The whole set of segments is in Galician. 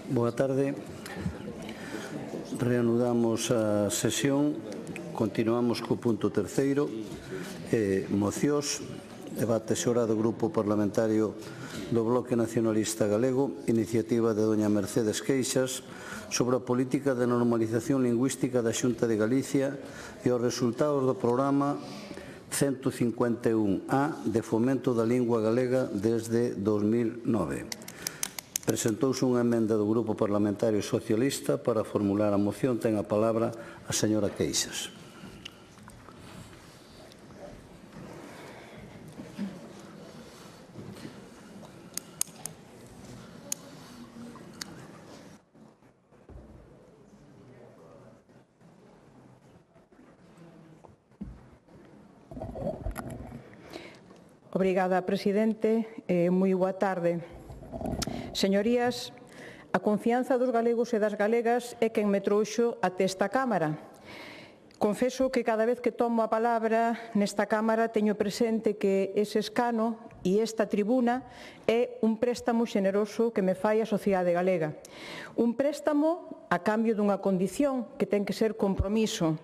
Boa tarde. Reanudamos a sesión. Continuamos co punto terceiro. Mocións. Debate xora do Grupo Parlamentario do Bloque Nacionalista Galego, iniciativa de doña Mercedes Queixas, sobre a política de normalización lingüística da Xunta de Galicia e os resultados do programa 151A de fomento da lingua galega desde 2009. Presentouse unha emenda do Grupo Parlamentario Socialista para formular a moción. Ten a palabra a señora Queixas. Obrigada, presidente. Moi boa tarde. Señorías, a confianza dos galegos e das galegas é quen me trouxo até esta Cámara. Confeso que cada vez que tomo a palabra nesta Cámara teño presente que ese escano e esta tribuna é un préstamo xeneroso que me fai a sociedade galega. Un préstamo a cambio dunha condición que ten que ser compromiso.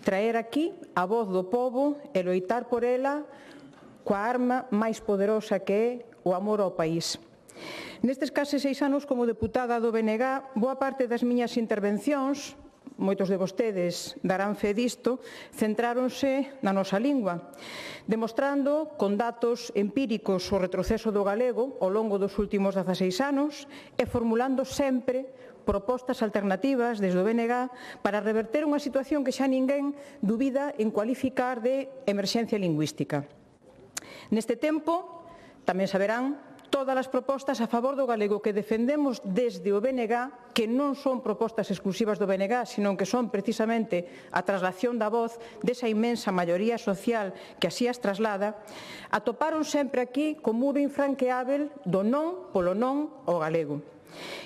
Traer aquí a voz do pobo e loitar por ela coa arma máis poderosa que é o amor ao país. Nestes case 6 anos como deputada do BNG, boa parte das miñas intervencións, moitos de vostedes darán fe disto, centráronse na nosa lingua, demostrando con datos empíricos o retroceso do galego ao longo dos últimos 16 anos e formulando sempre propostas alternativas desde o BNG para reverter unha situación que xa ninguén dubida en cualificar de emerxencia lingüística. Neste tempo, tamén saberán, todas as propostas a favor do galego que defendemos desde o BNG, que non son propostas exclusivas do BNG, sino que son precisamente a traslación da voz desa inmensa maioría social que así as traslada, atoparon sempre aquí co muro infranqueável do non polo non ao galego.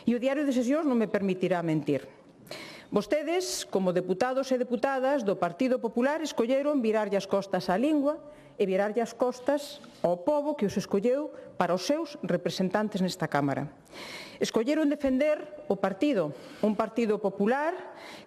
E o Diario de Sesións non me permitirá mentir. Vostedes, como deputados e deputadas do Partido Popular, escolleron virarlle as costas á lingua e virarlle as costas ao pobo que os escolleu para os seus representantes nesta Cámara. Escolleron defender o partido, un partido popular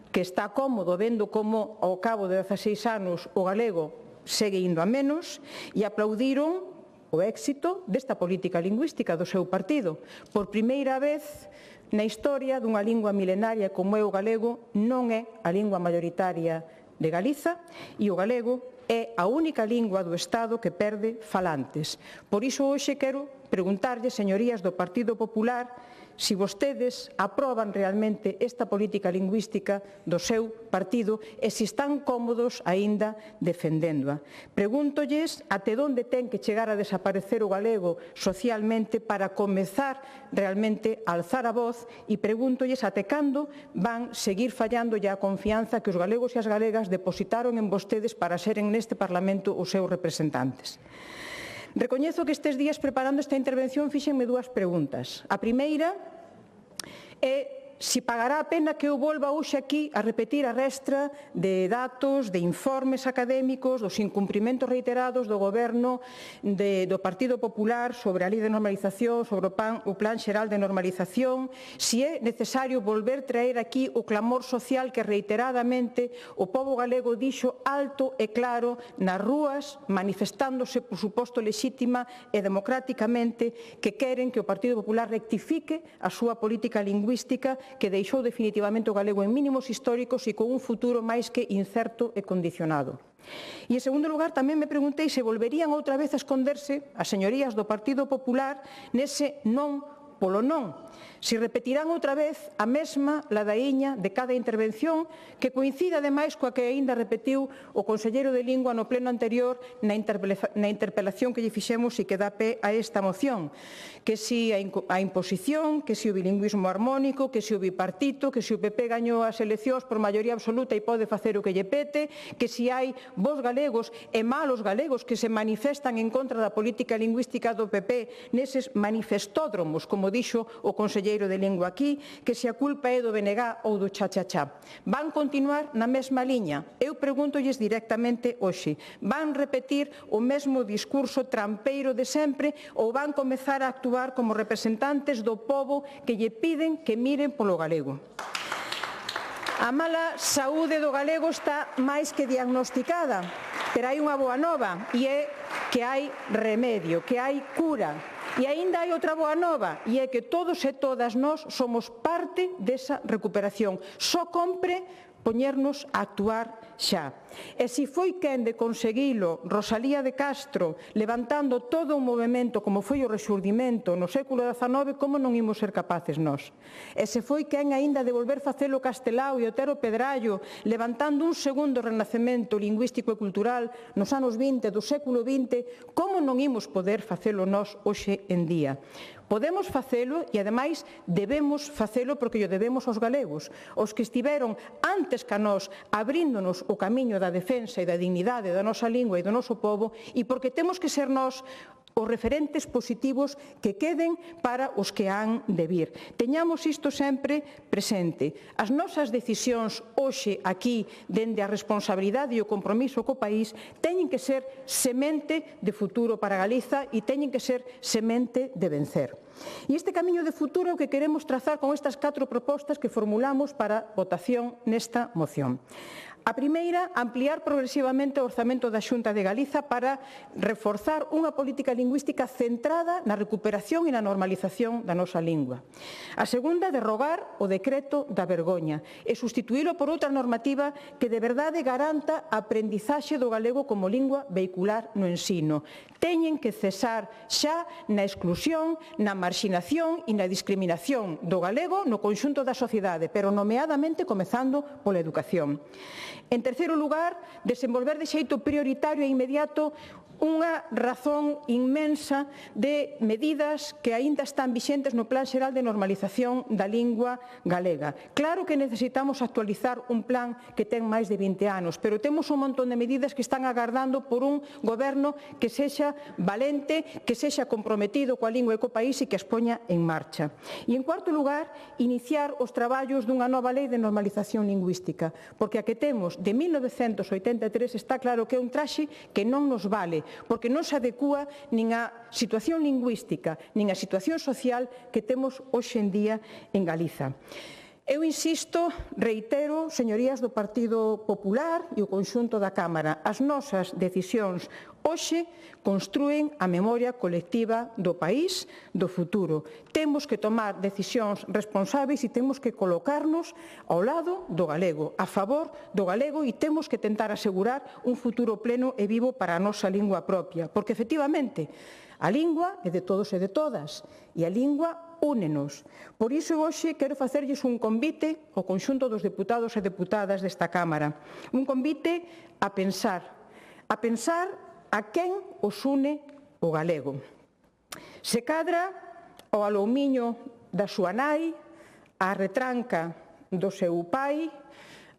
que está cómodo vendo como ao cabo de 16 anos o galego segue indo a menos e aplaudiron o éxito desta política lingüística do seu partido. Por primeira vez na historia dunha lingua milenaria como é o galego, non é a lingua maioritaria de Galiza e o galego é a única lingua do Estado que perde falantes. Por iso hoxe quero preguntarlle, señorías do Partido Popular, se vostedes aproban realmente esta política lingüística do seu partido e se están cómodos aínda defendéndoa. Pregúntolles até onde ten que chegar a desaparecer o galego socialmente para comezar realmente a alzar a voz e pregúntolles até cando van seguir fallándolle a confianza que os galegos e as galegas depositaron en vostedes para seren neste Parlamento os seus representantes. Recoñezo que estes días preparando esta intervención fíxenme dúas preguntas. A primeira é se pagará a pena que eu volva hoxe aquí a repetir a restra de datos, de informes académicos, dos incumprimentos reiterados do Goberno do Partido Popular sobre a Lei de Normalización, sobre o Plan Xeral de Normalización, se é necesario volver traer aquí o clamor social que reiteradamente o pobo galego dixo alto e claro nas rúas, manifestándose, por suposto, lexítima e democráticamente, que queren que o Partido Popular rectifique a súa política lingüística que deixou definitivamente o galego en mínimos históricos e con un futuro máis que incerto e condicionado. E, en segundo lugar, tamén me preguntei se volverían outra vez a esconderse as señorías do Partido Popular nese non polo non. Se repetirán outra vez a mesma ladaíña de cada intervención que coincide ademais coa que aínda repetiu o conselleiro de Lingua no pleno anterior na interpelación que lle fixemos e que dá pé a esta moción. Que si a imposición, que si o bilingüismo armónico, que si o bipartito, que si o PP gañou as eleccións por maioría absoluta e pode facer o que lle pete, que si hai bos galegos e malos galegos que se manifestan en contra da política lingüística do PP neses manifestódromos, como dixo o conselleiro de Lingua aquí, que se a culpa é do BNG ou do cha-cha-cha. Van continuar na mesma liña? Eu pregúntolles directamente hoxe. Van repetir o mesmo discurso trampeiro de sempre ou van comezar a actuar como representantes do pobo que lle piden que miren polo galego? A mala saúde do galego está máis que diagnosticada, pero hai unha boa nova e é que hai remedio, que hai cura. E aínda hai outra boa nova e é que todos e todas nós somos parte desa recuperación. Só compre poñernos a actuar xa. E se foi quen de conseguilo Rosalía de Castro levantando todo un movimento como foi o Rexurdimento no século XIX, como non imos ser capaces nós? E se foi quen aínda de volver facelo Castelao e Otero Pedrallo levantando un segundo renacemento lingüístico e cultural nos anos 20 do século XX, como non imos poder facelo nós hoxe en día? Podemos facelo e, ademais, debemos facelo porque o debemos aos galegos, os que estiveron antes que a nós abríndonos o camiño da defensa e da dignidade da nosa lingua e do noso pobo e porque temos que ser nós os referentes positivos que queden para os que han de vir. Teñamos isto sempre presente. As nosas decisións hoxe aquí, dende a responsabilidade e o compromiso co país, teñen que ser semente de futuro para Galiza e teñen que ser semente de vencer. E este camiño de futuro é o que queremos trazar con estas 4 propostas que formulamos para votación nesta moción. A primeira, ampliar progresivamente o orzamento da Xunta de Galiza para reforzar unha política lingüística centrada na recuperación e na normalización da nosa lingua. A segunda, derrogar o decreto da vergoña e sustituílo por outra normativa que de verdade garanta a aprendizaxe do galego como lingua vehicular no ensino. Teñen que cesar xa na exclusión, na marxinación e na discriminación do galego no conxunto da sociedade, pero nomeadamente comezando pola educación. En terceiro lugar, desenvolver de xeito prioritario e inmediato unha razón inmensa de medidas que aínda están vixentes no Plan Xeral de Normalización da Lingua Galega. Claro que necesitamos actualizar un plan que ten máis de 20 anos, pero temos un montón de medidas que están agardando por un goberno que sexa valente, que sexa comprometido coa lingua e co país e que as poña en marcha. E, en cuarto lugar, iniciar os traballos dunha nova lei de normalización lingüística, porque a que temos de 1983 está claro que é un traxe que non nos vale, porque non se adecúa nin á situación lingüística, nin á situación social que temos hoxe en día en Galiza. Eu insisto, reitero, señorías do Partido Popular e o conxunto da Cámara, as nosas decisións hoxe construen a memoria colectiva do país do futuro. Temos que tomar decisións responsáveis e temos que colocarnos ao lado do galego, a favor do galego, e temos que tentar asegurar un futuro pleno e vivo para a nosa lingua propia, porque efectivamente a lingua é de todos e de todas e a lingua únenos. Por iso hoxe quero facerlles un convite ao conxunto dos deputados e deputadas desta Cámara, un convite a pensar a quen os une o galego. Se cadra ao aloumiño da súa nai, a retranca do seu pai,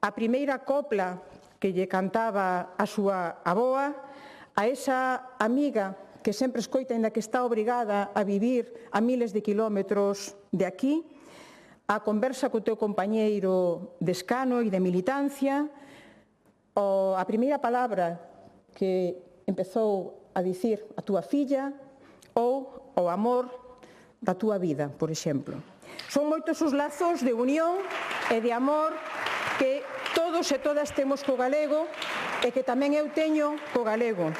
a primeira copla que lle cantaba a súa avoa, a esa amiga que sempre escoita, ainda que está obrigada a vivir a miles de quilómetros de aquí, a conversa co teu compañeiro de escano e de militancia, a primeira palabra que empezou a dicir a túa filla ou o amor da túa vida, por exemplo. Son moitos os lazos de unión e de amor que todos e todas temos co galego e que tamén eu teño co galego.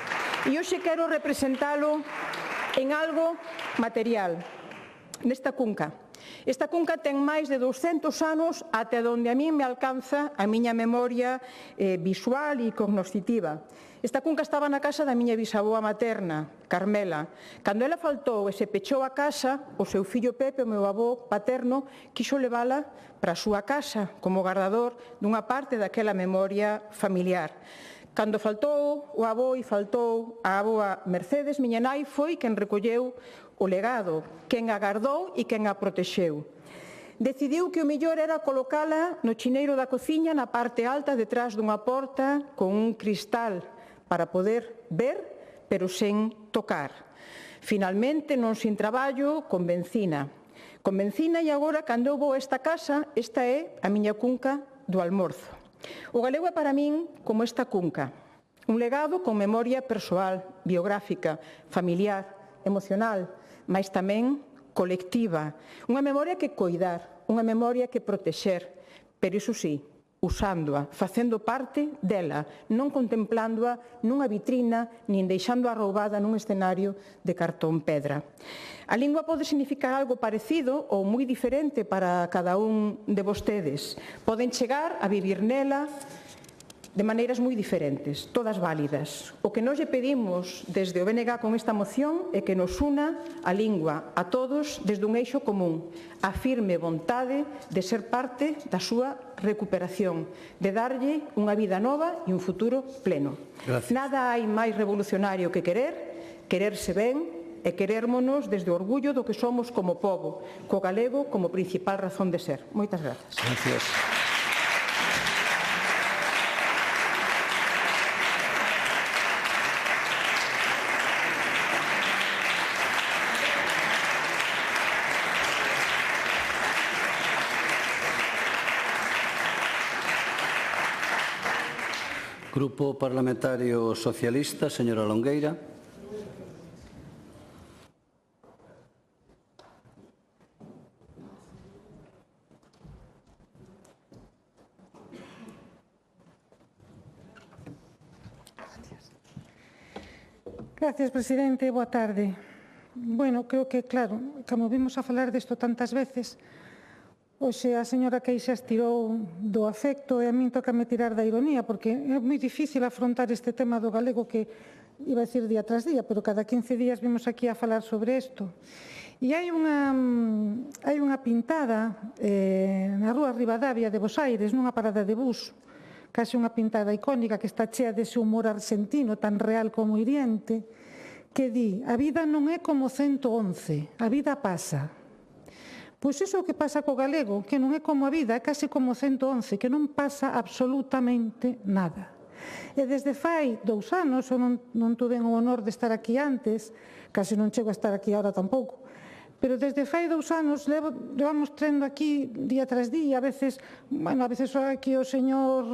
E hoxe quero representalo en algo material, nesta cunca. Esta cunca ten máis de 200 anos até onde a min me alcanza a miña memoria visual e cognoscitiva. Esta cunca estaba na casa da miña bisavoa materna, Carmela. Cando ela faltou e se pechou a casa, o seu fillo Pepe, o meu avó paterno, quixo levala para a súa casa como guardador dunha parte daquela memoria familiar. Cando faltou o avó e faltou a avoa Mercedes, miña nai foi quen recolleu o legado, quen a gardou e quen a protexeu. Decidiu que o mellor era colocala no chineiro da cociña na parte alta detrás dunha porta con un cristal para poder ver, pero sen tocar. Finalmente, non sin traballo, con bencina. Convencina e agora, cando eu vou a esta casa, esta é a miña cunca do almorzo. O galego é para min como esta cunca, un legado con memoria persoal, biográfica, familiar, emocional, mas tamén colectiva, unha memoria que coidar, unha memoria que protexer, pero iso sí, usándoa, facendo parte dela, non contemplándoa nunha vitrina, nin deixándoa roubada nun escenario de cartón pedra. A lingua pode significar algo parecido ou moi diferente para cada un de vostedes. Poden chegar a vivir nela de maneiras moi diferentes, todas válidas. O que nós lle pedimos desde o BNG con esta moción é que nos una a lingua a todos desde un eixo común, a firme vontade de ser parte da súa recuperación, de darlle unha vida nova e un futuro pleno. Gracias. Nada hai máis revolucionario que quererse ben e querérmonos desde o orgullo do que somos como pobo, co galego como principal razón de ser. Moitas grazas. Gracias. Grupo Parlamentario Socialista, señora Longueira. Gracias, presidente. Boa tarde. Bueno, creo que, claro, como vimos a falar disto tantas veces, hoxe a señora Queixas tirou do afecto e a min tócame tirar da ironía, porque é moi difícil afrontar este tema do galego que iba a decir día tras día, pero cada 15 días vimos aquí a falar sobre isto. E hai unha pintada na rúa Ribadavia de Bos Aires, nunha parada de bus, case unha pintada icónica que está chea dese humor argentino tan real como hiriente, que di: a vida non é como 111, a vida pasa. Pois iso é o que pasa co galego, que non é como a vida, é case como 111, que non pasa absolutamente nada. E desde fai 2 anos, eu non tuve o honor de estar aquí antes, case non chego a estar aquí agora tampouco, pero desde fai 2 anos levamos trendo aquí día tras día, a veces aquí o señor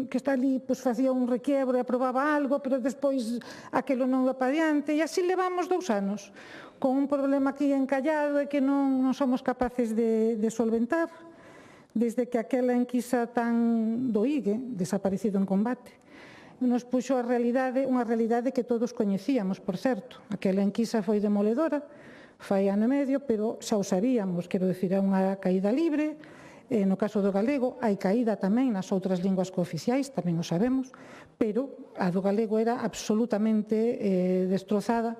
que está ali facía un requiebro e aprobaba algo, pero despois aquilo non va para diante, e así levamos 2 anos, con un problema aquí encallado e que non somos capaces de solventar, desde que aquela enquisa tan do IGE, desaparecido en combate, nos puxo a realidade, unha realidade que todos coñecíamos, por certo. Aquela enquisa foi demoledora, fai ano e medio, pero xa o sabíamos, quero dicir, é unha caída libre. No caso do galego, hai caída tamén nas outras linguas cooficiais, tamén o sabemos, pero a do galego era absolutamente destrozada,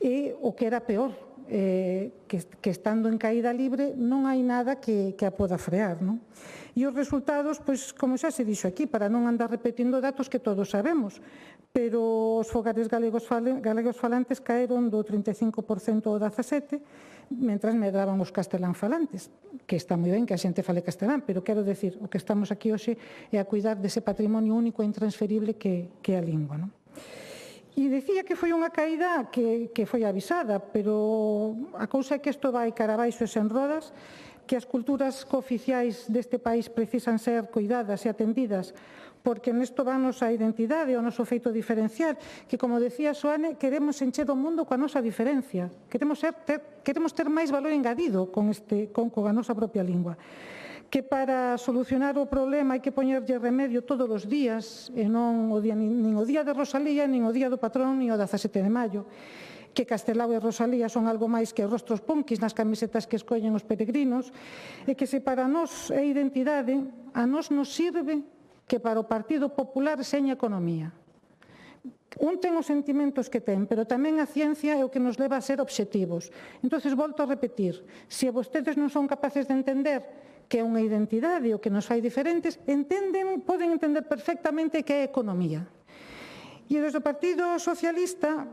e o que era peor, que estando en caída libre non hai nada que a poda frear, non? E os resultados, pois, como xa se dixo aquí, para non andar repetindo datos que todos sabemos, pero os fogares galegos falantes caeron do 35% ao 17%, mentras medraban os castelán falantes, que está moi ben que a xente fale castelán, pero quero decir, o que estamos aquí hoxe é a cuidar dese patrimonio único e intransferible que é a lingua, non? E dicía que foi unha caída que foi avisada, pero a cousa é que isto vai cara abaixo e sen rodas, que as culturas cooficiais deste país precisan ser cuidadas e atendidas, porque nesto vanos a identidade, o noso feito diferencial, que, como decía Soane, queremos encher o mundo coa nosa diferencia, queremos ter máis valor engadido con a nosa propia lingua, que para solucionar o problema hai que poñerlle remedio todos os días, e non nin o día de Rosalía, nin o día do patrón, nin o 17 de maio, que Castelao e Rosalía son algo máis que rostros punquis nas camisetas que escollen os peregrinos, e que se para nós é identidade, a nós nos sirve que para o Partido Popular seña economía. Un ten os sentimentos que ten, pero tamén a ciencia é o que nos leva a ser obxectivos. Entón, volto a repetir, se vostedes non son capaces de entender que é unha identidade o que nos fai diferentes, poden entender perfectamente que é economía. E desde o Partido Socialista,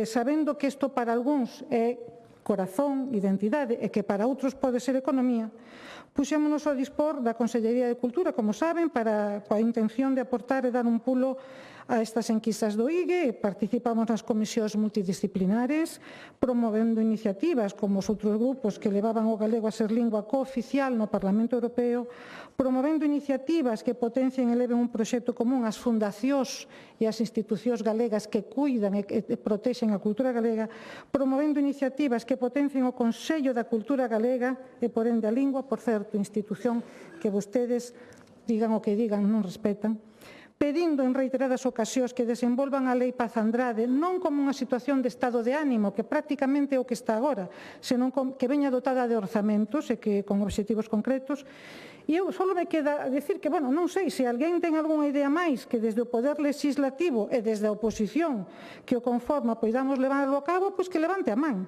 sabendo que isto para algúns é corazón, identidade, e que para outros pode ser economía, puxémonos ao dispor da Consellería de Cultura, como saben, coa intención de aportar e dar un pulo a estas enquisas do IGE, participamos nas comisións multidisciplinares, promovendo iniciativas como os outros grupos que levaban o galego a ser lingua cooficial no Parlamento Europeo, promovendo iniciativas que potencien e leven un proxecto común ás fundacións e ás institucións galegas que cuidan e protexen a cultura galega, promovendo iniciativas que potencien o Consello da Cultura Galega e, por ende, a lingua, por certo, institución que vostedes digan o que digan, non respetan, pedindo en reiteradas ocasións que desenvolvan a Lei Paz Andrade non como unha situación de estado de ánimo, que prácticamente é o que está agora, senón que veña dotada de orzamentos e que con obxectivos concretos. E eu só me queda decir que, bueno, non sei se alguén ten algunha idea máis que desde o Poder Legislativo e desde a oposición que o conforma poidamos levarlo a cabo, pois que levante a man.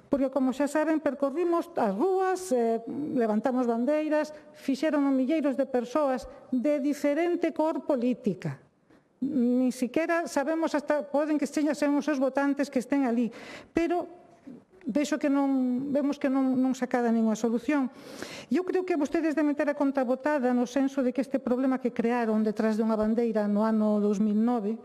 Porque, como xa saben, percorrimos as rúas, levantamos bandeiras, fixeron milleiros de persoas de diferente cor política. Ni siquiera sabemos, hasta poden que sejamos os votantes que estén ali, pero vemos que non sacada ninguna solución. Eu creo que vostedes deben ter a conta botada no senso de que este problema que crearon detrás de unha bandeira no ano 2009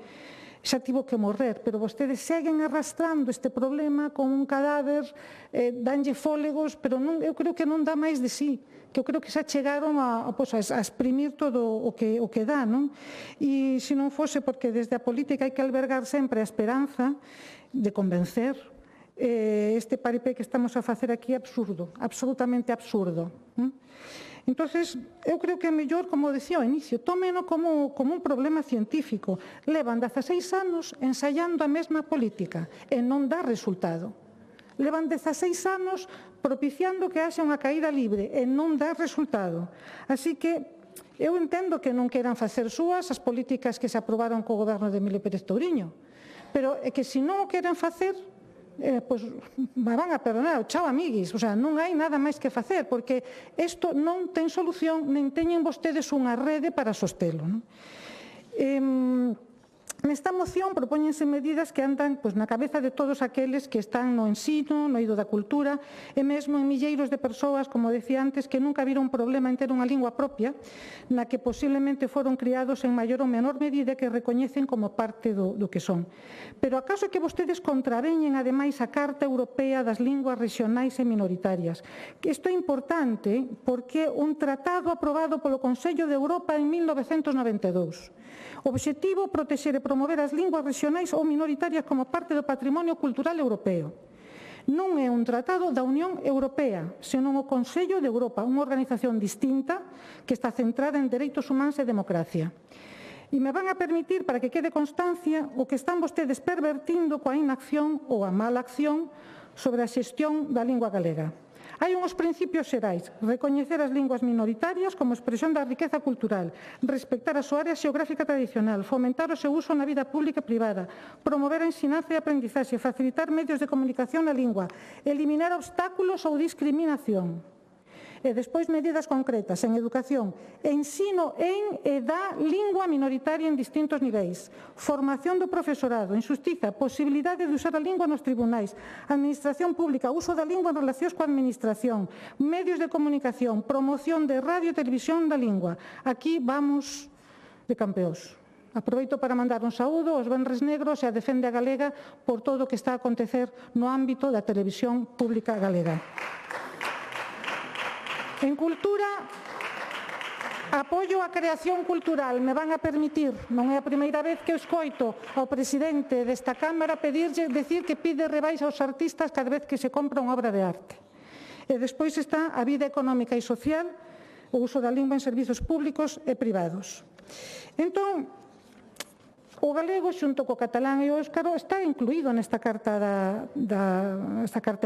xa tivo que morrer, pero vostedes seguen arrastrando este problema con un cadáver, danlle fólegos, pero eu creo que non dá máis de sí, que eu creo que xa chegaron a exprimir todo o que dá, non? E se non fose porque desde a política hai que albergar sempre a esperanza de convencer, este paripé que estamos a facer aquí é absurdo, absolutamente absurdo. Entonces, eu creo que é mellor, como decía ao inicio, tómeno como un problema científico. Levan 16 anos ensaiando a mesma política e non dá resultado. Levan 16 anos propiciando que haxa unha caída libre e non dá resultado. Así que eu entendo que non queran facer súas as políticas que se aprobaron co goberno de Emilio Pérez Touriño, pero é que se non o queren facer, pois me van a perdonar, chao amiguis, o sea, non hai nada máis que facer, porque isto non ten solución, nen teñen vostedes unha rede para sostelo. Nesta moción propóñense medidas que andan na cabeza de todos aqueles que están no ensino, no eido da cultura, e mesmo en milleiros de persoas, como decía antes, que nunca viron un problema en ter unha lingua propia, na que posiblemente foron criados en maior ou menor medida que recoñecen como parte do que son. Pero acaso que vostedes contraveñen ademais a Carta Europea das Linguas Regionais e Minoritarias? Isto é importante porque un tratado aprobado polo Consello de Europa en 1992. O obxectivo, protexer e promover as linguas regionais ou minoritarias como parte do patrimonio cultural europeo. Non é un tratado da Unión Europea, senón o Consello de Europa, unha organización distinta que está centrada en dereitos humanos e democracia. E me van a permitir, para que quede constancia, o que están vostedes pervertindo coa inacción ou a mala acción sobre a xestión da lingua galega. Hai uns principios xerais: recoñecer as linguas minoritarias como expresión da riqueza cultural, respectar a súa área xeográfica tradicional, fomentar o seu uso na vida pública e privada, promover a ensinanza e aprendizaxe, facilitar medios de comunicación na lingua, eliminar obstáculos ou discriminación. E despois medidas concretas en educación, ensino en e da lingua minoritaria en distintos niveis, formación do profesorado, en xustiza, posibilidade de usar a lingua nos tribunais, administración pública, uso da lingua en relacións coa administración, medios de comunicación, promoción de radio e televisión da lingua. Aquí vamos de campeóns. Aproveito para mandar un saúdo aos Venres Negros e a Defende a Galega por todo o que está a acontecer no ámbito da televisión pública galega. En cultura, apoio a creación cultural. Me van a permitir, non é a primeira vez que escoito ao presidente desta Cámara decir que pide rebais aos artistas cada vez que se compra unha obra de arte. E despois está a vida económica e social, o uso da lingua en servizos públicos e privados. Entón, o galego xunto co catalán e o éuscaro está incluído nesta Carta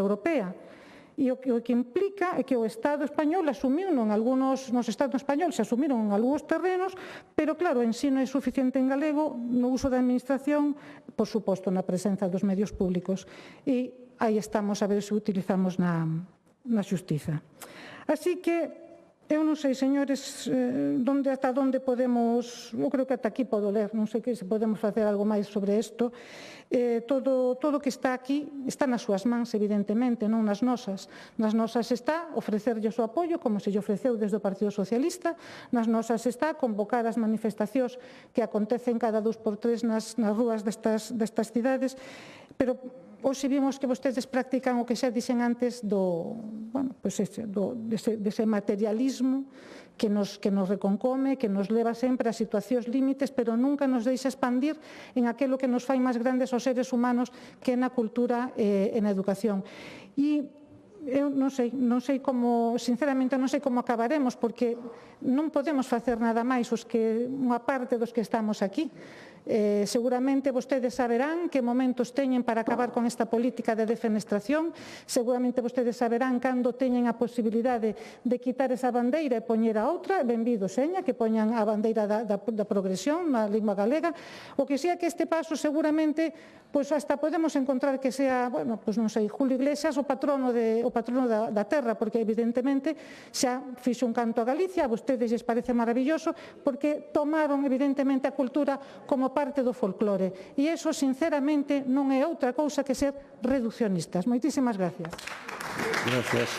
Europea. E o que implica é que o Estado español asumiu nos Estados españoles, se asumiron en algúns terrenos, pero claro, o ensino é suficiente en galego no uso da administración, por suposto, na presenza dos medios públicos. E aí estamos a ver se utilizamos na xustiza. Así que Eu non sei, señores, ata onde podemos... Eu creo que ata aquí podo ler, non sei se podemos facer algo máis sobre isto. Todo que está aquí está nas súas mans, evidentemente, non nas nosas. Nas nosas está ofrecerlle o seu apoio, como se lle ofreceu desde o Partido Socialista. Nas nosas está convocar as manifestacións que acontecen cada 2x3 nas rúas destas cidades, pero hoxe vimos que vostedes practican o que xa dixen antes dese materialismo que nos reconcome, que nos leva sempre a situacións límites, pero nunca nos deixa expandir en aquilo que nos fai máis grandes aos seres humanos, que é na cultura e na educación. E eu non sei como, sinceramente, non sei como acabaremos, porque non podemos facer nada máis unha parte dos que estamos aquí. Seguramente vostedes saberán que momentos teñen para acabar con esta política de defenestración, seguramente vostedes saberán cando teñen a posibilidade de quitar esa bandeira e poñer a outra. Benvido seña que poñan a bandeira da progresión na lingua galega. O que sea que este paso seguramente hasta podemos encontrar que sea, non sei, Julio Iglesias o patrono da terra, porque evidentemente xa fixo un canto a Galicia, a vostedes lles parece maravilloso, porque tomaron evidentemente a cultura como parte do folclore. E iso, sinceramente, non é outra cousa que ser reduccionistas. Moitísimas gracias. Gracias.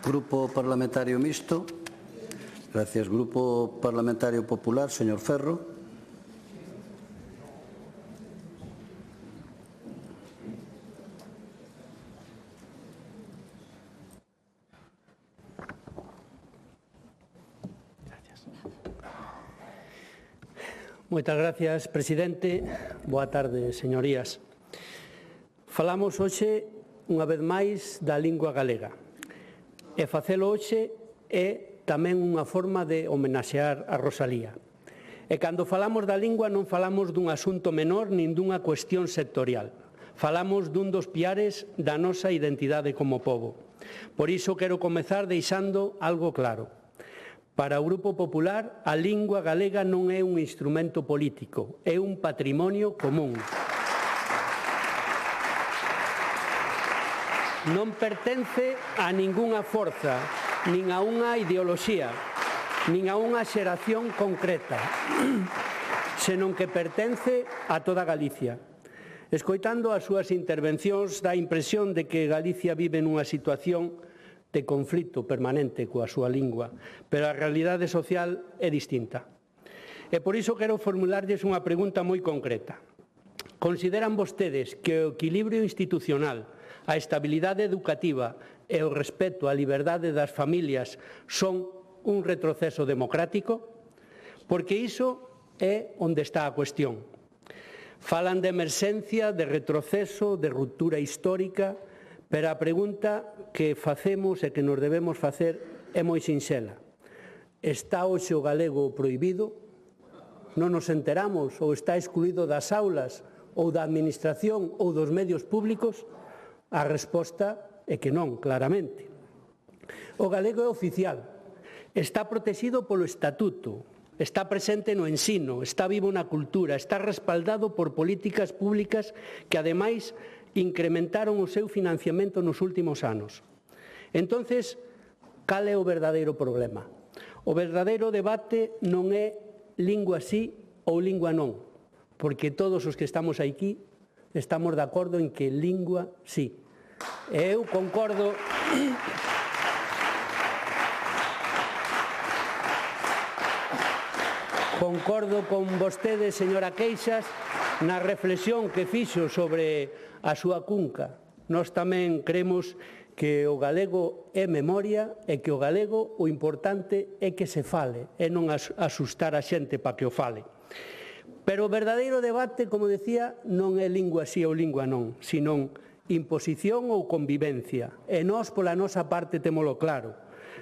Grupo Parlamentario Mixto. Gracias. Grupo Parlamentario Popular, señor Ferro. Moitas gracias, presidente. Boa tarde, señorías. Falamos hoxe, unha vez máis, da lingua galega. E facelo hoxe é tamén unha forma de homenaxear a Rosalía. E cando falamos da lingua non falamos dun asunto menor nin dunha cuestión sectorial. Falamos dun dos piares da nosa identidade como pobo. Por iso quero comezar deixando algo claro. Para o Grupo Popular, a lingua galega non é un instrumento político, é un patrimonio común. Non pertence a ningunha forza, nin a unha ideoloxía, nin a unha xeración concreta, senón que pertence a toda Galicia. Escoitando as súas intervencións, dá a impresión de que Galicia vive nunha situación de conflito permanente coa súa lingua, pero a realidade social é distinta. E por iso quero formularlles unha pregunta moi concreta. Consideran vostedes que o equilibrio institucional, a estabilidade educativa e o respeto á liberdade das familias son un retroceso democrático? Porque iso é onde está a cuestión. Falan de emerxencia, de retroceso, de ruptura histórica, pero a pregunta que facemos e que nos debemos facer é moi sinxela. Está hoxe o galego prohibido? Non nos enteramos ou está excluído das aulas ou da administración ou dos medios públicos? A resposta é que non, claramente. O galego é oficial, está protegido polo Estatuto, está presente no ensino, está vivo na cultura, está respaldado por políticas públicas que, ademais, incrementaron o seu financiamento nos últimos anos. Entonces, cal é o verdadeiro problema? O verdadeiro debate non é lingua sí ou lingua non, porque todos os que estamos aquí estamos de acordo en que lingua sí. E eu concordo con vostede, señora Queixas, na reflexión que fixo sobre a súa cunca. Nós tamén creemos que o galego é memoria e que o galego o importante é que se fale e non asustar a xente para que o fale. Pero o verdadeiro debate, como decía, non é lingua sí ou lingua non, sino imposición ou convivencia. E nós, pola nosa parte, témolo claro.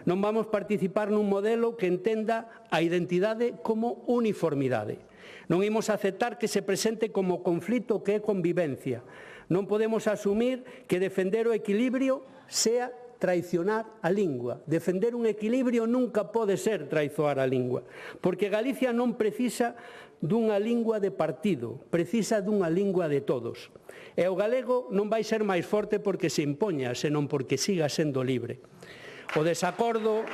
Non vamos participar nun modelo que entenda a identidade como uniformidade. Non imos aceptar que se presente como conflito que é convivencia. Non podemos asumir que defender o equilibrio sea traicionar a lingua. Defender un equilibrio nunca pode ser traizoar a lingua, porque Galicia non precisa dunha lingua de partido, precisa dunha lingua de todos. E o galego non vai ser máis forte porque se impoña, senón porque siga sendo libre. O desacordo...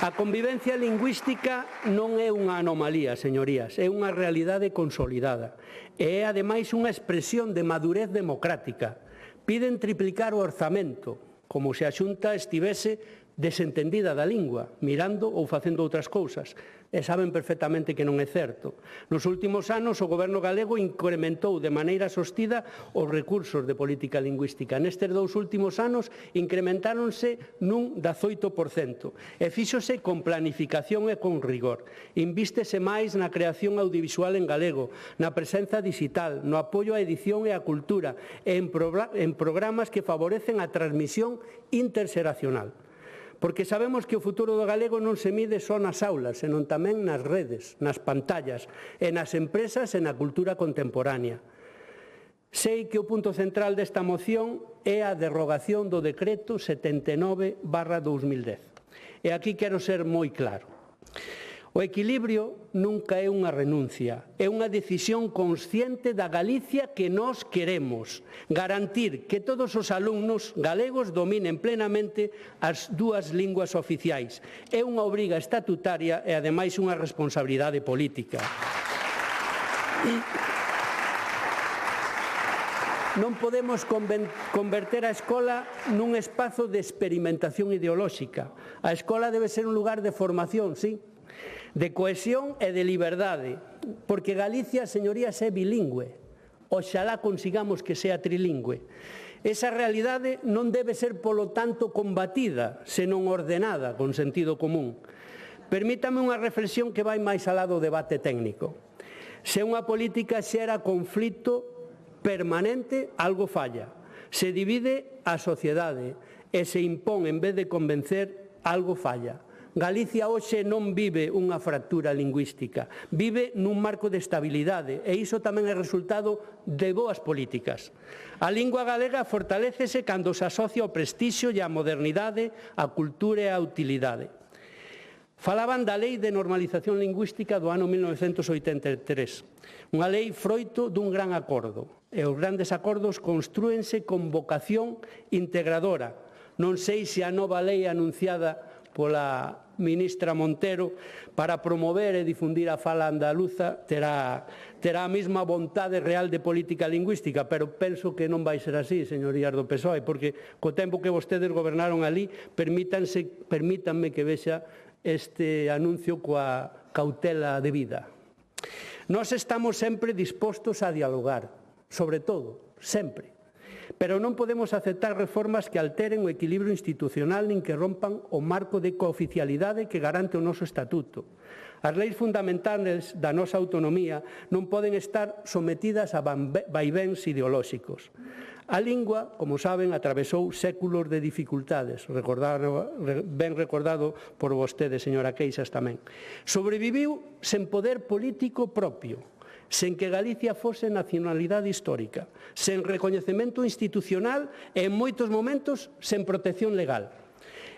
A convivencia lingüística non é unha anomalía, señorías, é unha realidade consolidada. E é, ademais, unha expresión de madurez democrática. Piden triplicar o orzamento, como se a Xunta estivese desentendida da lingua, mirando ou facendo outras cousas. E saben perfectamente que non é certo. Nos últimos anos, o Goberno galego incrementou de maneira sostida os recursos de política lingüística. Nestes 2 últimos anos, incrementáronse nun 18%. E fíxose con planificación e con rigor. Invístese máis na creación audiovisual en galego, na presenza digital, no apoio á edición e á cultura, e en programas que favorecen a transmisión interxeracional. Porque sabemos que o futuro do galego non se mide só nas aulas, senón tamén nas redes, nas pantallas, e nas empresas e na cultura contemporánea. Sei que o punto central desta moción é a derrogación do decreto 79/2010. E aquí quero ser moi claro. O equilibrio nunca é unha renuncia, é unha decisión consciente da Galicia que nós queremos. Garantir que todos os alumnos galegos dominen plenamente as 2 linguas oficiais. É unha obriga estatutaria e, ademais, unha responsabilidade política. Non podemos converter a escola nun espazo de experimentación ideolóxica. A escola debe ser un lugar de formación, sí, de cohesión e de liberdade, porque Galicia, señorías, é bilingüe. Oxalá consigamos que sea trilingüe. Esa realidade non debe ser, polo tanto, combatida, senón ordenada, con sentido común. Permítame unha reflexión que vai máis alá do debate técnico. Se unha política xera conflito permanente, algo falla. Se divide a sociedade e se impón en vez de convencer, algo falla. Galicia hoxe non vive unha fractura lingüística, vive nun marco de estabilidade e iso tamén é resultado de boas políticas. A lingua galega fortalécese cando se asocia ao prestixio e á modernidade, á cultura e á utilidade. Falaban da Lei de Normalización Lingüística do ano 1983, unha lei froito dun gran acordo, e os grandes acordos construense con vocación integradora. Non sei se a nova lei anunciada pola ministra Montero para promover e difundir a fala andaluza terá a mesma vontade real de política lingüística, pero penso que non vai ser así, señorías do PSOE, porque co tempo que vostedes gobernaron ali, permítanme que vexa este anuncio coa cautela debida. Nós estamos sempre dispostos a dialogar, sobre todo, sempre. Pero non podemos aceptar reformas que alteren o equilibrio institucional nin que rompan o marco de cooficialidade que garante o noso estatuto. As leis fundamentais da nosa autonomía non poden estar sometidas a vaivéns ideolóxicos. A lingua, como saben, atravesou séculos de dificultades, ben recordado por vostede, señora Queixas, tamén. Sobreviviu sen poder político propio, sen que Galicia fose nacionalidade histórica, sen recoñecemento institucional e, en moitos momentos, sen protección legal.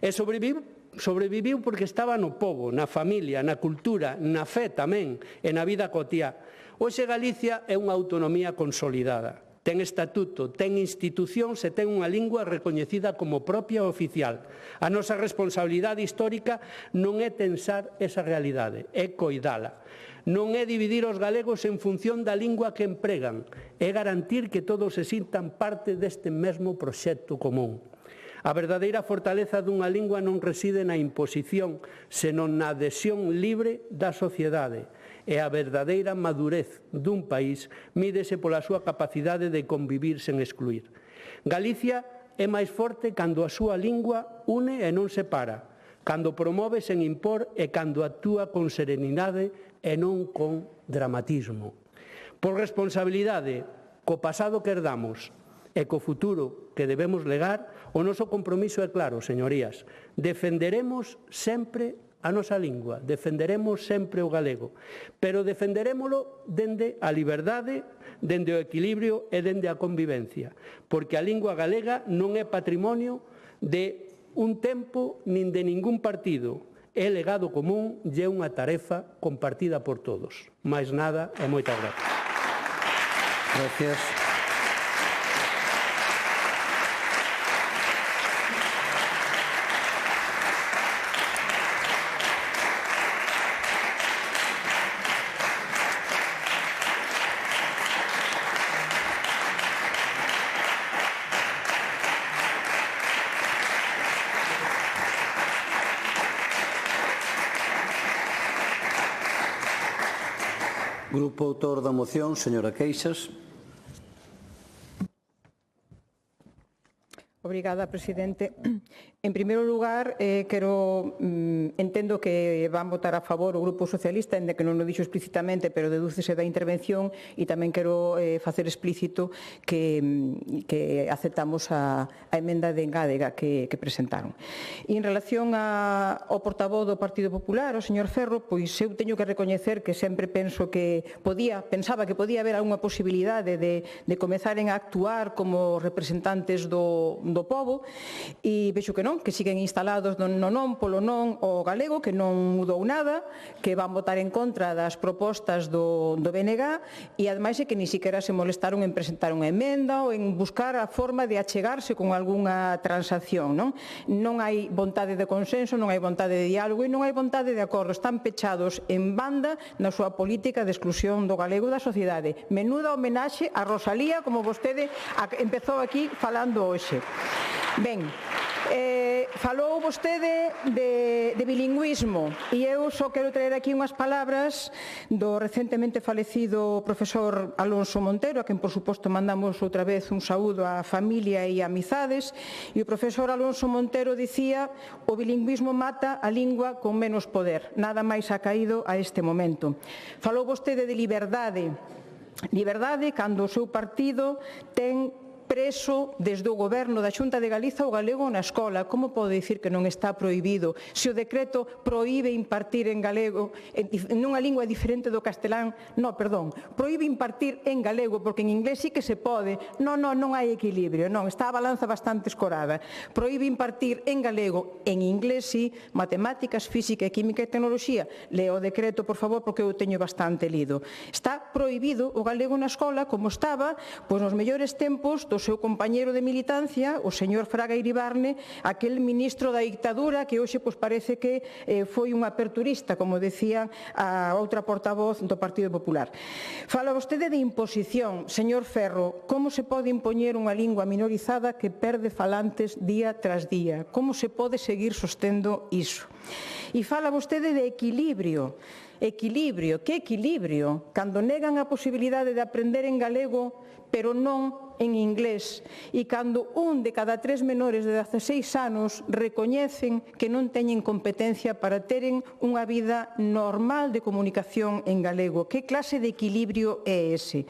E sobreviviu porque estaba no pobo, na familia, na cultura, na fe tamén, e na vida cotiá. Hoxe Galicia é unha autonomía consolidada. Ten estatuto, ten institucións e ten unha lingua recoñecida como propia e oficial. A nosa responsabilidade histórica non é tensar esa realidade, é coidala. Non é dividir os galegos en función da lingua que empregan, é garantir que todos se sintan parte deste mesmo proxecto común. A verdadeira fortaleza dunha lingua non reside na imposición, senón na adhesión libre da sociedade. E a verdadeira madurez dun país mídese pola súa capacidade de convivir sen excluir. Galicia é máis forte cando a súa lingua une e non separa, cando promove sen impor e cando actúa con serenidade e non con dramatismo. Por responsabilidade, co pasado que herdamos e co futuro que debemos legar, o noso compromiso é claro, señorías. Defenderemos sempre a nosa lingua, defenderemos sempre o galego, pero defenderémolo dende a liberdade, dende o equilibrio e dende a convivencia, porque a lingua galega non é patrimonio de un tempo nin de ningún partido, é legado común e é unha tarefa compartida por todos. Mais nada e moitas gracias. Gracias. Grupo autor da moción, señora Queixas. Obrigada, presidente. En primeiro lugar, entendo que van votar a favor o Grupo Socialista, en que non o dixo explícitamente, pero dedúcese da intervención, e tamén quero facer explícito que aceptamos a emenda de engádega que presentaron. E en relación ao portavoz do Partido Popular, o señor Ferro, pois eu teño que recoñecer que sempre pensaba que podía haber algunha posibilidade de comezaren a actuar como representantes do pobo, e vexo que non, que siguen instalados no non polo non o galego, que non mudou nada, que van votar en contra das propostas do BNG, e ademais é que ni siquiera se molestaron en presentar unha emenda ou en buscar a forma de achegarse con algunha transacción. Non hai vontade de consenso, non hai vontade de diálogo e non hai vontade de acordo. Están pechados en banda na súa política de exclusión do galego da sociedade. Menuda homenaxe a Rosalía, como vostede empezou aquí falando hoxe. Ben, falou vostede de bilingüismo e eu só quero traer aquí unhas palabras do recentemente falecido profesor Alonso Montero, a quen por suposto mandamos outra vez un saúdo á familia e a amizades, e o profesor Alonso Montero dicía: o bilingüismo mata a lingua con menos poder. Nada máis ha caído a este momento. Falou vostede de liberdade cando o seu partido ten preso desde o Goberno da Xunta de Galiza o galego na escola. Como pode dicir que non está prohibido se o decreto proíbe impartir en galego nunha lingua diferente do castelán? Non, perdón, proíbe impartir en galego, porque en inglés sí que se pode. Non hai equilibrio, non, está a balanza bastante escorada. Proíbe impartir en galego, en inglés sí, matemáticas, física, química e tecnoloxía. Leo o decreto, por favor, porque eu teño bastante lido. Está prohibido o galego na escola como estaba nos mellores tempos do seu compañeiro de militancia, o señor Fraga Iribarne, aquel ministro da dictadura que hoxe parece que foi un aperturista, como decía a outra portavoz do Partido Popular. Fala vostede de imposición. Señor Ferro, como se pode impoñer unha lingua minorizada que perde falantes día tras día? Como se pode seguir sostendo iso? E fala vostede de equilibrio. Equilibrio, que equilibrio? Cando negan a posibilidade de aprender en galego, pero non en inglés, e cando un de cada 3 menores de 16 anos recoñecen que non teñen competencia para teren unha vida normal de comunicación en galego. Que clase de equilibrio é ese?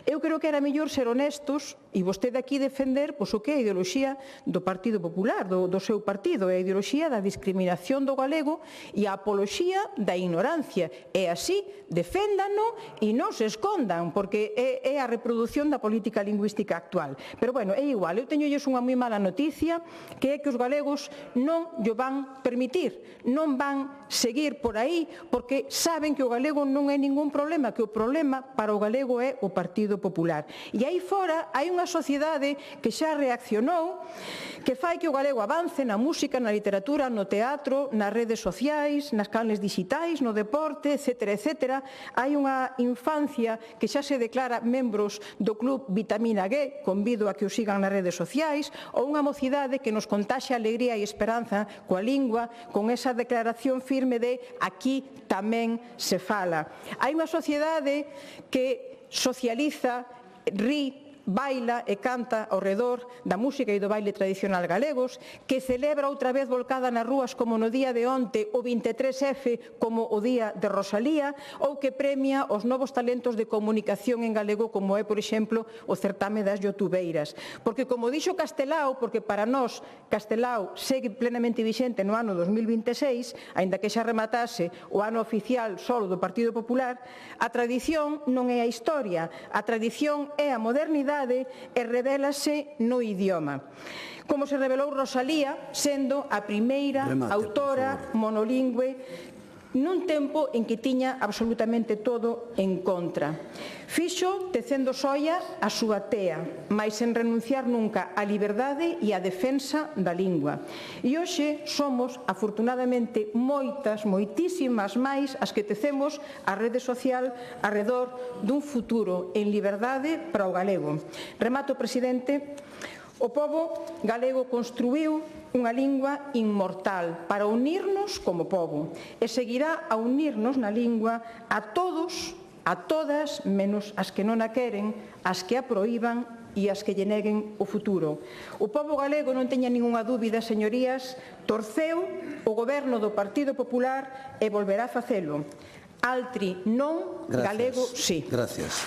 Eu creo que era mellor ser honestos e vostede aquí defender o que é a ideoloxía do Partido Popular, do seu partido, é a ideoloxía da discriminación do galego e a apoloxía da ignorancia. E así, deféndano e non se escondan, porque é a reproducción da política lingüística actual. Pero, bueno, é igual. Eu teñolles unha moi mala noticia, que é que os galegos non llo van permitir, non van seguir por aí, porque saben que o galego non é ningún problema, que o problema para o galego é o Partido Popular. E aí fora hai unha sociedade que xa reaccionou, que fai que o galego avance na música, na literatura, no teatro, nas redes sociais, nas canles digitais, no deporte, etcétera, etcétera. Hai unha infancia que xa se declara membros do Club Vitamina G, convido a que o sigan nas redes sociais, ou unha mocidade que nos contaxe alegría e esperanza coa lingua, con esa declaración firme de aquí tamén se fala. Hai unha sociedade que socializa, ri, baila e canta ao redor da música e do baile tradicional galegos, que celebra outra vez volcada nas rúas como no día de onte o 23F como o día de Rosalía, ou que premia os novos talentos de comunicación en galego como é, por exemplo, o certame das youtubeiras. Porque, como dixo Castelao, porque para nós Castelao segue plenamente vixente no ano 2026, aínda que xa rematase o ano oficial solo do Partido Popular, a tradición non é a historia, a tradición é a modernidade e revélase no idioma. Como se revelou Rosalía, sendo a primeira autora monolingüe nun tempo en que tiña absolutamente todo en contra. Fixo, tecendo soia, a súa tea, mais sen renunciar nunca á liberdade e á defensa da lingua. E hoxe somos, afortunadamente, moitísimas máis as que tecemos a rede social arredor dun futuro en liberdade para o galego. Remato, presidente. O pobo galego construíu unha lingua inmortal para unirnos como pobo e seguirá a unirnos na lingua a todos, a todas, menos as que non a queren, as que a proíban e as que lle neguen o futuro. O pobo galego, non teña ningunha dúbida, señorías, torceu o goberno do Partido Popular e volverá a facelo. Altri non, galego sí. Gracias.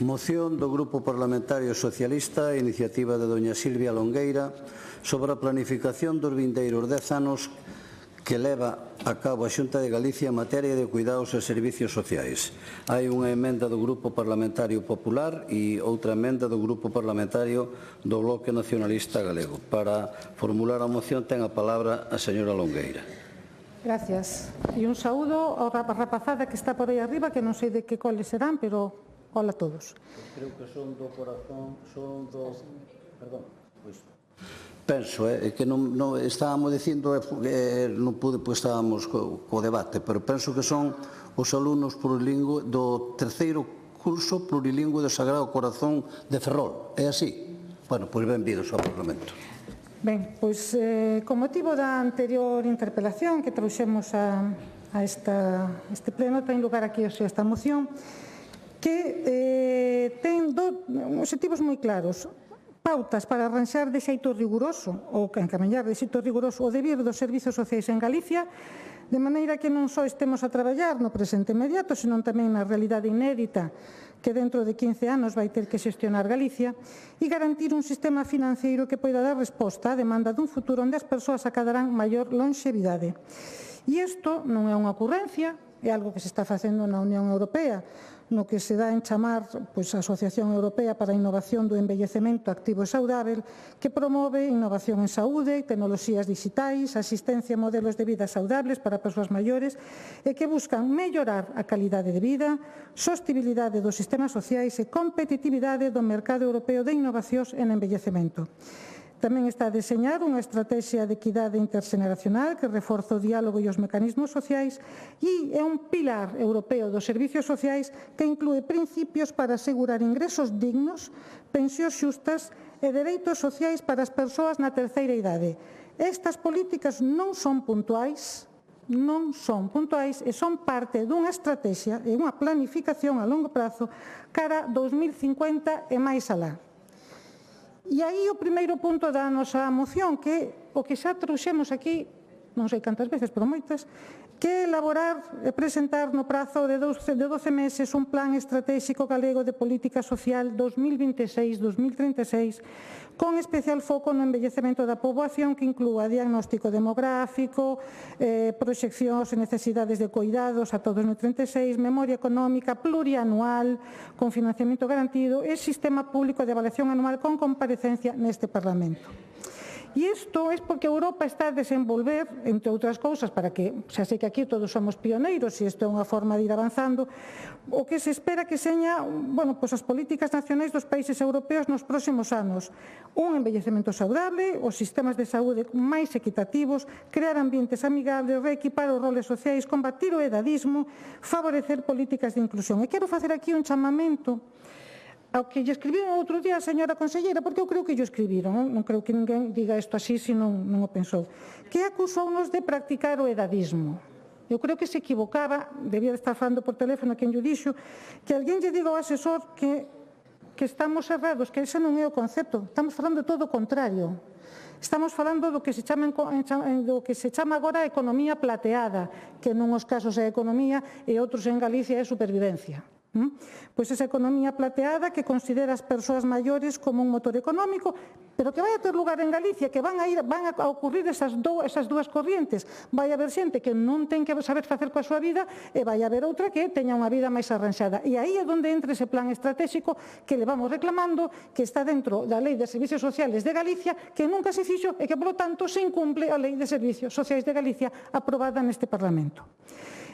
Moción do Grupo Parlamentario Socialista, iniciativa de doña Silvia Longueira, sobre a planificación dos vindeiros 10 anos que leva a cabo a Xunta de Galicia en materia de cuidados e servicios sociais. Hai unha emenda do Grupo Parlamentario Popular e outra emenda do Grupo Parlamentario do Bloque Nacionalista Galego. Para formular a moción ten a palabra a señora Longueira. Gracias. E un saúdo ao rapazada que está por aí arriba, que non sei de que coles serán, pero hola a todos. Creo que son do corazón, son do... Perdón, pois... Penso, que non estábamos dicindo, non pude, pois estábamos co debate, pero penso que son os alumnos plurilingües do terceiro curso plurilingüe do Sagrado Corazón de Ferrol. É así? Bueno, pois benvidos ao Parlamento. Ben, pois, con motivo da anterior interpelación que trouxemos a este pleno, ten lugar aquí esta moción, que ten obxectivos moi claros. Pautas para arranxar de xeito riguroso ou encamiñar de xeito riguroso o debir dos servizos sociais en Galicia, de maneira que non só estemos a traballar no presente inmediato, senón tamén na realidade inédita que dentro de 15 anos vai ter que xestionar Galicia, e garantir un sistema financeiro que poida dar resposta á demanda dun futuro onde as persoas acadarán maior longevidade. E isto non é unha ocurrencia, é algo que se está facendo na Unión Europea, no que se dá en chamar a Asociación Europea para a Innovación do Envellecemento Activo e Saudável, que promove innovación en saúde, tecnoloxías digitais, asistencia a modelos de vida saudables para persoas maiores e que buscan mellorar a calidade de vida, sostibilidade dos sistemas sociais e competitividade do mercado europeo de innovacións en envellecemento. Tamén está a deseñar unha estrategia de equidade interxeneracional que reforza o diálogo e os mecanismos sociais e é un pilar europeo dos servicios sociais que inclúe principios para asegurar ingresos dignos, pensións xustas e dereitos sociais para as persoas na terceira idade. Estas políticas non son puntuais e son parte dunha estrategia e unha planificación a longo prazo cara 2050 e máis alá. E aí o primeiro punto da nosa moción, que o que xa trouxemos aquí, non sei cantas veces, pero moitas, que é elaborar e presentar no prazo de 12 meses un plan estratégico galego de política social 2026-2036, con especial foco no envellecemento da poboación que inclúa diagnóstico demográfico, proxeccións e necesidades de cuidados ata 2036, memoria económica plurianual con financiamento garantido e sistema público de avaliación anual con comparecencia neste Parlamento. E isto é porque Europa está a desenvolver, entre outras cousas, para que, xa sei que aquí todos somos pioneiros e isto é unha forma de ir avanzando, o que se espera que seña, bueno, pois as políticas nacionais dos países europeos nos próximos anos. Un envellecemento saudable, os sistemas de saúde máis equitativos, crear ambientes amigables, reequipar os roles sociais, combatir o edadismo, favorecer políticas de inclusión. E quero facer aquí un chamamento ao que lle escribiron outro día a señora conselleira, porque eu creo que lle escribiron, non creo que ninguén diga isto así se non o pensou, que acusounos de practicar o edadismo. Eu creo que se equivocaba, debía de estar falando por teléfono a quen lle dixo, que alguén lle diga ao asesor que estamos errados, que ese non é o concepto, estamos falando de todo o contrario. Estamos falando do que se chama agora a economía plateada, que nunhos casos é economía e outros en Galicia é supervivencia. Pois esa economía plateada que considera as persoas maiores como un motor económico, pero que vai a ter lugar en Galicia, que van a ocurrir esas dúas corrientes. Vai haber xente que non ten que saber facer coa súa vida e vai haber outra que teña unha vida máis arranxada. E aí é onde entra ese plan estratégico que le vamos reclamando, que está dentro da Lei de Servicios Sociales de Galicia, que nunca se fixo e que, por lo tanto, se incumple a Lei de Servicios Sociais de Galicia aprobada neste Parlamento.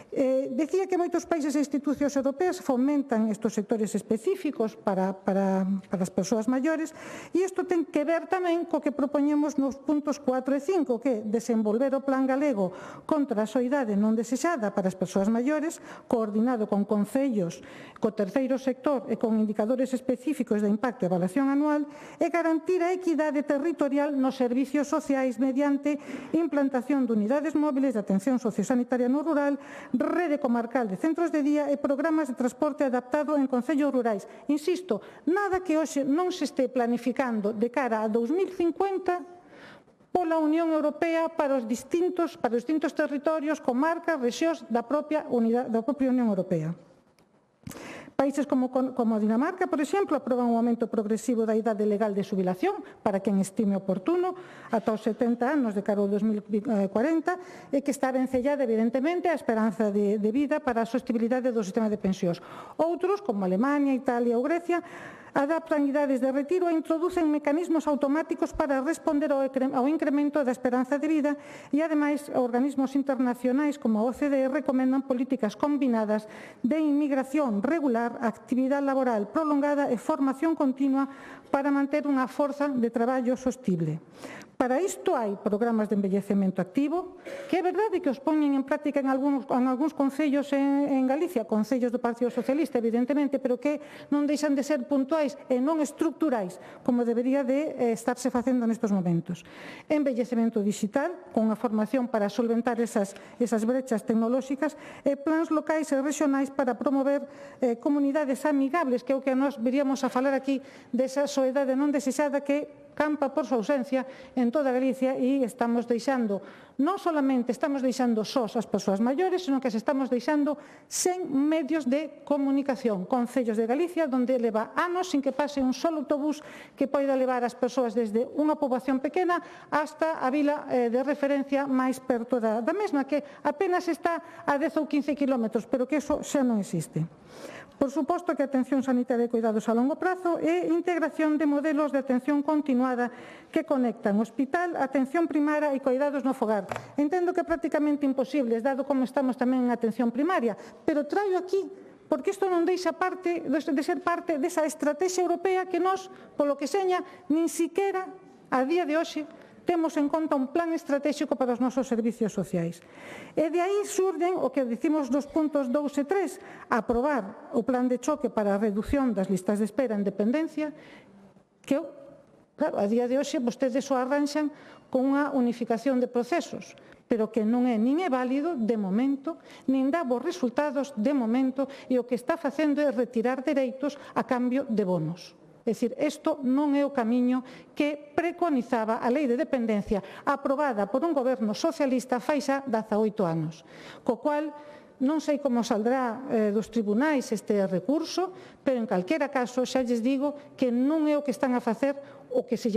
Decía que moitos países e institucións europeas fomentan estes sectores específicos para as persoas maiores e isto ten que ver tamén co que propoñemos nos puntos 4 e 5, que é desenvolver o plan galego contra a soidade non desexada para as persoas maiores, coordinado con concellos, co terceiro sector e con indicadores específicos de impacto e evaluación anual, e garantir a equidade territorial nos servicios sociais mediante implantación de unidades móviles de atención sociosanitaria no rural, rede comarcal de centros de día e programas de transporte adaptado en concellos rurais. Insisto, nada que hoxe non se este planificando de cara a 2050 pola Unión Europea para os distintos territorios, comarcas, rexións da propia Unión Europea. Países como Dinamarca, por exemplo, aproban un aumento progresivo da idade legal de xubilación para quen estime oportuno ata os 70 anos de cara ao 2040 e que está vencellada, evidentemente, a esperanza de vida para a sostibilidade do sistema de pensións. Outros, como Alemania, Italia ou Grecia, adaptan idades de retiro e introducen mecanismos automáticos para responder ao incremento da esperanza de vida e, ademais, organismos internacionais como a OCDE recomendan políticas combinadas de inmigración regular, actividade laboral prolongada e formación continua para manter unha forza de traballo sostible. Para isto hai programas de envellecemento activo, que é verdade que os poñen en práctica en algúns concellos en Galicia, concellos do Partido Socialista, evidentemente, pero que non deixan de ser puntuais e non estructurais, como debería de estarse facendo nestes momentos. Envellecemento digital, con unha formación para solventar esas brechas tecnolóxicas, e plans locais e regionais para promover comunidades amigables, que é o que nós viríamos a falar aquí desa soidade non desexada que campa por súa ausencia en toda Galicia e estamos deixando, non solamente estamos deixando sós as persoas maiores, senón que se estamos deixando sen medios de comunicación. Concellos de Galicia, onde leva anos sin que pase un solo autobús que poida levar as persoas desde unha poboación pequena hasta a vila de referencia máis perto da mesma, que apenas está a 10 ou 15 kilómetros, pero que eso xa non existe. Por suposto que a atención sanitaria e cuidados a longo prazo e integración de modelos de atención continuada que conectan hospital, atención primaria e cuidados no fogar. Entendo que é prácticamente imposible, dado como estamos tamén en atención primaria, pero traio aquí porque isto non deixa de ser parte desa estrategia europea que nós, polo que seña, nin siquiera a día de hoxe temos en conta un plan estratégico para os nosos servicios sociais. E de aí surden o que dicimos nos puntos 2 e 3, aprobar o plan de choque para a reducción das listas de espera en dependencia, que, claro, a día de hoxe vostedes o arranxan con unha unificación de procesos, pero que non é nin é válido de momento, nin dá bons resultados de momento, e o que está facendo é retirar dereitos a cambio de bonos. É dicir, isto non é o camiño que preconizaba a Lei de Dependencia aprobada por un goberno socialista fai xa 18 anos, co cual non sei como saldrá dos tribunais este recurso, pero en calquera caso xa lles digo que non é o que están a facer o que se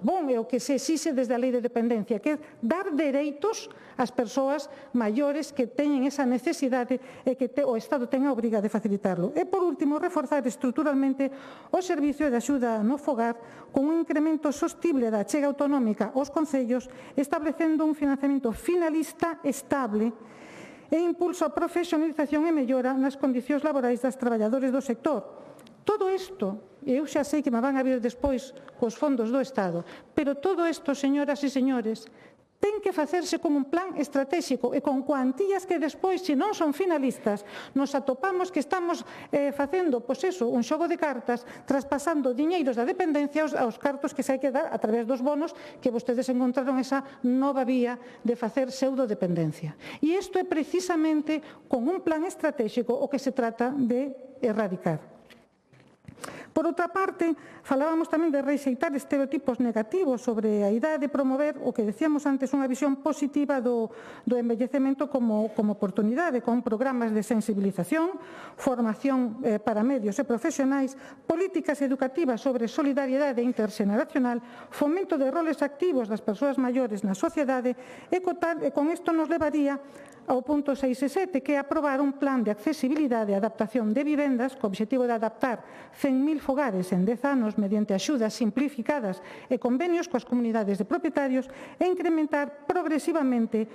bon é o que se exixe desde a Lei de Dependencia, que é dar dereitos ás persoas maiores que teñen esa necesidade e que o Estado ten a obriga de facilitarlo. E, por último, reforzar estruturalmente o servicio de axuda no fogar con un incremento sostible da achega autonómica aos concellos, establecendo un financiamento finalista estable e impulso a profesionalización e mellora nas condicións laborais das traballadores do sector. Todo isto, eu xa sei que me van a vir despois cos fondos do Estado, pero todo isto, señoras e señores, ten que facerse con un plan estratégico e con cuantías que despois, se non son finalistas, nos atopamos que estamos facendo, pois eso, un xogo de cartas, traspasando diñeiros da dependencia aos cartos que se hai que dar a través dos bonos que vostedes encontraron esa nova vía de facer pseudodependencia. E isto é precisamente con un plan estratégico o que se trata de erradicar. Por outra parte, falábamos tamén de rexeitar estereotipos negativos sobre a idea de promover o que decíamos antes, unha visión positiva do envellecemento como oportunidade, con programas de sensibilización, formación para medios e profesionais, políticas educativas sobre solidariedade interxeneracional, fomento de roles activos das persoas maiores na sociedade e con isto nos levaría ao punto 6 e 7, que é aprobar un plan de accesibilidade e adaptación de vivendas co objetivo de adaptar 100.000 fogares en 10 anos mediante axudas simplificadas e convenios coas comunidades de propietarios e incrementar progresivamente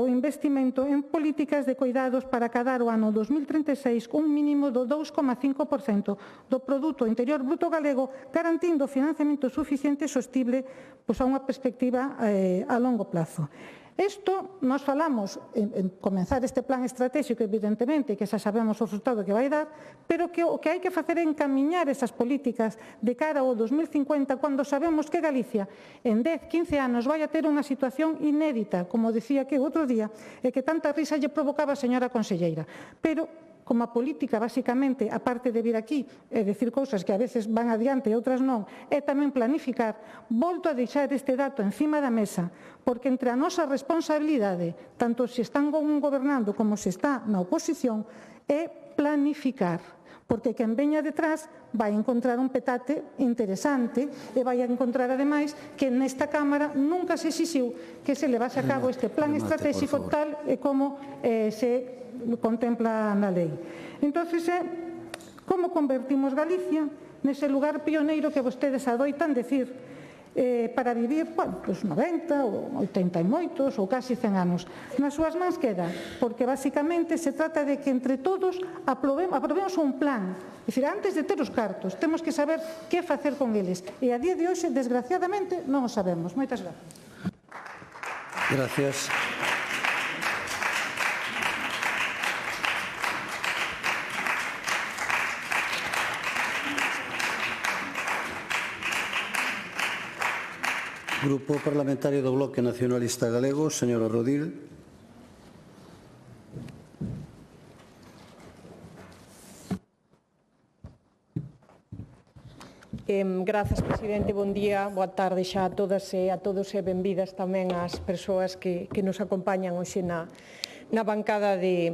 o investimento en políticas de cuidados para acadar o ano 2036 un mínimo do 2,5% do Produto Interior Bruto galego, garantindo financiamento suficiente e sostible a unha perspectiva a longo plazo. Isto, nós falamos en comenzar este plan estratégico, evidentemente, que xa sabemos o resultado que vai dar, pero que o que hai que facer é encamiñar esas políticas de cara ao 2050, cando sabemos que Galicia en 10, 15 anos vai a ter unha situación inédita, como decía que outro día, e que tanta risa lle provocaba a señora conselleira. Pero como a política, basicamente, aparte de vir aquí e decir cousas que a veces van adiante e outras non, é tamén planificar, volto a deixar este dato encima da mesa, porque entre a nosa responsabilidade, tanto se están gobernando como se está na oposición, é planificar, porque quen veña detrás vai encontrar un petate interesante e vai encontrar, ademais, que nesta Cámara nunca se exixiu que se levase a cabo este plan estratégico tal e como se contempla na lei. Entón, como convertimos Galicia nese lugar pioneiro que vostedes adoitan decir para vivir, pues 90 ou 80 e moitos ou casi 100 anos. Nas súas mans queda, porque basicamente se trata de que entre todos aprobemos un plan. É dicir, antes de ter os cartos, temos que saber que facer con eles. E a día de hoxe, desgraciadamente, non o sabemos. Moitas gracias. Gracias. Grupo Parlamentario do Bloque Nacionalista Galego, señora Rodil. Grazas, presidente. Bon día, boa tarde xa a todas e a todos e benvidas tamén ás persoas que nos acompañan hoxe na bancada de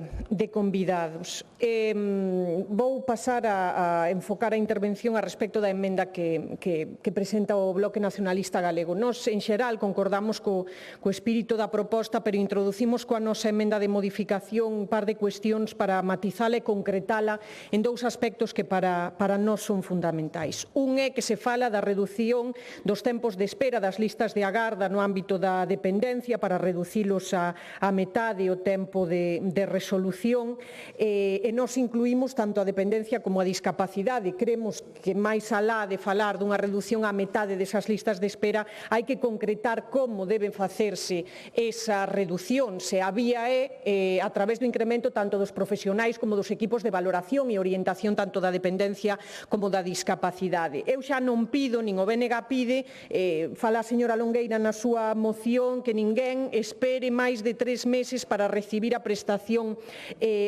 convidados. Vou pasar a enfocar a intervención a respecto da emenda que presenta o Bloque Nacionalista Galego. Nos, en xeral, concordamos co espírito da proposta, pero introducimos coa nosa emenda de modificación un par de cuestións para matizala e concretala en dous aspectos que para nós son fundamentais. Un é que se fala da reducción dos tempos de espera das listas de agarda no ámbito da dependencia para reducilos a metade o tempo de resolución e nos incluímos tanto a dependencia como a discapacidade. Creemos que máis alá de falar dunha reducción a metade desas listas de espera hai que concretar como debe facerse esa reducción. Se a vía é a través do incremento tanto dos profesionais como dos equipos de valoración e orientación tanto da dependencia como da discapacidade. Eu xa non pido, nin o BNG pide, fala a señora Longueira na súa moción, que ninguén espere máis de 3 meses para recibir recibir a prestación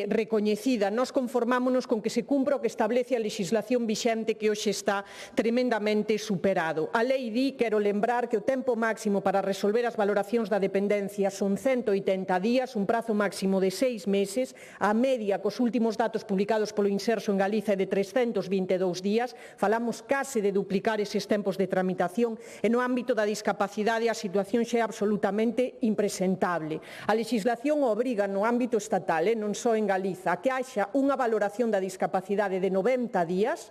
recoñecida. Nós conformámonos con que se cumpra o que establece a legislación vixente, que hoxe está tremendamente superado. A lei di, quero lembrar, que o tempo máximo para resolver as valoracións da dependencia son 180 días, un prazo máximo de 6 meses, a media cos últimos datos publicados polo Inserso en Galiza é de 322 días, falamos case de duplicar eses tempos de tramitación, e no ámbito da discapacidade a situación xa é absolutamente impresentable. A legislación obriga no ámbito estatal, non só en Galiza, a que haxa unha valoración da discapacidade de 90 días,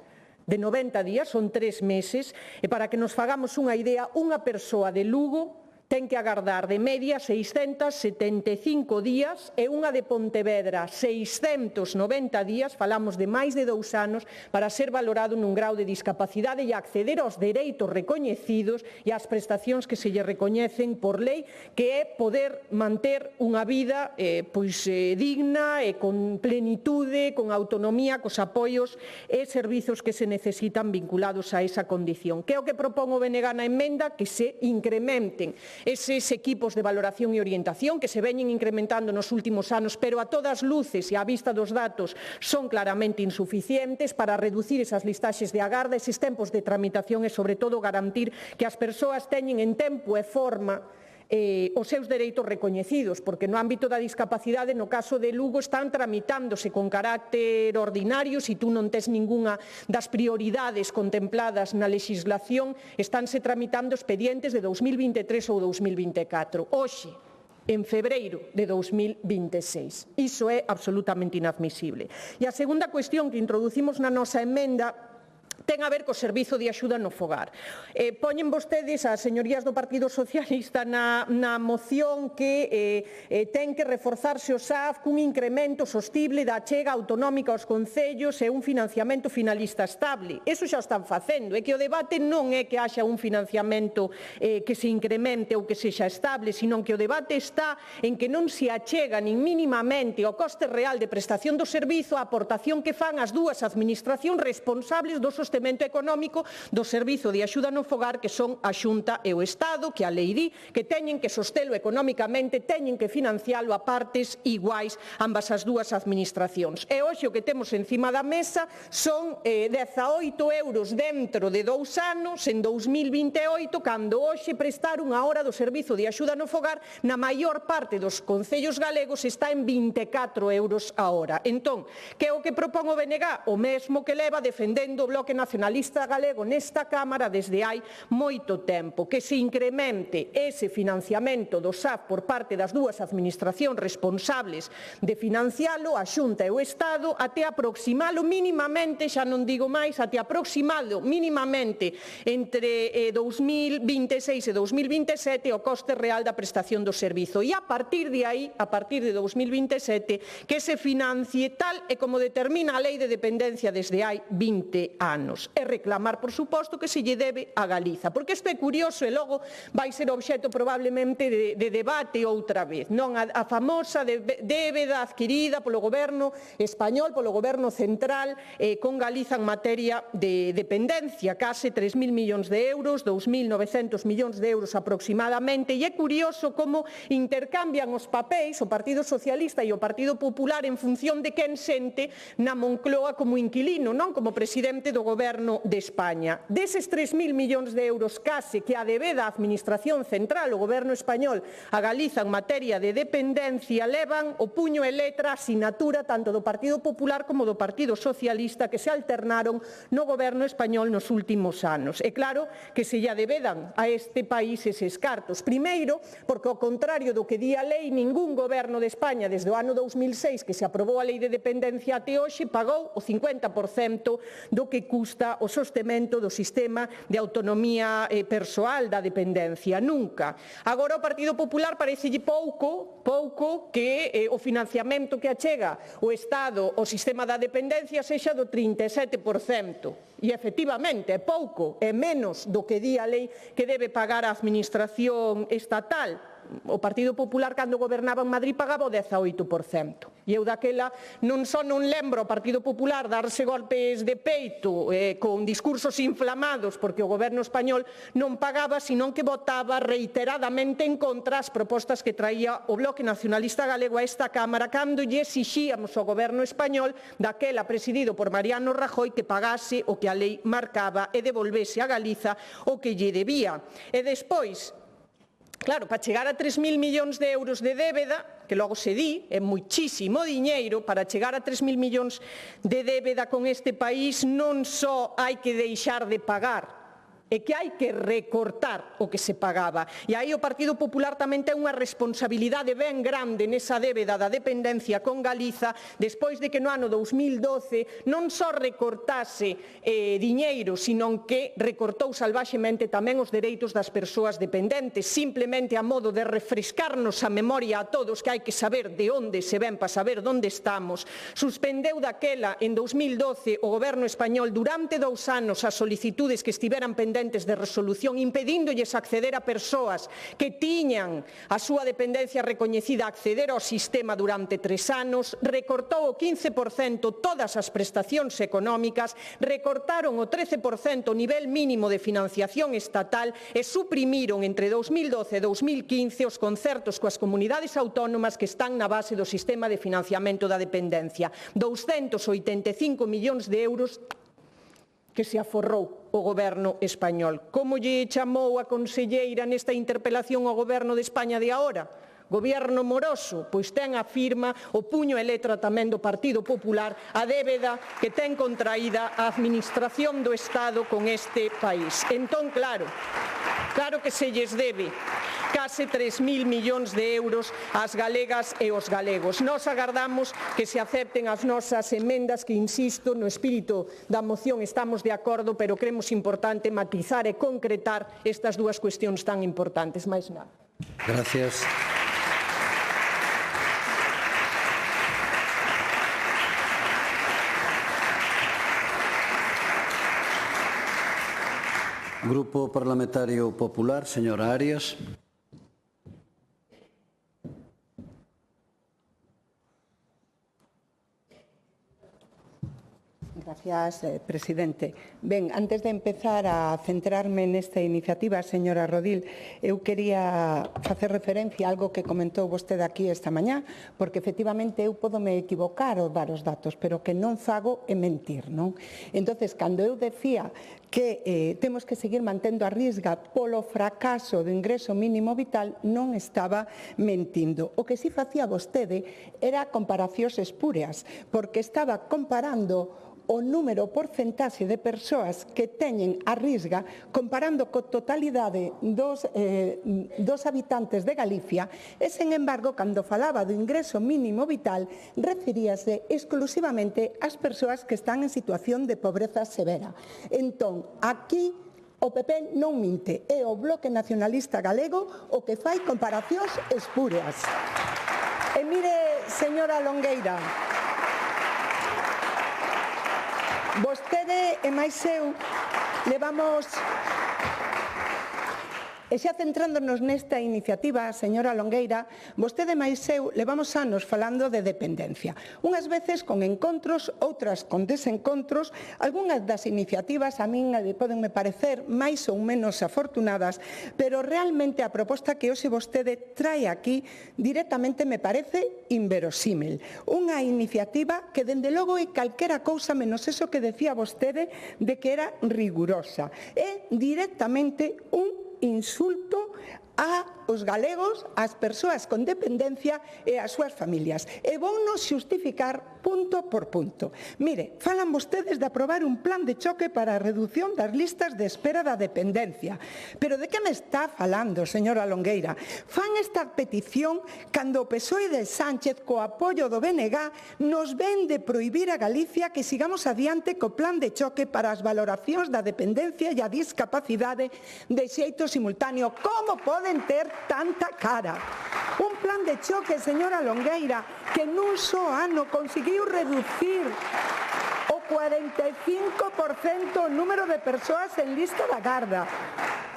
son 3 meses, e para que nos fagamos unha idea, unha persoa de Lugo ten que agardar de media 675 días e unha de Pontevedra 690 días, falamos de máis de 2 anos, para ser valorado nun grau de discapacidade e acceder aos dereitos recoñecidos e ás prestacións que se lle recoñecen por lei, que é poder manter unha vida digna e con plenitude, con autonomía, cos apoios e servizos que se necesitan vinculados a esa condición. Que é o que propón o BNG na emenda? Que se incrementen eses equipos de valoración e orientación que se veñen incrementando nos últimos anos, pero a todas luces e á vista dos datos son claramente insuficientes para reducir esas listaxes de agarda, eses tempos de tramitación e, sobre todo, garantir que as persoas teñen en tempo e forma os seus dereitos recoñecidos, porque no ámbito da discapacidade, no caso de Lugo, están tramitándose con carácter ordinario. Se tú non tes ningunha das prioridades contempladas na legislación, estánse tramitando expedientes de 2023 ou 2024. Hoxe, en febreiro de 2026. Iso é absolutamente inadmisible. E a segunda cuestión que introducimos na nosa emenda ten a ver co servizo de axuda no fogar. Poñen vostedes, as señorías do Partido Socialista, na moción que ten que reforzarse o SAF cun incremento sostible da achega autonómica aos concellos e un financiamento finalista estable. Eso xa o están facendo. É que o debate non é que haxa un financiamento que se incremente ou que sexa estable, sino que o debate está en que non se achega nin mínimamente ao coste real de prestación do servizo a aportación que fan as dúas administracións responsables do sostenimento económico do servizo de axuda no fogar, que son a Xunta e o Estado, que a lei di que teñen que sostelo económicamente, teñen que financialo a partes iguais ambas as dúas administracións. E hoxe o que temos encima da mesa son 18 euros dentro de 2 anos, en 2028, cando hoxe prestar unha hora do servizo de axuda no fogar na maior parte dos concellos galegos está en 24 euros a hora. Entón, que é o que propón o BNG? O mesmo que leva defendendo o Bloque Nacionalista Galego nesta Cámara desde hai moito tempo, que se incremente ese financiamento do SAF por parte das dúas administracións responsables de financialo, a Xunta e o Estado, até aproximalo mínimamente, xa non digo máis, até aproximalo mínimamente entre 2026 e 2027 o coste real da prestación do servizo. E a partir de aí, a partir de 2027, que se financie tal e como determina a Lei de Dependencia desde hai 20 anos. E reclamar, por suposto, que se lle debe a Galiza. Porque isto é curioso e logo vai ser obxecto probablemente de debate outra vez. Non a famosa débeda adquirida polo Goberno español, polo Goberno central, con Galiza en materia de dependencia, case 3.000 millóns de euros, 2.900 millóns de euros aproximadamente. E é curioso como intercambian os papéis o Partido Socialista e o Partido Popular en función de quen sente na Moncloa como inquilino, non como presidente do Goberno de España. Deses 3.000 millóns de euros case que a debeda a Administración Central, o Goberno español, a Galiza en materia de dependencia, levan o puño e letra a sinatura tanto do Partido Popular como do Partido Socialista, que se alternaron no Goberno español nos últimos anos. É claro que se lla debedan a este país eses cartos. Primeiro, porque ao contrario do que di a lei, ningún Goberno de España desde o ano 2006 que se aprobou a Lei de Dependencia até hoxe pagou o 50% do que custa o sostemento do sistema de autonomía persoal da dependencia. Nunca. Agora o Partido Popular parecelle pouco que o financiamento que achega o Estado ao sistema da dependencia sexa do 37%. E, efectivamente, é pouco, é menos do que di a lei que debe pagar a Administración estatal. O Partido Popular, cando gobernaba en Madrid, pagaba o 18%. E eu daquela non só non lembro ao Partido Popular darse golpes de peito con discursos inflamados porque o goberno español non pagaba, senón que votaba reiteradamente en contra as propostas que traía o Bloque Nacionalista Galego a esta Cámara cando lle exixíamos ao goberno español, daquela presidido por Mariano Rajoy, que pagase o que a lei marcaba e devolvese a Galiza o que lle debía. E despois, claro, para chegar a 3.000 millóns de euros de débeda, que logo se di, é muchísimo diñeiro, para chegar a 3.000 millóns de débeda con este país non só hai que deixar de pagar, é que hai que recortar o que se pagaba. E aí o Partido Popular tamén ten unha responsabilidade ben grande nesa débeda da dependencia con Galiza, despois de que no ano 2012 non só recortase diñeiro, senón que recortou salvaxemente tamén os dereitos das persoas dependentes, simplemente a modo de refrescarnos a memoria a todos que hai que saber de onde se ven para saber onde estamos. Suspendeu daquela, en 2012, o goberno español durante 2 anos as solicitudes que estiveran pendentes de resolución, impedíndolles acceder a persoas que tiñan a súa dependencia recoñecida acceder ao sistema durante 3 anos, recortou o 15% todas as prestacións económicas, recortaron o 13% o nivel mínimo de financiación estatal e suprimiron entre 2012 e 2015 os concertos coas comunidades autónomas que están na base do sistema de financiamento da dependencia. 285 millóns de euros que se aforrou o goberno español. Como lle chamou a conselleira nesta interpelación ao goberno de España de agora? Goberno moroso, pois ten a firma, o puño e letra tamén do Partido Popular, a débeda que ten contraída a Administración do Estado con este país. Entón, claro que se lles debe case 3.000 millóns de euros ás galegas e os galegos. Nós agardamos que se acepten as nosas emendas que, insisto, no espírito da moción estamos de acordo, pero cremos importante matizar e concretar estas dúas cuestións tan importantes. Máis nada. Gracias. Grupo Parlamentario Popular, señora Arias. Gracias, presidente. Ben, antes de empezar a centrarme nesta iniciativa, señora Rodil, eu quería facer referencia a algo que comentou vostede aquí esta mañá, porque efectivamente eu podome equivocar ao dar os datos, pero que non fago é mentir, non? Entonces, cando eu decía que temos que seguir mantendo a risga polo fracaso do ingreso mínimo vital, non estaba mentindo. O que si facía vostede era comparacións espúreas, porque estaba comparando o número porcentaxe de persoas que teñen a risga comparando co totalidade dos habitantes de Galicia e, sen embargo, cando falaba do ingreso mínimo vital, referíase exclusivamente ás persoas que están en situación de pobreza severa. Entón, aquí o PP non minte, é o Bloque Nacionalista Galego o que fai comparacións espúreas. E mire, señora Longueira, vostede e máis eu levamos, e xa centrándonos nesta iniciativa, señora Longueira, vostede e máis eu levamos anos falando de dependencia. Unhas veces con encontros, outras con desencontros. Algúnas das iniciativas a min podenme parecer máis ou menos afortunadas, pero realmente a proposta que hoxe vostede trae aquí directamente me parece inverosímil. Unha iniciativa que, dende logo, é calquera cousa menos eso que decía vostede de que era rigurosa. É directamente un insulto aos galegos, ás persoas con dependencia e ás súas familias. E vounos xustificar punto por punto. Mire, falan vostedes de aprobar un plan de choque para a reducción das listas de espera da dependencia. Pero de que me está falando, señora Longueira? Fan esta petición cando o PSOE de Sánchez, co apoio do BNG, nos ven de prohibir a Galicia que sigamos adiante co plan de choque para as valoracións da dependencia e a discapacidade de xeito simultáneo. Como poden ter tanta cara? Un plan de choque, señora Longueira, que nun só ano conseguiu reducir o 45% o número de persoas en lista da garda.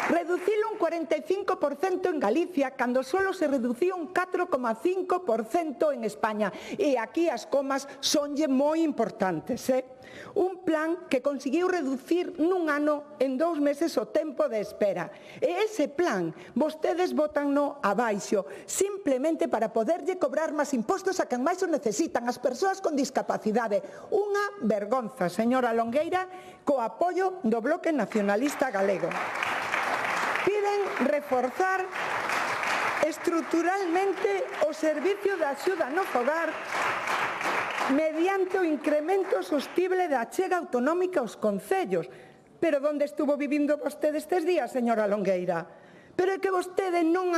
Reducilo un 45% en Galicia, cando solo se reducía un 4,5% en España. E aquí as comas sonlle moi importantes, Un plan que conseguiu reducir nun ano en 2 meses o tempo de espera. E ese plan, vostedes botanno abaixo, simplemente para poderlle cobrar máis impostos a quen máis o necesitan, as persoas con discapacidade. Unha vergonza, señora Longueira, co apoio do Bloque Nacionalista Galego. Piden reforzar estruturalmente o servicio de axuda no fogar mediante o incremento sostible da achega autonómica aos concellos. Pero onde estuvo vivindo vostede estes días, señora Longueira? Pero é que vostede non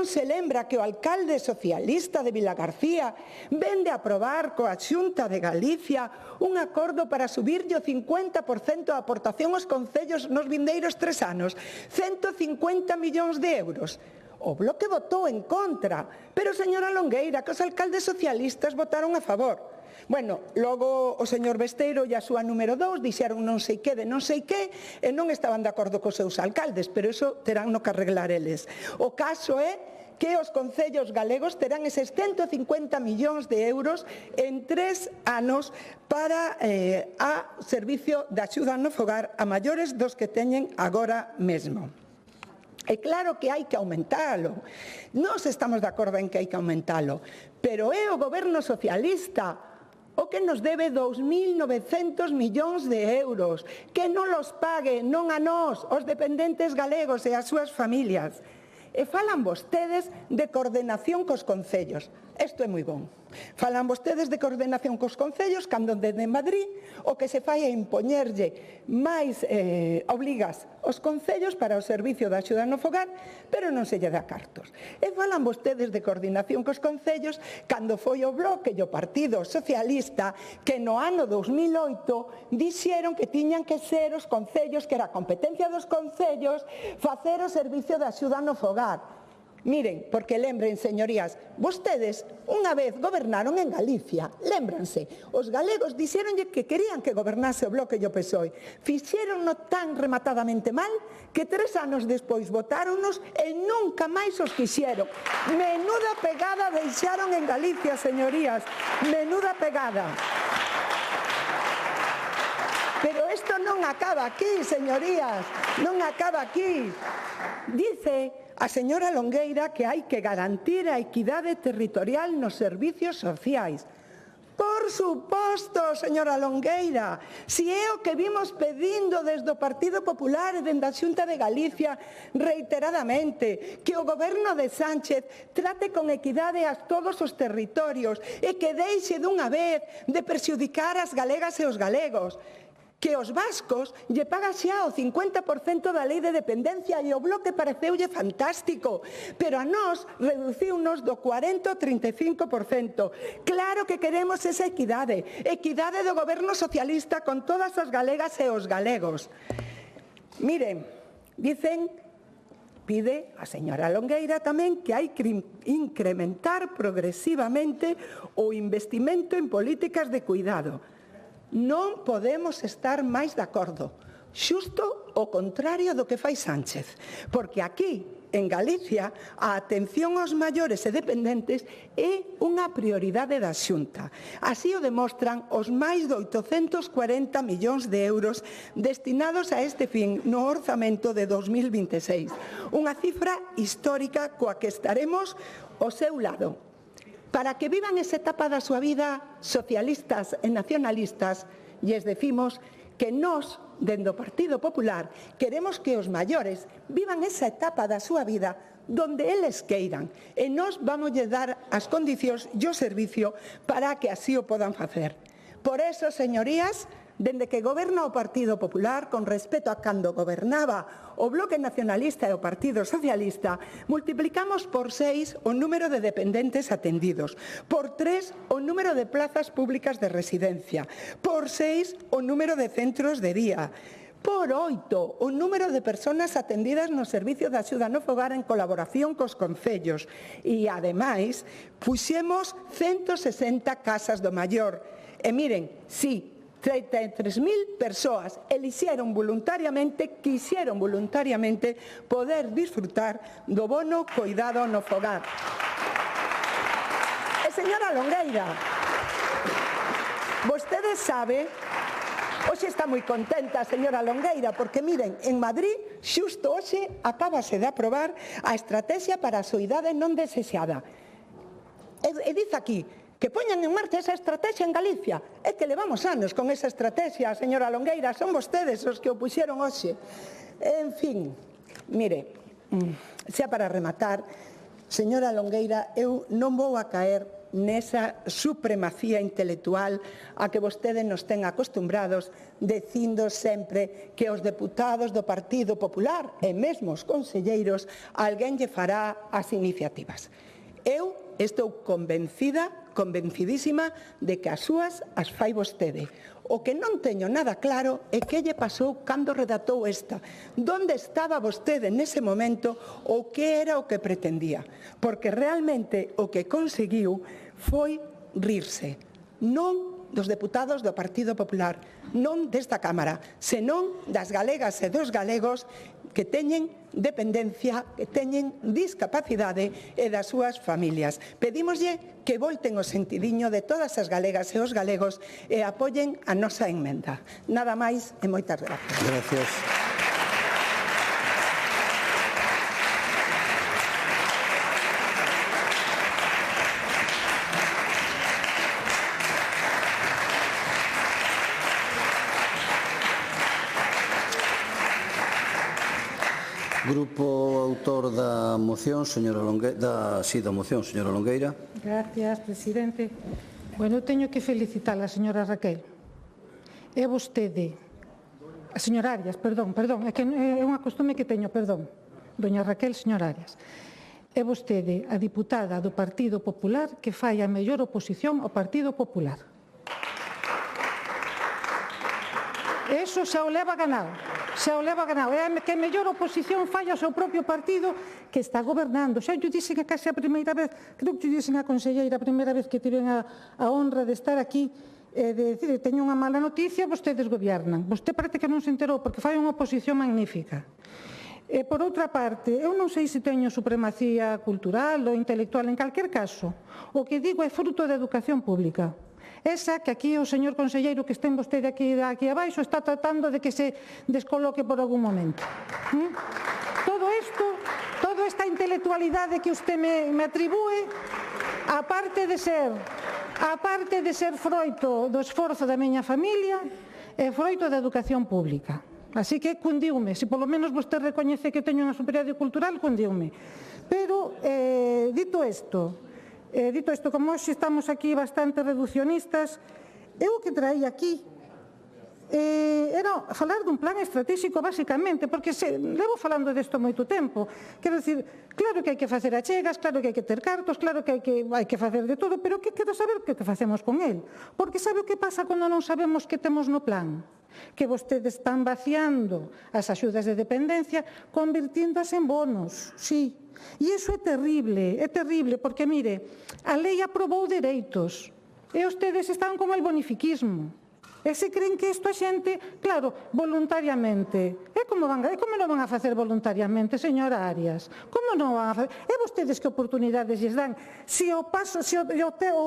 se lembra que o alcalde socialista de Vilagarcía vende a aprobar coa Xunta de Galicia un acordo para subirlle o 50% a aportación aos concellos nos vindeiros 3 anos, 150 millóns de euros. O Bloque votou en contra, pero, señora Longueira, que os alcaldes socialistas votaron a favor. Bueno, logo o señor Besteiro e a súa número 2 dixeron non sei que de non sei que e non estaban de acordo cos seus alcaldes, pero iso terán no que arreglar eles. O caso é que os concellos galegos terán eses 150 millóns de euros en 3 anos para a servicio de axuda no fogar a maiores dos que teñen agora mesmo. É claro que hai que aumentalo. Nós estamos de acordo en que hai que aumentalo, pero é o goberno socialista o que nos debe 2.900 millóns de euros, que non los pague, non a nós, os dependentes galegos e as súas familias. E falan vostedes de coordenación cos concellos. Isto é moi bon. Falan vostedes de coordenación cos concellos cando desde Madrid o que se fai é impoñerlle máis obligas aos concellos para o servicio de axuda no fogar, pero non se lle dá cartos. E falan vostedes de coordinación cos concellos cando foi o Bloque e o Partido Socialista que no ano 2008 dixeron que tiñan que ser os concellos, que era a competencia dos concellos, facer o servicio de axuda no fogar. Miren, porque lembren, señorías, vostedes unha vez gobernaron en Galicia, lémbranse, os galegos dixeronlle que querían que gobernase o Bloque e o PSOE, fixéronno tan rematadamente mal que 3 anos despois votáronnos e nunca máis os quixeron. Menuda pegada deixaron en Galicia, señorías, menuda pegada. Pero isto non acaba aquí, señorías, non acaba aquí. Dice a señora Longueira que hai que garantir a equidade territorial nos servicios sociais. Por suposto, señora Longueira, si é o que vimos pedindo desde o Partido Popular e dende a Xunta de Galicia reiteradamente, que o goberno de Sánchez trate con equidade a todos os territorios e que deixe dunha vez de perxudicar as galegas e os galegos. Que os vascos lle paga xa o 50% da lei de dependencia e o Bloque pareceulle fantástico, pero a nós reduciunos do 40 ao 35%. Claro que queremos esa equidade, equidade do goberno socialista con todas as galegas e os galegos. Miren, pide a señora Longueira tamén que hai que incrementar progresivamente o investimento en políticas de cuidado. Non podemos estar máis de acordo. Xusto o contrario do que fai Sánchez. Porque aquí, en Galicia, a atención aos maiores e dependentes é unha prioridade da Xunta. Así o demostran os máis de 840 millóns de euros destinados a este fin no orzamento de 2026. Unha cifra histórica coa que estaremos ao seu lado. Para que vivan esa etapa da súa vida socialistas e nacionalistas, lles decimos que nós, dende o Partido Popular, queremos que os maiores vivan esa etapa da súa vida donde eles queiran e nós vamos dar as condicións e o servicio para que así o podan facer. Por eso, señorías, dende que goberna o Partido Popular, con respecto a cando gobernaba o Bloque Nacionalista e o Partido Socialista, multiplicamos por 6 o número de dependentes atendidos, por 3 o número de plazas públicas de residencia, por 6 o número de centros de día, por 8 o número de persoas atendidas no servicio de axuda no fogar en colaboración cos concellos e, ademais, puxemos 160 casas do maior. E miren, sí, 33.000 persoas elixeron voluntariamente, quixeron voluntariamente poder disfrutar do bono coidado no fogar. E, señora Longueira, vostede sabe, hoxe está moi contenta a señora Longueira, porque miren, en Madrid, xusto hoxe, acabase de aprobar a estrategia para a soidade non desexada. E dice aquí, que poñan en marcha esa estrategia en Galicia. É que levamos anos con esa estrategia, señora Longueira, son vostedes os que o puxeron hoxe. En fin, mire, xa para rematar, señora Longueira, eu non vou a caer nesa supremacía intelectual a que vostedes nos ten acostumbrados, dicindo sempre que os deputados do Partido Popular e mesmo os conselleiros alguén lle fará as iniciativas. Eu estou convencidísima de que as súas as fai vostede. O que non teño nada claro é que lle pasou cando redactou esta. Donde estaba vostede nese momento ou que era o que pretendía? Porque realmente o que conseguiu foi rirse. Non dos deputados do Partido Popular, non desta Cámara, senón das galegas e dos galegos que teñen dependencia, que teñen discapacidade e das súas familias. Pedímoslle que volten o sentidiño de todas as galegas e os galegos e apoyen a nosa emenda. Nada máis e moitas gracias. Gracias. Grupo autor da moción, señora Longueira, señora Longueira. Gracias, presidente. Bueno, eu teño que felicitar a señora Raquel. É vostede, a señora Arias, perdón, é que é unha costume que teño, perdón. Doña Raquel, señora Arias. É vostede a diputada do Partido Popular que fai a mellor oposición ao Partido Popular. Eso xa o leva ganado. Xa o leva ganado. É que a mellor oposición fai ao seu propio partido que está gobernando. Xa o dixen a case a primeira vez, creo que o dixen a conselleira a primeira vez que tiven a honra de estar aquí, de decir, teño unha mala noticia, vostedes gobiernan. Vostede parece que non se enterou porque fai unha oposición magnífica. E, por outra parte, eu non sei se teño supremacía cultural ou intelectual, en calquer caso, o que digo é fruto da educación pública. Esa que aquí o señor conselleiro que estén vostede aquí abaixo está tratando de que se descoloque por algún momento. Todo isto, toda esta intelectualidade que usted me atribúe, aparte de ser froito do esforzo da miña familia, é froito da educación pública. Así que cundiume, se polo menos vostede recoñece que teño unha superioridade cultural, cundiume. Pero, dito isto, como hoxe estamos aquí bastante reduccionistas, eu o que traía aquí era falar dun plan estratégico basicamente, porque levo falando desto moito tempo. Quero dicir, claro que hai que facer achegas, claro que hai que ter cartos, claro que hai que facer de todo, pero que quero saber o que facemos con el. Porque sabe o que pasa cando non sabemos que temos no plan? Que vostedes están vaciando as axudas de dependencia, convirtiéndoas en bonos, sí. E iso é terrible, porque, mire, a lei aprobou dereitos e ustedes están como el bonifiquismo. E se creen que isto a xente, claro, voluntariamente. E como non van a facer voluntariamente, señora Arias? Como non van a facer? E vostedes que oportunidades lles dan? Se o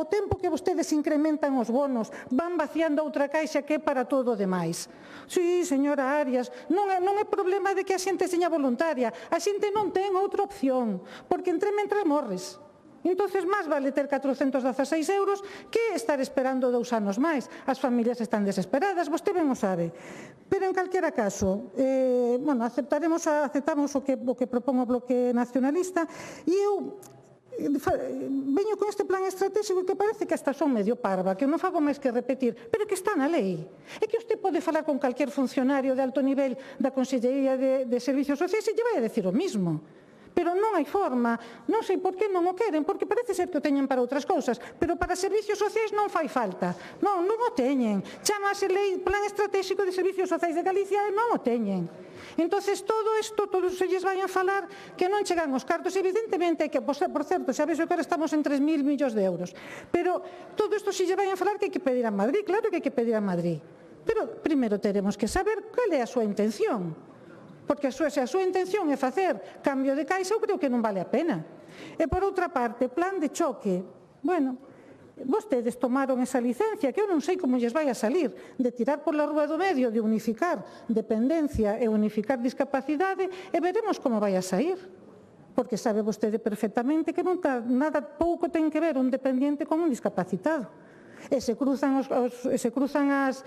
tempo que vostedes incrementan os bonos van vaciando outra caixa que é para todo o demais. Sí, señora Arias, non é problema de que a xente seña voluntaria. A xente non ten outra opción, porque mentres morres. Entonces, máis vale ter 416 euros que estar esperando 2 anos máis. As familias están desesperadas, vostede ben o sabe. Pero, en calquera caso, aceptamos o que propón o Bloque Nacionalista e eu veño con este plan estratégico que parece que hasta son medio parva, que non fago máis que repetir, pero que está na lei. É que usted pode falar con calquer funcionario de alto nivel da Consellería de Servicios Sociais e lle vai a decir o mismo. Pero non hai forma, non sei por que non o queren, porque parece ser que o teñen para outras cousas, pero para servicios sociais non fai falta. Non o teñen. Chámase Lei Plan Estratégico de Servicios Sociais de Galicia e non o teñen. Entonces, todo isto, todos se lles vai a falar que non chegan os cartos. Evidentemente, que, por certo, xa vexo que ahora estamos en 3.000 millóns de euros. Pero todo isto se lles vai a falar que hai que pedir a Madrid. Claro que hai que pedir a Madrid. Pero primeiro teremos que saber cal é a súa intención. Porque se a súa intención é facer cambio de caixa, eu creo que non vale a pena. E por outra parte, plan de choque. Bueno, vostedes tomaron esa licencia, que eu non sei como lles vai a salir, de tirar pola rúa do medio, de unificar dependencia e unificar discapacidade, e veremos como vai a sair. Porque sabe vostede perfectamente que nada pouco ten que ver un dependiente con un discapacitado. E se cruzan as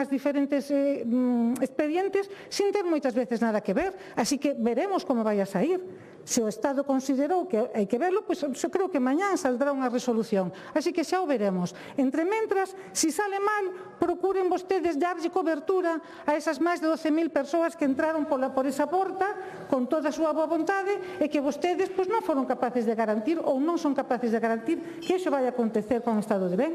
diferentes expedientes sin ter moitas veces nada que ver. Así que veremos como vai a sair. Se o Estado considerou que hai que verlo, pois eu creo que mañán saldrá unha resolución. Así que xa o veremos. Entre mentras, se sale mal, procuren vostedes darlle cobertura a esas máis de 12.000 persoas que entraron por esa porta con toda a súa boa vontade e que vostedes pois non foron capaces de garantir ou non son capaces de garantir que iso vai acontecer con o Estado de Ben.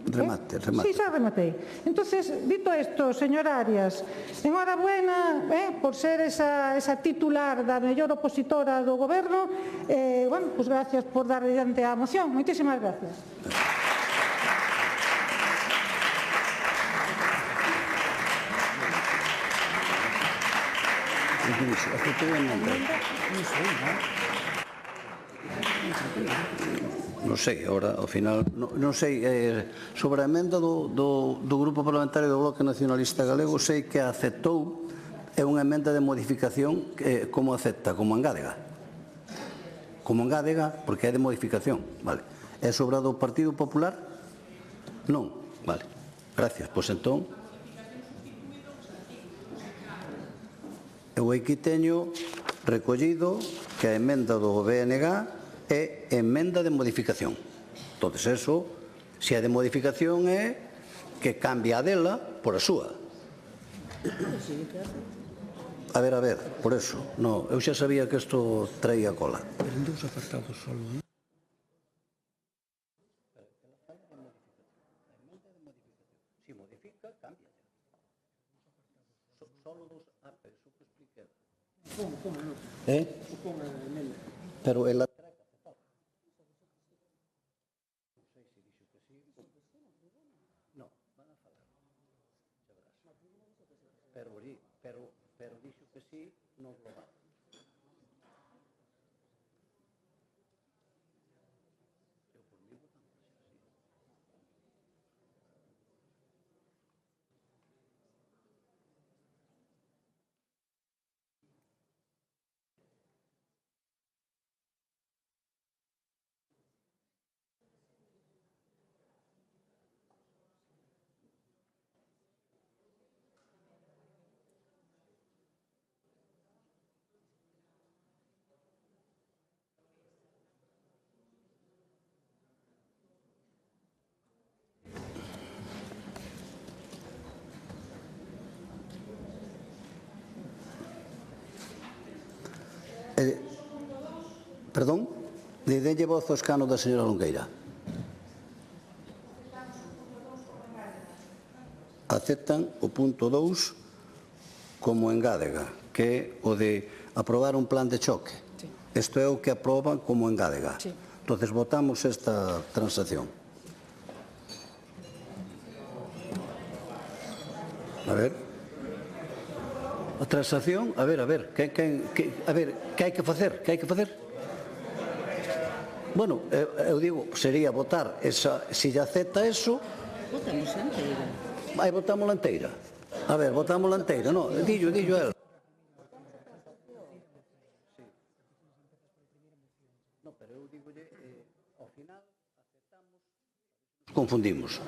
Remate. Sí, xa rematei. Entonces, dito isto, señora Arias, enhorabuena por ser esa titular da mellor opositora do Goberno. Pues gracias por dar adiante a moción. Moitísimas gracias. Non sei, agora, ao final, non sei, sobre a emenda do Grupo Parlamentario do Bloque Nacionalista Galego, sei que aceptou, é unha emenda de modificación, como acepta, como engádega. Como engádega, porque é de modificación, vale. É sobre a do Partido Popular? Non, vale. Gracias, pois entón, eu aquí teño recollido que a emenda do BNG é emenda de modificación. Entón, eso, se é de modificación, é que cambia a dela por a súa. A ver, por eso. No, eu xa sabía que isto traía cola. Pero en dous apartados solo, Si modifica, cambia. Solo dos... eso que expliqué. Como non? Supón a emenda. Pero ela... Pero dixo que sí no global. Perdón? Denlle voz ao escano da señora Longueira. Aceptan o punto 2 como engádega, que é o de aprobar un plan de choque. Isto é o que aproban como engádega. Entonces votamos esta transacción. A ver. A transacción, a ver, que hai que facer? Que hai que facer? Bueno, eu digo, sería votar esa, se lle acepta eso... Votamos a inteira. Vai, votamos a inteira. A ver, votamos a inteira, no, dillo el. No, pero eu digo, ao final, aceptamos... Confundimos.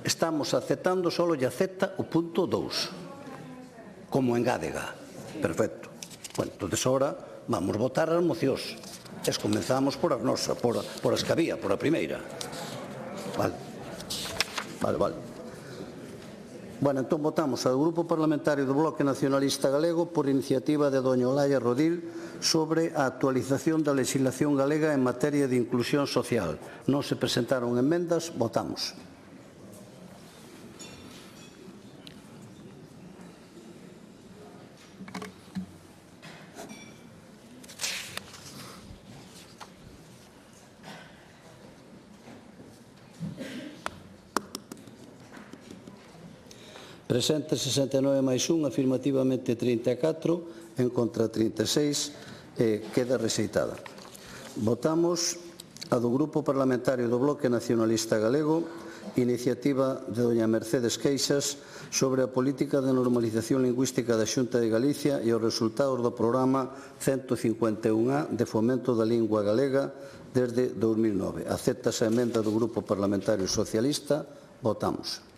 Estamos aceptando, solo lle acepta o punto 2. Como engádega. Perfecto. Bueno, entonces ahora vamos votar as mocións. Comenzamos por as nosas, por as que había, por a primeira. Vale. Bueno, entón votamos ao Grupo Parlamentario do Bloque Nacionalista Galego por iniciativa de doña Olaya Rodil sobre a actualización da legislación galega en materia de inclusión social. Non se presentaron emendas, votamos. Presente 69 máis 1, afirmativamente 34, en contra 36, queda rexeitada. Votamos a do Grupo Parlamentario do Bloque Nacionalista Galego, iniciativa de doña Mercedes Queixas sobre a política de normalización lingüística da Xunta de Galicia e os resultados do programa 151A de fomento da lingua galega desde 2009. Acepta a emenda do Grupo Parlamentario Socialista. Votamos.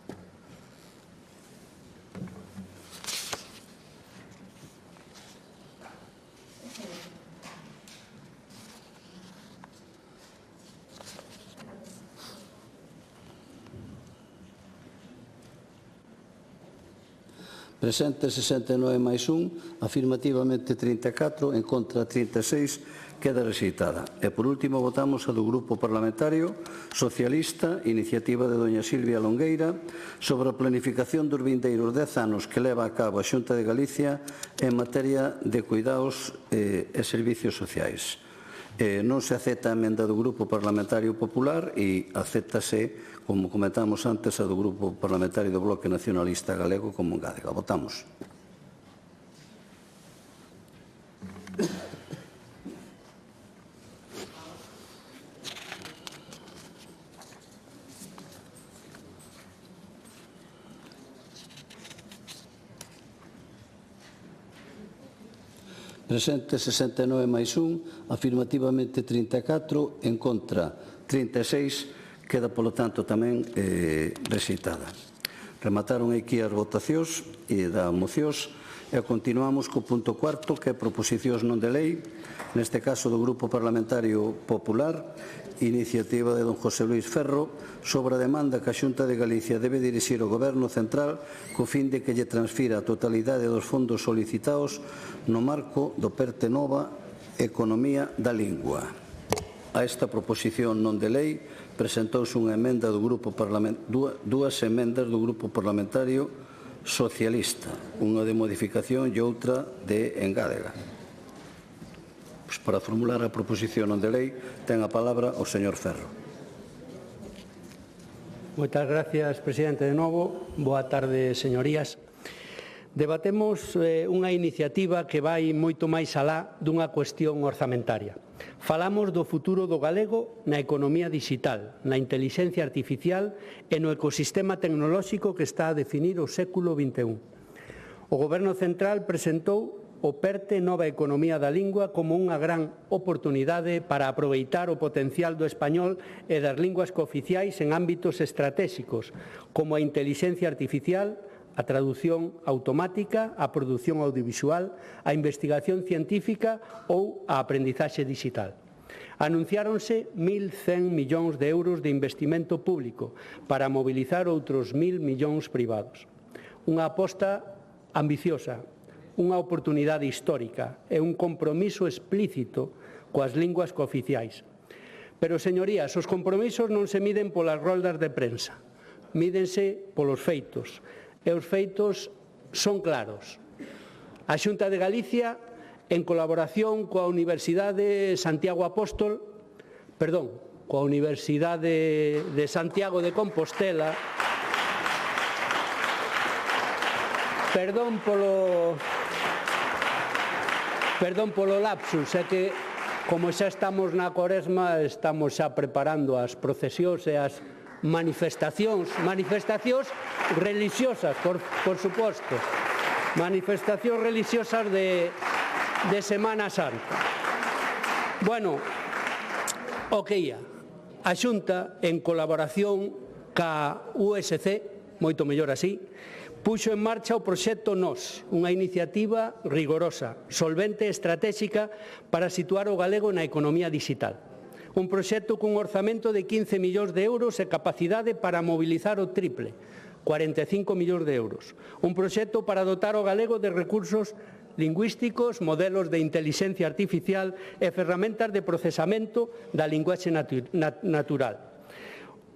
Presente 69 máis 1, afirmativamente 34, en contra 36, queda rexeitada. E, por último, votamos a do Grupo Parlamentario Socialista, iniciativa de doña Silvia Longueira, sobre a planificación dos vindeiros 10 anos que leva a cabo a Xunta de Galicia en materia de cuidados e servicios sociais. Non se acepta a emenda do Grupo Parlamentario Popular e acéptase, como comentamos antes, a do Grupo Parlamentario do Bloque Nacionalista Galego como engádega. Votamos. Presente 69 máis 1, afirmativamente 34, en contra 36, queda, polo tanto, tamén rexeitada. Remataron aquí as votacións e das mocións e continuamos co punto cuarto, que é proposicións non de lei, neste caso do Grupo Parlamentario Popular, iniciativa de don José Luís Ferro, sobre a demanda que a Xunta de Galicia debe dirixir ao Goberno Central co fin de que lle transfira a totalidade dos fondos solicitados no marco do PERTE Nova Economía da Lingua. A esta proposición non de lei presentouse unha emenda do Grupo dúas emendas do Grupo Parlamentario Socialista, unha de modificación e outra de engádega. Para formular a proposición non de lei, ten a palabra o señor Ferro. Moitas gracias, presidente, de novo. Boa tarde, señorías. Debatemos unha iniciativa que vai moito máis alá dunha cuestión orzamentaria. Falamos do futuro do galego na economía digital, na intelixencia artificial e no ecosistema tecnolóxico que está a definir o século XXI. O Goberno Central presentou o PERTE Nova Economía da Lingua como unha gran oportunidade para aproveitar o potencial do español e das linguas cooficiais en ámbitos estratégicos, como a intelixencia artificial, a traducción automática, a produción audiovisual, a investigación científica ou a aprendizaxe digital. Anunciáronse 1.100 millóns de euros de investimento público para mobilizar outros 1.000 millóns privados. Unha aposta ambiciosa, unha oportunidade histórica e un compromiso explícito coas linguas cooficiais. Pero, señorías, os compromisos non se miden polas roldas de prensa, mídense polos feitos, e os feitos son claros. A Xunta de Galicia, en colaboración coa Universidade Santiago Apóstol, coa Universidade de Santiago de Compostela, Perdón polo lapsus, é que, como xa estamos na Cuaresma, estamos xa preparando as procesións e as manifestacións religiosas, por suposto, manifestacións religiosas de Semana Santa. Bueno, o que ia, a Xunta, en colaboración ca USC, moito mellor así, puxo en marcha o proxecto NOS, unha iniciativa rigorosa, solvente e estratégica para situar o galego na economía digital. Un proxecto cun orzamento de 15 millóns de euros e capacidade para mobilizar o triple, 45 millóns de euros. Un proxecto para dotar o galego de recursos lingüísticos, modelos de intelixencia artificial e ferramentas de procesamento da linguaxe natural.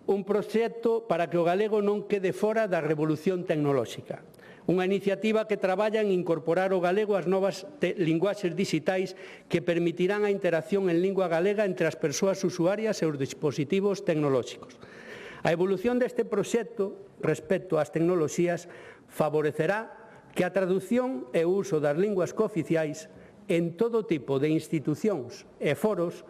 Un proxecto para que o galego non quede fora da revolución tecnolóxica. Unha iniciativa que traballa en incorporar o galego ás novas linguaxes digitais que permitirán a interacción en lingua galega entre as persoas usuarias e os dispositivos tecnolóxicos. A evolución deste proxecto respecto ás tecnoloxías favorecerá que a traducción e o uso das linguas cooficiais en todo tipo de institucións e foros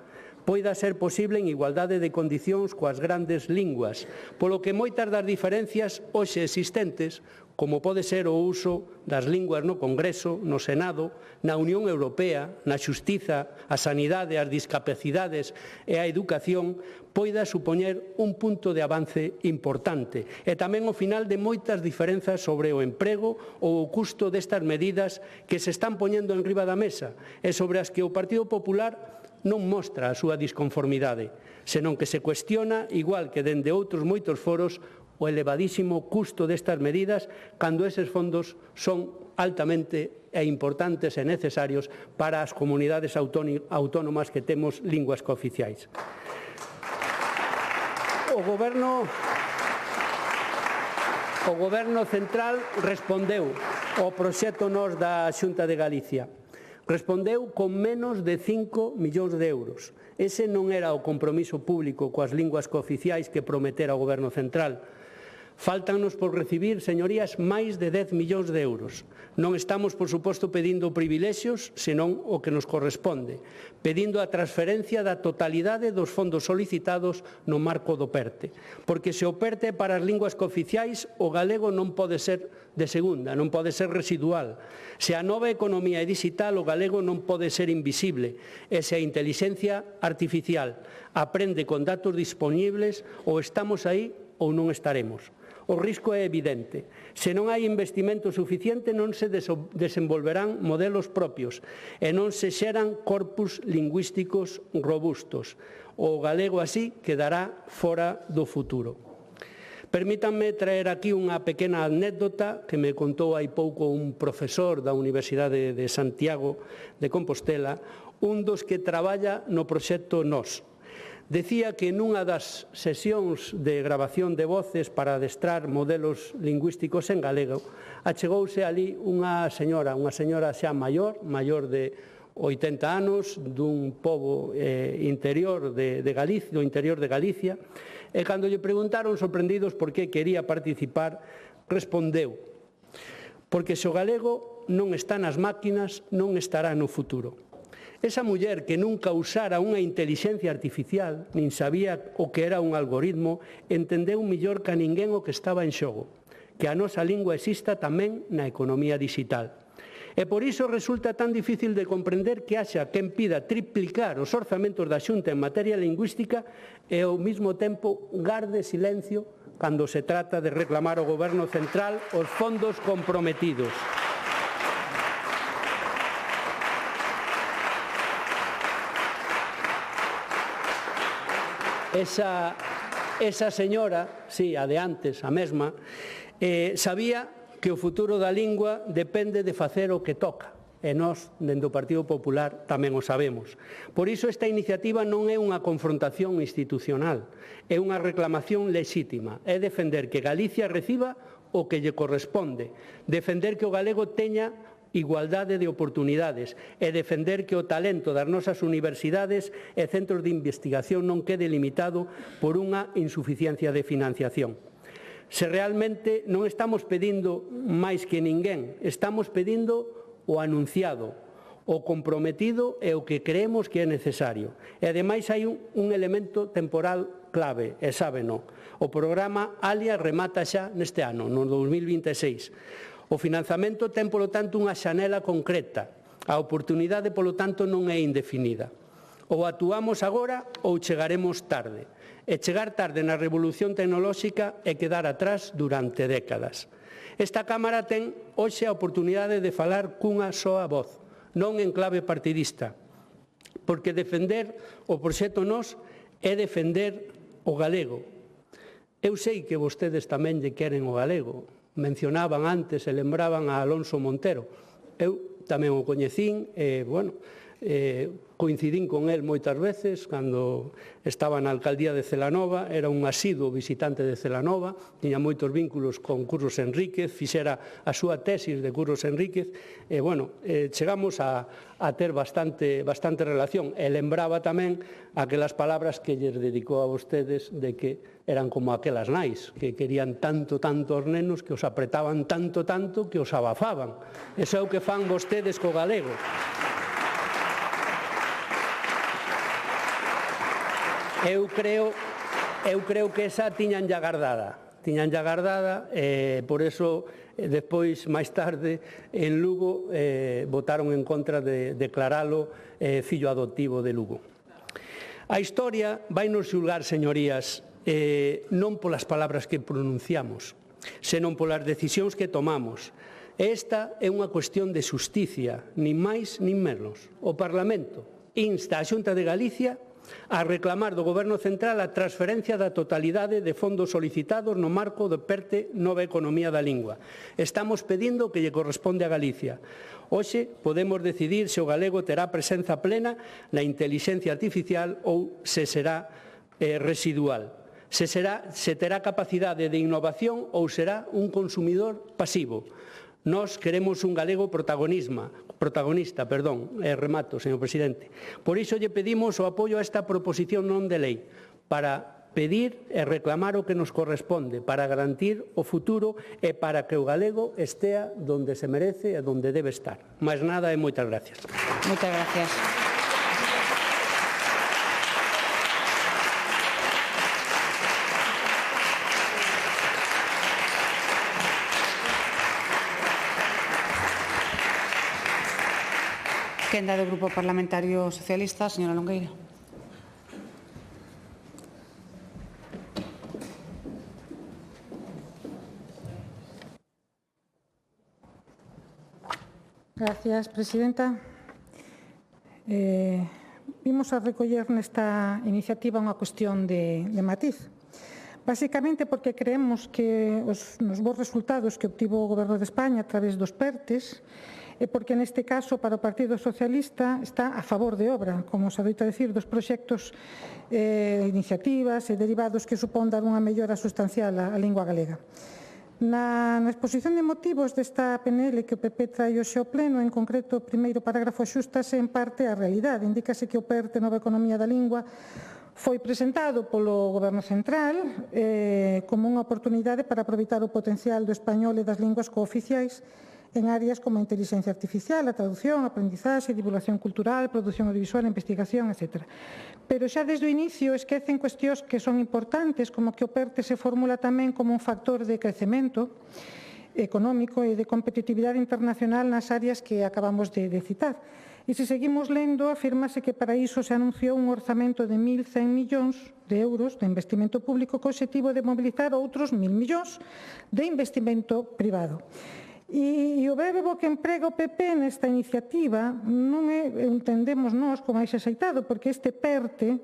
poida ser posible en igualdade de condicións coas grandes linguas, polo que moitas das diferencias hoxe existentes, como pode ser o uso das linguas no Congreso, no Senado, na Unión Europea, na Xustiza, a sanidade, as discapacidades e a educación, poida supoñer un punto de avance importante e tamén o final de moitas diferenzas sobre o emprego ou o custo destas medidas que se están poñendo enriba da mesa e sobre as que o Partido Popular non mostra a súa disconformidade, senón que se cuestiona, igual que dende outros moitos foros, o elevadísimo custo destas medidas cando eses fondos son altamente e importantes e necesarios para as comunidades autónomas que temos linguas cooficiais. O Goberno central respondeu ao proxecto NOS da Xunta de Galicia. Respondeu con menos de 5 millóns de euros. Ese non era o compromiso público coas linguas cooficiais que prometera o Goberno central. Fáltanos por recibir, señorías, máis de 10 millóns de euros. Non estamos, por suposto, pedindo privilexios, senón o que nos corresponde, pedindo a transferencia da totalidade dos fondos solicitados no marco do PERTE. Porque se o PERTE para as linguas cooficiais, o galego non pode ser de segunda, non pode ser residual. Se a nova economía é digital, o galego non pode ser invisible. E se a inteligencia artificial aprende con datos disponibles, ou estamos aí ou non estaremos. O risco é evidente. Se non hai investimento suficiente, non se desenvolverán modelos propios e non se xeran corpus lingüísticos robustos. O galego así quedará fora do futuro. Permítanme traer aquí unha pequena anécdota que me contou hai pouco un profesor da Universidade de Santiago de Compostela, un dos que traballa no proxecto NOS. Decía que nunha das sesións de grabación de voces para adestrar modelos lingüísticos en galego, achegouse ali unha señora xa maior de 80 anos, dun pobo interior de Galicia, do interior de Galicia, e cando lle preguntaron sorprendidos por que quería participar, respondeu: porque se o galego non está nas máquinas, non estará no futuro. Esa muller que nunca usara unha inteligencia artificial, nin sabía o que era un algoritmo, entendeu mellor que a ninguén o que estaba en xogo, que a nosa lingua exista tamén na economía digital. E por iso resulta tan difícil de comprender que haxa quen pida triplicar os orzamentos da Xunta en materia lingüística e ao mesmo tempo garde silencio cando se trata de reclamar ao Goberno central os fondos comprometidos. Esa señora, sí, a de antes, a mesma, sabía que o futuro da lingua depende de facer o que toca. E nós, dende o Partido Popular, tamén o sabemos. Por iso, esta iniciativa non é unha confrontación institucional, é unha reclamación lexítima. É defender que Galicia reciba o que lle corresponde, defender que o galego teña igualdade de oportunidades e defender que o talento das nosas universidades e centros de investigación non quede limitado por unha insuficiencia de financiación. Se realmente non estamos pedindo máis que ninguén, estamos pedindo o anunciado, o comprometido e o que creemos que é necesario. E ademais hai un elemento temporal clave, e sábeno. O programa ALIA remata xa neste ano, no 2026. O financiamento ten, polo tanto, unha xanela concreta. A oportunidade, polo tanto, non é indefinida. Ou actuamos agora ou chegaremos tarde. E chegar tarde na revolución tecnolóxica é quedar atrás durante décadas. Esta Cámara ten hoxe a oportunidade de falar cunha soa voz, non en clave partidista, porque defender o proxecto NOS é defender o galego. Eu sei que vostedes tamén lle queren o galego. Mencionaban antes e lembraban a Alonso Montero. Eu tamén o coñecín e, Coincidín con el moitas veces cando estaba na alcaldía de Celanova, era un asiduo visitante de Celanova, tiña moitos vínculos con Curros Enríquez, fixera a súa tesis de Curros Enríquez, e, bueno, chegamos a ter bastante relación. E lembraba tamén aquelas palabras que lles dedicou a vostedes de que eran como aquelas nais, que querían tanto aos nenos que os apretaban tanto que os abafaban. Eso é o que fan vostedes co galego. Eu creo que esa tiñan ya guardada, por eso despois, máis tarde, en Lugo votaron en contra de declaralo fillo adoptivo de Lugo. A historia vai nos xulgar, señorías, non polas palabras que pronunciamos, senón polas decisións que tomamos. Esta é unha cuestión de xusticia, nin máis nin menos. O Parlamento insta a Xunta de Galicia a reclamar do Goberno Central a transferencia da totalidade de fondos solicitados no marco do PERTE Nova Economía da Lingua. Estamos pedindo que lle corresponde a Galicia. Hoxe podemos decidir se o galego terá presenza plena na intelixencia artificial ou se será residual. Se terá capacidade de innovación ou será un consumidor pasivo. Nós queremos un galego protagonista, remato, señor presidente. Por iso lle pedimos o apoio a esta proposición non de lei, para pedir e reclamar o que nos corresponde, para garantir o futuro e para que o galego estea donde se merece e donde debe estar. Máis nada e moitas gracias. Moitas gracias. Quenda do Grupo Parlamentario Socialista, señora Longueira. Gracias, presidenta. Vimos a recoller nesta iniciativa unha cuestión de matiz. Básicamente porque creemos que nos bons resultados que obtivo o Goberno de España a través dos PERTES e porque neste caso para o Partido Socialista está a favor de obra, como se adoita decir, dos proxectos, iniciativas e derivados que supón dar unha mellora sustancial á lingua galega. Na exposición de motivos desta PNL que o PP trae hoxe ao pleno, en concreto o primeiro parágrafo axústase en parte á realidade. Indícase que o PERTE Nova Economía da Lingua foi presentado polo Goberno Central como unha oportunidade para aproveitar o potencial do español e das linguas cooficiais en áreas como a inteligencia artificial, a traducción, a aprendizaxe, divulgación cultural, produción audiovisual, investigación, etc. Pero xa desde o inicio esquecen cuestións que son importantes, como que o PERTE se formula tamén como un factor de crecemento económico e de competitividade internacional nas áreas que acabamos de citar. E se seguimos lendo, afírmase que para iso se anunciou un orzamento de 1.100 millóns de euros de investimento público co obxectivo de mobilizar outros 1.000 millóns de investimento privado. E o verbo que emprega o PP nesta iniciativa non é, entendemos nós, como máis axeitado, porque este PERTE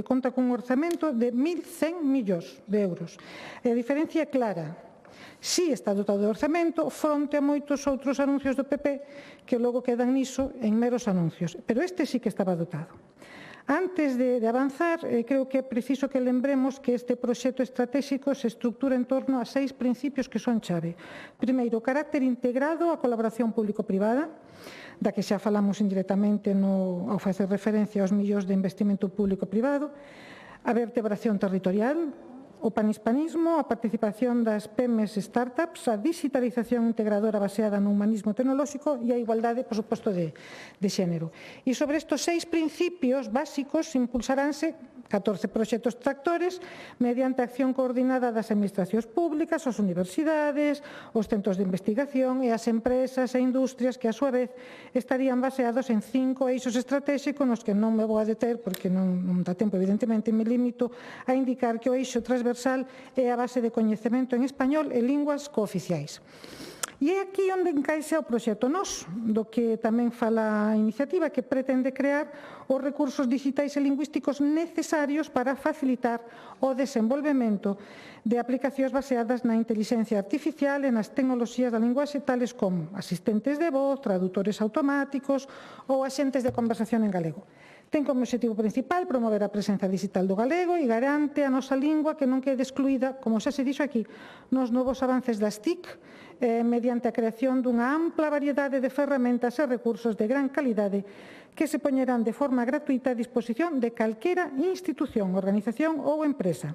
conta cun orzamento de 1.100 millóns de euros. E a diferencia é clara. Si está dotado de orzamento fronte a moitos outros anuncios do PP que logo quedan niso en meros anuncios. Pero este sí que estaba dotado. Antes de avanzar, creo que é preciso que lembremos que este proxecto estratégico se estructura en torno a 6 principios que son chave. Primeiro, o carácter integrado á colaboración público-privada, da que xa falamos indirectamente ao facer referencia aos millóns de investimento público-privado, a vertebración territorial, o panhispanismo, a participación das PEMES startups, a digitalización integradora baseada no humanismo tecnolóxico e a igualdade, por suposto, de xénero. E sobre estes 6 principios básicos impulsaránse 14 proxectos tractores mediante a acción coordinada das administracións públicas, as universidades, os centros de investigación e as empresas e industrias que, a súa vez, estarían baseados en 5 eixos estratégicos nos que non me vou a deter porque non dá tempo, evidentemente, me limito a indicar que o eixo transversal é a base de coñecemento en español e linguas cooficiais. E é aquí onde encaixa o proxecto NOS, do que tamén fala a iniciativa, que pretende crear os recursos digitais e lingüísticos necesarios para facilitar o desenvolvemento de aplicacións baseadas na inteligencia artificial e nas tecnoloxías da linguaxe, tales como asistentes de voz, tradutores automáticos ou axentes de conversación en galego. Ten como objetivo principal promover a presenza digital do galego e garante a nosa lingua que non quede excluída, como xa se dixo aquí, nos novos avances das TIC, mediante a creación dunha ampla variedade de ferramentas e recursos de gran calidade que se poñerán de forma gratuita a disposición de calquera institución, organización ou empresa.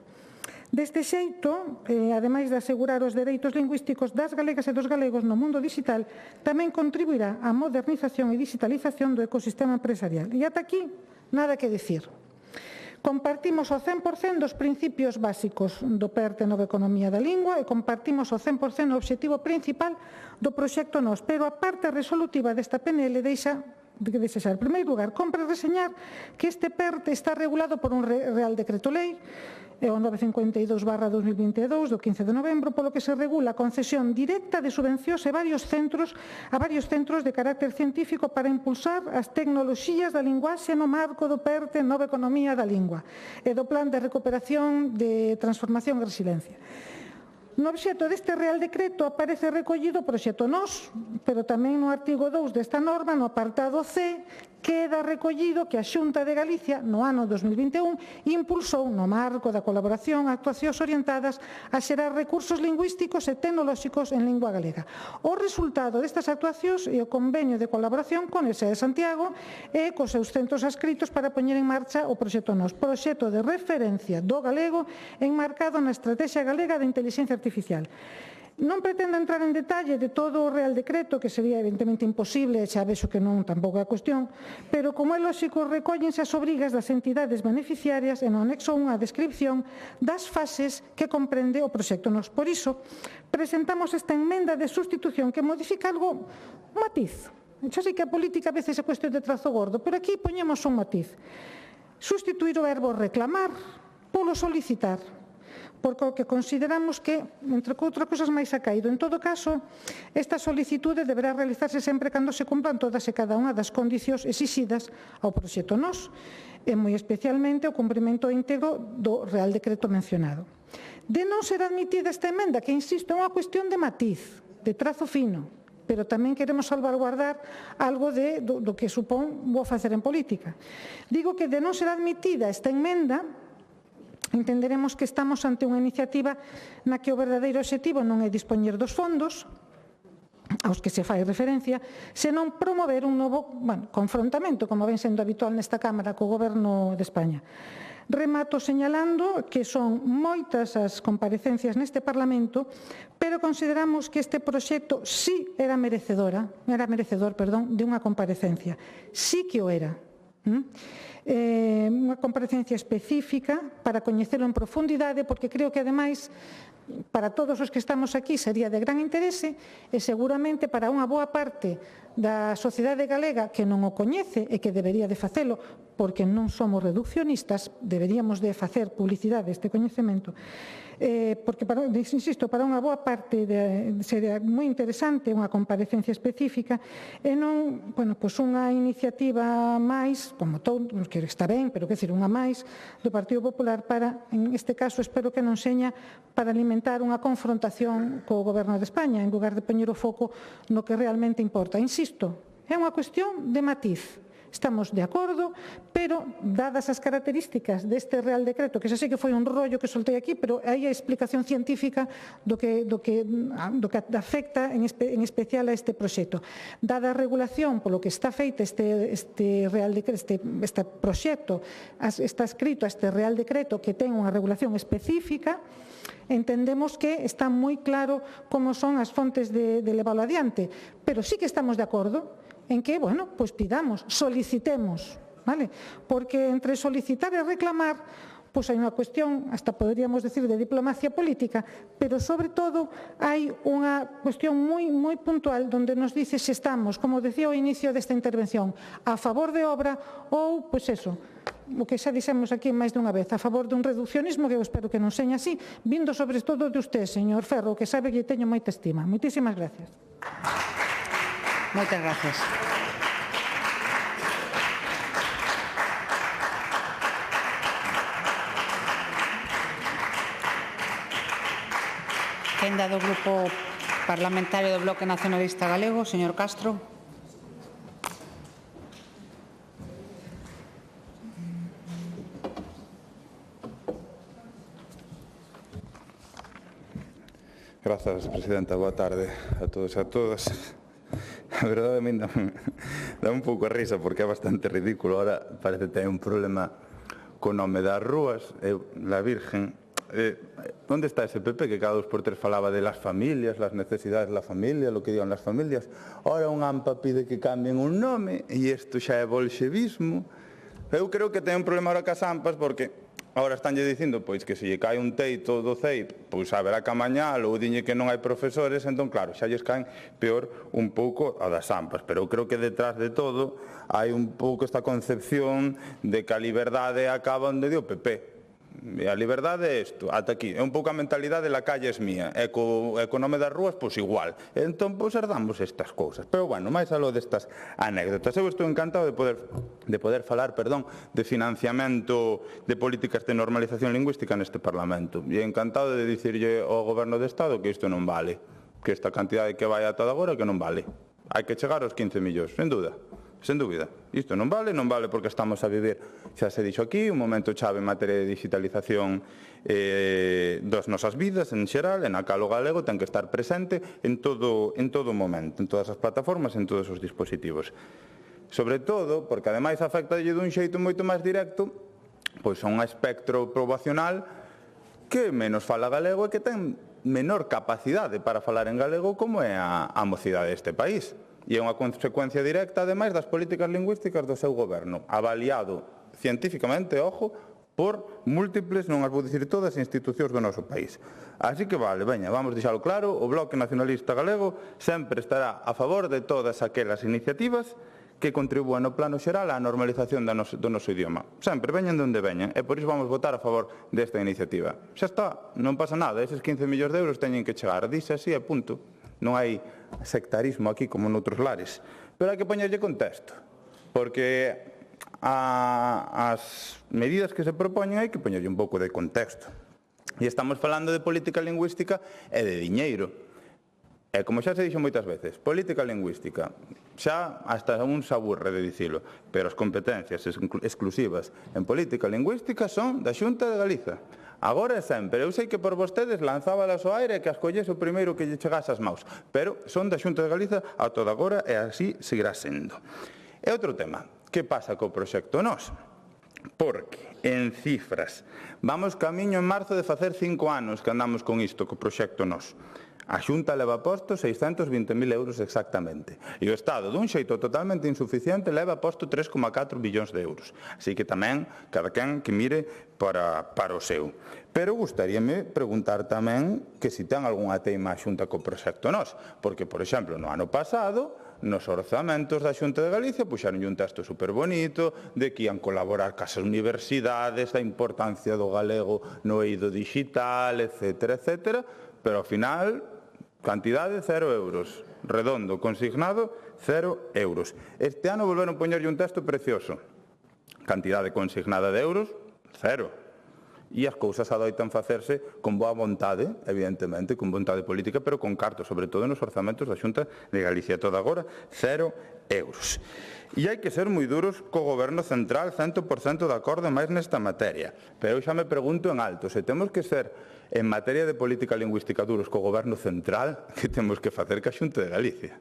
Deste xeito, ademais de asegurar os dereitos lingüísticos das galegas e dos galegos no mundo digital, tamén contribuirá á modernización e digitalización do ecosistema empresarial. E ata aquí, nada que dicir. Compartimos ao 100% dos principios básicos do PERTE Nova Economía da Lingua e compartimos ao 100% o obxectivo principal do proxecto NOS, pero a parte resolutiva desta PNL deixa de desexar. En primeiro lugar, compre reseñar que este PERTE está regulado por un Real Decreto Lei, o 952/2022 do 15 de novembro, polo que se regula a concesión directa de subvencións a varios centros de carácter científico para impulsar as tecnoloxías da linguaxe no marco do PERTE Nova Economía da Lingua e do Plan de Recuperación, de Transformación e Resiliencia. No obxecto deste Real Decreto aparece recollido o proxecto NOS, pero tamén no artigo 2 desta norma, no apartado C, queda recollido que a Xunta de Galicia, no ano 2021, impulsou, no marco da colaboración, actuacións orientadas a xerar recursos lingüísticos e tecnolóxicos en lingua galega. O resultado destas actuacións é o convenio de colaboración con ESA de Santiago e cos seus centros adscritos para poñer en marcha o proxecto NOS, proxecto de referencia do galego enmarcado na Estrategia Galega de Inteligencia Artificial. Non pretendo entrar en detalle de todo o Real Decreto, que sería evidentemente imposible, xa vexo que non tampouco é a cuestión, pero como é lóxico, recóllense as obrigas das entidades beneficiarias e no anexo 1 a descripción das fases que comprende o proxecto NOS. Por iso, presentamos esta emenda de sustitución que modifica algo, un matiz. Xa sei que a política a veces é cuestión de trazo gordo, pero aquí poñemos un matiz. Sustituir o verbo reclamar polo solicitar, porque consideramos que, entre outras cousas máis ha caído. En todo caso, esta solicitude deberá realizarse sempre cando se cumplan todas e cada unha das condicións exixidas ao proxecto NOS, e moi especialmente o cumprimento íntegro do Real Decreto mencionado. De non ser admitida esta emenda, que, insisto, é unha cuestión de matiz, de trazo fino, pero tamén queremos salvaguardar algo do que supón vou facer en política. Digo que de non ser admitida esta emenda, entenderemos que estamos ante unha iniciativa na que o verdadeiro obxectivo non é dispoñer dos fondos aos que se fai referencia, senón promover un novo confrontamento, como ven sendo habitual nesta Cámara, co Goberno de España. Remato señalando que son moitas as comparecencias neste Parlamento, pero consideramos que este proxecto sí era merecedor de unha comparecencia. Sí que o era. Unha comparecencia específica para coñecelo en profundidade, porque creo que, ademais, para todos os que estamos aquí sería de gran interese e seguramente para unha boa parte da sociedade galega que non o coñece e que debería de facelo, porque non somos reduccionistas, deberíamos de facer publicidade deste coñecemento, porque, insisto, para unha boa parte sería moi interesante unha comparecencia específica e non, unha iniciativa máis, como todo, que está ben, pero que decir, unha máis do Partido Popular para, en este caso, espero que non seña para alimentar unha confrontación co Goberno de España, en lugar de poñer o foco no que realmente importa. Insisto, é unha cuestión de matiz. Estamos de acordo, pero dadas as características deste Real Decreto, que xa sei que foi un rollo que soltei aquí, pero hai a explicación científica do que afecta en especial a este proxecto. Dada a regulación polo que está feita este Real Decreto, este proxecto, está escrito este Real Decreto que ten unha regulación específica, entendemos que está moi claro como son as fontes de leválo adiante, pero sí que estamos de acordo en que, pidamos, solicitemos, vale? Porque entre solicitar e reclamar, pois hai unha cuestión, hasta poderíamos decir, de diplomacia política, pero sobre todo hai unha cuestión moi puntual onde nos dice se estamos, como decía ao inicio desta intervención, a favor de obra ou, pois eso, o que xa dixemos aquí máis dunha vez, a favor dun reduccionismo que eu espero que non seña así, vindo sobre todo de usted, señor Ferro, que sabe que teño moita estima. Moitísimas gracias. Moitas gracias. Quenda do Grupo Parlamentario do Bloque Nacionalista Galego, señor Castro. Grazas, Presidenta. Boa tarde a todos e a todas. A verdade, a mí dá un pouco a risa porque é bastante ridículo. Ahora parece que hai un problema co nome das rúas. La Virgen. ¿Dónde está ese PP que cada 2 por 3 falaba de las familias, las necesidades de la familia, lo que digan las familias? Ahora un AMPA pide que cambien un nome e isto xa é bolxevismo. Eu creo que ten un problema ahora cas AMPAs porque ahora estánlle dicindo pois que se lle cae un teito do CEIP, pois haberá que amañalo ou diñe que non hai profesores, entón claro, xa lles caen peor un pouco a das AMPAs, pero eu creo que detrás de todo hai un pouco esta concepción de que a liberdade acaba onde dio PP. E a liberdade é isto, ata aquí. É un pouco a mentalidade de la calle es mía. E co nome das rúas, pois igual. Entón, pois herdamos estas cousas. Pero, bueno, máis aló destas anécdotas. Eu estou encantado de poder falar, de financiamento de políticas de normalización lingüística neste Parlamento. E encantado de dicirlle ao Goberno de Estado que isto non vale. Que esta cantidade que vai ata agora que non vale. Hai que chegar aos 15 millóns, sen dúda. Sen dúbida. Isto non vale porque estamos a vivir, xa se dixo aquí, un momento chave en materia de digitalización das nosas vidas en xeral, en a cal o galego ten que estar presente en todo momento, en todas as plataformas, en todos os dispositivos. Sobre todo, porque ademais afectalle dun xeito moito máis directo, pois a un espectro poboacional que menos fala galego e que ten menor capacidade para falar en galego como é a mocidade deste país. E é unha consecuencia directa, ademais, das políticas lingüísticas do seu goberno, avaliado científicamente, ojo, por múltiples, non as vou dicir todas, institucións do noso país. Así que vale, veña, vamos deixalo claro, o Bloque Nacionalista Galego sempre estará a favor de todas aquelas iniciativas que contribúan no plano xeral á normalización do noso idioma. Sempre, veñan de onde veñan, e por iso vamos votar a favor desta iniciativa. Xa está, non pasa nada, eses 15 millóns de euros teñen que chegar, dixe así e punto. Non hai sectarismo aquí como noutros lares. Pero hai que poñerlle contexto, porque as medidas que se propoñen hai que poñerlle un pouco de contexto. E estamos falando de política lingüística e de diñeiro. E como xa se dixo moitas veces, política lingüística, xa hasta un se aburre de dicilo, pero as competencias exclusivas en política lingüística son da Xunta de Galiza. Agora é sempre. Eu sei que por vostedes lanzábalas ao aire e que as collese o primeiro que lle chegase as maus, pero son da Xunta de Galiza a toda agora e así seguirá sendo. E outro tema, que pasa co proxecto Nós? Porque, en cifras, vamos camiño en marzo de facer 5 anos que andamos con isto, co proxecto Nós. A Xunta leva posto 620.000 euros exactamente. E o Estado, dun xeito totalmente insuficiente, leva posto 3,4 billóns de euros. Así que tamén, cada quen que mire para o seu. Pero gustaríame preguntar tamén que se ten algunha teima a Xunta co proxecto Nós. Porque, por exemplo, no ano pasado, nos orzamentos da Xunta de Galicia puxaron un texto superbonito de que ian colaborar cas universidades, a importancia do galego no eido digital, etcétera, etcétera, pero ao final, cantidade 0 euros. Redondo, consignado, 0 euros. Este ano volveron poñerlle un texto precioso. Cantidade consignada de euros, 0. E as cousas adoitan facerse con boa vontade, evidentemente, con vontade política, pero con cartos, sobre todo nos orzamentos da Xunta de Galicia. Toda agora, 0 euros. E hai que ser moi duros co Goberno Central, 100% de acordo máis nesta materia. Pero eu xa me pregunto en alto, se temos que ser en materia de política lingüística duros co Goberno Central, que temos que facer ca Xunta de Galicia?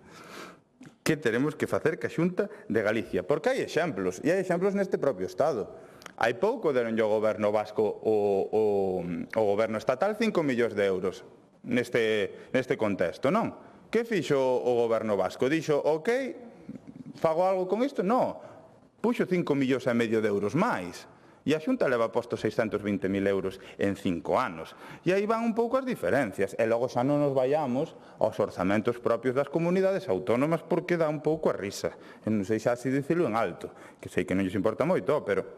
Que teremos que facer ca Xunta de Galicia? Porque hai exemplos, e hai exemplos neste propio Estado. Hai pouco deronlle ao Goberno Vasco o Goberno Estatal 5 millóns de euros neste contexto, non? Que fixo o Goberno Vasco? Dixo, ok, fago algo con isto? Non. Puxo 5,5 millóns de euros máis. E a Xunta leva posto 620.000 euros en 5 anos. E aí van un pouco as diferencias. E logo xa non nos vayamos aos orzamentos propios das comunidades autónomas porque dá un pouco a risa. E non sei xa se dicilo en alto, que sei que non lles importa moito, pero...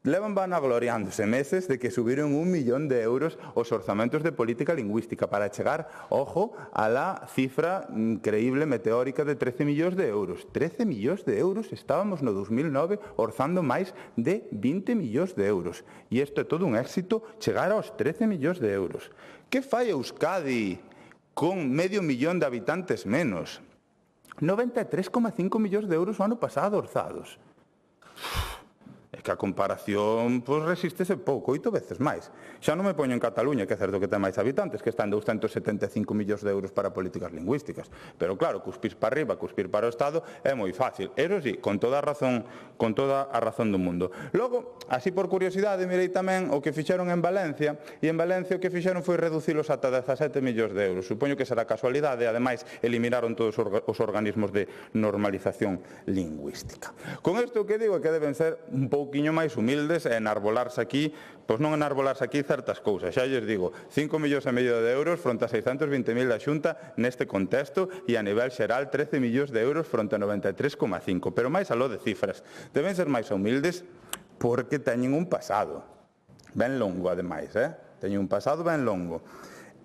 Levan vanagloriándose meses de que subiron 1 millón de euros os orzamentos de política lingüística para chegar, ojo, a la cifra increíble meteórica de 13 millóns de euros. 13 millóns de euros, estábamos no 2009 orzando máis de 20 millóns de euros. E isto é todo un éxito, chegar aos 13 millóns de euros. Que fai Euskadi con medio millón de habitantes menos? 93,5 millóns de euros o ano pasado orzados. É que a comparación resístese pouco, 8 veces máis. Xa non me poño en Cataluña, que é certo que ten máis habitantes, que están 275 millóns de euros para políticas lingüísticas. Pero claro, cuspir para arriba, cuspir para o Estado, é moi fácil. Eso sí, con toda a razón do mundo. Logo, así por curiosidade, mirei tamén o que fixeron en Valencia, e en Valencia o que fixeron foi reducilos ata 17 millóns de euros. Supoño que será casualidade, e ademais eliminaron todos os organismos de normalización lingüística. Con isto o que digo é que deben ser un pouquiño máis humildes e enarbolarse aquí, pois non enarbolarse aquí certas cousas. Xa lles digo, 5,5 millóns de euros fronte a 620.000 da Xunta neste contexto e a nivel xeral 13 millóns de euros fronte a 93,5. Pero máis aló de cifras. Deben ser máis humildes porque teñen un pasado ben longo, ademais, teñen un pasado ben longo.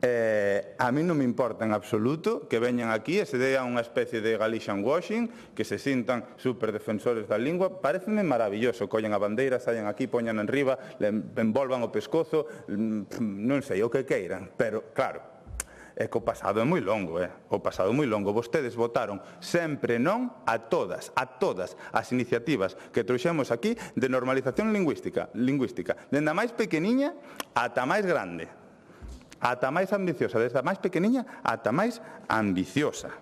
A mí non me importa en absoluto que veñan aquí e se dean unha especie de Galician washing, que se sintan super defensores da lingua. Pareceme maravilloso, collen a bandeira, saian aquí, poñan en riba, le envolvan o pescozo, non sei, o que queiran, pero claro, é que o pasado é moi longo, o pasado é moi longo. Vostedes votaron sempre non a todas as iniciativas que trouxemos aquí de normalización lingüística, dende a máis pequeniña ata a máis grande. Ata máis ambiciosa, desde a máis pequeniña ata máis ambiciosa.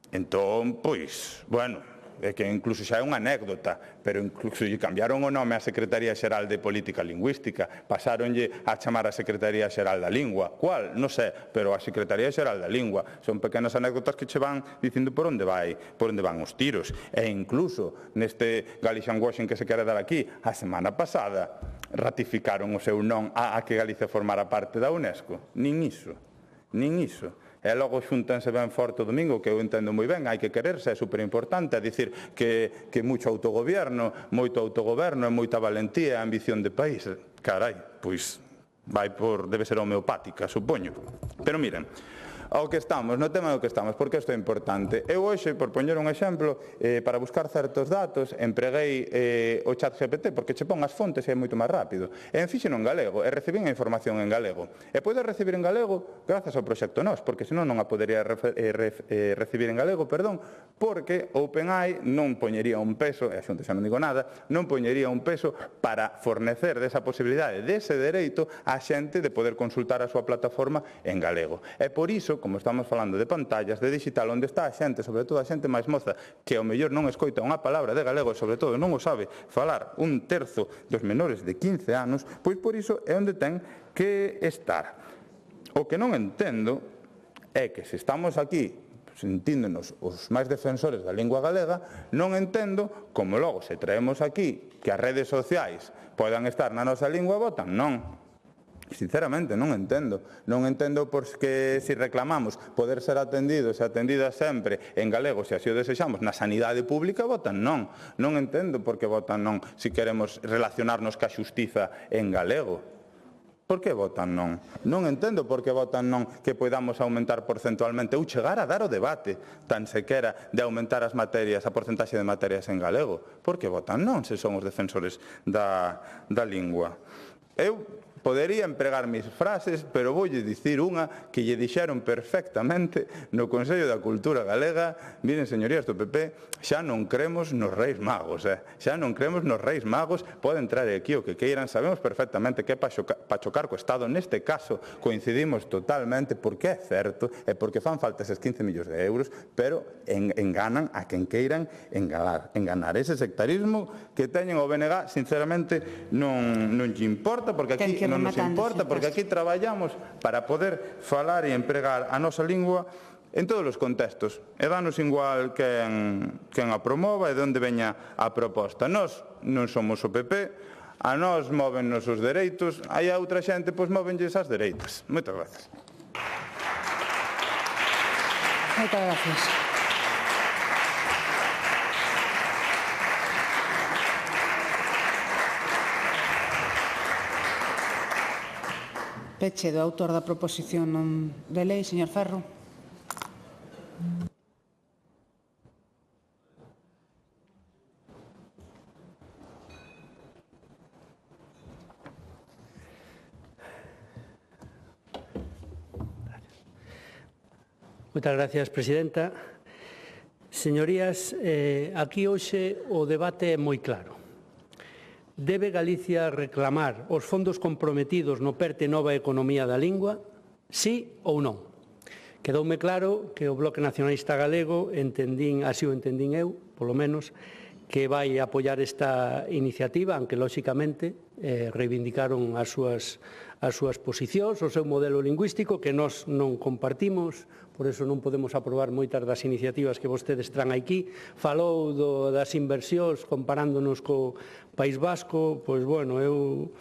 Entón, pois, bueno, é que incluso xa é unha anécdota, pero incluso lle cambiaron o nome á Secretaría Xeral de Política Lingüística, pasáronlle a chamar a Secretaría Xeral da Lingua. Cual? Non sei, pero a Secretaría Xeral da Lingua. Son pequenas anécdotas que che van dicindo por onde van os tiros. E incluso neste Galician washing que se quere dar aquí, a semana pasada, ratificaron o seu non a que Galicia formara parte da UNESCO. Nin iso. E logo xuntanse ben forte o domingo, que eu entendo moi ben, hai que quererse, é superimportante, é dicir que moito autogoberno e moita valentía e ambición de país. Carai, pois debe ser homeopática, supoño. Pero miren, ao que estamos, no tema do que estamos, porque isto é importante. Eu hoxe, por poñer un exemplo, para buscar certos datos, empreguei o chat GPT, porque che pon as fontes e é moito máis rápido. E fixeno en galego, e recibín a información en galego. E podo recibir en galego grazas ao proxecto NOS, porque senón non a podería recibir en galego, porque OpenAI non poñería un peso, e a xunta xa non digo nada, non poñería un peso para fornecer desa posibilidade, dese dereito, a xente de poder consultar a súa plataforma en galego. E por iso, como estamos falando de pantallas, de digital, onde está a xente, sobre todo a xente máis moza, que ao mellor non escoita unha palabra de galego e sobre todo non o sabe falar un terzo dos menores de 15 anos, pois por iso é onde ten que estar. O que non entendo é que se estamos aquí sentíndonos os máis defensores da lingua galega, non entendo como logo se traemos aquí que as redes sociais podan estar na nosa lingua, votan non. Sinceramente, non entendo. Non entendo porque se reclamamos poder ser atendidos e atendidas sempre en galego, se así o desexamos, na sanidade pública, votan non. Non entendo por que votan non se queremos relacionarnos ca xustiza en galego. Por que votan non? Non entendo por que votan non que podamos aumentar porcentualmente ou chegar a dar o debate tan sequera de aumentar a porcentaxe de materias en galego. Por que votan non se son os defensores da lingua? Eu podería empregar mis frases, pero voulle dicir unha que lle dixeron perfectamente no Consello da Cultura Galega. Miren, señorías do PP, xa non cremos nos Reis Magos, xa non cremos nos Reis Magos, pode entrar aquí o que queiran, sabemos perfectamente que é para chocar co Estado. Neste caso coincidimos totalmente, porque é certo, e porque fan falta eses 15 millóns de euros, pero enganan a quen queiran enganar. Ese sectarismo que teñen o BNG, sinceramente, non lle importa, porque aquí non nos importa, porque aquí traballamos para poder falar e empregar a nosa lingua en todos os contextos. E danos igual quen a promova e de onde veña a proposta. Nós non somos o PP, a nós móvennos os dereitos, aí a outra xente pois móvenlles as dereitas. Moitas gracias. Moitas gracias. Peche do autor da proposición non de lei, señor Ferro. Moitas gracias, presidenta. Señorías, aquí hoxe o debate é moi claro. Debe Galicia reclamar os fondos comprometidos no PERTE Nova Economía da Lingua? Sí ou non? Quedoume claro que o Bloque Nacionalista Galego, así o entendín eu, polo menos, que vai apoiar esta iniciativa, aunque, lóxicamente, reivindicaron as súas posicións, o seu modelo lingüístico, que nós non compartimos, por eso non podemos aprobar moitas das iniciativas que vostedes traen aquí. Falou das inversións comparándonos co País Vasco, pois, bueno, eu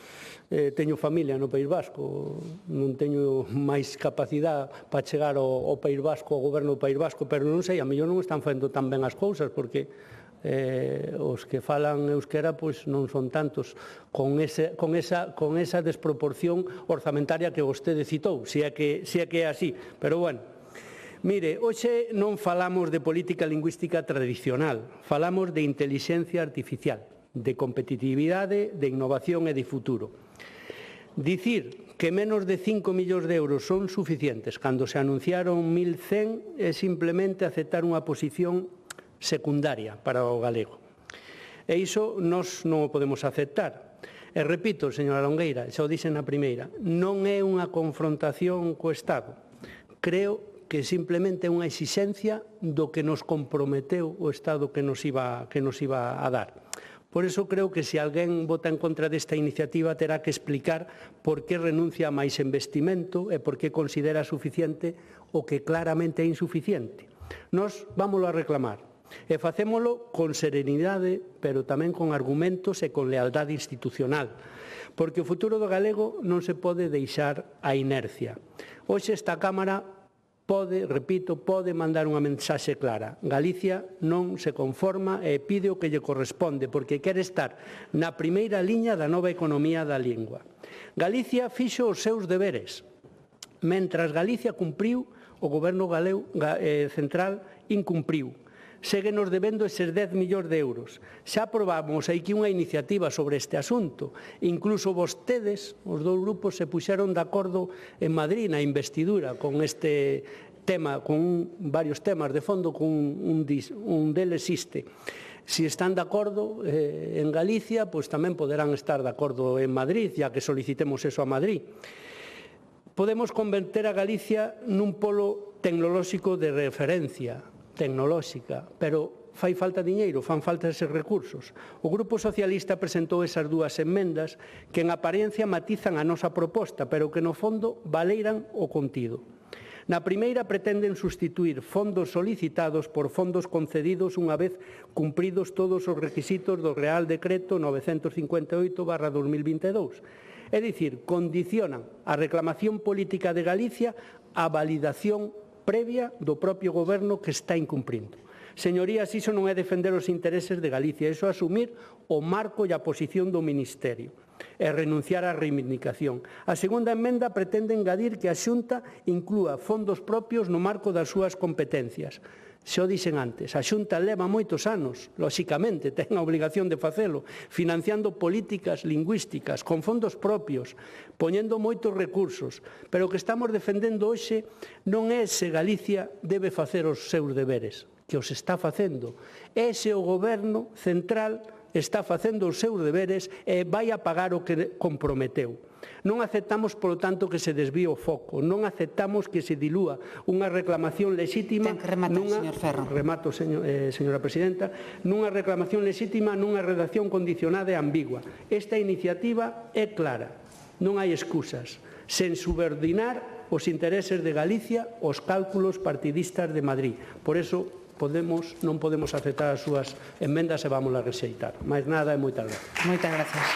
teño familia no País Vasco, non teño máis capacidade para chegar ao País Vasco, ao goberno do País Vasco, pero non sei, a mellor non están facendo tan ben as cousas, porque os que falan euskera pois non son tantos con esa desproporción orzamentaria que vostede citou, se é que é así, pero bueno. Mire, hoxe non falamos de política lingüística tradicional, falamos de intelixencia artificial, de competitividade, de innovación e de futuro. Dicir que menos de 5 millóns de euros son suficientes cando se anunciaron 1.100 é simplemente aceptar unha posición secundaria para o galego. E iso nós non o podemos aceptar. E repito, señora Longueira, xa o dixen na primeira, non é unha confrontación co Estado. Creo que simplemente é unha exixencia do que nos comprometeu o Estado que nos iba a dar. Por iso creo que se alguén vota en contra desta iniciativa terá que explicar por que renuncia a máis investimento e por que considera suficiente o que claramente é insuficiente. Nós vámoslo a reclamar e facémolo con serenidade, pero tamén con argumentos e con lealdade institucional, porque o futuro do galego non se pode deixar a inercia. Hoxe esta Cámara pode mandar unha mensaxe clara. Galicia non se conforma e pide o que lle corresponde, porque quere estar na primeira liña da nova economía da lingua. Galicia fixo os seus deberes. Mentras Galicia cumpriu, o goberno central incumpriu. Séguenos debendo eses 10 millóns de euros. Xa aprobamos aquí unha iniciativa sobre este asunto. Incluso vostedes, os dous grupos, se puxeron de acordo en Madrid na investidura con este tema, con varios temas de fondo, con un deles existe. Si están de acordo en Galicia, pois tamén poderán estar de acordo en Madrid, ya que solicitemos eso a Madrid. Podemos converter a Galicia nun polo tecnolóxico de referencia, tecnolóxica, pero fai falta diñeiro, fan falta eses recursos. O Grupo Socialista presentou esas dúas enmendas que en apariencia matizan a nosa proposta, pero que no fondo valeiran o contido. Na primeira pretenden sustituir fondos solicitados por fondos concedidos unha vez cumpridos todos os requisitos do Real Decreto 958/2022. É dicir, condicionan a reclamación política de Galicia á validación previa do propio goberno que está incumprindo. Señorías, iso non é defender os intereses de Galicia, iso é asumir o marco e a posición do Ministerio e renunciar á reivindicación. A segunda emenda pretende engadir que a Xunta inclúa fondos propios no marco das súas competencias. Xa o dixen antes, a Xunta leva moitos anos, lóxicamente, ten a obligación de facelo, financiando políticas lingüísticas con fondos propios, poñendo moitos recursos, pero o que estamos defendendo hoxe non é se Galicia debe facer os seus deberes, que os está facendo, é se o goberno central está facendo os seus deberes e vai a pagar o que comprometeu. Non aceptamos, polo tanto, que se desvíe o foco, non aceptamos que se dilúa unha reclamación lexítima remato, señora presidenta, nunha reclamación lexítima nunha redacción condicionada e ambigua. Esta iniciativa é clara, non hai excusas, sen subordinar os intereses de Galicia aos cálculos partidistas de Madrid. Por iso non podemos aceptar as súas emendas e vamos a rexeitar. Mais nada e moitas gracias. Moitas gracias.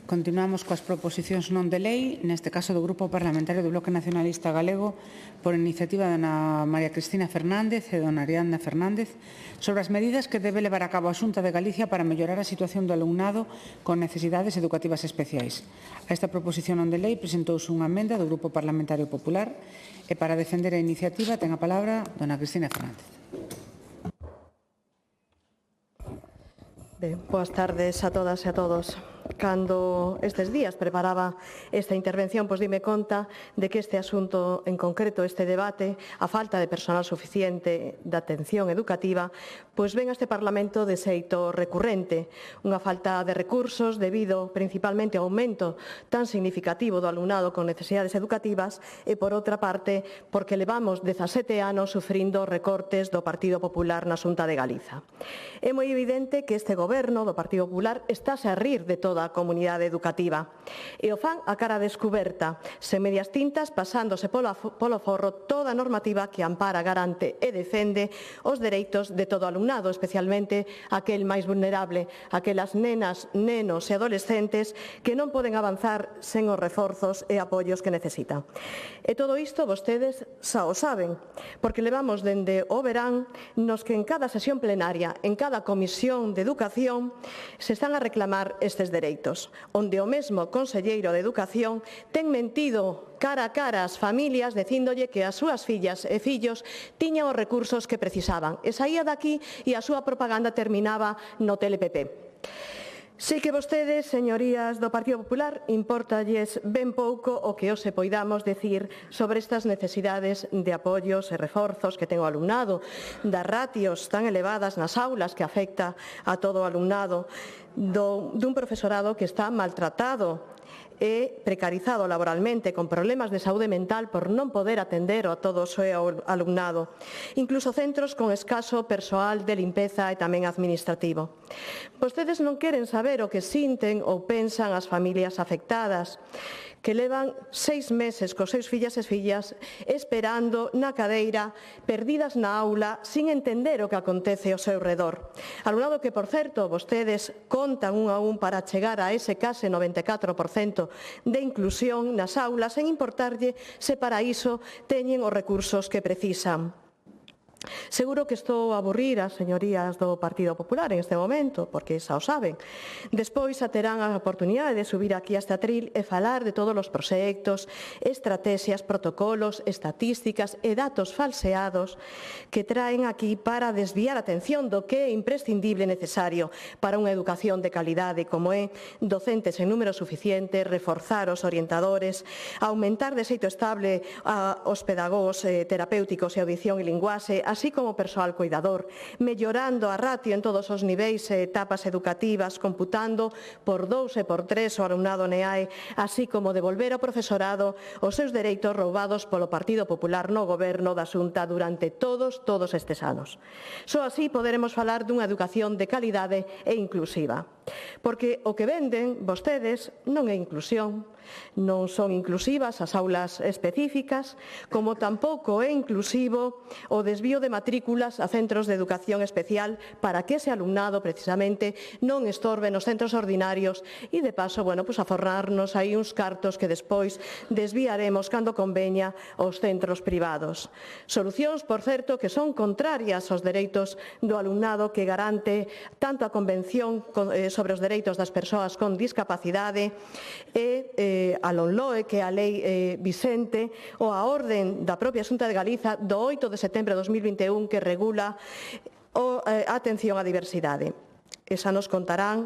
Continuamos coas proposicións non de lei, neste caso do Grupo Parlamentario do Bloque Nacionalista Galego, por iniciativa da dona María Cristina Fernández e dona Ariadna Fernández, sobre as medidas que debe levar a cabo a Xunta de Galicia para mellorar a situación do alumnado con necesidades educativas especiais. A esta proposición non de lei presentouse unha emenda do Grupo Parlamentario Popular e para defender a iniciativa ten a palabra dona Cristina Fernández. Boas tardes a todas e a todos. Cando estes días preparaba esta intervención, pois dime conta de que este asunto en concreto, este debate, a falta de personal suficiente de atención educativa, pois ven a este Parlamento de xeito recurrente. Unha falta de recursos debido principalmente ao aumento tan significativo do alumnado con necesidades educativas e, por outra parte, porque levamos 17 anos sufrindo recortes do Partido Popular na Xunta de Galiza. É moi evidente que este goberno do Partido Popular estáse a rir de toda a comunidade educativa e o fan a cara descuberta, sen medias tintas, pasándose polo forro toda a normativa que ampara, garante e defende os dereitos de todo alumnado, especialmente aquel máis vulnerable, aquelas nenas, nenos e adolescentes que non poden avanzar sen os reforzos e apoios que necesitan. E todo isto vostedes xa o saben, porque levamos dende o verán nos que en cada sesión plenaria, en cada comisión de educación, se están a reclamar estes dereitos, onde o mesmo conselleiro de Educación ten mentido cara a cara ás familias dicíndolle que as súas fillas e fillos tiñan os recursos que precisaban. E saía daqui e a súa propaganda terminaba no TLPP. Si que vostedes, señorías do Partido Popular, importalles ben pouco o que hoxe poidamos decir sobre estas necesidades de apoios e reforzos que ten o alumnado, das ratios tan elevadas nas aulas que afecta a todo o alumnado, dun profesorado que está maltratado e precarizado laboralmente, con problemas de saúde mental por non poder atender a todo o seu alumnado, incluso centros con escaso persoal de limpeza e tamén administrativo. Vostedes non queren saber o que sinten ou pensan as familias afectadas, que levan 6 meses cos seus fillas e fillas esperando na cadeira, perdidas na aula, sin entender o que acontece ao seu redor. Alumnado que, por certo, vostedes contan un a un para chegar a ese case 94% de inclusión nas aulas, sen importarlle se para iso teñen os recursos que precisan. Seguro que estou a aburrir as señorías do Partido Popular en este momento, porque xa o saben. Despois xa terán a oportunidade de subir aquí a este atril e falar de todos os proxectos, estrategias, protocolos, estatísticas e datos falseados que traen aquí para desviar a atención do que é imprescindible e necesario para unha educación de calidade, como é docentes en número suficiente, reforzar os orientadores, aumentar de xeito estable os pedagogos terapéuticos e audición e linguaxe, así como persoal cuidador, mellorando a ratio en todos os niveis e etapas educativas, computando por 2 e por 3 o alumnado NEAE, así como devolver ao profesorado os seus dereitos roubados polo Partido Popular no goberno da Xunta durante todos estes anos. Só así poderemos falar dunha educación de calidade e inclusiva. Porque o que venden vostedes non é inclusión, non son inclusivas as aulas específicas, como tampouco é inclusivo o desvío de matrículas a centros de educación especial para que ese alumnado precisamente non estorbe nos centros ordinarios e de paso, a forrarnos aí uns cartos que despois desviaremos cando conveña os centros privados. Solucións, por certo, que son contrarias aos dereitos do alumnado que garante tanto a Convención sobre os dereitos das persoas con discapacidade e a LOMLOE, que é a lei Vicente, ou a orden da propia Xunta de Galiza do 8 de setembro de 2021 que regula a atención á diversidade. Esa nos contarán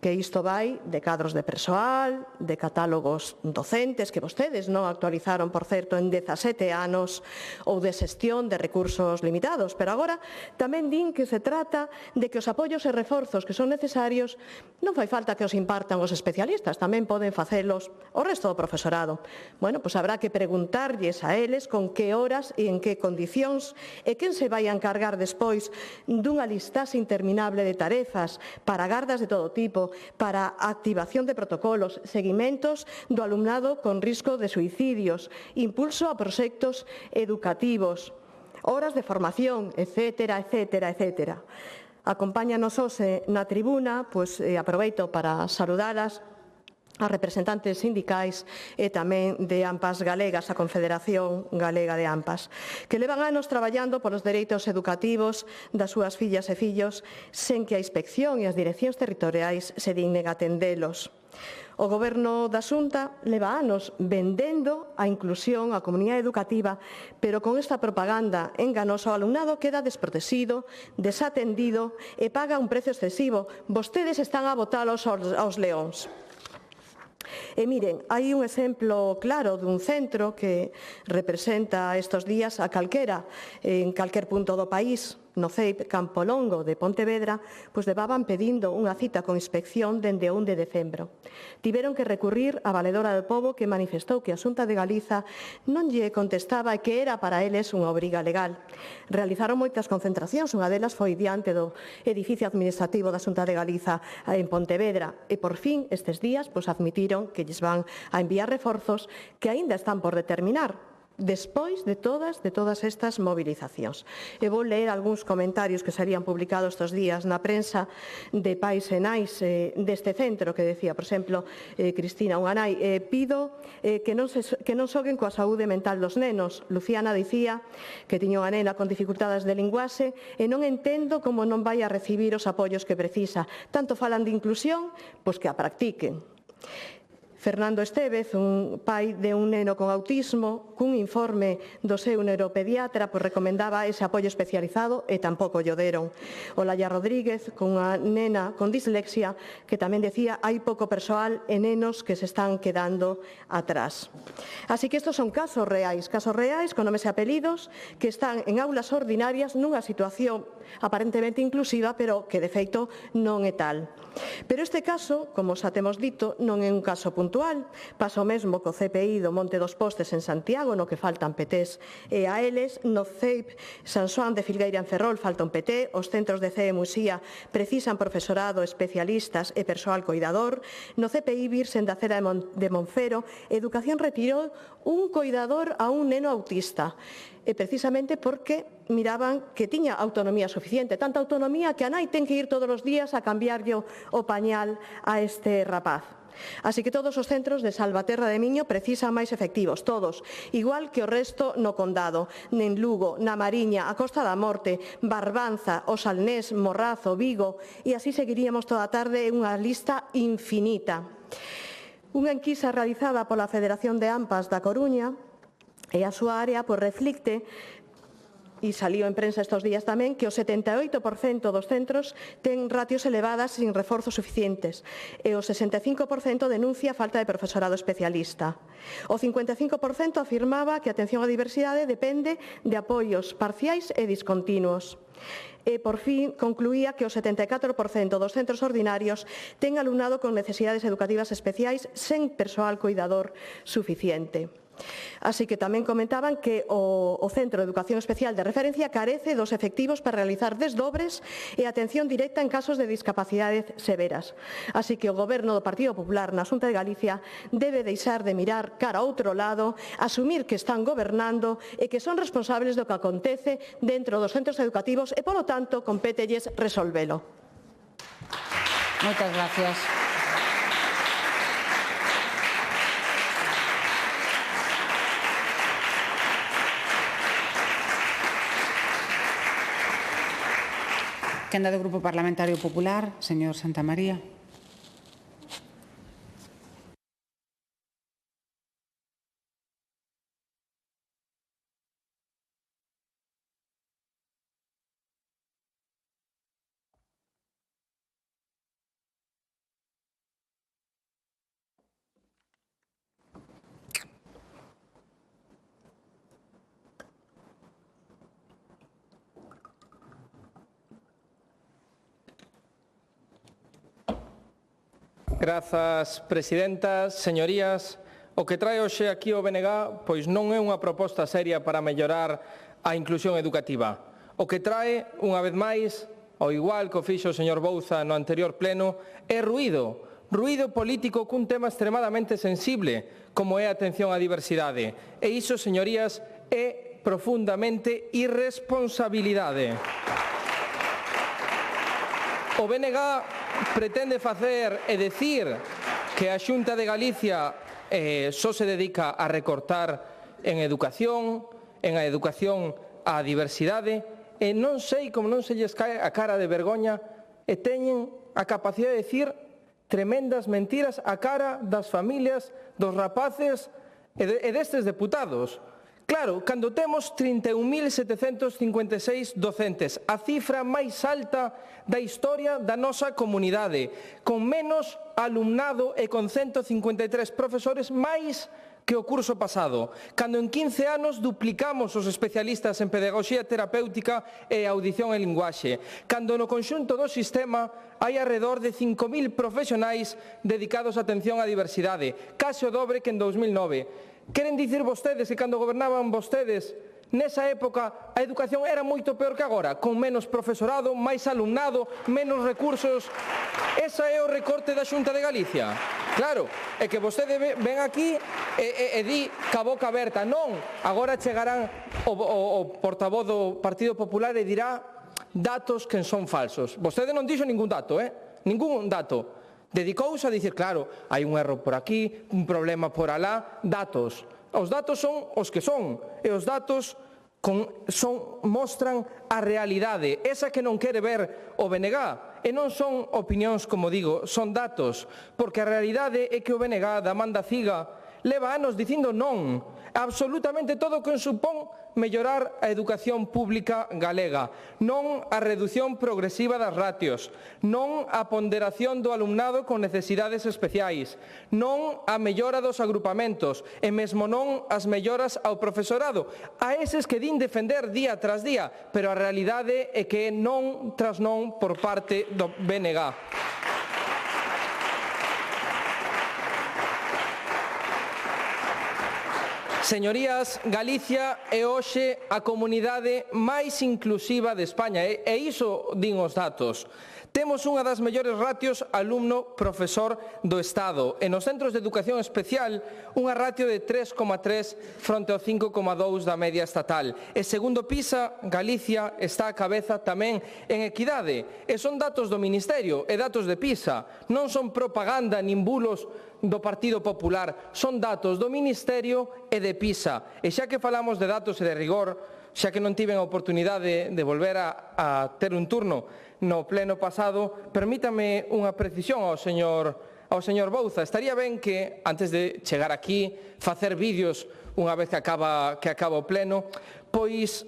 que isto vai de cadros de persoal, de catálogos docentes que vostedes non actualizaron, por certo, en 17 anos, ou de xestión de recursos limitados. Pero agora tamén din que se trata de que os apoios e reforzos que son necesarios non fai falta que os impartan os especialistas, tamén poden facelos o resto do profesorado. Bueno, pois habrá que preguntarlles a eles con que horas e en que condicións e quen se vai a encargar despois dunha listaxe interminable de tarefas para gardas de todo tipo, para activación de protocolos, seguimentos do alumnado con risco de suicidios, impulso a proxectos educativos, horas de formación, etcétera, etcétera, etcétera. Acompáñanos hoxe na tribuna, pois aproveito para saludalas as representantes sindicais e tamén de AMPAs Galegas, a Confederación Galega de AMPAs, que levan anos traballando polos dereitos educativos das súas fillas e fillos sen que a inspección e as direccións territoriais se dignen a atendelos. O Goberno da Xunta leva anos vendendo a inclusión, a comunidade educativa, pero con esta propaganda enganosa o alumnado queda desprotegido, desatendido e paga un prezo excesivo. Vostedes están a botalos aos leóns. E miren, hai un exemplo claro dun centro que representa estes días a calquera, en calquer punto do país. No CEIP Campolongo de Pontevedra, pois levaban pedindo unha cita con inspección dende o 1 de decembro. Tiveron que recurrir á Valedora do Pobo que manifestou que a Xunta de Galiza non lle contestaba e que era para eles unha obriga legal. Realizaron moitas concentracións, unha delas foi diante do edificio administrativo da Xunta de Galiza en Pontevedra e por fin estes días pois admitiron que lles van a enviar reforzos que aínda están por determinar, despois de todas estas movilizacións. E vou ler algúns comentarios que serían publicados estes días na prensa de pais e nais deste centro, que decía, por exemplo, Cristina, unha nai, pido que non xoguen coa saúde mental dos nenos. Luciana dicía que tiña unha nena con dificultades de linguaxe e non entendo como non vai a recibir os apoios que precisa. Tanto falan de inclusión, pois que a practiquen. Fernando Estevez, un pai de un neno con autismo, cun informe do seu neuropediatra, pois recomendaba ese apoio especializado e tampouco lle deron. Olaya Rodríguez, cunha nena con dislexia, que tamén decía hai pouco persoal e nenos que se están quedando atrás. Así que estes son casos reais con nomes e apelidos, que están en aulas ordinarias nunha situación aparentemente inclusiva, pero que de feito non é tal. Pero este caso, como xa temos dito, non é un caso puntual. Pasa o mesmo co CPI do Monte dos Postes en Santiago, no que faltan PTs e a eles. No CEIP San Xoán de Filgueira en Ferrol falta un PT. Os centros de CEE Muxía precisan profesorado, especialistas e persoal coidador. No CPI Virxen da Cera de Monfero, Educación retirou un coidador a un neno autista. E precisamente porque miraban que tiña autonomía suficiente, tanta autonomía que a nai ten que ir todos os días a cambiarlle o pañal a este rapaz. Así que todos os centros de Salvaterra de Miño precisan máis efectivos, todos, igual que o resto no Condado, en Lugo, na Mariña, a Costa da Morte, Barbanza, o Salnés, Morrazo, Vigo, e así seguiríamos toda a tarde unha lista infinita. Unha enquisa realizada pola Federación de AMPAs da Coruña e a súa área reflicte, e saliu en prensa estes días tamén, que o 78% dos centros ten ratios elevadas sin reforzos suficientes e o 65% denuncia a falta de profesorado especialista. O 55% afirmaba que a atención á diversidade depende de apoios parciais e discontinuos. E, por fin, concluía que o 74% dos centros ordinarios ten alumnado con necesidades educativas especiais sen persoal coidador suficiente. Así que tamén comentaban que o Centro de Educación Especial de Referencia carece dos efectivos para realizar desdobres e atención directa en casos de discapacidades severas. Así que o Goberno do Partido Popular na Xunta de Galicia debe deixar de mirar cara a outro lado, asumir que están gobernando e que son responsables do que acontece dentro dos centros educativos e, polo tanto, compételles resolvelo. Moitas gracias. Quenda do Grupo Parlamentario Popular, señor Santamaría. Grazas, presidenta. Señorías, o que trae hoxe aquí o BNG pois non é unha proposta seria para mellorar a inclusión educativa. O que trae, unha vez máis, ao igual que o fixo o señor Bouza no anterior pleno, é ruído político cun tema extremadamente sensible como é a atención á diversidade. E iso, señorías, é profundamente irresponsabilidade. O BNG pretende facer e decir que a Xunta de Galicia só se dedica a recortar en educación, en a educación á diversidade, e non sei como non se lles cae a cara de vergoña e teñen a capacidade de decir tremendas mentiras a cara das familias, dos rapaces e destes deputados. Claro, cando temos 31.756 docentes, a cifra máis alta da historia da nosa comunidade, con menos alumnado e con 153 profesores máis que o curso pasado, cando en 15 anos duplicamos os especialistas en pedagogía terapéutica e audición e linguaxe, cando no conxunto do sistema hai alrededor de 5.000 profesionais dedicados á atención á diversidade, case o dobre que en 2009. Queren dicir vostedes que cando gobernaban vostedes, nesa época a educación era moito peor que agora, con menos profesorado, máis alumnado, menos recursos. Esa é o recorte da Xunta de Galicia. Claro, é que vostede ven aquí e di ca boca aberta. Non, agora chegarán o portavoz do Partido Popular e dirá datos que son falsos. Vostede non dixo ningún dato, ningún dato. Dedicouse a dicir, claro, hai un erro por aquí, un problema por alá, datos. Os datos son os que son, e os datos mostran a realidade, esa que non quere ver o BNG. E non son opinións, como digo, son datos, porque a realidade é que o BNG da man da Ciga leva anos dicindo non a absolutamente todo o que supón mellorar a educación pública galega, non a redución progresiva das ratios, non a ponderación do alumnado con necesidades especiais, non a mellora dos agrupamentos e mesmo non as melloras ao profesorado, a eses que din defender día tras día, pero a realidade é que non tras non por parte do BNG. Señorías, Galicia é hoxe a comunidade máis inclusiva de España, e iso din os datos. Temos unha das mellores ratios alumno-profesor do Estado, e nos centros de educación especial unha ratio de 3,3 fronte ao 5,2 da media estatal. E segundo PISA, Galicia está a cabeza tamén en equidade. E son datos do Ministerio e datos de PISA, non son propaganda nin bulos do Partido Popular, son datos do Ministerio e de PISA. E xa que falamos de datos e de rigor, xa que non tiven a oportunidade de volver a ter un turno no pleno pasado, permítame unha precisión ao señor Bouza. Estaría ben que, antes de chegar aquí, facer vídeos unha vez que acaba o pleno, pois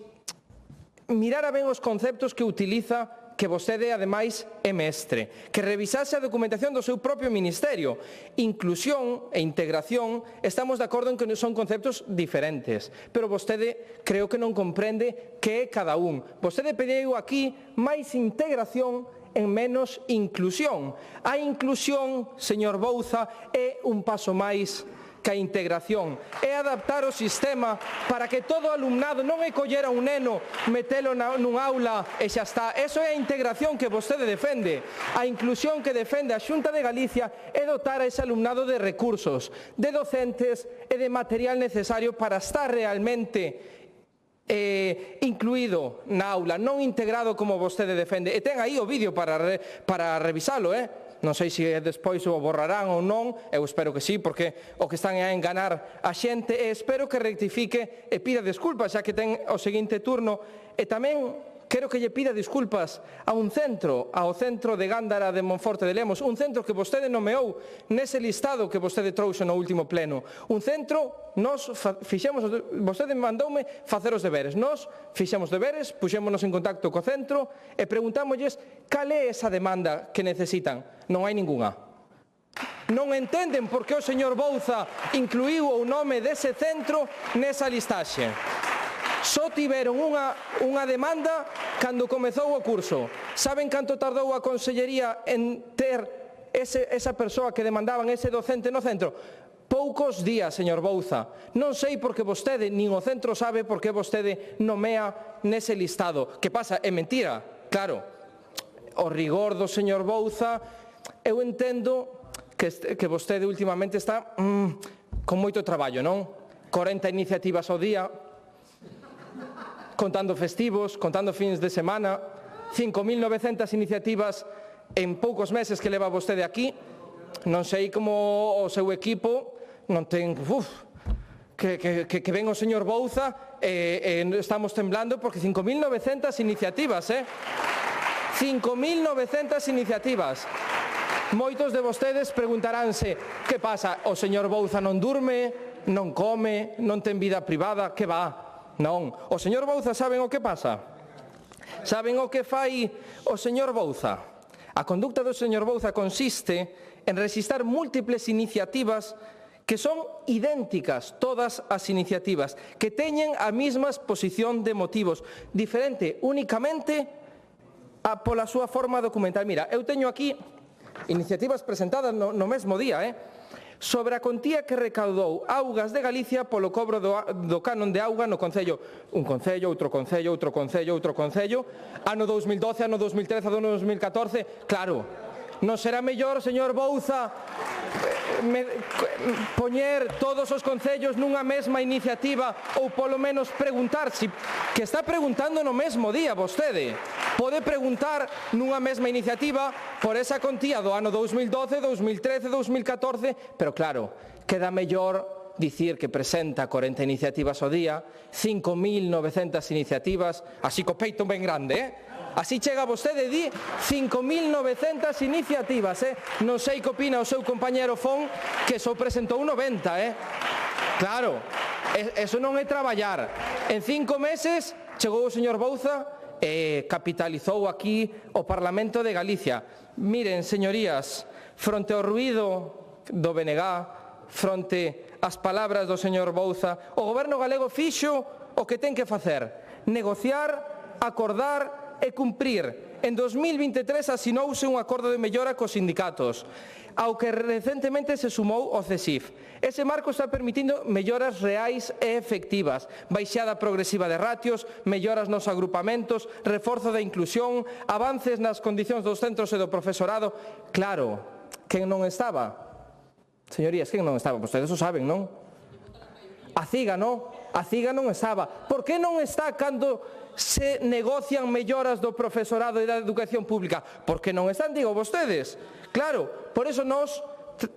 mirara ben os conceptos que utiliza, que vostede, ademais, é mestre, que revisase a documentación do seu propio Ministerio. Inclusión e integración, estamos de acordo en que son conceptos diferentes, pero vostede creo que non comprende que é cada un. Vostede pediu aquí máis integración en menos inclusión. A inclusión, señor Bouza, é un paso máis que a integración, é adaptar o sistema para que todo alumnado non é coller a un neno, metelo nun aula e xa está. Eso é a integración que vostede defende. A inclusión que defende a Xunta de Galicia é dotar a ese alumnado de recursos, de docentes e de material necesario para estar realmente incluído na aula, non integrado como vostede defende. E ten aí o vídeo para revisalo, Non sei se despois o borrarán ou non, eu espero que sí, porque o que están é a enganar a xente, e espero que rectifique e pida desculpas, xa que ten o seguinte turno. E tamén quero que lle pida disculpas a un centro, ao centro de Gándara de Monforte de Lemos, un centro que vostede nomeou nese listado que vostede trouxe no último pleno. Un centro, vostede mandoume facer os deberes. Nós fixemos deberes, puxémonos en contacto co centro e preguntámosles cal é esa demanda que necesitan. Non hai ningunha. Non entenden por que o señor Bouza incluiu o nome dese centro nesa listaxe. Só tiveron unha demanda cando comezou o curso. Saben canto tardou a Consellería en ter esa persoa que demandaban ese docente no centro? Poucos días, señor Bouza. Non sei porque vostede, nin o centro sabe por que vostede nomea nese listado. Que pasa? É mentira. Claro, o rigor do señor Bouza, eu entendo que vostede últimamente está con moito traballo, non? 40 iniciativas ao día, contando festivos, contando fins de semana, 5.900 iniciativas en poucos meses que leva vostede aquí. Non sei como o seu equipo non ten... Que ven o señor Bouza e estamos temblando porque 5.900 iniciativas, 5.900 iniciativas. Moitos de vostedes preguntaránse que pasa, o señor Bouza non durme, non come, non ten vida privada, que va? Non. O señor Bouza saben o que pasa? Saben o que fai o señor Bouza? A conducta do señor Bouza consiste en rexistrar múltiples iniciativas que son idénticas, todas as iniciativas, que teñen a mesma exposición de motivos, diferente únicamente pola súa forma documental. Mira, eu teño aquí iniciativas presentadas no mesmo día, sobre a contía que recaudou Augas de Galicia polo cobro do canon de auga no Concello. Un Concello, outro Concello, outro Concello, outro Concello. Ano 2012, ano 2013, ano 2014. Claro, non será mellor, señor Bouza, poñer todos os concellos nunha mesma iniciativa ou polo menos preguntar, que está preguntando no mesmo día vostede. Pode preguntar nunha mesma iniciativa por esa contía do ano 2012, 2013, 2014, pero claro, queda mellor dicir que presenta 40 iniciativas ao día, 5.900 iniciativas, así co peito ben grande, Así chega vostede e di 5.900 iniciativas, Non sei que opina o seu compañero Fon, que só presentou 90, Claro, eso non é traballar. En 5 meses chegou o señor Bouza e capitalizou aquí o Parlamento de Galicia. Miren, señorías, fronte ao ruído do BNG, fronte ás palabras do señor Bouza, o Goberno galego fixo o que ten que facer: negociar, acordar e cumprir. En 2023 asinouse un acordo de mellora cos sindicatos, ao que recentemente se sumou o CESIF. Ese marco está permitindo melloras reais e efectivas, baixada progresiva de ratios, melloras nos agrupamentos, reforzo da inclusión, avances nas condicións dos centros e do profesorado. Claro, quen non estaba? Señorías, quen non estaba? Vostedes o saben, non? A CIGA, non? A CIGA non estaba. Por que non está cando se negocian melloras do profesorado e da educación pública? Porque non están, digo vostedes. Claro, por eso nós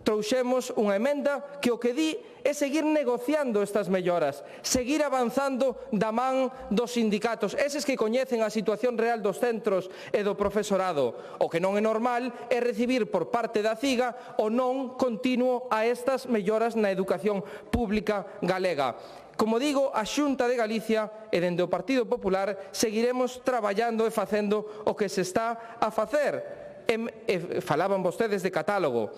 trouxemos unha emenda que o que di é seguir negociando estas melloras, seguir avanzando da man dos sindicatos, eses que coñecen a situación real dos centros e do profesorado. O que non é normal é recibir por parte da CIGA o non continuo a estas melloras na educación pública galega. Como digo, a Xunta de Galicia e dende o Partido Popular seguiremos traballando e facendo o que se está a facer. Falaban vostedes de catálogo.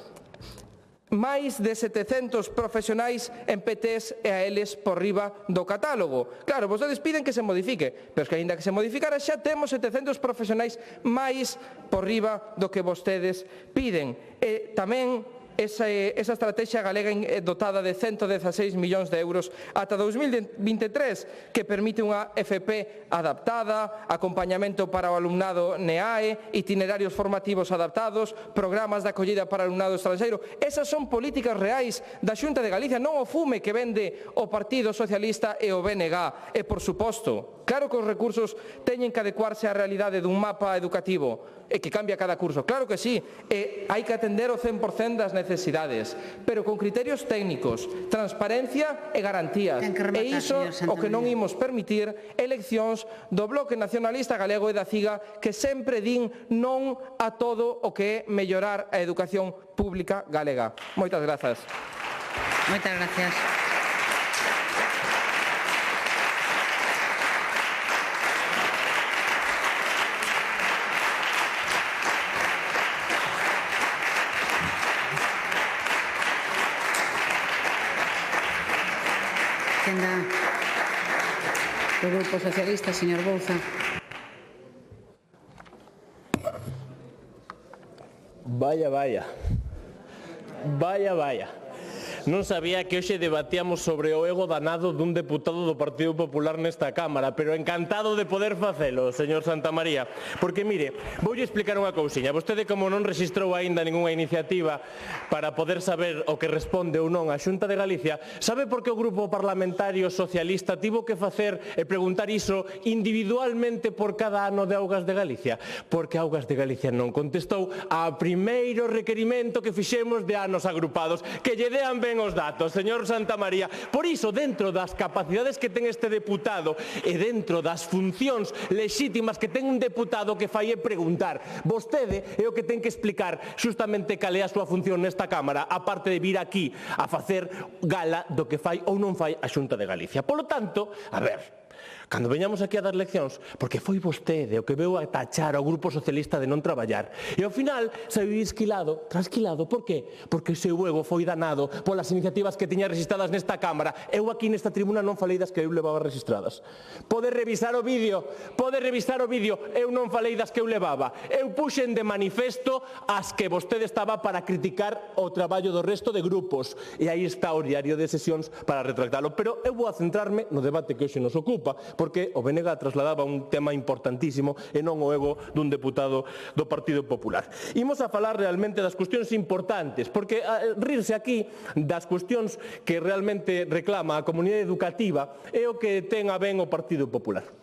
Máis de 700 profesionais en PTs e a eles por riba do catálogo. Claro, vostedes piden que se modifique, pero que aínda que se modificara xa temos 700 profesionais máis por riba do que vostedes piden. E tamén esa estrategia galega dotada de 116 millóns de euros ata 2023, que permite unha FP adaptada, acompañamento para o alumnado NEAE, itinerarios formativos adaptados, programas de acollida para alumnado estranxeiro. Esas son políticas reais da Xunta de Galicia, non o fume que vende o Partido Socialista e o BNG. E, por suposto, claro que os recursos teñen que adecuarse á realidade dun mapa educativo e que cambia cada curso. Claro que sí, e hai que atender o 100% das necesidades, pero con criterios técnicos, transparencia e garantías. E iso o que non imos permitir eleccións do Bloque Nacionalista Galego e da CIGA, que sempre din non a todo o que é mellorar a educación pública galega. Moitas grazas. Moitas gracias. Do Grupo Socialista, señor Bouza. Vaya, vaya. Vaya, vaya. Non sabía que hoxe debatíamos sobre o ego danado dun deputado do Partido Popular nesta Cámara, pero encantado de poder facelo, señor Santamaría. Porque, mire, voulle explicar unha cousiña. Vostede, como non rexistrou aínda ningunha iniciativa para poder saber o que responde ou non a Xunta de Galicia, sabe por que o Grupo Parlamentario Socialista tivo que facer e preguntar iso individualmente por cada ano de Augas de Galicia? Porque Augas de Galicia non contestou ao primeiro requerimento que fixemos de anos agrupados, que lle dean ben os datos, señor Santamaría. Por iso, dentro das capacidades que ten este deputado e dentro das funcións lexítimas que ten un deputado, que fai é preguntar. Vostede é o que ten que explicar xustamente cal é a súa función nesta Cámara, aparte de vir aquí a facer gala do que fai ou non fai a Xunta de Galicia. Polo tanto, a ver, cando veñamos aquí a dar leccións, porque foi vostede o que veu a tachar ao Grupo Socialista de non traballar. E ao final saiu trasquilado. Por qué? Porque o seu ego foi danado polas iniciativas que tiña registradas nesta Cámara. Eu aquí nesta tribuna non falei das que eu levaba registradas. Pode revisar o vídeo, eu non falei das que eu levaba. Eu puxen de manifesto as que vostede estaba para criticar o traballo do resto de grupos. E aí está o diario de sesións para retractalo. Pero eu vou a centrarme no debate que hoxe nos ocupa, porque o BNG trasladaba un tema importantísimo e non o ego dun deputado do Partido Popular. Imos a falar realmente das cuestións importantes, porque rirse aquí das cuestións que realmente reclama a comunidade educativa é o que ten a ben o Partido Popular.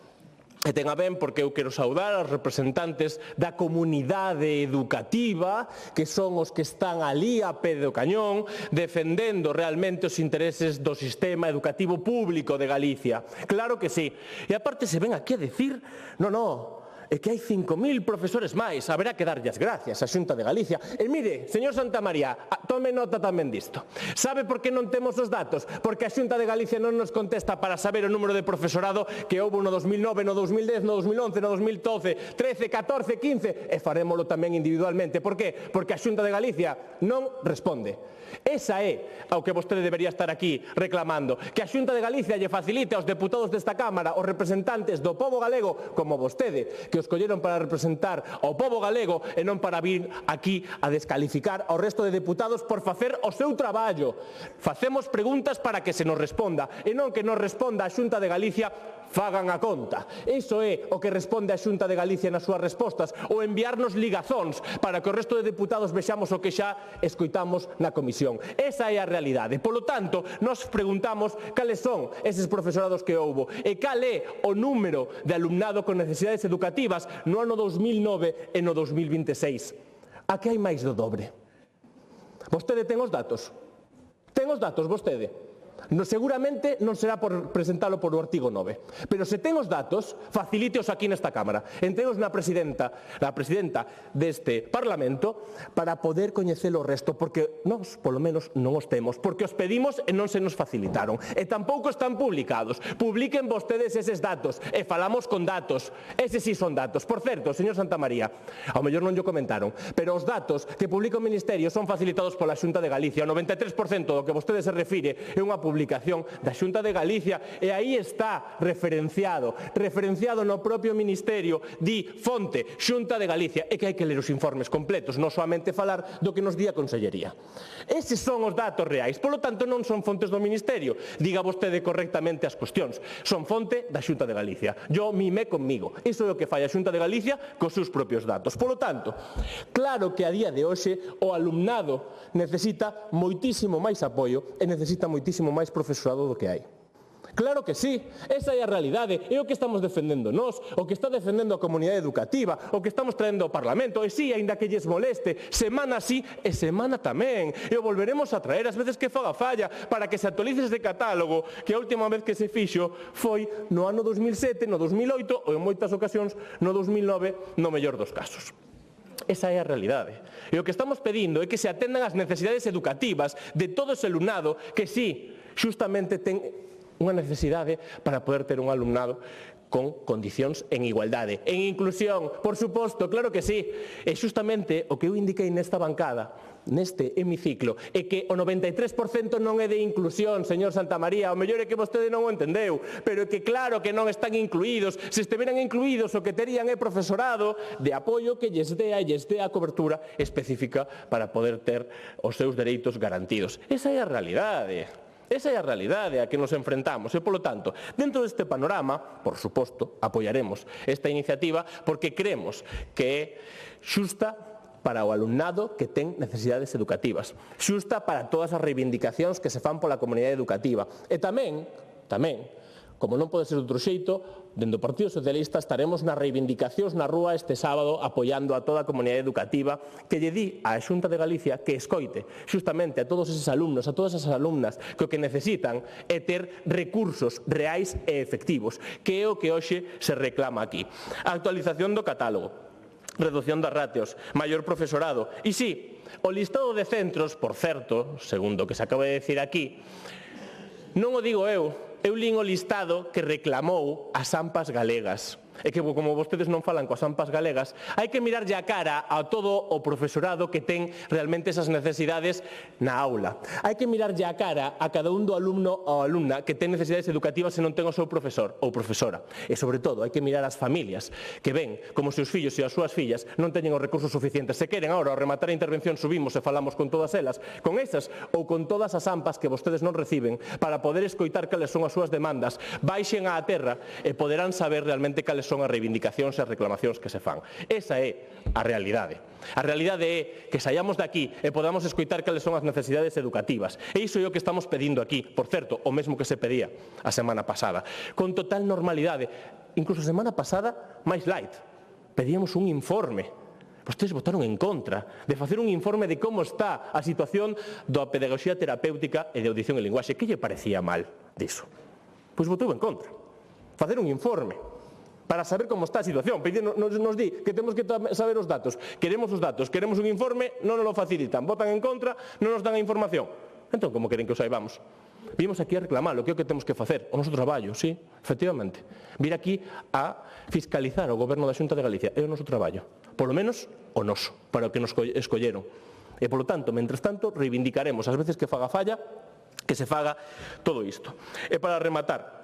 E ten a ben porque eu quero saudar aos representantes da comunidade educativa, que son os que están ali a pé do cañón, defendendo realmente os intereses do sistema educativo público de Galicia. Claro que sí. E aparte se ven aquí a decir, no, é que hai 5.000 profesores máis, haberá que darlle as gracias á Xunta de Galicia. E mire, señor Santamaría, tome nota tamén disto. Sabe por que non temos os datos? Porque a Xunta de Galicia non nos contesta para saber o número de profesorado que houve no 2009, no 2010, no 2011, no 2012, 13, 14, 15, e farémolo tamén individualmente. Por qué? Porque a Xunta de Galicia non responde. Esa é ao que vostede debería estar aquí reclamando, que a Xunta de Galicia lle facilite aos deputados desta Cámara, os representantes do pobo galego, como vostede, que os colleron para representar ao pobo galego e non para vir aquí a descalificar ao resto de deputados por facer o seu traballo. Facemos preguntas para que se nos responda e non que nos responda a Xunta de Galicia fagan a conta. Iso é o que responde a Xunta de Galicia nas súas respostas, ou enviarnos ligazóns para que o resto de deputados vexamos o que xa escoitamos na comisión. Esa é a realidade. Polo tanto, nos preguntamos cales son eses profesorados que houbo e cal é o número de alumnado con necesidades educativas no ano 2009 e no 2026. A que hai máis do dobre? Vostede ten os datos? Ten os datos vostede? Seguramente non será por presentalo por o artigo 9, pero se ten os datos, facilíteos aquí nesta Cámara. Enteos na presidenta deste Parlamento para poder coñecer o resto, porque nós, polo menos, non os temos, porque os pedimos e non se nos facilitaron. E tampouco están publicados. Publiquen vostedes eses datos e falamos con datos. Eses sí son datos. Por certo, señor Santamaría, ao mellor non llo comentaron, pero os datos que publica o Ministerio son facilitados pola Xunta de Galicia. O 93% do que vostede se refire é unha publicación da Xunta de Galicia e aí está referenciado no propio Ministerio, di fonte Xunta de Galicia, e que hai que ler os informes completos, non soamente falar do que nos di a Consellería. Eses son os datos reais, polo tanto non son fontes do Ministerio, diga vostede correctamente as cuestións, son fonte da Xunta de Galicia. Yo mimé conmigo, iso é o que fai a Xunta de Galicia cos seus propios datos. Polo tanto, claro que a día de hoxe o alumnado necesita moitísimo máis apoio e necesita moitísimo máis profesorado do que hai. Claro que sí, esa é a realidade, é o que estamos defendendo nós, o que está defendendo a comunidade educativa, o que estamos traendo ao Parlamento, e sí, aínda que lles moleste, semana sí e semana tamén, e o volveremos a traer as veces que faga falla, para que se actualice ese catálogo, que a última vez que se fixo foi no ano 2007, no 2008, ou en moitas ocasións no 2009, no mellor dos casos. Esa é a realidade. E o que estamos pedindo é que se atendan as necesidades educativas de todo ese alumnado que sí, xustamente ten unha necesidade para poder ter un alumnado con condicións en igualdade. En inclusión, por suposto, claro que sí. E xustamente o que eu indiquei nesta bancada, neste hemiciclo, é que o 93% non é de inclusión, señor Santamaría. O mellor é que vostede non o entendeu, pero é que claro que non están incluídos. Se estiveran incluídos, o que terían é profesorado de apoio que lles dea a cobertura específica para poder ter os seus dereitos garantidos. Esa é a realidade. Esa é a realidade a que nos enfrentamos e, polo tanto, dentro deste panorama, por suposto, apoiaremos esta iniciativa porque creemos que é xusta para o alumnado que ten necesidades educativas, xusta para todas as reivindicacións que se fan pola comunidade educativa e tamén, como non pode ser de outro xeito, dende o Partido Socialista estaremos nas reivindicacións na rúa este sábado apoiando a toda a comunidade educativa que lle di á Xunta de Galicia que escoite xustamente a todos eses alumnos, a todas esas alumnas que o que necesitan é ter recursos reais e efectivos, que é o que hoxe se reclama aquí. A actualización do catálogo, reducción das ratios, maior profesorado. E sí, o listado de centros, por certo, segundo o que se acaba de decir aquí, non o digo eu lín o listado que reclamou as AMPAs galegas. É que, como vostedes non falan coas AMPAs galegas, hai que mirarlle a cara a todo o profesorado que ten realmente esas necesidades na aula. Hai que mirarlle a cara a cada un do alumno ou alumna que ten necesidades educativas e non ten o seu profesor ou profesora. E, sobre todo, hai que mirar as familias que ven como se os fillos e as súas fillas non teñen os recursos suficientes. Se queren, agora, ao rematar a intervención, subimos e falamos con todas elas, con esas ou con todas as AMPAs que vostedes non reciben, para poder escoitar cales son as súas demandas, baixen á terra e poderán saber realmente cales son as reivindicacións e as reclamacións que se fan. Esa é a realidade. A realidade é que saiamos de aquí e podamos escoitar cales son as necesidades educativas. E iso é o que estamos pedindo aquí, por certo, o mesmo que se pedía a semana pasada. Con total normalidade. Incluso a semana pasada, máis light. Pedíamos un informe. Vostedes votaron en contra de facer un informe de como está a situación da pedagogía terapéutica e de audición e linguaxe. Que lle parecía mal diso? Pois votou en contra. Facer un informe para saber como está a situación. Nos di que temos que saber os datos. Queremos os datos, queremos un informe, non nos lo facilitan. Votan en contra, non nos dan a información. Entón, como queren que o saibamos? Vimos aquí a reclamar o que é o que temos que facer. O noso traballo, sí, efectivamente. Vir aquí a fiscalizar o goberno da Xunta de Galicia. É o noso traballo. Polo menos o noso, para o que nos escolleron. E, polo tanto, mentres tanto, reivindicaremos as veces que faga falla, que se faga todo isto. E para rematar,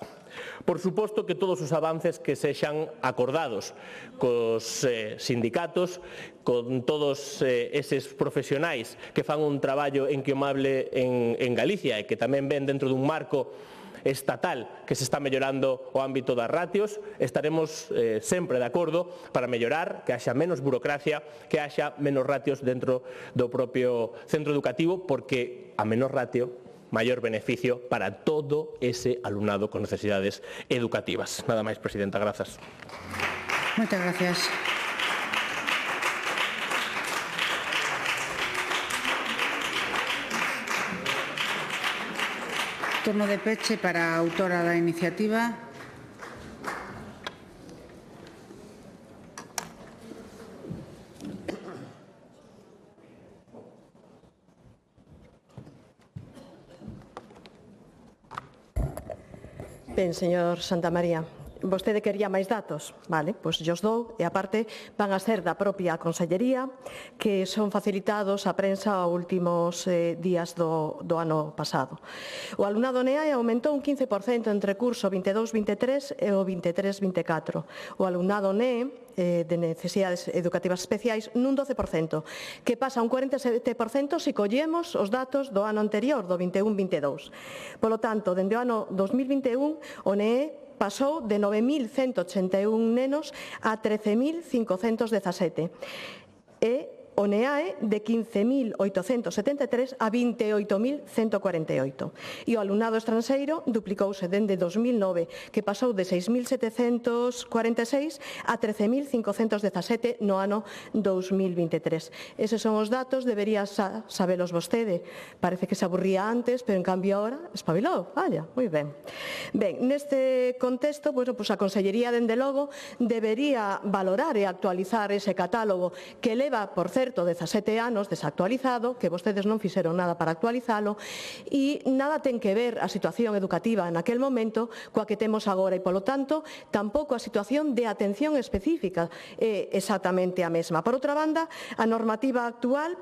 por suposto que todos os avances que sexan acordados cos sindicatos, con todos eses profesionais que fan un traballo enquiomable en Galicia e que tamén ven dentro dun marco estatal que se está mellorando o ámbito das ratios, estaremos sempre de acordo para mellorar, que haxa menos burocracia, que haxa menos ratios dentro do propio centro educativo, porque a menor ratio, maior beneficio para todo ese alumnado con necesidades educativas. Nada máis, Presidenta. Grazas. Moitas gracias. Turno de peche para a autora da iniciativa. Ben, señor Santamaría, vostede quería máis datos, vale, pois os dou, e aparte van a ser da propia Consellería, que son facilitados á prensa aos últimos días do ano pasado. O alumnado NEAE aumentou un 15% entre curso 22-23 e o 23-24. O alumnado NEE de necesidades educativas especiais nun 12%, que pasa un 47% se collemos os datos do ano anterior, do 21-22. Polo tanto, dende o ano 2021, o NEE pasou de 9.181 nenos a 13.517 e o NEAE de 15.873 a 28.148. E o alumnado estranxeiro duplicouse dende 2009, que pasou de 6.746 a 13.517 no ano 2023. Eses son os datos, debería sabelos vostede. Parece que se aburría antes, pero en cambio ahora espabilou. Vaya, moi ben. Ben, neste contexto, pues, a Consellería, dende logo, debería valorar e actualizar ese catálogo que leva, por certo, certo, 17 anos desactualizado, que vostedes non fixeron nada para actualizalo, e nada ten que ver a situación educativa naquel momento coa que temos agora, e, polo tanto, tampouco a situación de atención específica é exactamente a mesma. Por outra banda, a normativa actual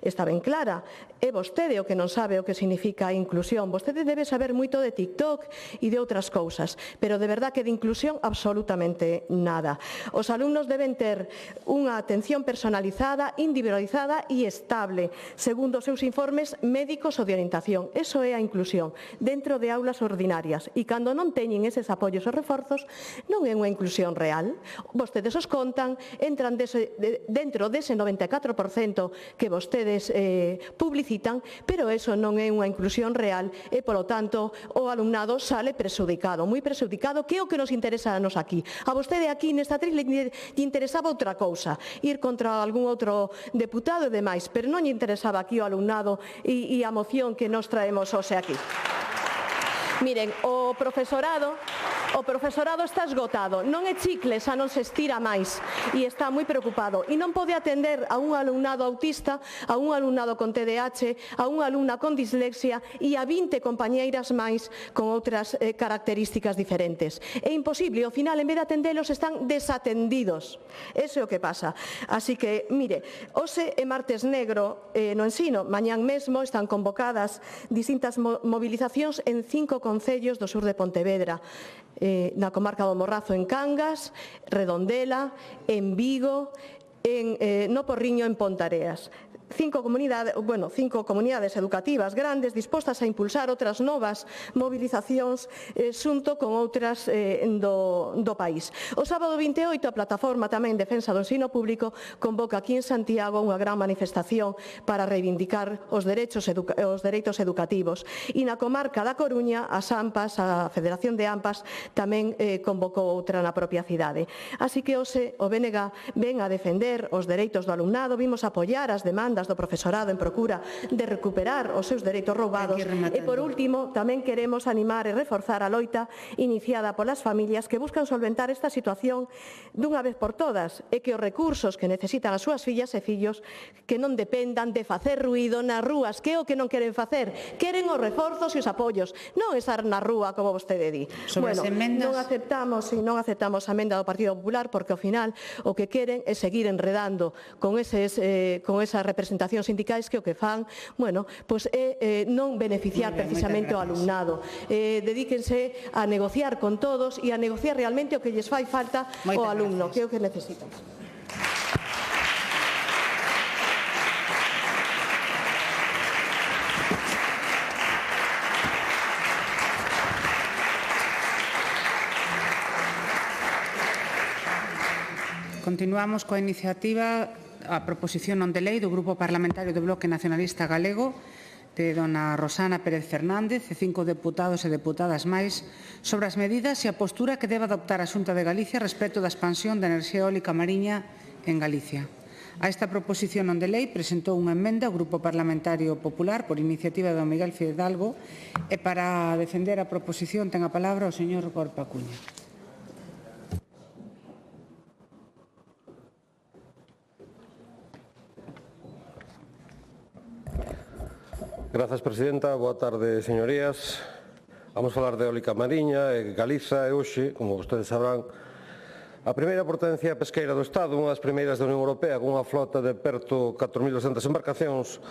está ben clara. É vostede o que non sabe o que significa a inclusión. Vostede debe saber moito de TikTok e de outras cousas, pero de verdad que de inclusión absolutamente nada. Os alumnos deben ter unha atención personalizada, individualizada e estable, segundo os seus informes médicos ou de orientación. Eso é a inclusión, dentro de aulas ordinarias. E cando non teñen eses apoios e reforzos, non é unha inclusión real. Vostedes os contan, entran dentro dese 94% que vostedes publicitan, pero eso non é unha inclusión real e, polo tanto, o alumnado sale presudicado, moi presudicado, que é o que nos interesa a nos aquí. A vostede aquí nesta atril lle interesaba outra cousa, ir contra algún outro deputado e demais, pero non lle interesaba aquí o alumnado e a moción que nos traemos hoxe aquí. Miren, o profesorado está esgotado, non é chicle, xa non se estira máis e está moi preocupado e non pode atender a un alumnado autista, a un alumnado con TDAH, a unha alumna con dislexia e a 20 compañeiras máis con outras características diferentes. É imposible, ao final, en vez de atendelos, están desatendidos. Eso é o que pasa. Así que, mire, hoxe é martes negro no ensino, mañán mesmo están convocadas distintas movilizacións en 5 concellos do sur de Pontevedra, na comarca do Morrazo en Cangas, Redondela, en Vigo, no Porriño en Pontareas. 5 comunidades educativas grandes dispostas a impulsar outras novas movilizacións xunto con outras do país. O sábado 28 a plataforma tamén Defensa do Ensino Público convoca aquí en Santiago unha gran manifestación para reivindicar os dereitos educativos. E na comarca da Coruña, as AMPAs, a Federación de AMPAs, tamén convocou outra na propia cidade. Así que hoxe o BNG ven a defender os dereitos do alumnado, vimos apoiar as demandas do profesorado en procura de recuperar os seus dereitos roubados e, por último, tamén queremos animar e reforzar a loita iniciada polas familias que buscan solventar esta situación dunha vez por todas e que os recursos que necesitan as súas fillas e fillos que non dependan de facer ruído nas rúas, que é o que non queren facer. Queren os reforzos e os apoios, non estar na rúa como vostede di. Bueno, non aceptamos a emenda do Partido Popular porque, ao final, o que queren é seguir enredando con esas representacións sindicais que o que fan, é non beneficiar precisamente o alumnado. Dedíquense a negociar con todos e a negociar realmente o que lles fai falta ao alumno, que é o que necesitan. Continuamos coa iniciativa a proposición non de lei do Grupo Parlamentario do Bloque Nacionalista Galego de dona Rosana Pérez Fernández e 5 deputados e deputadas máis sobre as medidas e a postura que debe adoptar a Xunta de Galicia respecto da expansión da enerxía eólica mariña en Galicia. A esta proposición non de lei presentou unha emenda o Grupo Parlamentario Popular por iniciativa de Miguel Fidalgo e para defender a proposición ten a palabra o señor Gorka Cuña. Grazas, presidenta. Boa tarde, señorías. Vamos falar de eólica mariña e Galiza e hoxe, como vostedes sabrán, a primeira potencia pesqueira do Estado, unha das primeiras da Unión Europea, con unha flota de perto 4.200 embarcacións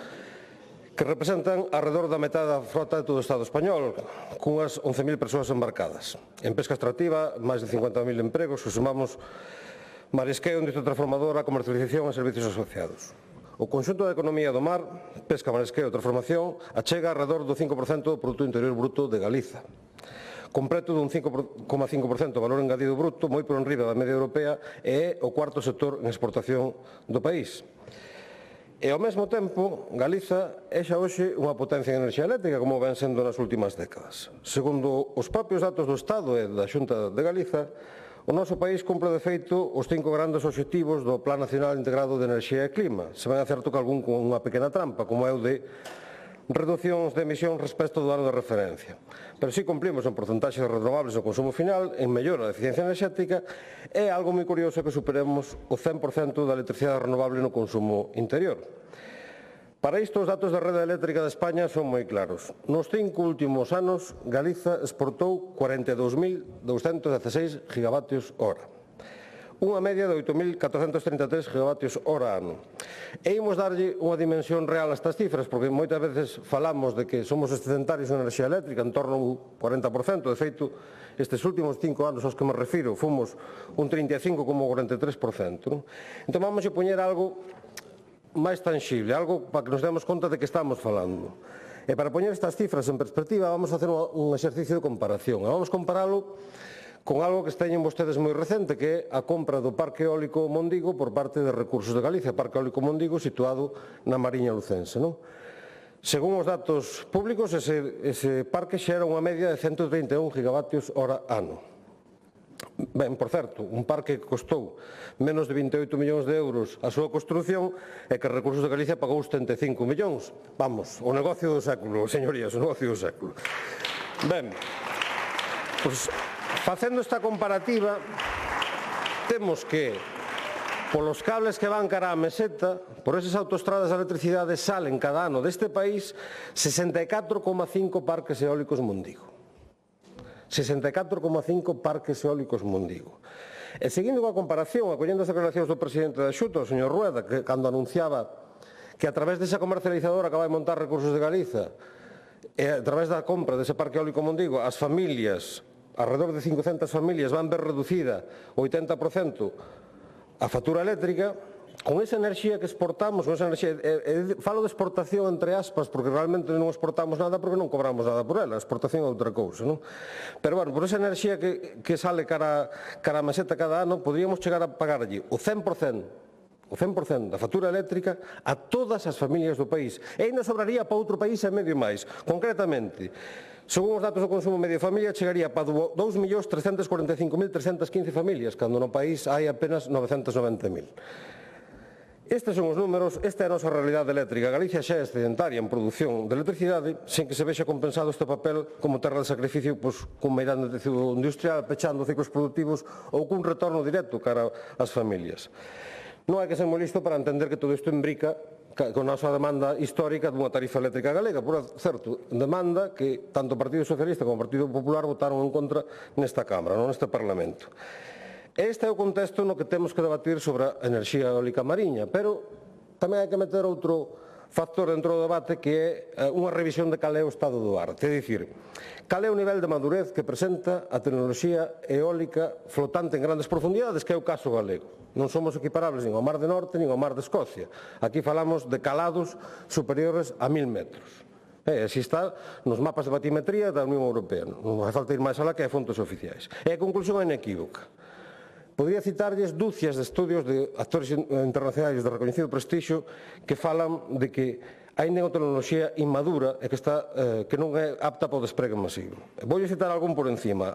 que representan alrededor da metade da flota de todo o Estado español, cunhas 11.000 persoas embarcadas. En pesca extractiva, máis de 50.000 empregos, que sumamos marisqueo, industria transformadora, comercialización e servicios asociados. O conxunto da economía do mar, pesca, marisqueo e transformación, achega alrededor do 5% do Produto Interior Bruto de Galiza, con preto dun 5,5% do valor engadido bruto, moi por enriba da media europea, e é o cuarto sector en exportación do país. E, ao mesmo tempo, Galiza é xa hoxe unha potencia en enerxía eléctrica, como ven sendo nas últimas décadas. Segundo os propios datos do Estado e da Xunta de Galiza, o noso país cumpre de feito os 5 grandes obxectivos do Plan Nacional Integrado de Enerxía e Clima, se ben é certo que algún con unha pequena trampa, como é o de reducións de emisións respecto do ano de referencia. Pero si cumplimos en porcentaxe de renovables no consumo final, en mellora da eficiencia enerxética, é algo moi curioso que superemos o 100% da electricidade renovable no consumo interior. Para isto, os datos da rede eléctrica de España son moi claros. Nos 5 últimos anos, Galiza exportou 42.216 gigavatios hora. Unha media de 8.433 gigavatios hora ano. E imos darlle unha dimensión real a estas cifras, porque moitas veces falamos de que somos excedentarios en enerxía eléctrica, en torno a un 40%. De feito, estes últimos 5 anos aos que me refiro, fomos un 35,43%. Entón, vamos a poñer algo máis tangible, algo para que nos demos conta de que estamos falando. E para poñer estas cifras en perspectiva, vamos a hacer un exercicio de comparación. Vamos a comparalo con algo que teñen vostedes moi recente, que é a compra do Parque Eólico Mondigo por parte de Recursos de Galicia, Parque Eólico Mondigo situado na Mariña Lucense. Según os datos públicos, ese parque xera unha media de 131 gigavatios hora ano. Ben, por certo, un parque que costou menos de 28 millóns de euros a súa construción e que Recursos de Galicia pagou 75 millóns. Vamos, o negocio do século, señorías, o negocio do século. Ben, pois, facendo esta comparativa, temos que, polos cables que van cara á meseta, por esas autoestradas de electricidade salen cada ano deste país 64,5 parques eólicos Mondigo. 64,5 parques eólicos Mondigo. E seguindo coa comparación, acollendo as declaracións do presidente da Xunta, o señor Rueda, que cando anunciaba que a través desa comercializadora que vai montar Recursos de Galiza, e a través da compra dese parque eólico Mondigo, as familias, alrededor de 500 familias, van ver reducida o 80% a factura eléctrica, con esa enerxía que exportamos, con esa enerxía, falo de exportación entre aspas, porque realmente non exportamos nada porque non cobramos nada por ela, a exportación é outra cousa, non? Pero, bueno, por esa enerxía que sale cara a meseta cada ano, podríamos chegar a pagar allí o 100% da factura eléctrica a todas as familias do país. E ainda sobraría para outro país e medio máis. Concretamente, según os datos do consumo medio familia, chegaría para 2.345.315 familias, cando no país hai apenas 990.000. Estes son os números, esta é a nosa realidade eléctrica. Galicia xa é excedentaria en produción de electricidade, sen que se vexa compensado este papel como terra de sacrificio cun meirande de tecido industrial, pechando ciclos productivos ou cun retorno directo cara ás familias. Non hai que ser moi listo para entender que todo isto imbrica con a nosa demanda histórica dunha tarifa eléctrica galega, por certo, demanda que tanto o Partido Socialista como o Partido Popular votaron en contra nesta Cámara, non neste Parlamento. Este é o contexto no que temos que debatir sobre a enerxía eólica mariña, pero tamén hai que meter outro factor dentro do debate que é unha revisión de cal é o estado do arte, é dicir, cal é o nivel de madurez que presenta a tecnoloxía eólica flotante en grandes profundidades, que é o caso galego. Non somos equiparables nin ao Mar de Norte nin ao Mar de Escocia. Aquí falamos de calados superiores a 1000 metros. Así está nos mapas de batimetría da Unión Europea. Non vai falta ir máis alá que hai fontes oficiais. E a conclusión é inequívoca. Podría citarlles dúcias de estudios de actores internacionais de reconhecido prestixio que falan de que aínda é unha tecnoloxía inmadura e que non é apta para o despregue masivo. Vou citar algún por encima.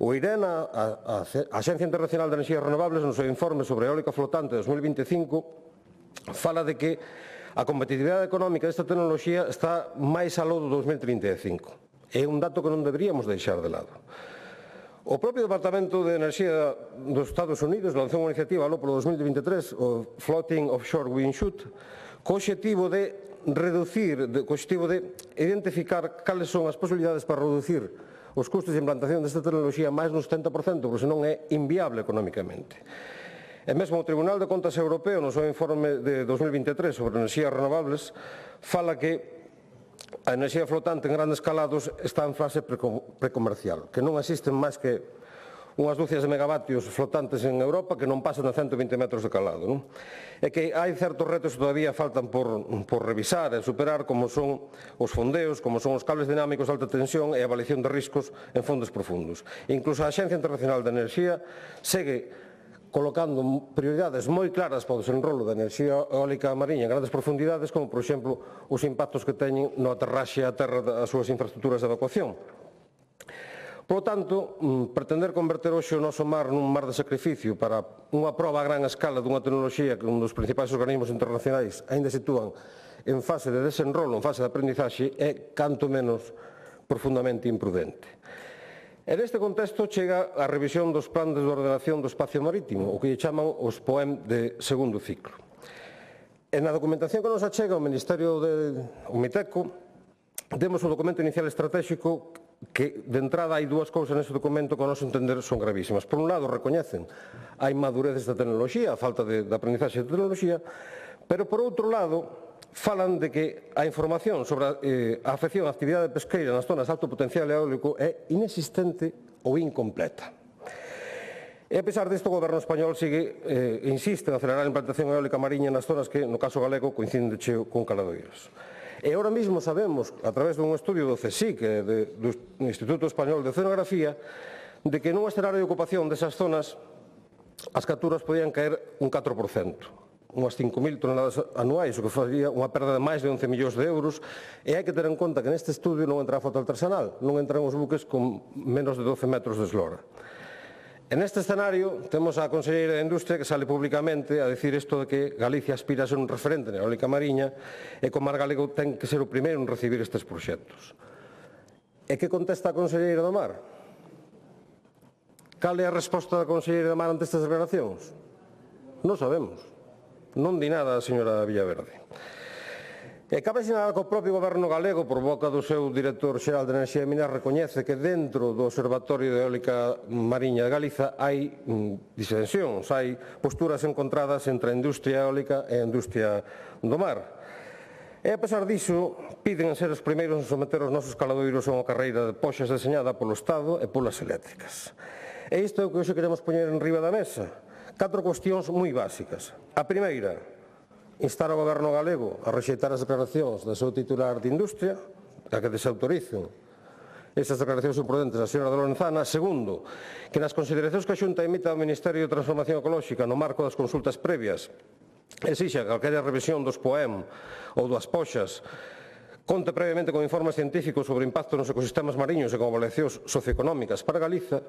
O IRENA, a Axencia Internacional de Enerxías Renovables, no seu informe sobre eólica flotante de 2025, fala de que a competitividade económica desta tecnoloxía está máis aló do 2035. É un dato que non deberíamos deixar de lado. O propio Departamento de Enerxía dos Estados Unidos lanzou unha iniciativa aló polo 2023, o Floating Offshore Wind Shoot, co obxectivo de reducir, co obxectivo de identificar cales son as posibilidades para reducir os custos de implantación desta tecnoloxía máis no 70%, porque senón é inviable económicamente. E mesmo o Tribunal de Contas Europeo, no seu informe de 2023 sobre enerxías renovables, fala que a enerxía flotante en grandes calados está en fase precomercial, que non existen máis que unhas dúcias de megavatios flotantes en Europa que non pasan de 120 metros de calado. E que hai certos retos que todavía faltan por revisar e superar, como son os fondeos, como son os cables dinámicos de alta tensión e a avaliación de riscos en fondos profundos. E incluso a Axencia Internacional de Enerxía segue colocando prioridades moi claras para o desenrolo da enerxía eólica mariña en grandes profundidades, como, por exemplo, os impactos que teñen no aterraxe a terra das súas infraestructuras de evacuación. Por lo tanto, pretender converter hoxe o noso mar nun mar de sacrificio para unha proba a gran escala dunha tecnoloxía que un dos principais organismos internacionais aínda sitúan en fase de desenrolo, en fase de aprendizaxe, é canto menos profundamente imprudente. E neste contexto chega a revisión dos planes de ordenación do espacio marítimo, o que lle chaman os POEM de segundo ciclo. E na documentación que nos achega o Ministerio de Miteco, temos o documento inicial estratégico que, de entrada, hai dúas cousas nese documento que, ao noso entender, son gravísimas. Por un lado, recoñecen a inmadurez desta tecnoloxía, a falta de aprendizaxe de tecnoloxía, pero, por outro lado, falan de que a información sobre a afección á actividade pesqueira nas zonas de alto potencial eólico é inexistente ou incompleta. E a pesar disto, o Goberno español insiste en acelerar a implantación eólica mariña nas zonas que, no caso galego, coinciden de cheo con caladoiros. E ahora mesmo sabemos, a través dun estudio do CSIC, do Instituto Español de Oceanografía, de que nun escenario de ocupación desas zonas as capturas podían caer un 4%. Unhas 5.000 toneladas anuais, o que faría unha perda de máis de 11 millóns de euros, e hai que ter en conta que neste estudio non entra a foto artesanal, non entran os buques con menos de 12 metros de eslora. En este escenario temos a Conselleira de Industria que sale públicamente a decir isto de que Galicia aspira a ser un referente na eólica mariña e que o mar galego ten que ser o primeiro en recibir estes proxectos. E que contesta a Conselleira do Mar? Cal é a resposta da Conselleira do Mar ante estas declaracións? Non sabemos. Non di nada a señora Villaverde. E cabe sinalar que o propio Goberno galego, por boca do seu director xeral de Enerxía e Minas, recoñece que dentro do Observatorio de Eólica Mariña de Galiza hai disensións, hai posturas encontradas entre a industria eólica e a industria do mar. E a pesar diso, piden ser os primeiros en someter os nosos caladoiros a unha carreira de poxas deseñada polo Estado e polas eléctricas. E isto é o que hoxe queremos poñer en riba da mesa. 4 cuestións moi básicas. A primeira, instar ao Goberno galego a rexeitar as declaracións do seu titular de Industria, a que desautoricen esas declaracións imprudentes da señora de Lorenzana. Segundo, que nas consideracións que a Xunta emita ao Ministerio de Transformación Ecolóxica no marco das consultas previas exixa calquera revisión dos POEM ou das poxas conte previamente con informes científicos sobre o impacto nos ecosistemas mariños e con avaliacións socioeconómicas para Galiza.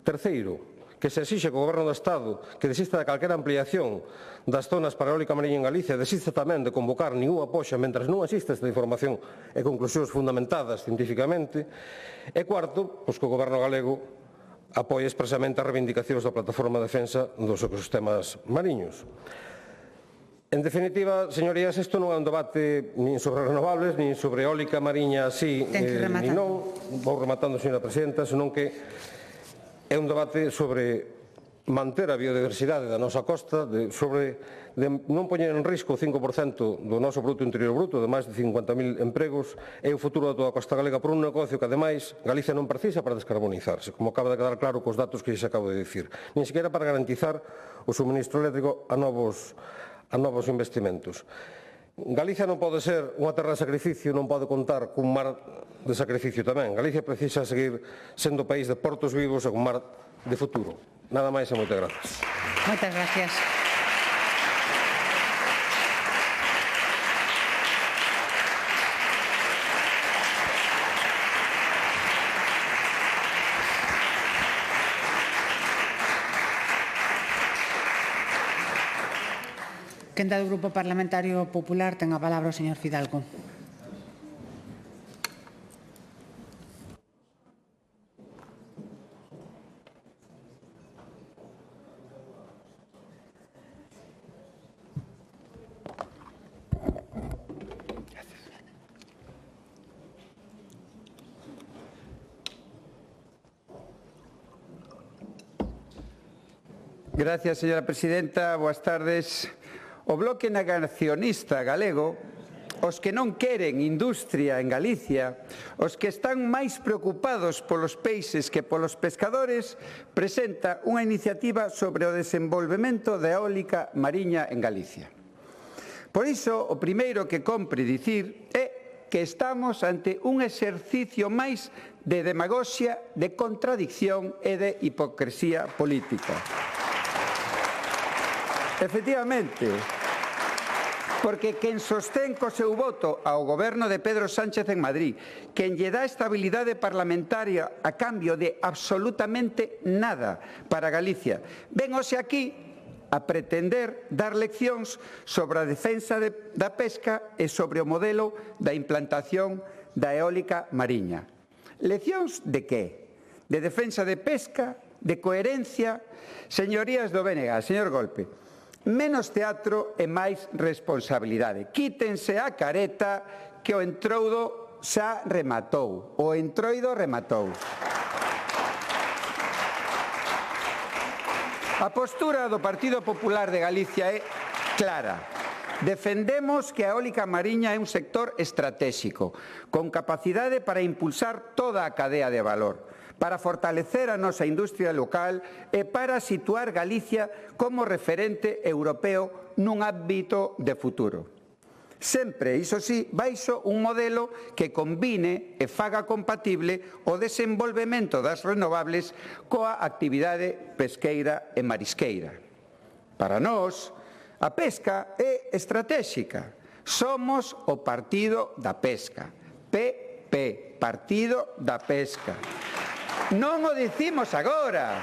Terceiro, que se exixe que o Goberno do Estado que desista de calquera ampliación das zonas para a eólica mariña en Galicia, desista tamén de convocar ninguna poxa mentre non existe esta información e conclusións fundamentadas científicamente. E cuarto, que o Goberno galego apoie expresamente as reivindicacións da Plataforma de Defensa dos Ecosistemas Mariños. En definitiva, señorías, isto non é un debate nin sobre renovables, nin sobre eólica mariña así, nin non, vou rematando, señora Presidenta, senón que é un debate sobre manter a biodiversidade da nosa costa, sobre non poñer en risco o 5% do noso Produto Interior Bruto, de máis de 50.000 empregos, e o futuro da toda a costa galega por un negocio que, ademais, Galicia non precisa para descarbonizarse, como acaba de quedar claro cos datos que se acabo de dicir, nin sequera para garantizar o suministro eléctrico a novos investimentos. Galicia non pode ser unha terra de sacrificio, non pode contar cun mar de sacrificio tamén. Galicia precisa seguir sendo país de portos vivos e con mar de futuro. Nada máis e moitas grazas. Moitas gracias. Quenda do Grupo Parlamentario Popular ten a palabra o señor Fidalgo. Gracias, señora presidenta. Boas tardes. O Bloque Negacionista Galego, os que non queren industria en Galicia, os que están máis preocupados polos peixes que polos pescadores, presenta unha iniciativa sobre o desenvolvemento da eólica mariña en Galicia. Por iso, o primeiro que compre dicir é que estamos ante un exercicio máis de demagoxia, de contradicción e de hipocresía política. Efectivamente, porque quen sostén co seu voto ao goberno de Pedro Sánchez en Madrid, quen lle dá estabilidade parlamentaria a cambio de absolutamente nada para Galicia, ven hoxe aquí a pretender dar leccións sobre a defensa da pesca e sobre o modelo da implantación da eólica mariña. Leccións de que? De defensa de pesca, de coherencia. Señorías do BNG, señor Golpe, menos teatro e máis responsabilidade. Quítense a careta que o entroudo xa rematou. O entroido rematou. A postura do Partido Popular de Galicia é clara. Defendemos que a eólica mariña é un sector estratégico, con capacidade para impulsar toda a cadea de valor, para fortalecer a nosa industria local e para situar Galicia como referente europeo nun ámbito de futuro. Sempre, iso sí, baixo un modelo que combine e faga compatible o desenvolvemento das renovables coa actividade pesqueira e marisqueira. Para nós, a pesca é estratégica. Somos o Partido da Pesca. PP, Partido da Pesca. Non o dicimos agora.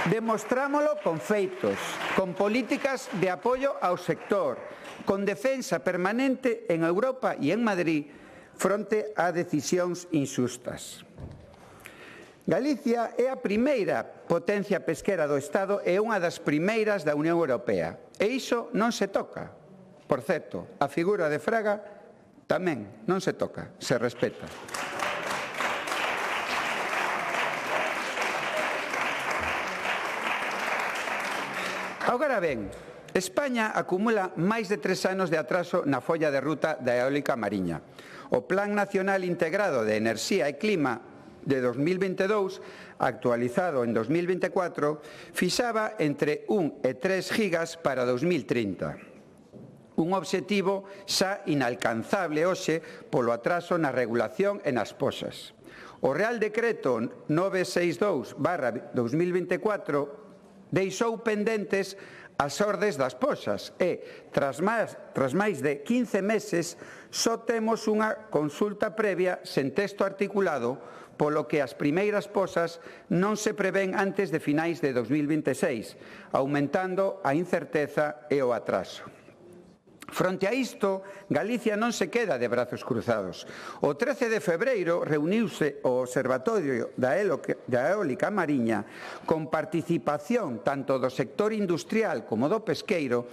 Demostrámolo con feitos, con políticas de apoio ao sector, con defensa permanente en Europa e en Madrid fronte a decisións inxustas. Galicia é a primeira potencia pesquera do Estado e unha das primeiras da Unión Europea. E iso non se toca. Por certo, a figura de Fraga tamén non se toca, se respeta. Agora ben, España acumula máis de 3 anos de atraso na folla de ruta da eólica mariña. O Plan Nacional Integrado de Enerxía e Clima de 2022, actualizado en 2024, fixaba entre 1 e 3 gigas para 2030. Un obxectivo xa inalcanzable hoxe polo atraso na regulación e nas posas. O Real Decreto 962/2024 deixou pendentes as ordes das posas e, tras máis de 15 meses, só temos unha consulta previa sen texto articulado, polo que as primeiras posas non se prevén antes de finais de 2026, aumentando a incerteza e o atraso. Fronte a isto, Galicia non se queda de brazos cruzados. O 13 de febreiro reuniuse o Observatorio da Eólica Mariña con participación tanto do sector industrial como do pesqueiro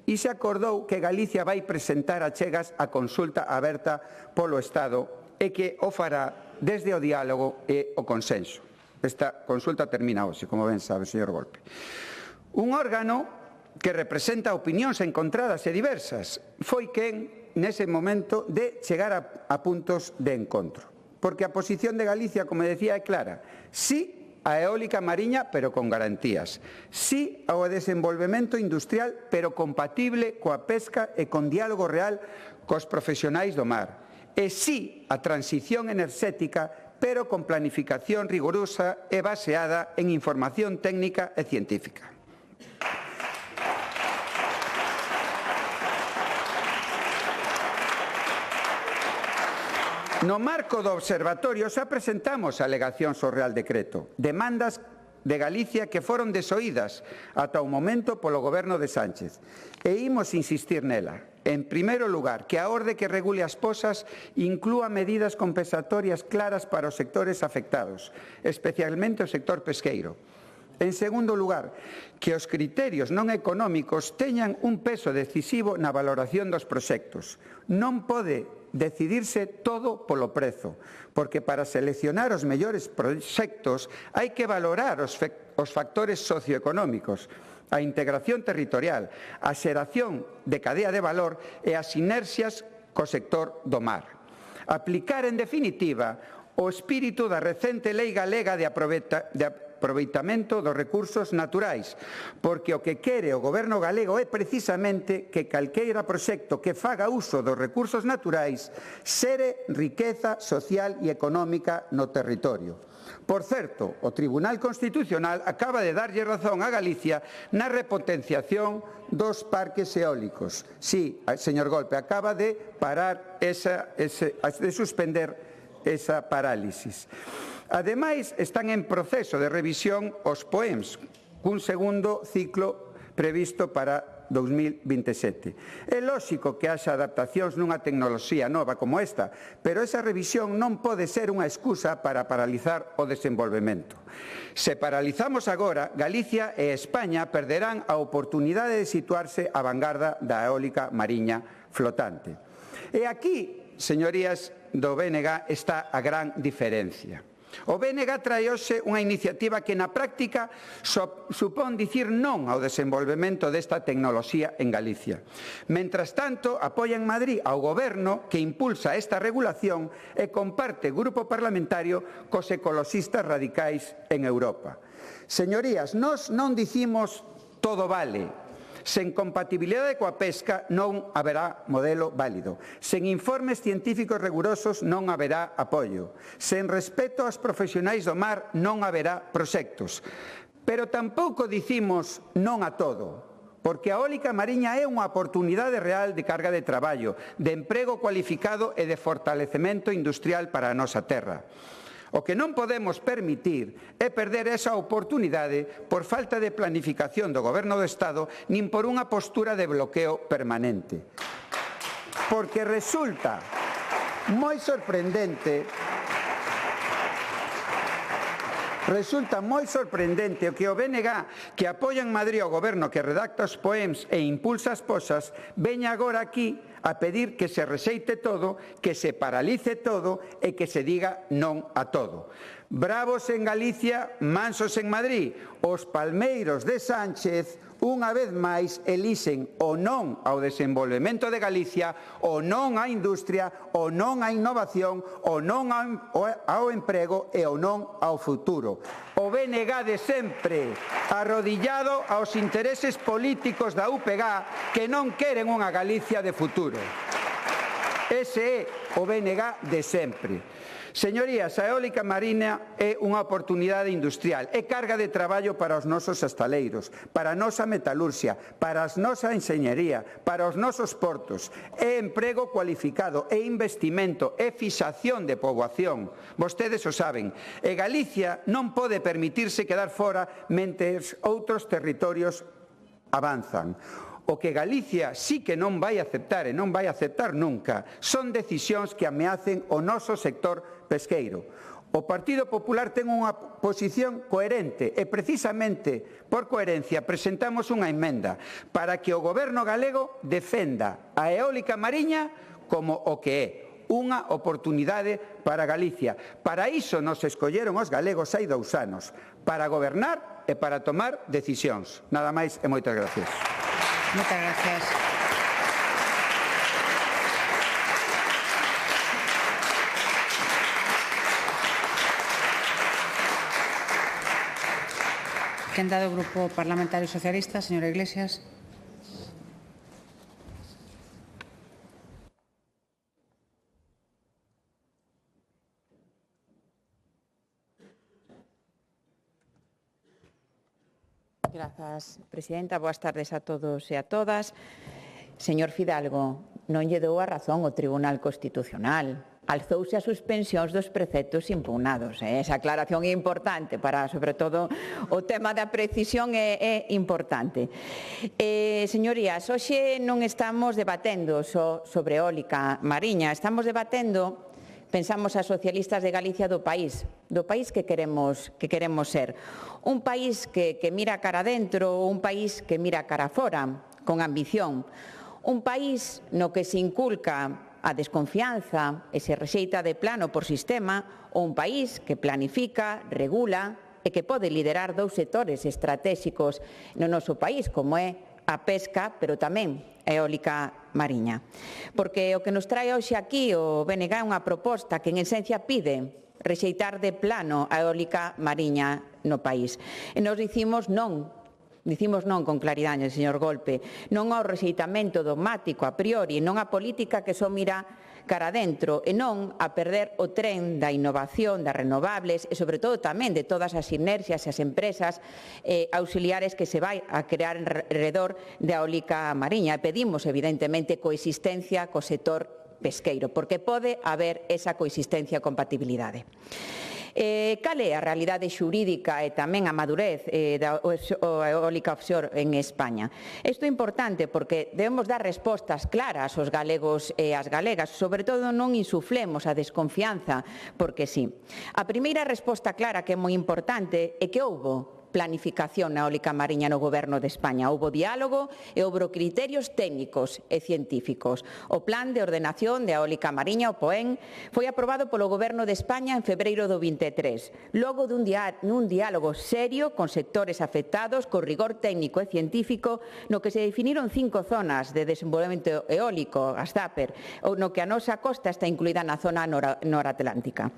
e se acordou que Galicia vai presentar achegas a consulta aberta polo Estado e que o fará desde o diálogo e o consenso. Esta consulta termina hoxe, como ben sabe, señor Golpe. Un órgano que representa opinións encontradas e diversas, foi quen, nese momento, de chegar a puntos de encontro. Porque a posición de Galicia, como decía, é clara. Sí a eólica mariña, pero con garantías. Sí ao desenvolvemento industrial, pero compatible coa pesca e con diálogo real cos profesionais do mar. E sí a transición enerxética, pero con planificación rigurosa e baseada en información técnica e científica. No marco do observatorio xa presentamos alegacións ao Real Decreto, demandas de Galicia que foron desoídas ata o momento polo Goberno de Sánchez. E imos insistir nela. En primeiro lugar, que a orde que regule as posas inclúa medidas compensatorias claras para os sectores afectados, especialmente o sector pesqueiro. En segundo lugar, que os criterios non económicos teñan un peso decisivo na valoración dos proxectos. Non pode decidirse todo polo prezo, porque para seleccionar os mellores proxectos hai que valorar os factores socioeconómicos, a integración territorial, a xeración de cadea de valor e as sinerxias co sector do mar. Aplicar, en definitiva, o espírito da recente Lei Galega de aproveitamento dos recursos naturais, porque o que quere o Goberno galego é precisamente que calqueira proxecto que faga uso dos recursos naturais xere riqueza social e económica no territorio. Por certo, o Tribunal Constitucional acaba de darlle razón a Galicia na repotenciación dos parques eólicos. Sí, señor Golpe, acaba de parar de suspender esa parálisis. Ademais, están en proceso de revisión os POEMs, cun segundo ciclo previsto para 2027. É lóxico que haxa adaptacións nunha tecnoloxía nova como esta, pero esa revisión non pode ser unha excusa para paralizar o desenvolvemento. Se paralizamos agora, Galicia e España perderán a oportunidade de situarse á vanguarda da eólica mariña flotante. E aquí, señorías do BNG, está a gran diferencia. O BNG trae hoxe unha iniciativa que na práctica supón dicir non ao desenvolvemento desta tecnoloxía en Galicia. Mentras tanto, apoia en Madrid ao goberno que impulsa esta regulación e comparte grupo parlamentario cos ecoloxistas radicais en Europa. Señorías, nós non dicimos todo vale. Sen compatibilidade coa pesca non haberá modelo válido. Sen informes científicos rigurosos non haberá apoio. Sen respeto aos profesionais do mar non haberá proxectos. Pero tampouco dicimos non a todo, porque a eólica mariña é unha oportunidade real de carga de traballo, de emprego cualificado e de fortalecemento industrial para a nosa terra. O que non podemos permitir é perder esa oportunidade por falta de planificación do Goberno do Estado nin por unha postura de bloqueo permanente. Porque resulta moi sorprendente o que o BNG, que apoia en Madrid o goberno que redacta os poems e impulsa as posas, veña agora aquí a pedir que se rexeite todo, que se paralice todo e que se diga non a todo. Bravos en Galicia, mansos en Madrid. Os palmeiros de Sánchez, unha vez máis, elixen o non ao desenvolvemento de Galicia, o non á industria, o non á innovación, o non ao emprego e o non ao futuro. O BNG de sempre, arrodillado aos intereses políticos da UPG que non queren unha Galicia de futuro. Ese é o BNG de sempre. Señorías, a eólica mariña é unha oportunidade industrial, é carga de traballo para os nosos estaleiros, para a nosa metalurxia, para a nosa enxeñería, para os nosos portos, é emprego cualificado, é investimento, é fixación de poboación. Vostedes o saben. E Galicia non pode permitirse quedar fora mentres outros territorios avanzan. O que Galicia sí que non vai aceptar e non vai aceptar nunca son decisións que ameacen o noso sector pesqueiro. O Partido Popular ten unha posición coherente e precisamente por coherencia presentamos unha emenda para que o Goberno galego defenda a eólica mariña como o que é unha oportunidade para Galicia. Para iso nos escolleron os galegos hai 2 anos, para gobernar e para tomar decisións. Nada máis e moitas gracias. Muchas gracias. Quenda do Grupo Parlamentario Socialista, señora Iglesias. Grazas, presidenta. Boas tardes a todos e a todas. Señor Fidalgo, non lle dou a razón o Tribunal Constitucional. Alzouse a suspensións dos preceptos impugnados. Esa aclaración é importante para, sobre todo, o tema da precisión é importante. Señorías, hoxe non estamos debatendo só sobre eólica mariña, estamos debatendo, pensamos as socialistas de Galicia, do país que queremos ser. Un país que mira cara adentro, un país que mira cara fora, con ambición. Un país no que se inculca a desconfianza e se rexeita de plano por sistema, ou un país que planifica, regula e que pode liderar 2 sectores estratégicos no noso país, como é a pesca, pero tamén a eólica mariña. Porque o que nos trae hoxe aquí o BNG é unha proposta que en esencia pide rexeitar de plano a eólica mariña no país. E nos dicimos non con claridade, señor Golpe, non ao rexeitamento dogmático a priori, non a política que só mira cara adentro e non a perder o tren da innovación, das renovables e, sobre todo, tamén de todas as sinerxias e as empresas auxiliares que se vai a crear alrededor da eólica mariña. E pedimos, evidentemente, coexistencia co sector pesqueiro, porque pode haber esa coexistencia e compatibilidade. Cal é a realidade xurídica e tamén a madurez da eólica offshore en España? Isto é importante porque debemos dar respostas claras aos galegos e ás galegas, sobre todo non insuflemos a desconfianza, porque sí. A primeira resposta clara que é moi importante é que houbo planificación na eólica mariña no Goberno de España. Houbo diálogo e houbo criterios técnicos e científicos. O Plan de Ordenación de Eólica Mariña, o POEN, foi aprobado polo Goberno de España en febreiro do 23, logo dun diálogo serio con sectores afectados, co rigor técnico e científico, no que se definiron 5 zonas de desenvolvemento eólico, as ZAPER, no que a nosa costa está incluída na zona noratlántica.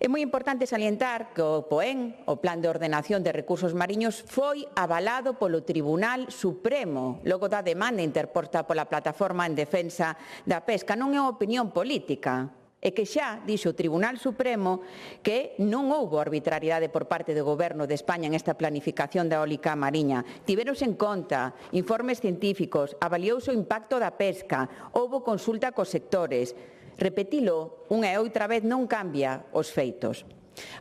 É moi importante salientar que o POEN, o Plan de Ordenación de Recursos Mariños, foi avalado polo Tribunal Supremo, logo da demanda interposta pola Plataforma en Defensa da Pesca. Non é unha opinión política, é que xa dixo o Tribunal Supremo que non houbo arbitrariedade por parte do Goberno de España en esta planificación da eólica mariña. Tiveronse en conta informes científicos, avaliouse o impacto da pesca, houbo consulta cos sectores. Repetilo unha e outra vez non cambia os feitos.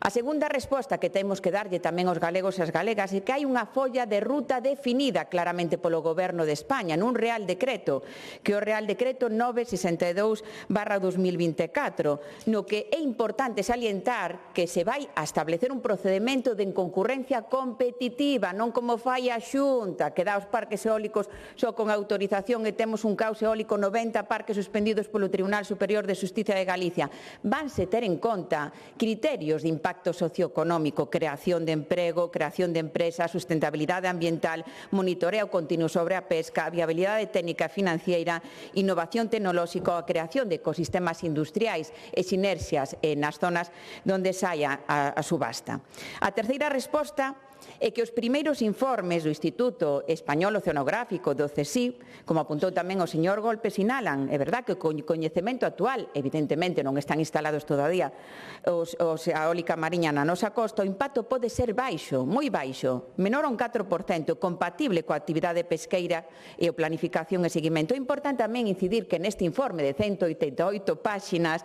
A segunda resposta que temos que darlle tamén aos galegos e as galegas é que hai unha folla de ruta definida claramente polo Goberno de España nun Real Decreto, que é o Real Decreto 962/2024, no que é importante salientar que se vai a establecer un procedimento de concurrencia competitiva, non como fai a Xunta, que dá os parques eólicos só con autorización e temos un cauce eólico 90 parques suspendidos polo Tribunal Superior de Xustiza de Galicia. Vanse ter en conta criterios de impacto socioeconómico, creación de emprego, creación de empresas, sustentabilidade ambiental, monitoreo continuo sobre a pesca, viabilidade técnica e financiera, innovación tecnolóxica, a creación de ecosistemas industriais e sinerxias nas zonas onde saia a subasta. A terceira resposta é que os primeiros informes do Instituto Español Oceanográfico, do CSIC, como apuntou tamén o señor Golpe, sinalan, é verdad que o coñecemento actual, evidentemente non están instalados todavía a eólica mariña na nosa costa, o impacto pode ser baixo, moi baixo, menor a un 4%, compatible coa actividade pesqueira e a planificación e seguimento. É importante tamén incidir que neste informe de 188 páxinas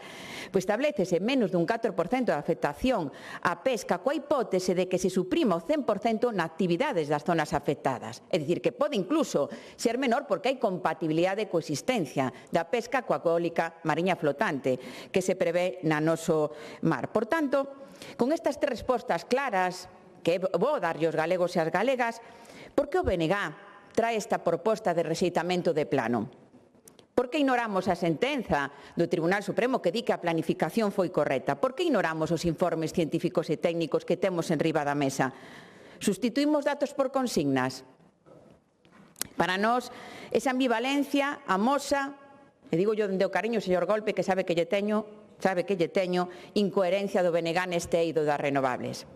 establecese menos dun 4% de afectación á pesca coa hipótese de que se suprima o 100% na actividades das zonas afectadas. É dicir, que pode incluso ser menor porque hai compatibilidade de coexistencia da pesca coa eólica mariña flotante que se prevé na noso mar. Por tanto, con estas 3 respostas claras que vou darlle aos galegos e as galegas, por que o BNG trae esta proposta de rexeitamento de plano? Por que ignoramos a sentenza do Tribunal Supremo que di que a planificación foi correcta? Por que ignoramos os informes científicos e técnicos que temos en riba da mesa? Sustituímos datos por consignas. Para nós, esa ambivalencia amosa, e digo yo dende o cariño, señor Golpe, que sabe que lle teño incoherencia do BNG neste eido das renovables.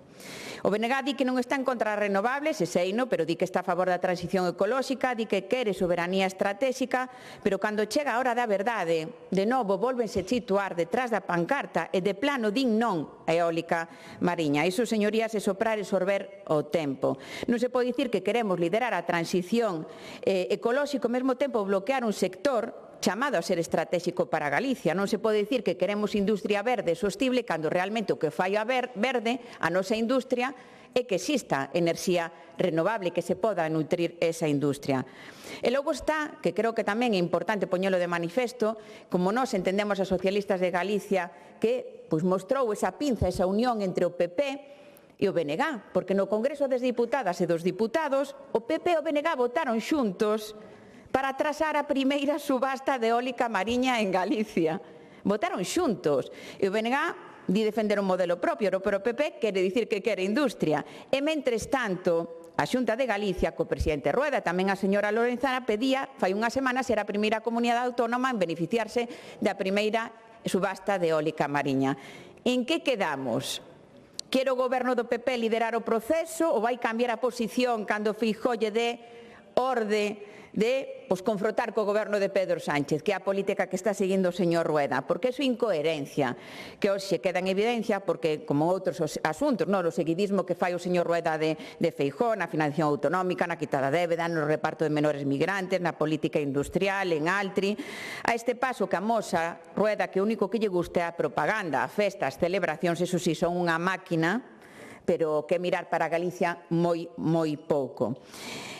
O BNG di que non está en contra das renovables, seino, pero di que está a favor da transición ecolóxica, di que quere soberanía estratégica, pero cando chega a hora da verdade, de novo volvense situar detrás da pancarta e de plano din non a eólica mariña. Iso, señorías, é soprar e sorber o tempo. Non se pode dicir que queremos liderar a transición ecolóxica ao mesmo tempo bloquear un sector chamado a ser estratégico para Galicia. Non se pode dicir que queremos industria verde sostible cando realmente o que fai a verde a nosa industria é que exista enerxía renovable, que se poda nutrir esa industria. E logo está, que creo que tamén é importante poñelo de manifesto, como nós entendemos as socialistas de Galicia, que mostrou esa pinza, esa unión entre o PP e o BNG, porque no Congreso das Diputadas e dos Diputados, o PP e o BNG votaron xuntos para atrasar a primeira subasta de eólica mariña en Galicia. Votaron xuntos. E o BNG di defender un modelo propio, pero o PP quere dicir que quere industria. E, mentres tanto, a Xunta de Galicia, co presidente Rueda, tamén a señora Lorenzana, pedía, fai unha semana, ser a primeira comunidade autónoma en beneficiarse da primeira subasta de eólica mariña. En que quedamos? Quere o goberno do PP liderar o proceso ou vai cambiar a posición cando Feijóo lle dé orde de confrontar co goberno de Pedro Sánchez, que é a política que está seguindo o señor Rueda, porque é súa incoherencia, que hoxe queda en evidencia porque, como outros asuntos, o seguidismo que fai o señor Rueda de Feijóo, na financiación autonómica, na quitada de débeda, no reparto de menores migrantes, na política industrial, en Altri, a este paso que amosa Rueda que o único que lle gusta é a propaganda, a festa, as celebracións, eso sí, son unha máquina, pero que mirar para Galicia moi pouco.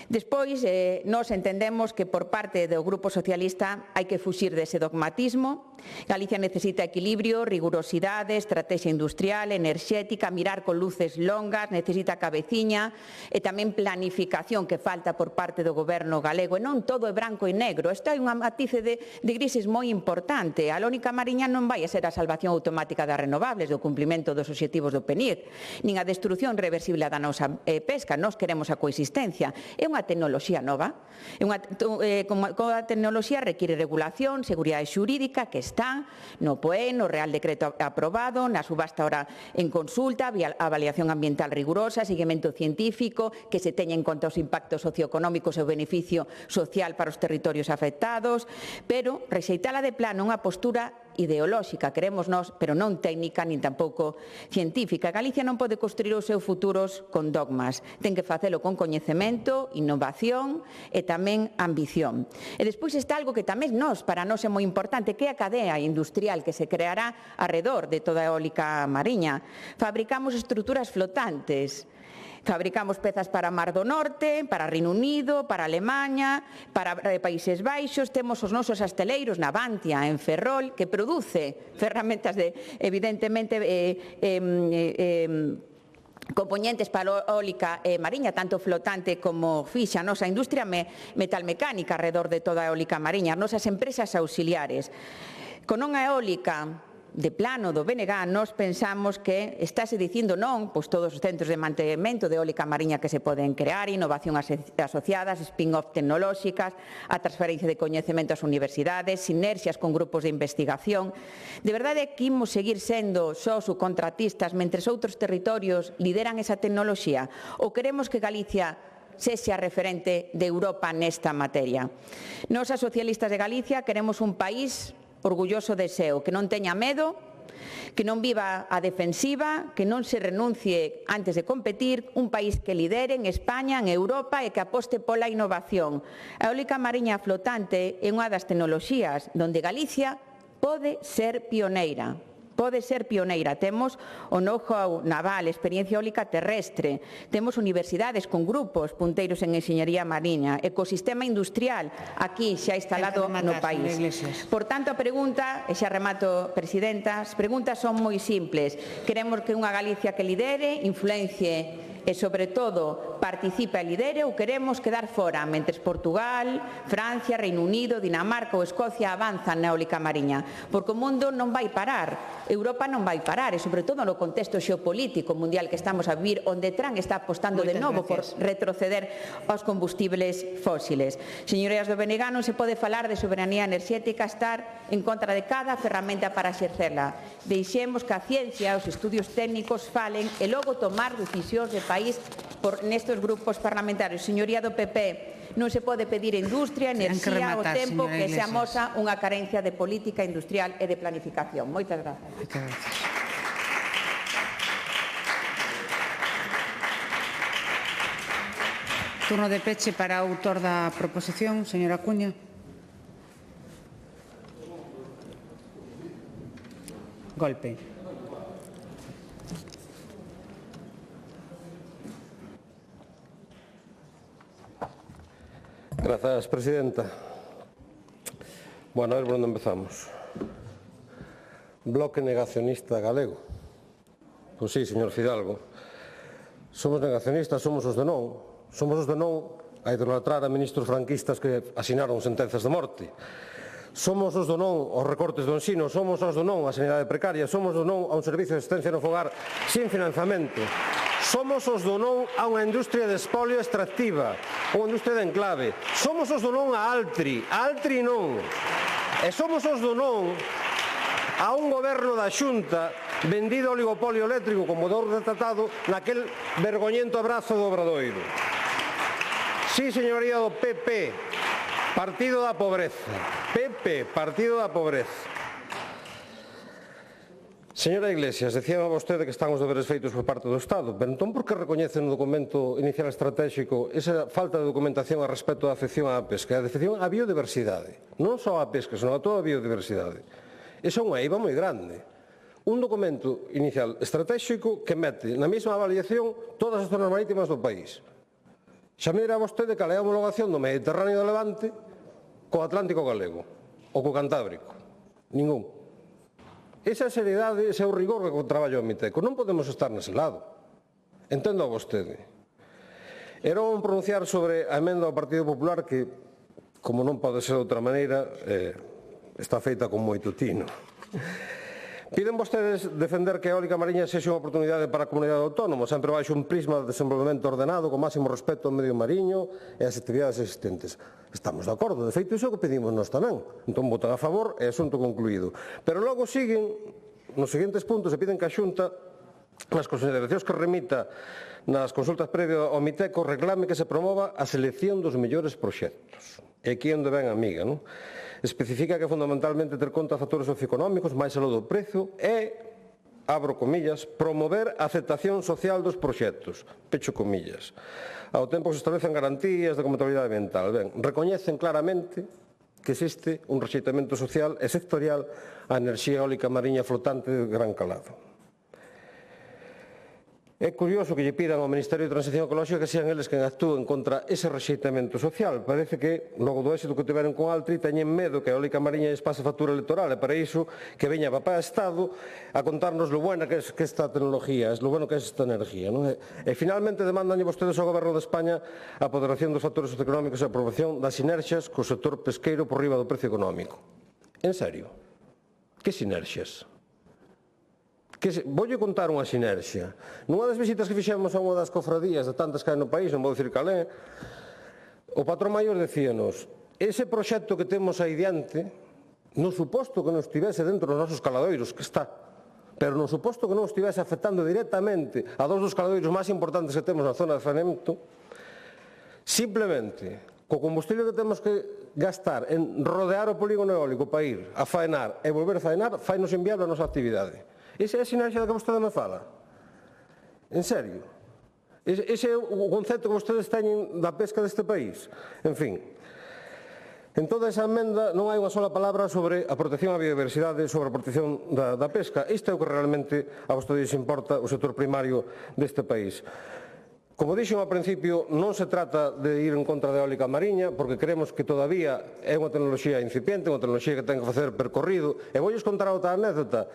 Despois, nós entendemos que por parte do Grupo Socialista hai que fuxir dese dogmatismo. Galicia necesita equilibrio, rigurosidade, estrategia industrial, enerxética, mirar con luces longas, necesita cabeciña e tamén planificación que falta por parte do Goberno galego. E non todo é branco e negro. Isto hai unha matice de grises moi importante. A Eólica Mariña non vai a ser a salvación automática das renovables, do cumplimento dos obxectivos do PNIEC, nin a destrucción reversible da nosa pesca. Nós queremos a coexistencia. É unha tecnoloxía nova. Como a tecnoloxía require regulación, seguridade xurídica, que está no POE, no Real Decreto aprobado, na subasta ahora en consulta, avaliación ambiental rigurosa, seguimento científico, que se teña en conta os impactos socioeconómicos e o beneficio social para os territorios afectados, pero rexeitala de plano unha postura ideolóxica, queremos nós, pero non técnica nin tampouco científica. Galicia non pode construir os seus futuros con dogmas, ten que facelo con coñecemento, innovación e tamén ambición. E despois está algo que tamén para nós é moi importante, que é a cadea industrial que se creará arredor de toda a eólica mariña. Fabricamos estruturas flotantes, fabricamos pezas para Mar do Norte, para Reino Unido, para Alemanha, para Países Baixos, temos os nosos asteleiros, Navantia, en Ferrol, que produce ferramentas evidentemente, componentes para a eólica mariña, tanto flotante como fixa, a nosa industria metalmecánica alrededor de toda a eólica mariña, as nosas empresas auxiliares. Con unha eólica de plano do BNG, nós pensamos que estáse dicindo non, todos os centros de mantemento de eólica mariña que se poden crear, innovación asociadas, spin-off tecnolóxicas, a transferencia de coñecemento ás universidades, sinerxias con grupos de investigación. De verdade que imos seguir sendo só subcontratistas mentres outros territorios lideran esa tecnoloxía? Ou queremos que Galicia sexa referente de Europa nesta materia? Nós, as socialistas de Galicia, queremos un país orgulloso de seu, que non teña medo, que non viva a defensiva, que non se renuncie antes de competir, un país que lidere en España, en Europa e que aposte pola innovación. A eólica mariña flotante é unha das tecnoloxías onde Galicia pode ser pioneira. Temos o know-how naval, experiencia eólica terrestre, temos universidades con grupos punteiros en enxeñería mariña, ecosistema industrial aquí xa instalado no país. Por tanto, a pregunta, e xa remato, Presidenta, as preguntas son moi simples. Queremos que unha Galicia que lidere, influencie e, sobre todo, participe e lidere, ou queremos quedar fora, mentres Portugal, Francia, Reino Unido, Dinamarca ou Escocia avanzan na eólica mariña? Porque o mundo non vai parar, Europa non vai parar, e, sobre todo, no contexto xeopolítico mundial que estamos a vivir, onde Trump está apostando de novo por retroceder aos combustibles fósiles. Señorías do BNG, non se pode falar de soberanía enerxética, estar en contra de cada ferramenta para exercerla. Deixemos que a ciencia, os estudios técnicos falen e logo tomar decisións de país nestes grupos parlamentarios. Señoría do PP, non se pode pedir industria, enerxía ao tempo que se amosa unha carencia de política industrial e de planificación. Moitas grazas. Turno de peche para o autor da proposición, señora Cuña. Golpe. Grazas, Presidenta. Bueno, a ver por onde empezamos. Bloque negacionista galego. Pois sí, señor Fidalgo. Somos negacionistas, somos os de non. Somos os de non a idolatrar a ministros franquistas que asinaron sentenzas de morte. Somos os do non aos recortes do ensino, somos os do non á sanidade precaria, somos os do non a un servicio de asistencia no fogar sin financiamento. Somos os do non a unha industria de espolio extractiva, unha industria de enclave. Somos os do non a Altri non. E somos os do non a un goberno da Xunta vendido ao oligopolio eléctrico como modelo retratado naquel vergoñento abrazo do Obradoiro. Sí, señoría do PP, Partido da Pobreza. PP, Partido da Pobreza. Señora Iglesias, decía vostede que están os deberes feitos por parte do Estado, pero entón por que recoñece no documento inicial estratégico esa falta de documentación a respecto da afección á pesca e a afección á biodiversidade? Non só á pesca, senón a toda a biodiversidade. Esa é unha eiva moi grande. Un documento inicial estratégico que mete na mesma avaliación todas as zonas marítimas do país. Xa me dirá vostede cal é a homologación do Mediterráneo de Levante co Atlántico Galego ou co Cantábrico. Ningún. Esa seriedade, ese é o rigor que traballo a Miteco. Non podemos estar nese lado. Entendo a vostede. Era un pronunciar sobre a emenda do Partido Popular que, como non pode ser de outra maneira, está feita con moito tino. Piden vostedes defender que a eólica mariña sexa unha oportunidade para a comunidade autónoma, sempre baixo un prisma de desenvolvemento ordenado con máximo respeto ao medio mariño e as actividades existentes. Estamos de acordo, de feito, iso é o que pedimos nós tamén. Entón, votan a favor e asunto concluído. Pero logo siguen, nos seguintes puntos, e piden que a Xunta, nas consideracións que remita nas consultas previas ao Miteco, reclame que se promova a selección dos mellores proxectos. E aquí onde ven a amiga, non? Especifica que fundamentalmente ter conta factores socioeconómicos máis aló do prezo e, abro comillas, promover a aceptación social dos proxectos, pecho comillas. Ao tempo que se establecen garantías de compatibilidade ambiental. Ben, recoñecen claramente que existe un rexeitamento social e sectorial á enerxía eólica mariña flotante de gran calado. É curioso que lle pidan ao Ministerio de Transición Ecolóxica que sean eles quen actúen contra ese rexeitamento social. Parece que, logo do éxito que tiveron con Altri, teñen medo que a eólica mariña lles pase factura electoral e para iso que veña papá Estado a contarnos lo buena que é esta tecnología, lo bueno que é esta energía. Non? E finalmente demandan vostedes ao Goberno de España a apoderación dos factores socioeconómicos e a aprobación das sinerxias co sector pesqueiro por riba do precio económico. En serio? Que sinerxias? Voulle contar unha sinerxia. Nunha das visitas que fixemos a unha das cofradías de tantas que hai no país, non vou dicir cal é, o patrón maior decíanos ese proxecto que temos aí diante, no suposto que non estivese dentro dos nosos caladoiros, que está, pero no suposto que non estivese afectando directamente a dos dos caladoiros máis importantes que temos na zona de faenamento, simplemente co combustible que temos que gastar en rodear o polígono eólico para ir a faenar e volver a faenar, fai-nos inviable a nosa actividade. Esa é a sinerxia da que vostede me fala? En serio? Ese é o concepto que vostedes teñen da pesca deste país? En fin, en toda esa emenda non hai unha sola palabra sobre a protección á biodiversidade, sobre a protección da pesca. Isto é o que realmente a vostedes importa o sector primario deste país. Como dixen ao principio, non se trata de ir en contra da eólica mariña, porque creemos que todavía é unha tecnoloxía incipiente, unha tecnoloxía que ten que facer percorrido. E voulles contar outra anécdota.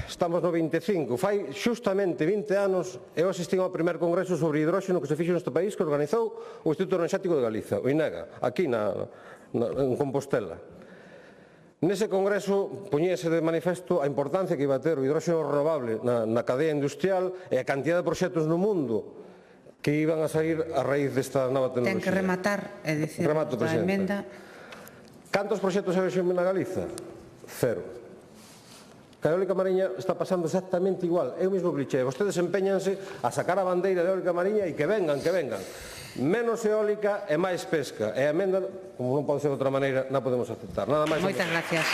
Estamos no 25, fai xustamente 20 anos eu asistí ao primer congreso sobre hidróxeno que se fixo neste país que organizou o Instituto Enerxético de Galiza, o INEGA, aquí en Compostela. Nese congreso poñíase de manifesto a importancia que iba a ter o hidróxeno renovable na cadea industrial e a cantidad de proxectos no mundo que iban a sair a raíz desta nova tecnoloxía. Ten que rematar, é dicir, a emenda. Cantos proxectos se vexen na Galiza? Cero. A eólica mariña está pasando exactamente igual. É o mesmo cliché. Vostedes empeñanse a sacar a bandeira de eólica mariña e que vengan, que vengan. Menos eólica e máis pesca. E a emenda, como non pode ser de outra maneira, non podemos aceptar. Nada máis. Moitas gracias.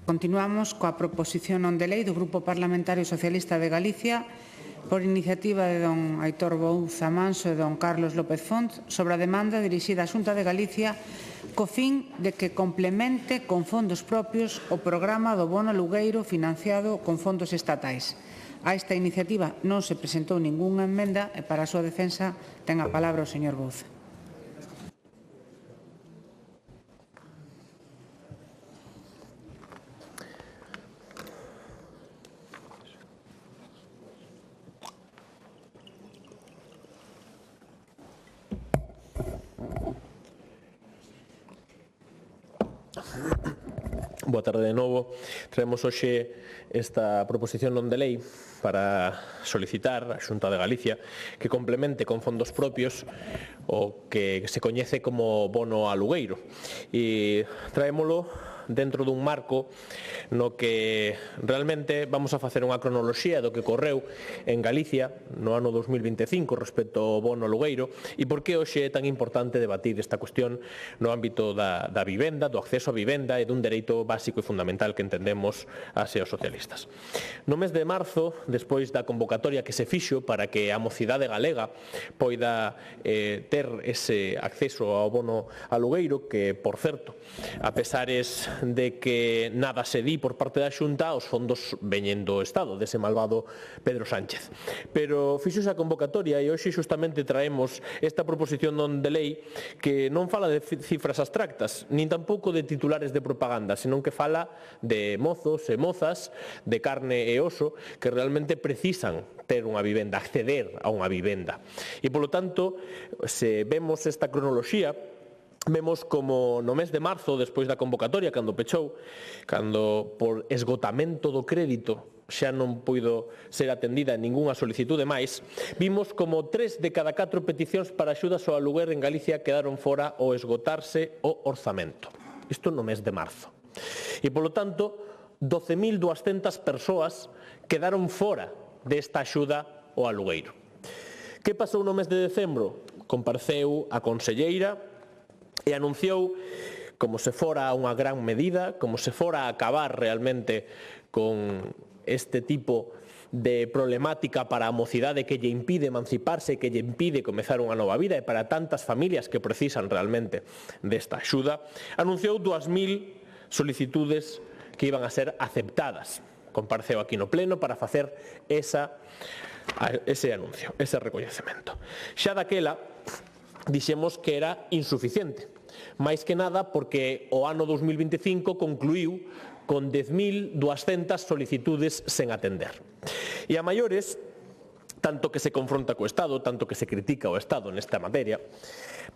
Continuamos coa proposición non de lei do Grupo Parlamentario Socialista de Galicia por iniciativa de don Aitor Bouza Manso e don Carlos López Font sobre a demanda dirixida á Xunta de Galicia co fin de que complemente con fondos propios o programa do bono alugueiro financiado con fondos estatais. A esta iniciativa non se presentou ningunha emenda e para a súa defensa ten a palabra o señor Bouza. Boa tarde de novo. Traemos hoxe esta proposición non de lei para solicitar á Xunta de Galicia que complemente con fondos propios o que se coñece como bono alugueiro. E traémolo dentro dun marco no que realmente vamos a facer unha cronoloxía do que correu en Galicia no ano 2025 respecto ao bono alugueiro e por que hoxe é tan importante debatir esta cuestión no ámbito da vivenda, do acceso a vivenda e dun dereito básico e fundamental que entendemos as e os socialistas. No mes de marzo, despois da convocatoria que se fixo para que a mocidade galega poida ter ese acceso ao bono alugueiro, que, por certo, a pesares de que nada se di por parte da Xunta, os fondos veñen do Estado, dese malvado Pedro Sánchez. Pero fixose a convocatoria e hoxe xustamente traemos esta proposición non de lei que non fala de cifras abstractas, nin tampouco de titulares de propaganda, senón que fala de mozos e mozas, de carne e oso, que realmente precisan ter unha vivenda, acceder a unha vivenda. E, polo tanto, se vemos esta cronoloxía, vemos como no mes de marzo, despois da convocatoria, cando pechou, cando por esgotamento do crédito xa non puido ser atendida ningunha solicitude máis, vimos como 3 de cada 4 peticións para axudas ao aluguer en Galicia quedaron fora ao esgotarse o orzamento. Isto no mes de marzo. E, polo tanto, 12.200 persoas quedaron fora desta axuda ao alugueiro. Que pasou no mes de decembro? Compareceu a conselleira e anunciou como se fora unha gran medida, como se fora a acabar realmente con este tipo de problemática para a mocidade que lle impide emanciparse, que lle impide comezar unha nova vida e para tantas familias que precisan realmente desta axuda, anunciou 2.000 solicitudes que iban a ser aceptadas. Compareceu aquí no Pleno para facer ese anuncio, ese recoñecemento. Xa daquela dixemos que era insuficiente, máis que nada porque o ano 2025 concluíu con 10.200 solicitudes sen atender. E a maiores, tanto que se confronta co Estado, tanto que se critica o Estado nesta materia,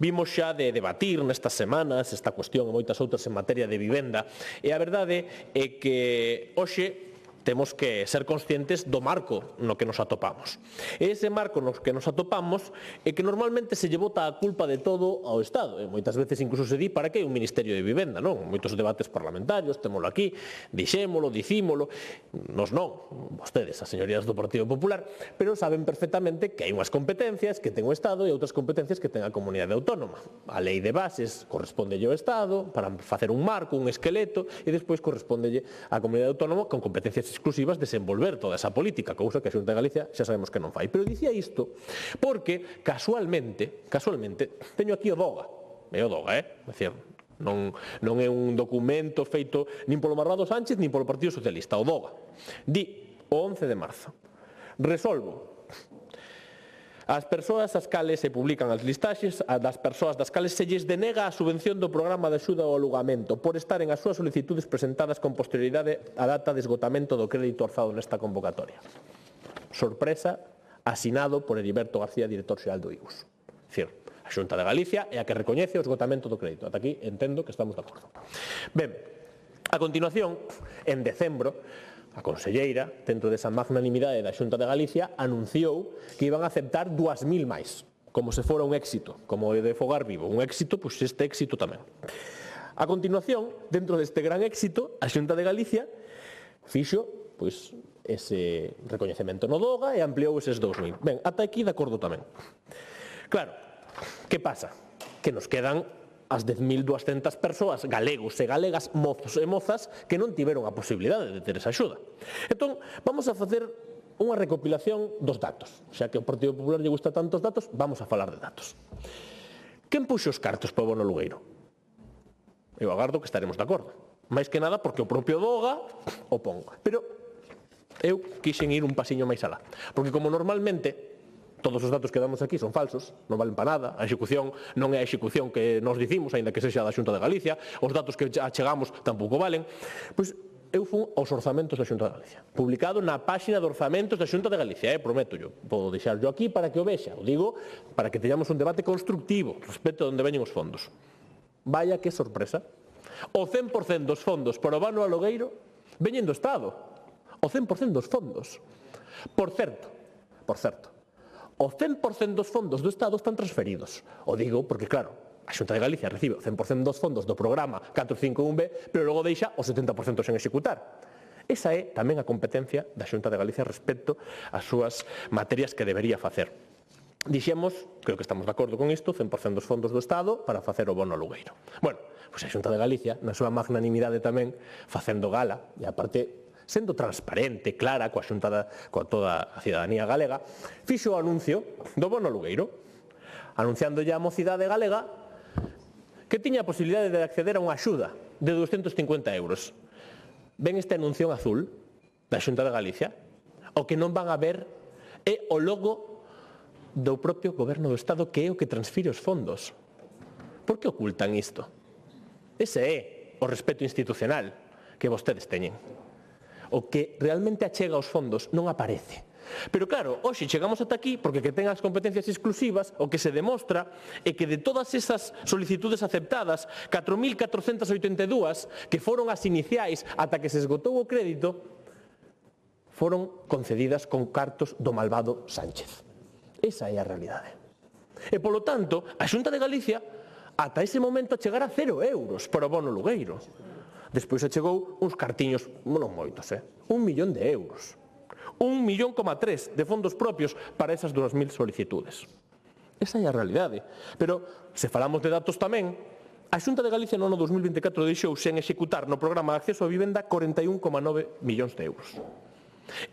vimos xa de debatir nestas semanas esta cuestión e moitas outras en materia de vivenda, e a verdade é que hoxe temos que ser conscientes do marco no que nos atopamos. E ese marco no que nos atopamos é que normalmente se lle bota a culpa de todo ao Estado. E moitas veces incluso se di para que hai un Ministerio de Vivenda, non? Moitos debates parlamentarios, témolo aquí, dixémolo, dicímolo, nos non, vostedes, as señorías do Partido Popular, pero saben perfectamente que hai unhas competencias que ten o Estado e outras competencias que ten a comunidade autónoma. A lei de bases correspondelle ao Estado para facer un marco, un esqueleto, e despois correspondelle á comunidade autónoma con competencias exclusivas desenvolver toda esa política, cousa que a Xunta de Galicia xa sabemos que non fai. Pero dicía isto porque, casualmente, teño aquí o DOGA. É o DOGA, é dicir, non é un documento feito nin polo Marvado Sánchez nin polo Partido Socialista, o DOGA. Di, o 11 de marzo, resolvo as persoas as cales se publican as listaxes das persoas das cales se lles denega a subvención do programa de axuda ao alugamento por estaren as súas solicitudes presentadas con posterioridade á data de esgotamento do crédito orzado nesta convocatoria. Sorpresa, asinado por Heriberto García, director xeral do IUS. Dicir, a Xunta de Galicia é a que recoñece o esgotamento do crédito. Ata aquí entendo que estamos de acordo. Ben, a continuación, en decembro, a conselleira, dentro desa magnanimidade da Xunta de Galicia, anunciou que iban a aceptar 2.000 máis, como se fora un éxito, como de Fogar Vivo. Un éxito, pois este éxito tamén. A continuación, dentro deste gran éxito, a Xunta de Galicia fixo pois ese recoñecemento no DOGA e ampliou eses 2.000. Ben, ata aquí de acordo tamén. Claro, que pasa? Que nos quedan as 10.200 persoas, galegos e galegas, mozos e mozas, que non tiveron a posibilidade de ter esa axuda. Entón, vamos a facer unha recopilación dos datos. Xa que ao Partido Popular lle gusta tantos datos, vamos a falar de datos. Quen puxo os cartos para o bono alugueiro? Eu agardo que estaremos de acordo. Mais que nada porque o propio DOGA o pon. Pero eu quixen ir un pasiño máis alá. Porque como normalmente todos os datos que damos aquí son falsos, non valen para nada, a execución non é a execución que nos dicimos, aínda que sexa da Xunta de Galicia, os datos que achegamos tampouco valen, pois eu fun aos orzamentos da Xunta de Galicia, publicado na páxina de orzamentos da Xunta de Galicia, prometo yo, podo deixarlo aquí para que o vexa, o digo para que teñamos un debate constructivo respecto a onde veñen os fondos. Vaya que sorpresa. O 100% dos fondos para o vano alugueiro veñen do Estado. O 100% dos fondos. Por certo, o 100% dos fondos do Estado están transferidos. O digo porque, claro, a Xunta de Galicia recibe o 100% dos fondos do programa 451B, pero logo deixa o 70% sen executar. Esa é tamén a competencia da Xunta de Galicia respecto ás súas materias que debería facer. Dixemos, creo que estamos de acordo con isto, 100% dos fondos do Estado para facer o bono alugueiro. Bueno, pois a Xunta de Galicia, na súa magnanimidade tamén, facendo gala, e aparte sendo transparente, clara, coa toda a cidadanía galega, fixo o anuncio do bono alugueiro, anunciándolle a mocidade galega que tiña a posibilidade de acceder a unha axuda de 250 euros. Ven este anuncio en azul da Xunta de Galicia, o que non van a ver é o logo do propio Goberno do Estado, que é o que transfire os fondos. Por que ocultan isto? Ese é o respeto institucional que vostedes teñen. O que realmente achega os fondos non aparece. Pero claro, hoxe chegamos ata aquí porque que ten as competencias exclusivas, o que se demostra é que de todas esas solicitudes aceptadas, 4.482 que foron as iniciais ata que se esgotou o crédito, foron concedidas con cartos do malvado Sánchez. Esa é a realidade. E, polo tanto, a Xunta de Galicia ata ese momento chegara a 0 euros para o bono alugueiro. Despois chegou uns cartiños, non moitos, 1 millón de euros. 1,3 millón de fondos propios para esas 2.000 solicitudes. Esa é a realidade. Pero, se falamos de datos tamén, a Xunta de Galicia no ano 2024 deixou sen executar no programa de acceso á vivenda 41,9 millóns de euros.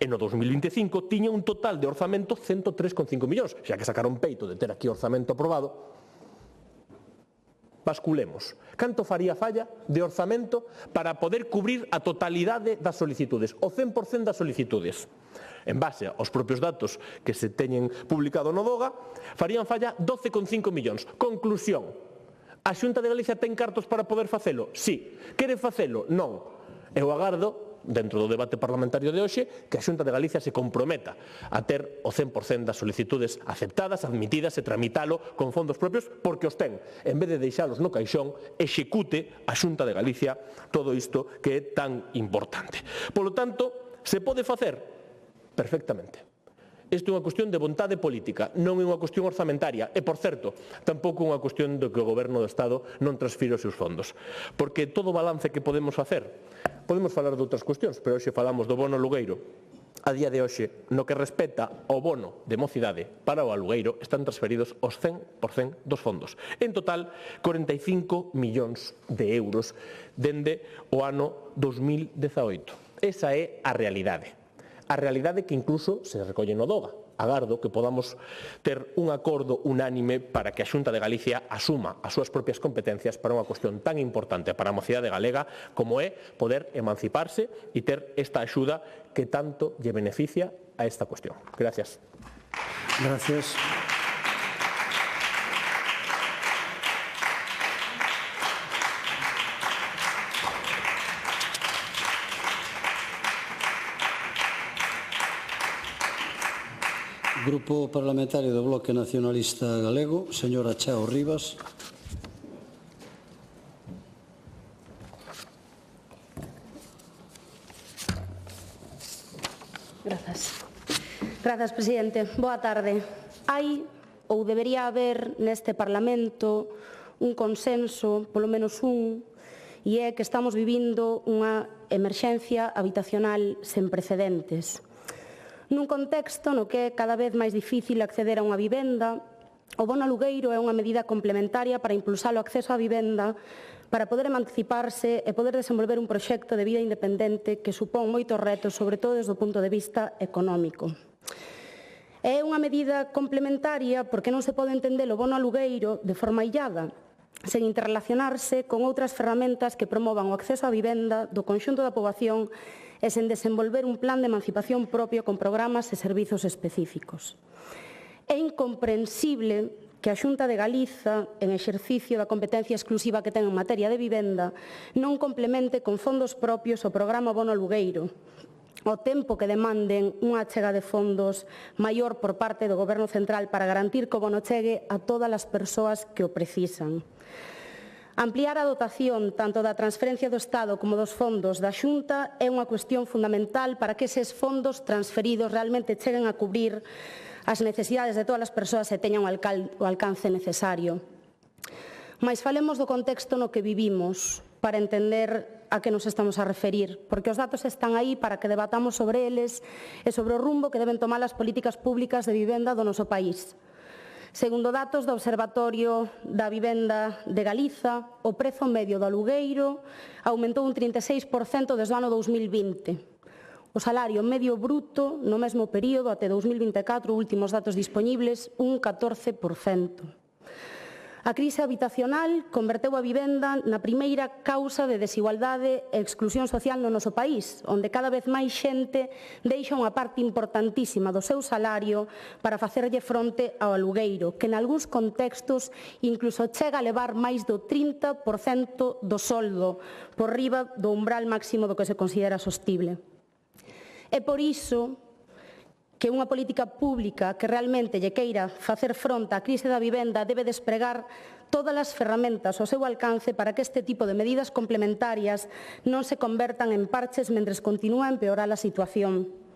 E no 2025 tiña un total de orzamento 103,5 millóns, xa que sacaron peito de ter aquí orzamento aprobado. Basculemos. Canto faría falla de orzamento para poder cubrir a totalidade das solicitudes, o 100% das solicitudes? En base aos propios datos que se teñen publicado no DOGA, farían falla 12,5 millóns. Conclusión. A Xunta de Galicia ten cartos para poder facelo? Sí. Quere facelo? Non. Eu agardo, dentro do debate parlamentario de hoxe, que a Xunta de Galicia se comprometa a ter o 100% das solicitudes aceptadas, admitidas e tramitalo con fondos propios, porque os ten. En vez de deixalos no caixón, execute a Xunta de Galicia todo isto que é tan importante. Polo tanto, se pode facer? Perfectamente. Isto é unha cuestión de vontade política, non é unha cuestión orzamentaria e, por certo, tampouco é unha cuestión de que o Goberno do Estado non transfira os seus fondos. Porque todo o balance que podemos facer, podemos falar de outras cuestións, pero hoxe falamos do bono alugueiro. A día de hoxe, no que respecta ao bono de mocidade para o alugueiro, están transferidos os 100% dos fondos. En total, 45 millóns de euros dende o ano 2018. Esa é a realidade. A realidade que incluso se recolle no DOGA. Agardo que podamos ter un acordo unánime para que a Xunta de Galicia asuma as súas propias competencias para unha cuestión tan importante para a mocidade galega como é poder emanciparse e ter esta axuda que tanto lle beneficia a esta cuestión. Gracias. Gracias. Grupo Parlamentario do Bloque Nacionalista Galego, señora Chao Rivas. Grazas, presidente. Boa tarde. Hai, ou debería haber neste Parlamento, un consenso, polo menos un, e é que estamos vivindo unha emerxencia habitacional sen precedentes. Nun contexto no que é cada vez máis difícil acceder a unha vivenda, o bono alugueiro é unha medida complementaria para impulsar o acceso á vivenda, para poder emanciparse e poder desenvolver un proxecto de vida independente que supón moitos retos, sobre todo desde o punto de vista económico. É unha medida complementaria porque non se pode entender o bono alugueiro de forma illada, sen interrelacionarse con outras ferramentas que promovan o acceso á vivenda do conxunto da poboación e sen desenvolver un plan de emancipación propio con programas e servizos específicos. É incomprensible que a Xunta de Galiza, en exercicio da competencia exclusiva que ten en materia de vivenda, non complemente con fondos propios o programa bono alugueiro, ao tempo que demanden unha achega de fondos maior por parte do Goberno Central para garantir que o bono chegue a todas as persoas que o precisan. Ampliar a dotación tanto da transferencia do Estado como dos fondos da Xunta é unha cuestión fundamental para que eses fondos transferidos realmente cheguen a cubrir as necesidades de todas as persoas e teñan o alcance necesario. Mais falemos do contexto no que vivimos para entender a que nos estamos a referir, porque os datos están aí para que debatamos sobre eles e sobre o rumbo que deben tomar as políticas públicas de vivenda do noso país. Segundo datos do Observatorio da Vivenda de Galiza, o prezo medio do alugueiro aumentou un 36% desde o ano 2020. O salario medio bruto no mesmo período até 2024, últimos datos dispoñibles, un 14%. A crise habitacional converteu a vivenda na primeira causa de desigualdade e exclusión social no noso país, onde cada vez máis xente deixa unha parte importantísima do seu salario para facerlle fronte ao alugueiro, que en algúns contextos incluso chega a levar máis do 30% do soldo por riba do umbral máximo do que se considera sostible. É por iso que unha política pública que realmente lle queira facer fronte á crise da vivenda debe despregar todas as ferramentas ao seu alcance para que este tipo de medidas complementarias non se convertan en parches mentres continúa a empeorar a situación.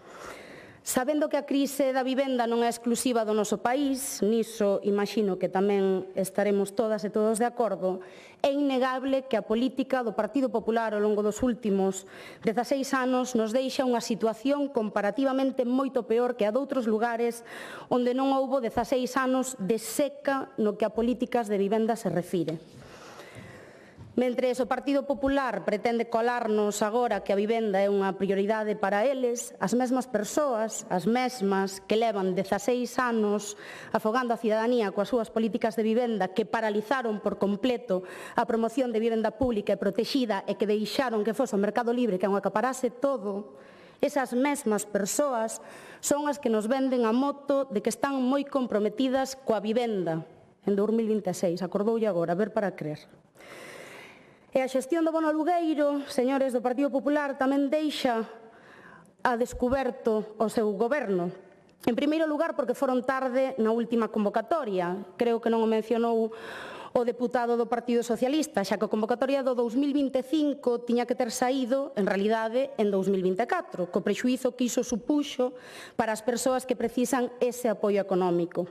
Sabendo que a crise da vivenda non é exclusiva do noso país, niso imagino que tamén estaremos todas e todos de acordo, é innegable que a política do Partido Popular ao longo dos últimos 16 anos nos deixa unha situación comparativamente moito peor que a doutros lugares onde non houbo 16 anos de seca no que a políticas de vivenda se refire. Mentres o Partido Popular pretende colarnos agora que a vivenda é unha prioridade para eles, as mesmas persoas, as mesmas que levan 16 anos afogando a cidadanía coas súas políticas de vivenda, que paralizaron por completo a promoción de vivenda pública e protexida e que deixaron que fose o mercado libre que o acaparase todo, esas mesmas persoas son as que nos venden a moto de que están moi comprometidas coa vivenda en 2026. Acordoulle agora, a ver para crer. E a xestión do bono alugueiro, señores do Partido Popular, tamén deixa a descuberto o seu goberno. En primeiro lugar, porque foron tarde na última convocatoria. Creo que non o mencionou o deputado do Partido Socialista, xa que a convocatoria do 2025 tiña que ter saído, en realidade, en 2024, co prexuízo que iso supuxo para as persoas que precisan ese apoio económico.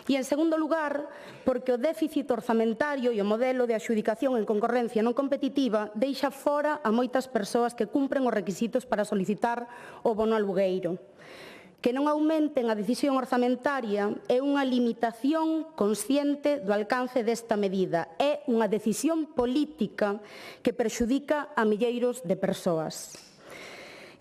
E, en segundo lugar, porque o déficit orzamentario e o modelo de adxudicación en concorrencia non competitiva deixa fora a moitas persoas que cumpren os requisitos para solicitar o bono alugueiro. Que non aumenten a decisión orzamentaria é unha limitación consciente do alcance desta medida. É unha decisión política que perxudica a milleiros de persoas.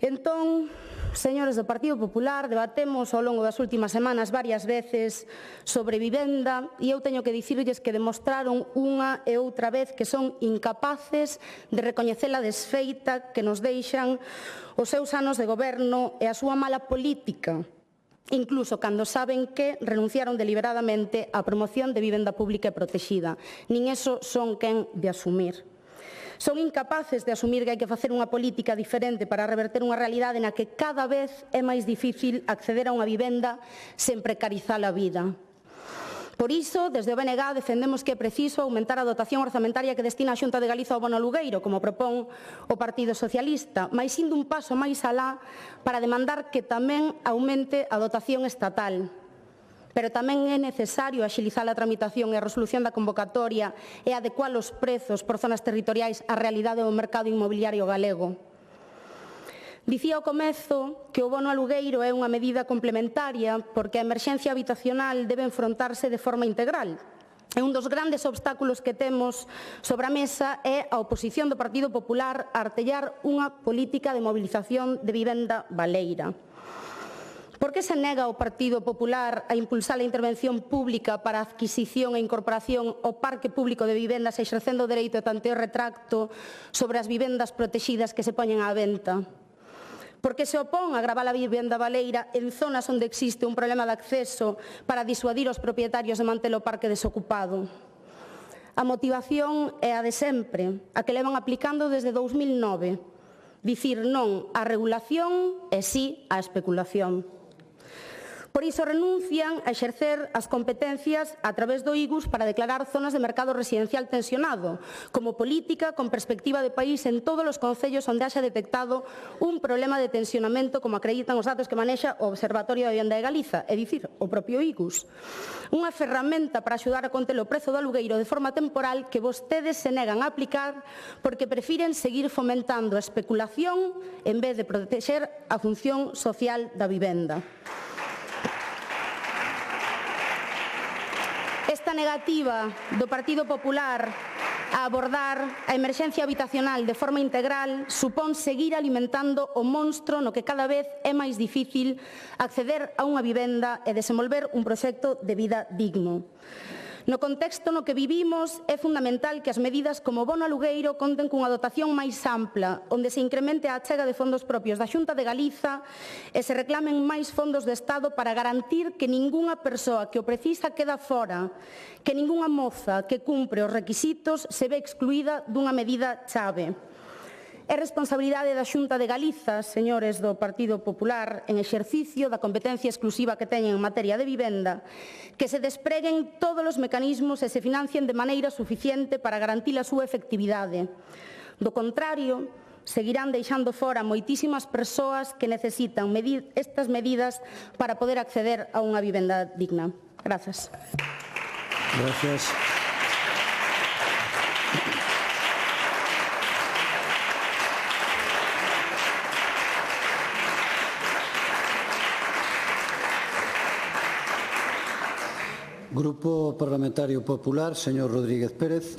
Entón, señores do Partido Popular, debatemos ao longo das últimas semanas varias veces sobre vivenda e eu teño que dicirlles que demostraron unha e outra vez que son incapaces de recoñecer a desfeita que nos deixan os seus anos de goberno e a súa mala política, incluso cando saben que renunciaron deliberadamente á promoción de vivenda pública e protexida. Nin eso son quen de asumir. Son incapaces de asumir que hai que facer unha política diferente para reverter unha realidade na que cada vez é máis difícil acceder a unha vivenda sen precarizar a vida. Por iso, desde o BNG defendemos que é preciso aumentar a dotación orzamentaria que destina a Xunta de Galiza ao bono alugueiro, como propón o Partido Socialista, mais indo un paso máis alá para demandar que tamén aumente a dotación estatal. Pero tamén é necesario axilizar a tramitación e a resolución da convocatoria e adecuar os prezos por zonas territoriais á realidade do mercado inmobiliario galego. Dicía ao comezo que o bono alugueiro é unha medida complementaria porque a emerxencia habitacional debe enfrontarse de forma integral. E un dos grandes obstáculos que temos sobre a mesa é a oposición do Partido Popular a artellar unha política de movilización de vivenda baleira. Por que se nega o Partido Popular a impulsar a intervención pública para a adquisición e incorporación ao parque público de vivendas exercendo o dereito de tanteo e retracto sobre as vivendas protexidas que se poñen á venta? Por que se opón a gravar a vivenda baleira en zonas onde existe un problema de acceso para disuadir os propietarios de manter o parque desocupado? A motivación é a de sempre, a que levan aplicando desde 2009. Dicir non á regulación e sí á especulación. Por iso renuncian a exercer as competencias a través do IGUS para declarar zonas de mercado residencial tensionado, como política con perspectiva de país en todos os concellos onde haxa detectado un problema de tensionamento, como acreditan os datos que manexa o Observatorio da Vivenda de Galiza, é dicir, o propio IGUS. Unha ferramenta para axudar a conter o prezo do alugueiro de forma temporal que vostedes se negan a aplicar porque prefiren seguir fomentando a especulación en vez de protexer a función social da vivenda. Esta negativa do Partido Popular a abordar a emerxencia habitacional de forma integral supón seguir alimentando o monstro no que cada vez é máis difícil acceder a unha vivenda e desenvolver un proxecto de vida digno. No contexto no que vivimos, é fundamental que as medidas como bono alugueiro conten cunha dotación máis ampla, onde se incremente a achega de fondos propios da Xunta de Galiza e se reclamen máis fondos de Estado para garantir que ningunha persoa que o precisa queda fora, que ningunha moza que cumpre os requisitos se ve excluída dunha medida chave. É responsabilidade da Xunta de Galiza, señores do Partido Popular, en exercicio da competencia exclusiva que teñen en materia de vivenda, que se despreguen todos os mecanismos e se financien de maneira suficiente para garantir a súa efectividade. Do contrario, seguirán deixando fora moitísimas persoas que necesitan estas medidas para poder acceder a unha vivenda digna. Grazas. Gracias. Grupo Parlamentario Popular, señor Rodríguez Pérez.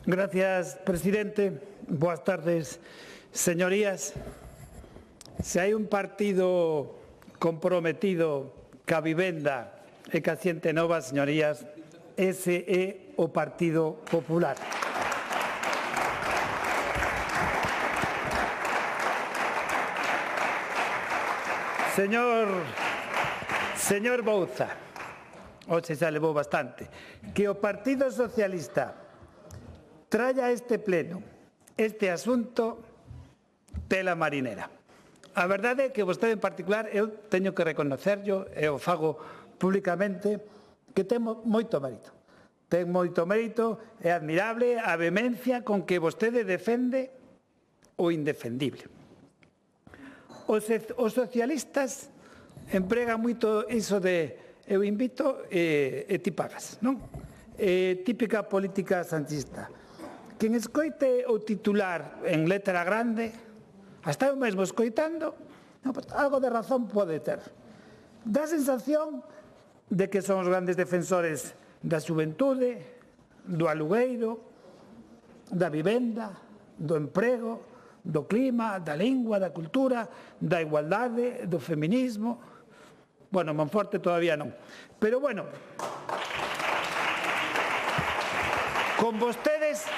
Gracias, presidente. Boas tardes, señorías. Se hai un partido comprometido ca vivenda e ca xente nova, señorías, ese é o Partido Popular. Señor Bouza, hoxe xa levou bastante, que o Partido Socialista traia a este pleno este asunto tela marinera. A verdade é que vostede en particular, eu teño que reconocerlo, e o fago públicamente, que ten moito mérito. Ten moito mérito, é admirable a vehemencia con que vostede defende o indefendible. Os socialistas empregan moito iso de eu invito e ti pagas, non? Típica política sanchista. Quen escoite o titular en letra grande, hasta eu mesmo escoitando, algo de razón pode ter. Dá a sensación de que son os grandes defensores da xuventude, do alugueiro, da vivenda, do emprego, do clima, da lingua, da cultura, da igualdade, do feminismo. Bueno, Monforte todavía non. Pero bueno, con vostedes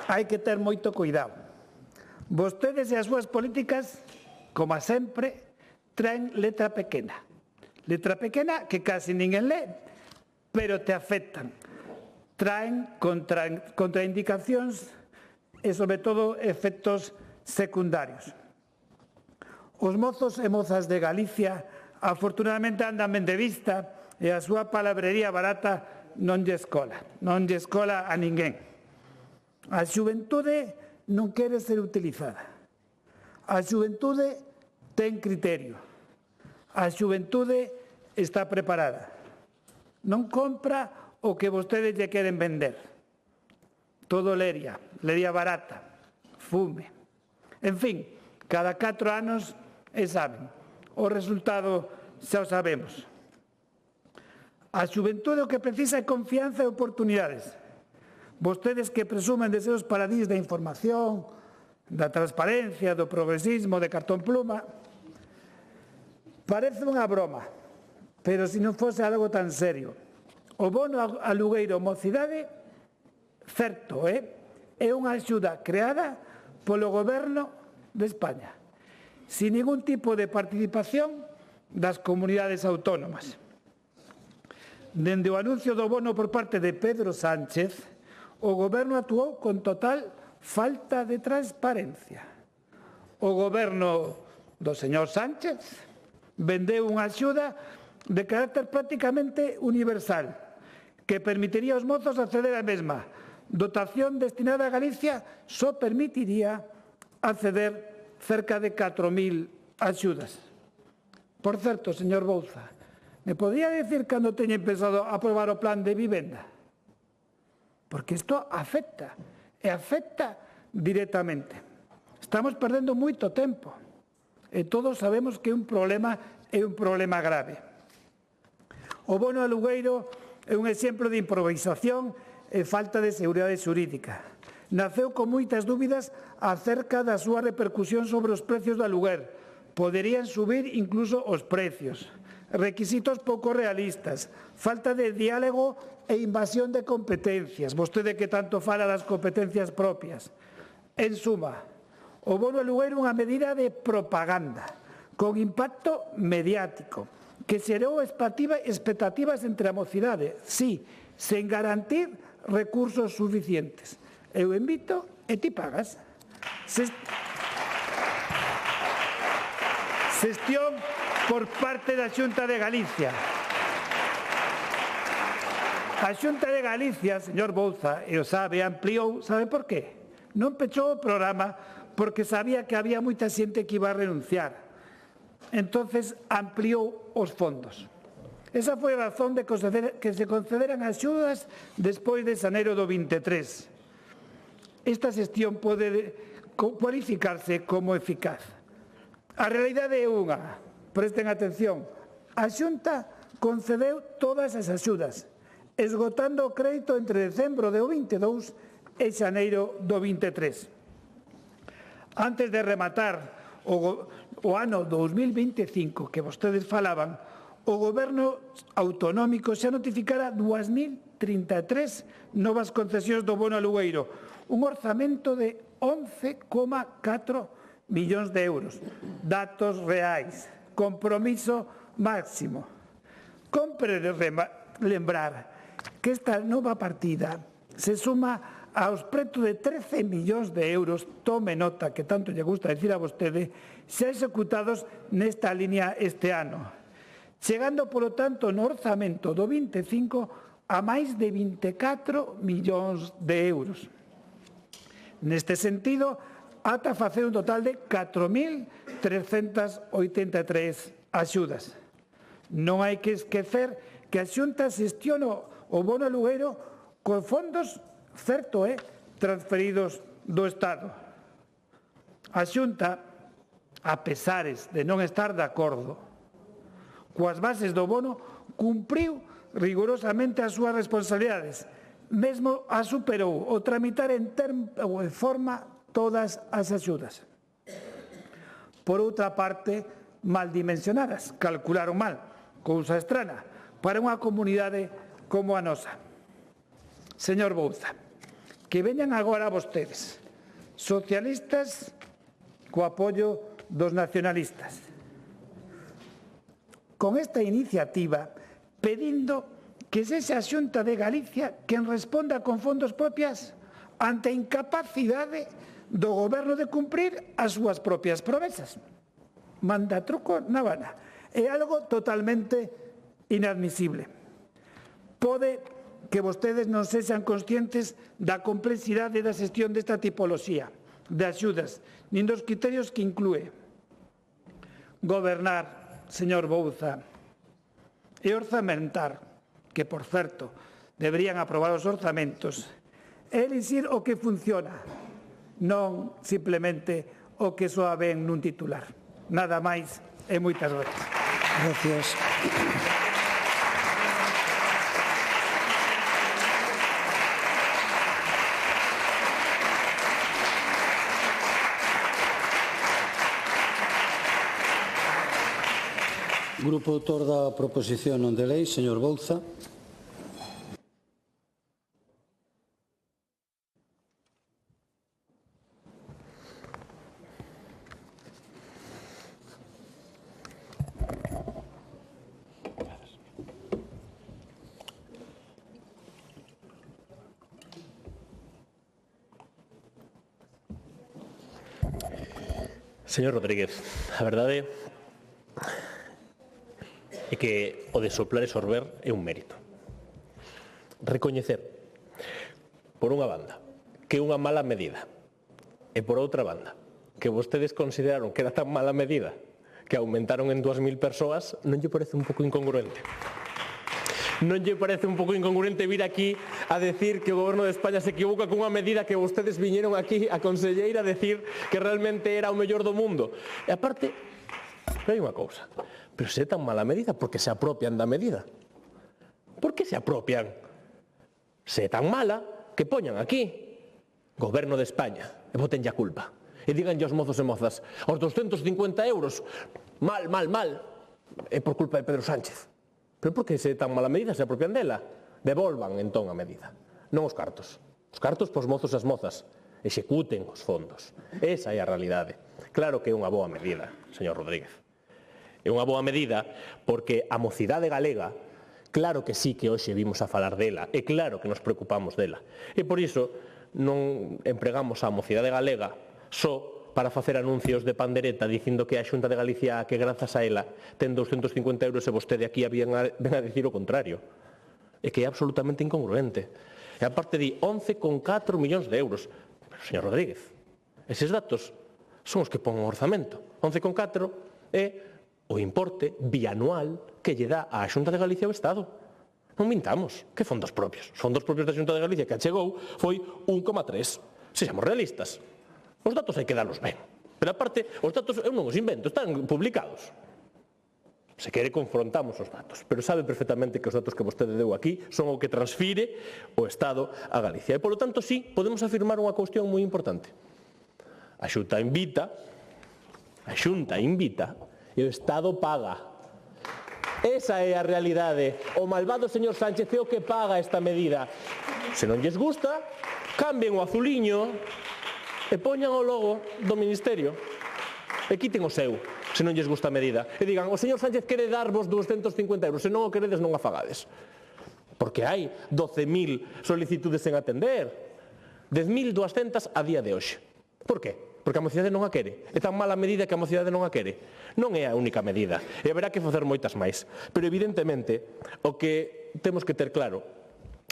hai que ter moito cuidado. Vostedes e as súas políticas, como sempre, traen letra pequena. Letra pequena que casi ninguén lee, pero te afectan. Traen contraindicacións e, sobre todo, efectos secundarios. Os mozos e mozas de Galicia, afortunadamente, andan ben de vista e a súa palabrería barata non lle escola a ninguén. A xuventude non quere ser utilizada. A xuventude ten criterio. A xuventude está preparada. Non compra o que vostedes lle queren vender. Todo leria barata, fume. En fin, cada 4 anos e saben. O resultado xa o sabemos. A xuventude o que precisa é confianza e oportunidades. Vostedes que presumen de ser os paradís da información, da transparencia, do progresismo, de cartón pluma, Parece unha broma, pero se non fose algo tan serio. O bono alugueiro mocidade, certo, é unha axuda creada polo Goberno de España, sin ningún tipo de participación das comunidades autónomas. Dende o anuncio do bono por parte de Pedro Sánchez, o Goberno actuou con total falta de transparencia. O Goberno do señor Sánchez vendeu unha axuda de carácter prácticamente universal que permitiría aos mozos acceder á mesma. Dotación destinada a Galicia só permitiría acceder cerca de 4.000 axudas. Por certo, señor Bouza, me podría decir cando teñen pensado aprobar o plan de vivenda? Porque isto afecta, e afecta directamente. Estamos perdendo moito tempo, e todos sabemos que é un problema grave. O bono alugueiro é un exemplo de improvisación e falta de seguridade xurídica. Naceu con moitas dúbidas acerca da súa repercusión sobre os precios do aluguer. Poderían subir incluso os precios. Requisitos pouco realistas, falta de diálogo e invasión de competencias. Vostede que tanto fala das competencias propias. En suma, o bono alugueiro é unha medida de propaganda, con impacto mediático, que xerou expectativas entre a mocidade, sí, sen garantir recursos suficientes. Eu invito e ti pagas. Xestión por parte da Xunta de Galicia. A Xunta de Galicia, señor Bouza, e o sabe, ampliou, sabe por qué? Non pechou o programa porque sabía que había moita xente que iba a renunciar. Entonces ampliou os fondos. Esa foi a razón de que se concederan axudas despois de xaneiro do 23. Esta xestión pode cualificarse como eficaz. A realidade é unha. Presten atención, a Xunta concedeu todas as axudas, esgotando o crédito entre decembro do 22 e xaneiro do 23. Antes de rematar o ano 2025 que vostedes falaban, o Goberno autonómico xa notificara 2.033 novas concesións do bono alugueiro, un orzamento de 11,4 millóns de euros. Datos reais. Compromiso máximo. Compre lembrar que esta nova partida se suma aos preto de 13 millóns de euros, tome nota que tanto lle gusta decir a vostede, xa executados nesta línea este ano, chegando, polo tanto, no orzamento do 25 a máis de 24 millóns de euros. Neste sentido, ata facer un total de 4.383 axudas. Non hai que esquecer que a Xunta xestiona o bono alugueiro con fondos, certo transferidos do Estado. A Xunta, a pesares de non estar de acordo coas bases do bono, cumpriu rigorosamente as súas responsabilidades, mesmo a superou o tramitar en tempo e forma todas as axudas. Por outra parte, mal dimensionadas, calcularon mal, cousa estrana, para unha comunidade como a nosa. Señor Bouza, que veñan agora vostedes, socialistas co apoio dos nacionalistas, con esta iniciativa pedindo que sexa a Xunta de Galicia quen responda con fondos propias ante a incapacidade do Goberno de cumprir as súas propias promesas. Manda truco na Habana. É algo totalmente inadmisible. Pode que vostedes non sexan conscientes da complexidade da xestión desta tipoloxía de axudas, nin dos criterios que inclúe. Gobernar, señor Bouza, e orzamentar, que, por certo, deberían aprobar os orzamentos, é elixir o que funciona, non simplemente o que soa ben nun titular. Nada máis e moitas gracias. Gracias. Grupo autor da proposición non de lei, señor Bouza. Señor Rodríguez, a verdade é que o de soplar e sorber é un mérito. Recoñecer, por unha banda, que é unha mala medida, e por outra banda, que vostedes consideraron que era tan mala medida que aumentaron en 2.000 persoas, non lle parece un pouco incongruente? Non lle parece un pouco incongruente vir aquí a decir que o Goberno de España se equivoca cunha medida que vostedes viñeron aquí a conselleira a decir que realmente era o mellor do mundo? E aparte, hai unha cousa, pero se é tan mala medida, por que se apropian da medida? Por que se apropian? Se é tan mala, que poñan aquí Goberno de España e botenlle a culpa. E diganlle aos mozos e mozas, aos 250 euros, mal, é por culpa de Pedro Sánchez. Pero por que se é tan mala medida se apropian dela? Devolvan entón a medida, non os cartos. Os cartos pos mozos e as mozas. Executen os fondos. Esa é a realidade. Claro que é unha boa medida, señor Rodríguez. É unha boa medida porque a mocidade galega, claro que sí que hoxe vimos a falar dela, e claro que nos preocupamos dela. E por iso non empregamos a mocidade galega só para facer anuncios de pandereta dicindo que a Xunta de Galicia que grazas a ela ten 250 euros e vostede aquí ven a dicir o contrario. É que é absolutamente incongruente. E aparte di 11,4 millóns de euros. Pero, señor Rodríguez, eses datos son os que pon o orzamento. 11,4 é o importe bianual que lle dá a Xunta de Galicia ao Estado. Non mintamos. Que fondos propios? Os fondos propios da Xunta de Galicia que achegou foi 1,3. Sexamos realistas. Os datos hai que darlos ben. Pero aparte, os datos eu non os invento, están publicados. Se quere, confrontamos os datos. Pero sabe perfectamente que os datos que vostede deu aquí son o que transfire o Estado a Galicia. E, polo tanto, sí, podemos afirmar unha cuestión moi importante. A Xunta invita e o Estado paga. Esa é a realidade. O malvado señor Sánchez é o que paga esta medida. Se non lles gusta, cambien o azuliño e poñan o logo do Ministerio e quiten o seu, se non lles gusta a medida. E digan, o señor Sánchez quere darvos 250 euros, se non o queredes non a fagades. Porque hai 12.000 solicitudes en atender, 10.200 a día de hoxe. Por qué? Porque a mocidade non a quere. É tan mala medida que a mocidade non a quere. Non é a única medida. E haberá que facer moitas máis. Pero evidentemente, o que temos que ter claro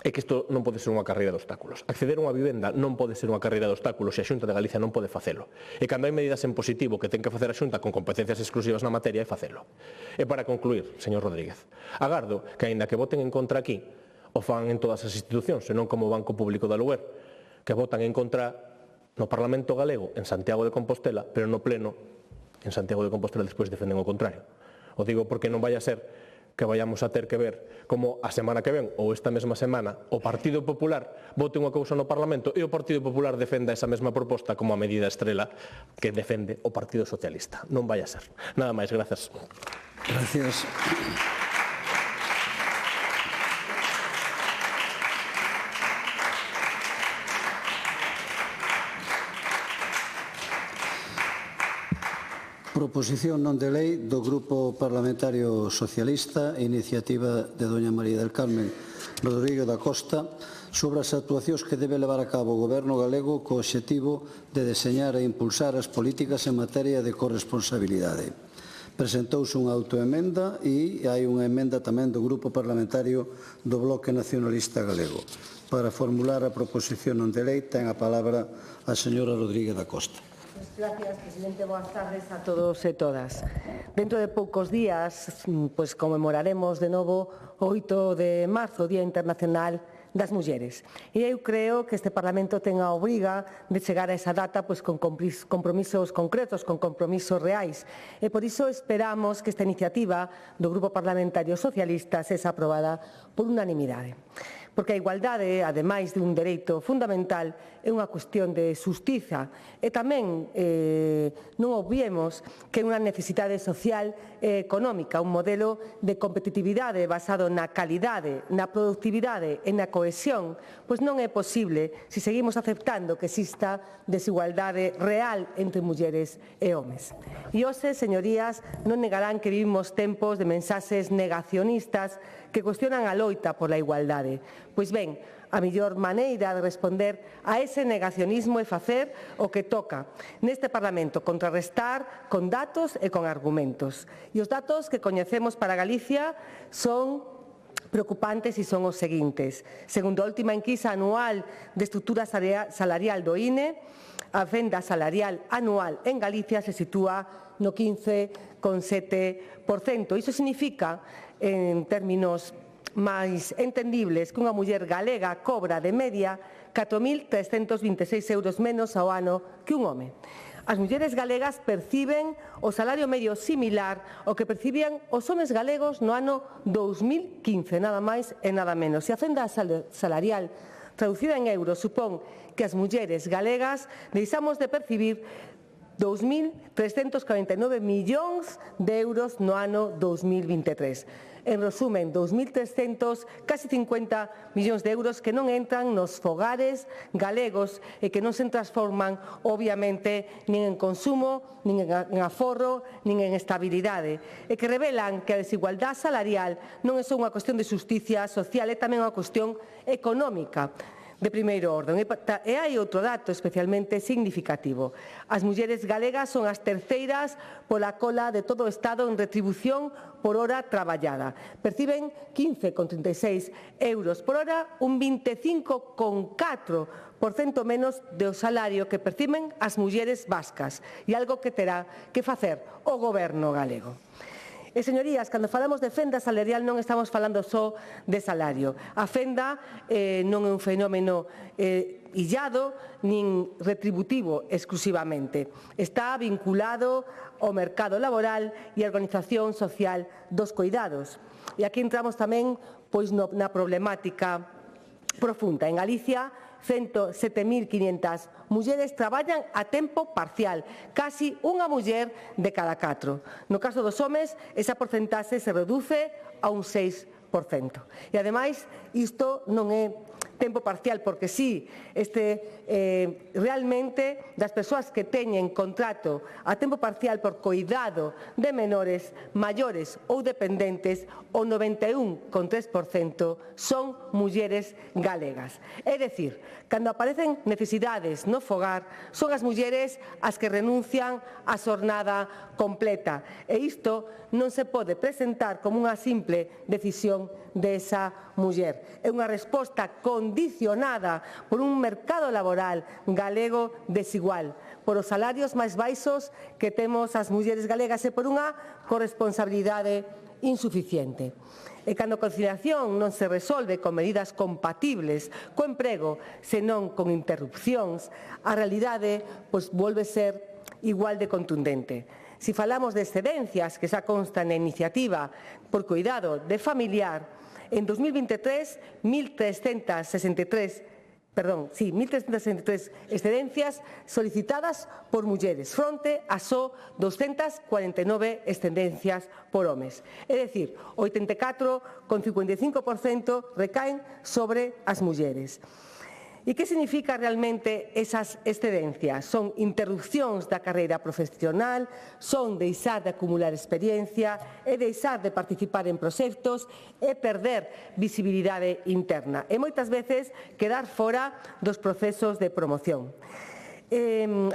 é que isto non pode ser unha carreira de obstáculos. Acceder a unha vivenda non pode ser unha carreira de obstáculos e a Xunta de Galicia non pode facelo. E cando hai medidas en positivo que ten que facer a Xunta con competencias exclusivas na materia é facelo. E para concluir, señor Rodríguez, agardo que, aínda que voten en contra aquí, o fan en todas as institucións, senón como o Banco Público de Aluguer, que votan en contra no Parlamento Galego en Santiago de Compostela, pero no Pleno en Santiago de Compostela despois defenden o contrario. O digo porque non vai a ser que vayamos a ter que ver como a semana que ven ou esta mesma semana o Partido Popular vote unha cousa no Parlamento e o Partido Popular defenda esa mesma proposta como a medida estrela que defende o Partido Socialista. Non vai a ser. Nada máis, grazas. Gracias. Proposición non de lei do Grupo Parlamentario Socialista, iniciativa de doña María del Carmen Rodríguez da Costa, sobre as actuacións que debe levar a cabo o Goberno galego co obxectivo de deseñar e impulsar as políticas en materia de corresponsabilidade. Presentouse unha autoemenda e hai unha emenda tamén do Grupo Parlamentario do Bloque Nacionalista Galego. Para formular a proposición non de lei ten a palabra a señora Rodríguez da Costa. Gracias, presidente. Boas tardes a todos e todas. Dentro de poucos días, conmemoraremos de novo o 8 de marzo, Día Internacional das Mulleres. E eu creo que este Parlamento ten a obriga de chegar a esa data con compromisos concretos, con compromisos reais. E por iso esperamos que esta iniciativa do Grupo Parlamentario Socialista sexa aprobada por unanimidade. porque a igualdade, ademais de un dereito fundamental, é unha cuestión de xustiza e tamén non obviemos que é unha necesidade social e económica, un modelo de competitividade basado na calidade, na productividade e na cohesión, pois non é posible se seguimos aceptando que exista desigualdade real entre mulleres e homes. E hoxe, señorías, non negarán que vivimos tempos de mensaxes negacionistas que cuestionan a loita pola igualdade. Pois ben, a mellor maneira de responder a ese negacionismo é facer o que toca neste Parlamento, contrarrestar con datos e con argumentos. E os datos que coñecemos para Galicia son preocupantes e son os seguintes. Segundo a última enquisa anual de estrutura salarial do INE, a fenda salarial anual en Galicia se sitúa no 15,7%. Iso significa, en términos máis entendibles, que unha muller galega cobra de media 4.326 euros menos ao ano que un home. As mulleres galegas perciben o salario medio similar ao que percibían os homes galegos no ano 2015, nada máis e nada menos. E a fenda salarial traducida en euros supón que as mulleres galegas deixamos de percibir 2.349 millóns de euros no ano 2023. En resumen, 2.300, casi 50 millóns de euros que non entran nos fogares galegos e que non se transforman, obviamente, nin en consumo, nin en aforro, nin en estabilidade, e que revelan que a desigualdade salarial non é só unha cuestión de xusticia social, é tamén unha cuestión económica de primeiro orden. E hai outro dato especialmente significativo. As mulleres galegas son as terceiras pola cola de todo o Estado en retribución por hora traballada. Perciben 15,36 euros por hora, un 25,4% menos do salario que perciben as mulleres vascas, e algo que terá que facer o Goberno galego. E, señorías, cando falamos de fenda salarial non estamos falando só de salario. A fenda non é un fenómeno illado nin retributivo exclusivamente. Está vinculado ao mercado laboral e á organización social dos coidados. E aquí entramos tamén na problemática profunda. En Galicia, 107.500 mulleres traballan a tempo parcial, casi unha muller de cada 4. No caso dos homes, esa porcentaxe se reduce a un 6%. E, ademais, isto non é tempo parcial, porque sí, realmente das persoas que teñen contrato a tempo parcial por coidado de menores, maiores ou dependentes, o 91,3% son mulleres galegas. É dicir, cando aparecen necesidades no fogar, son as mulleres as que renuncian á xornada completa. E isto non se pode presentar como unha simple decisión desa muller. É unha resposta condicionada por un mercado laboral galego desigual, por os salarios máis baixos que temos as mulleres galegas e por unha corresponsabilidade insuficiente. E cando a conciliación non se resolve con medidas compatibles co emprego, senón con interrupcións, a realidade volve ser igual de contundente. Si falamos de excedencias, que xa consta na iniciativa por cuidado de familiar, en 2023, 1.363 excedencias solicitadas por mulleres, fronte a só 249 excedencias por homes. É dicir, o 84,55% recaen sobre as mulleres. E que significa realmente esas excedencias? Son interrupcións da carreira profesional, son deixar de acumular experiencia, é deixar de participar en proxectos, é perder visibilidade interna e moitas veces quedar fora dos procesos de promoción.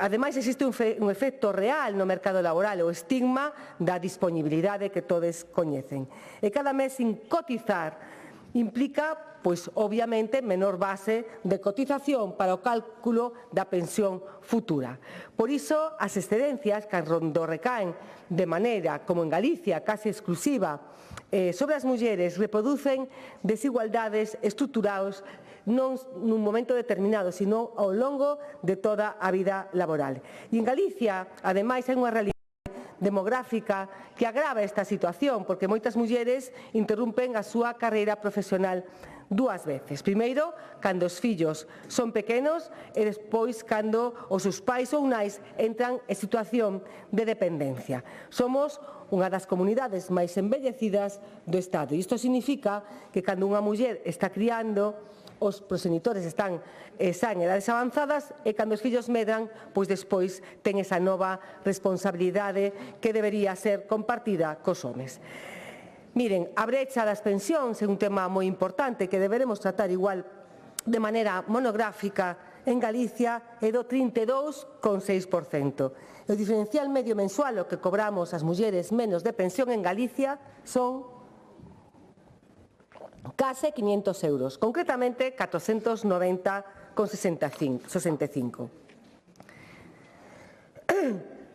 Ademais, existe un efecto real no mercado laboral, o estigma da disponibilidade que todos coñecen. E cada mes sin cotizar implica, obviamente, menor base de cotización para o cálculo da pensión futura. Por iso, as excedencias que recaen de maneira, como en Galicia, case exclusiva sobre as mulleres, reproducen desigualdades estruturadas non nun momento determinado, sino ao longo de toda a vida laboral. E en Galicia, ademais, hai unha realidade demográfica que agrava esta situación, porque moitas mulleres interrumpen a súa carreira profesional dúas veces. Primeiro, cando os fillos son pequenos e despois cando os seus pais ou nais entran en situación de dependencia. Somos unha das comunidades máis envellecidas do Estado. Isto significa que cando unha muller está criando, os proxenitores están xa en edades avanzadas e cando os fillos medran, pois despois ten esa nova responsabilidade que debería ser compartida cos homes. Miren, a brecha das pensións é un tema moi importante que deberemos tratar igual de maneira monográfica en Galicia é do 32,6%. O diferencial medio mensual o que cobramos as mulleres menos de pensión en Galicia son case 500 euros, concretamente 490,65.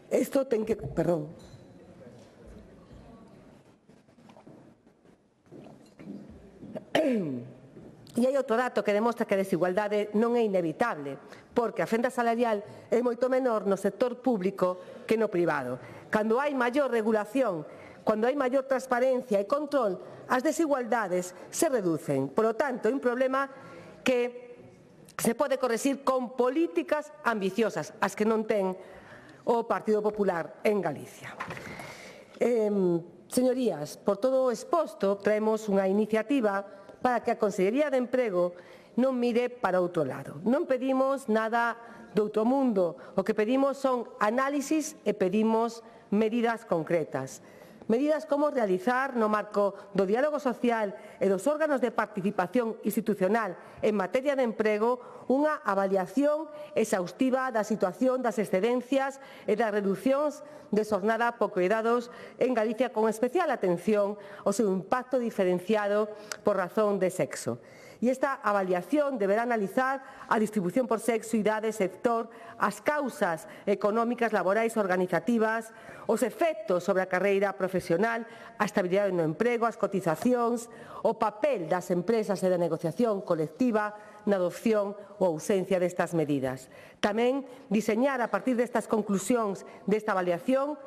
Isto ten que... Perdón. E hai outro dato que demostra que a desigualdade non é inevitable, porque a fenda salarial é moito menor no sector público que no privado. Cando hai maior regulación, cando hai maior transparencia e control, as desigualdades se reducen. Por lo tanto, é un problema que se pode correxir con políticas ambiciosas, as que non ten o Partido Popular en Galicia. Señorías, por todo o exposto, traemos unha iniciativa para que a Consellería de Emprego non mire para outro lado. Non pedimos nada do outro mundo, o que pedimos son análisis e pedimos medidas concretas. Medidas como realizar no marco do diálogo social e dos órganos de participación institucional en materia de emprego unha avaliación exhaustiva da situación das excedencias e das reducións de xornada por cuidados en Galicia con especial atención ao seu impacto diferenciado por razón de sexo. E esta avaliación deberá analizar a distribución por sexo, idade, sector, as causas económicas, laborais, organizativas, os efectos sobre a carreira profesional, a estabilidade no emprego, as cotizacións, o papel das empresas e da negociación colectiva na adopción ou ausencia destas medidas. Tamén diseñar a partir destas conclusións desta avaliación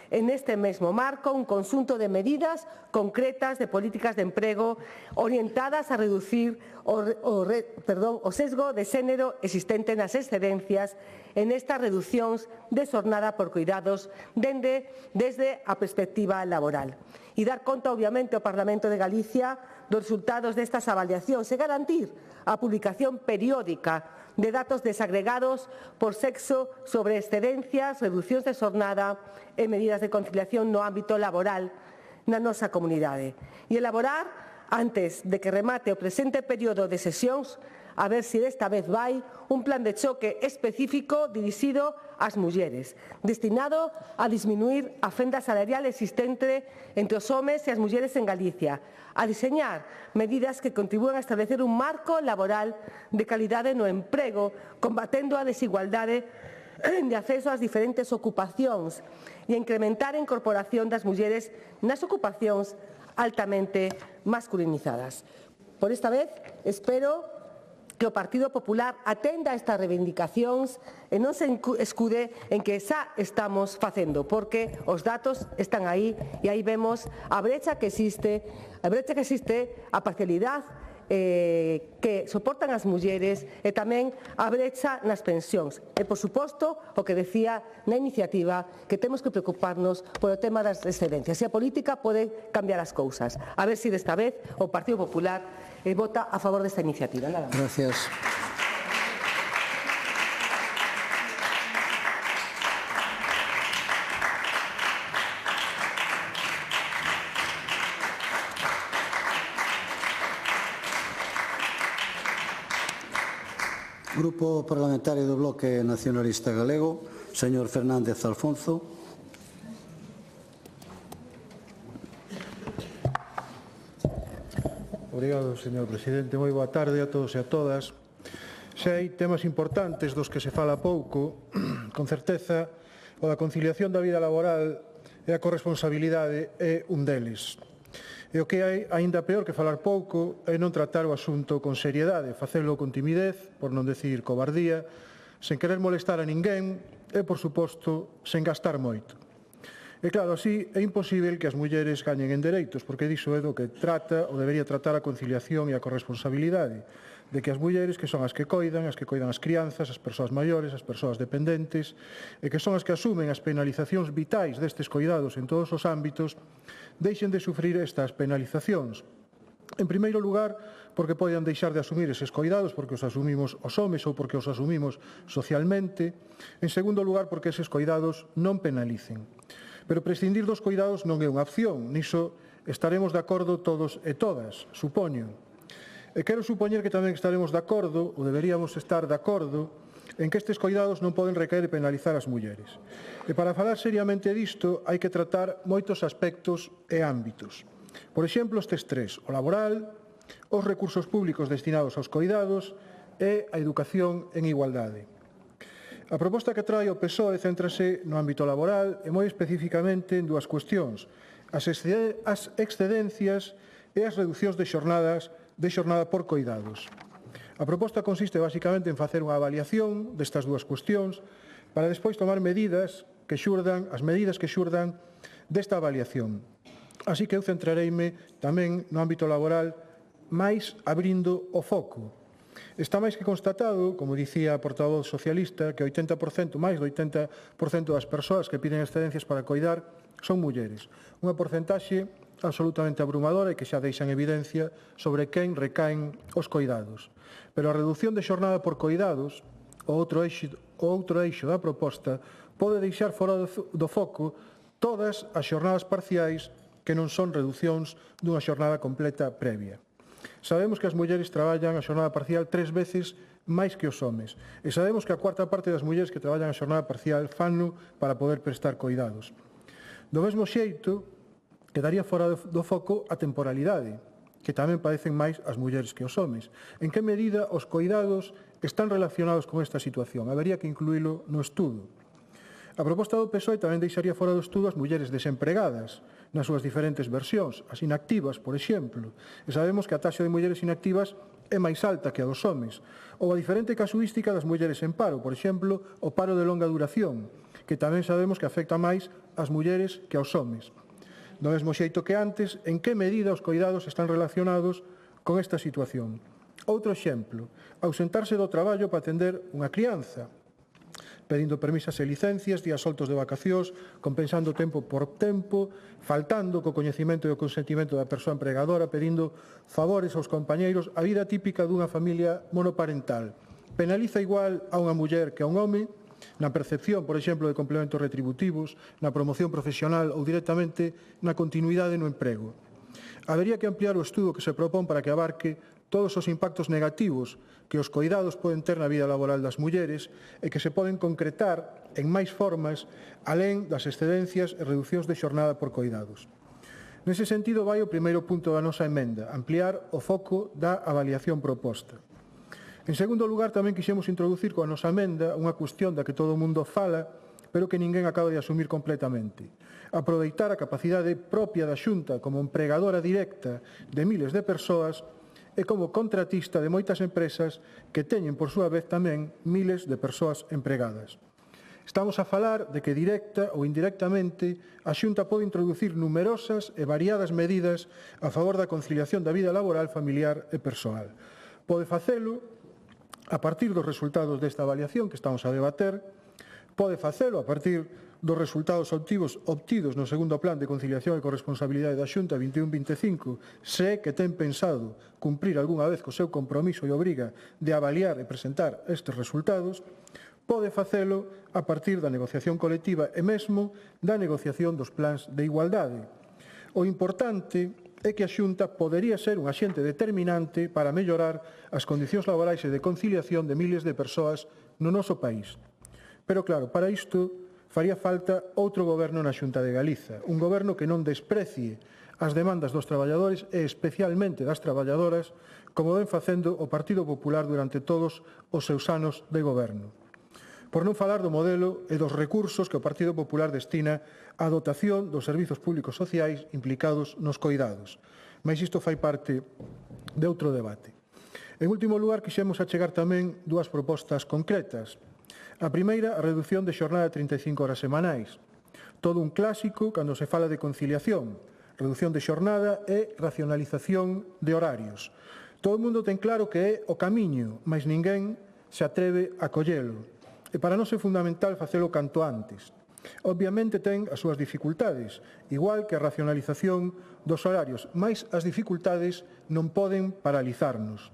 en este mesmo marco un conxunto de medidas concretas de políticas de emprego orientadas a reducir o sesgo de xénero existente nas excedencias en estas reducións de xornada por cuidados desde a perspectiva laboral. E dar conta, obviamente, ao Parlamento de Galicia dos resultados destas avaliacións e garantir a publicación periódica de datos desagregados por sexo sobre excedencias, reducións de xornada e medidas de conciliación no ámbito laboral na nosa comunidade. E elaborar, antes de que remate o presente período de sesións, a ver se desta vez vai, un plan de choque específico dirixido ás mulleres, destinado a disminuir a fenda salarial existente entre os homes e as mulleres en Galicia, a diseñar medidas que contribúen a establecer un marco laboral de calidade no emprego, combatendo a desigualdade de acceso ás diferentes ocupacións e a incrementar a incorporación das mulleres nas ocupacións altamente masculinizadas. Por esta vez, espero que o Partido Popular atenda a estas reivindicacións e non se escude en que xa estamos facendo, porque os datos están aí e aí vemos a brecha que existe, a parcialidade que soportan as mulleres e tamén a brecha nas pensións. E, por suposto, o que decía na iniciativa, que temos que preocuparnos polo tema das excedencias. E a política pode cambiar as cousas. A ver se desta vez o Partido Popular vota a favor desta iniciativa. Nada máis. Gracias. Grupo Parlamentario do Bloque Nacionalista Galego, señor Fernández Alfonso. Obrigado, señor presidente. Moi boa tarde a todos e a todas. Se hai temas importantes dos que se fala pouco, con certeza, o da conciliación da vida laboral e a corresponsabilidade é un deles. E o que hai, aínda peor que falar pouco, é non tratar o asunto con seriedade, facelo con timidez, por non decir cobardía, sen querer molestar a ninguén e, por suposto, sen gastar moito. E claro, así é imposible que as mulleres gañen en dereitos, porque diso é do que trata ou debería tratar a conciliación e a corresponsabilidade, de que as mulleres que son as que coidan as crianzas, as persoas maiores, as persoas dependentes, e que son as que asumen as penalizacións vitais destes coidados en todos os ámbitos, deixen de sufrir estas penalizacións. En primeiro lugar, porque poden deixar de asumir eses coidados porque os asumimos os homes ou porque os asumimos socialmente. En segundo lugar, porque eses coidados non penalicen. Pero prescindir dos coidados non é unha opción, niso estaremos de acordo todos e todas, supoño. E quero supoñer que tamén estaremos de acordo, ou deberíamos estar de acordo, en que estes coidados non poden recaer e penalizar as mulleres. E para falar seriamente disto, hai que tratar moitos aspectos e ámbitos. Por exemplo, estes tres: o laboral, os recursos públicos destinados aos coidados e a educación en igualdade. A proposta que trae o PSOE céntrase no ámbito laboral e moi especificamente en dúas cuestións: as excedencias e as reducións de xornada por coidados. A proposta consiste basicamente en facer unha avaliación destas dúas cuestións para despois tomar as medidas que xurdan desta avaliación. Así que eu centrareime tamén no ámbito laboral, máis abrindo o foco. Está máis que constatado, como dicía a portavoz socialista, que máis do 80% das persoas que piden excedencias para coidar son mulleres. Unha porcentaxe absolutamente abrumadora e que xa deixa en evidencia sobre quen recaen os coidados. Pero a reducción de xornada por coidados, o outro eixo da proposta, pode deixar fora do foco todas as xornadas parciais que non son reducións dunha xornada completa previa. Sabemos que as mulleres traballan a xornada parcial 3 veces máis que os homes e sabemos que a cuarta parte das mulleres que traballan a xornada parcial fanno para poder prestar coidados. Do mesmo xeito, quedaría fora do foco a temporalidade, que tamén padecen máis as mulleres que os homes. En que medida os coidados están relacionados con esta situación? Habería que incluílo no estudo. A proposta do PSOE tamén deixaría fora do estudo as mulleres desempregadas, nas súas diferentes versións, as inactivas, por exemplo. E sabemos que a taxa de mulleres inactivas é máis alta que a dos homes. Ou a diferente casuística das mulleres en paro, por exemplo, o paro de longa duración, que tamén sabemos que afecta máis ás mulleres que aos homes. Do mesmo xeito que antes, en que medida os coidados están relacionados con esta situación? Outro exemplo, ausentarse do traballo para atender unha crianza, pedindo permisas e licencias, días soltos de vacacións, compensando tempo por tempo, faltando co coñecemento e o consentimento da persoa empregadora, pedindo favores aos compañeiros, a vida típica dunha familia monoparental. Penaliza igual a unha muller que a un home, na percepción, por exemplo, de complementos retributivos, na promoción profesional ou directamente na continuidade no emprego. Habería que ampliar o estudo que se propón para que abarque todos os impactos negativos que os coidados poden ter na vida laboral das mulleres e que se poden concretar en máis formas alén das excedencias e reducións de xornada por coidados. Nese sentido vai o primeiro punto da nosa emenda, ampliar o foco da avaliación proposta. En segundo lugar, tamén quixemos introducir coa nosa emenda unha cuestión da que todo o mundo fala, pero que ninguén acaba de asumir completamente. Aproveitar a capacidade propia da Xunta como empregadora directa de miles de persoas e como contratista de moitas empresas que teñen, por súa vez, tamén miles de persoas empregadas. Estamos a falar de que directa ou indirectamente a Xunta pode introducir numerosas e variadas medidas a favor da conciliación da vida laboral, familiar e persoal. Pode facelo a partir dos resultados desta avaliación que estamos a debater, pode facelo a partir dos resultados obtidos no segundo plan de conciliación e corresponsabilidade da Xunta 21-25, se é que ten pensado cumprir algunha vez co seu compromiso e obriga de avaliar e presentar estes resultados, pode facelo a partir da negociación colectiva e mesmo da negociación dos plans de igualdade. O importante é que a Xunta podería ser un axente determinante para mellorar as condicións laborais e de conciliación de miles de persoas no noso país. Pero claro, para isto faría falta outro goberno na Xunta de Galiza, un goberno que non desprecie as demandas dos traballadores e especialmente das traballadoras, como ven facendo o Partido Popular durante todos os seus anos de goberno. Por non falar do modelo e dos recursos que o Partido Popular destina á dotación dos servizos públicos sociais implicados nos coidados. Mas isto fai parte de outro debate. En último lugar, quixemos achegar tamén dúas propostas concretas. A primeira, a reducción de xornada de 35 horas semanais. Todo un clásico cando se fala de conciliación, reducción de xornada e racionalización de horarios. Todo o mundo ten claro que é o camiño, mas ninguén se atreve a collelo. E para nós é fundamental facelo canto antes. Obviamente ten as súas dificultades, igual que a racionalización dos horarios, mas as dificultades non poden paralizarnos.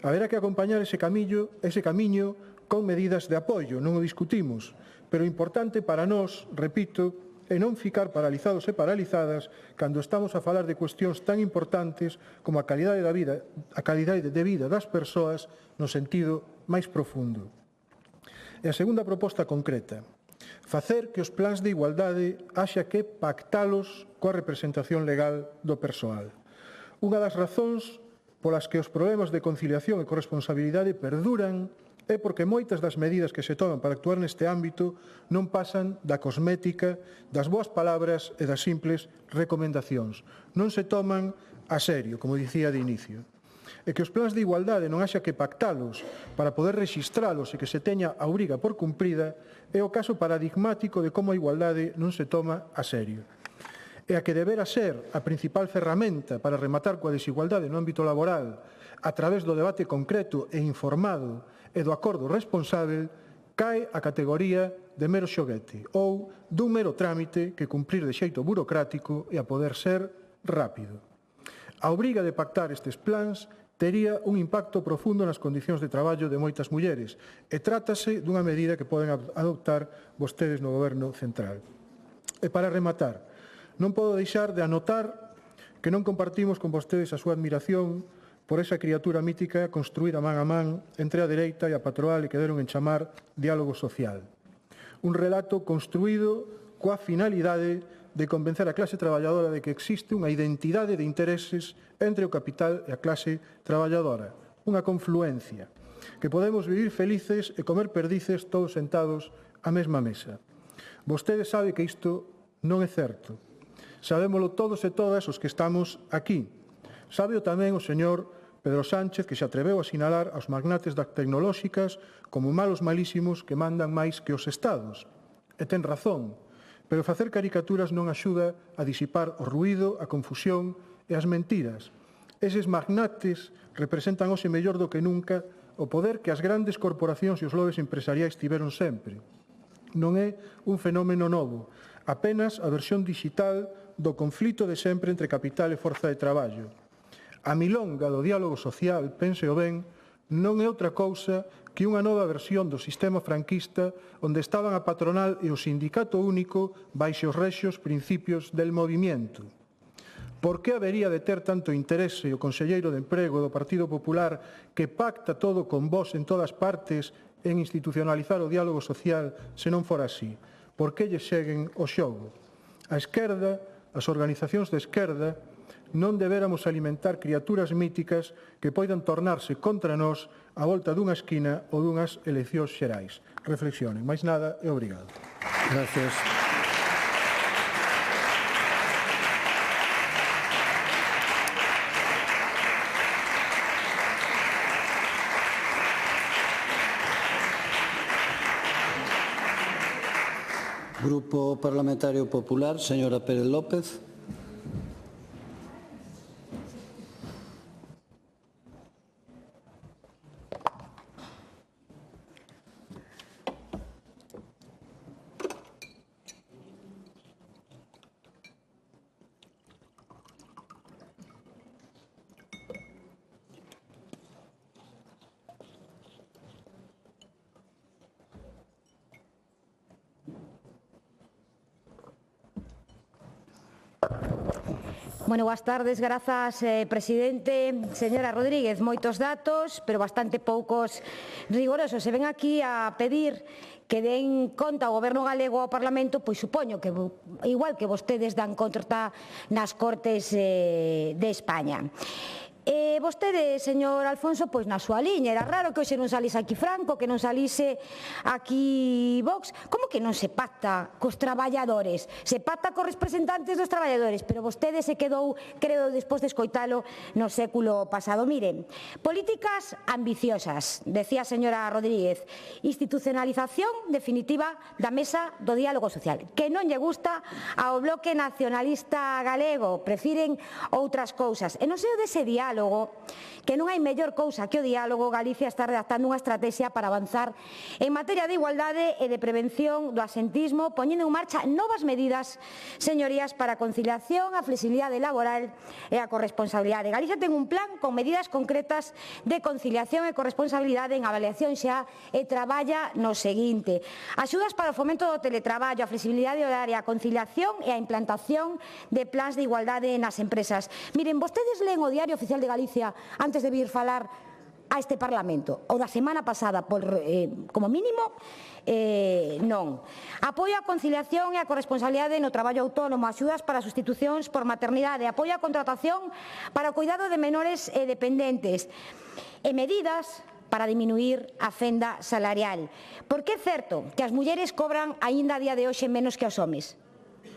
Haberá que acompañar ese camiño con medidas de apoio, non o discutimos, pero o importante para nós, repito, é non ficar paralizados e paralizadas cando estamos a falar de cuestións tan importantes como a calidade de vida das persoas no sentido máis profundo. E a segunda proposta concreta, facer que os plans de igualdade haxa que pactalos coa representación legal do persoal. Unha das razóns polas que os problemas de conciliación e corresponsabilidade perduran é porque moitas das medidas que se toman para actuar neste ámbito non pasan da cosmética, das boas palabras e das simples recomendacións. Non se toman a serio, como dicía de inicio. E que os plans de igualdade non haxa que pactalos para poder rexistralos e que se teña a obriga por cumprida é o caso paradigmático de como a igualdade non se toma a serio. E a que debera ser a principal ferramenta para rematar coa desigualdade no ámbito laboral a través do debate concreto e informado e do acordo responsável, cae a categoría de mero xoguete ou dun mero trámite que cumprir de xeito burocrático e a poder ser rápido. A obriga de pactar estes plans tería un impacto profundo nas condicións de traballo de moitas mulleres e trátase dunha medida que poden adoptar vostedes no Goberno central. E para rematar, non podo deixar de anotar que non compartimos con vostedes a súa admiración por esa criatura mítica construída man a man entre a dereita e a patronal e que deron en chamar diálogo social. Un relato construído coa finalidade de convencer a clase traballadora de que existe unha identidade de intereses entre o capital e a clase traballadora, unha confluencia, que podemos vivir felices e comer perdices todos sentados á mesma mesa. Vostede sabe que isto non é certo. Sabémolo todos e todas os que estamos aquí. Sábeo tamén o señor Pedro Sánchez, que se atreveu a sinalar aos magnates das tecnolóxicas como malos malísimos que mandan máis que os estados. E ten razón, pero facer caricaturas non axuda a disipar o ruído, a confusión e as mentiras. Eses magnates representan hoxe mellor do que nunca o poder que as grandes corporacións e os lobes empresariais tiveron sempre. Non é un fenómeno novo, apenas a versión digital do conflito de sempre entre capital e forza de traballo. A milonga do diálogo social, pénseo ben, non é outra cousa que unha nova versión do sistema franquista onde estaban a patronal e o sindicato único baixo os rexios principios del movimiento. Por que habería de ter tanto interese o conselleiro de Emprego do Partido Popular que pacta todo con vos en todas partes en institucionalizar o diálogo social se non fora así? Por que lle seguen o xogo? A esquerda, as organizacións de esquerda, non debéramos alimentar criaturas míticas que poidan tornarse contra nós a volta dunha esquina ou dunhas eleccións xerais. Reflexionen. Máis nada e obrigado. Gracias. Grupo Parlamentario Popular, señora Pérez López. Bueno, boas tardes, grazas, presidente. Señora Rodríguez, moitos datos, pero bastante poucos rigorosos. Se ven aquí a pedir que den conta ao Goberno galego ao Parlamento, pois supoño que igual que vostedes dan conta nas Cortes de España. Vostede, señor Alfonso, pois na súa liña, era raro que hoxe non salise aquí Franco, que non salise aquí Vox. Como que non se pacta cos traballadores? Se pacta cos representantes dos traballadores, pero vostede se quedou, creo, despois de escoitalo no século pasado. Miren, políticas ambiciosas, decía a señora Rodríguez, institucionalización definitiva da mesa do diálogo social, que non lle gusta ao Bloque Nacionalista Galego, prefiren outras cousas. E no seo dese diálogo, que non hai mellor cousa que o diálogo, Galicia está redactando unha estrategia para avanzar en materia de igualdade e de prevención do absentismo, poñendo en marcha novas medidas, señorías, para a conciliación, a flexibilidade laboral e a corresponsabilidade. Galicia ten un plan con medidas concretas de conciliación e corresponsabilidade en avaliación xa e traballa no seguinte: axudas para o fomento do teletraballo, a flexibilidade horaria, a conciliación e a implantación de plans de igualdade nas empresas. Miren, vostedes leen o Diario Oficial de Galicia antes de vir falar a este Parlamento, ou da semana pasada, como mínimo, non. Apoio á conciliación e á corresponsabilidade no traballo autónomo, axudas para sustitucións por maternidade, apoio á contratación para o cuidado de menores e dependentes, e medidas para diminuir a fenda salarial. Porque é certo que as mulleres cobran aínda a día de hoxe menos que os homes.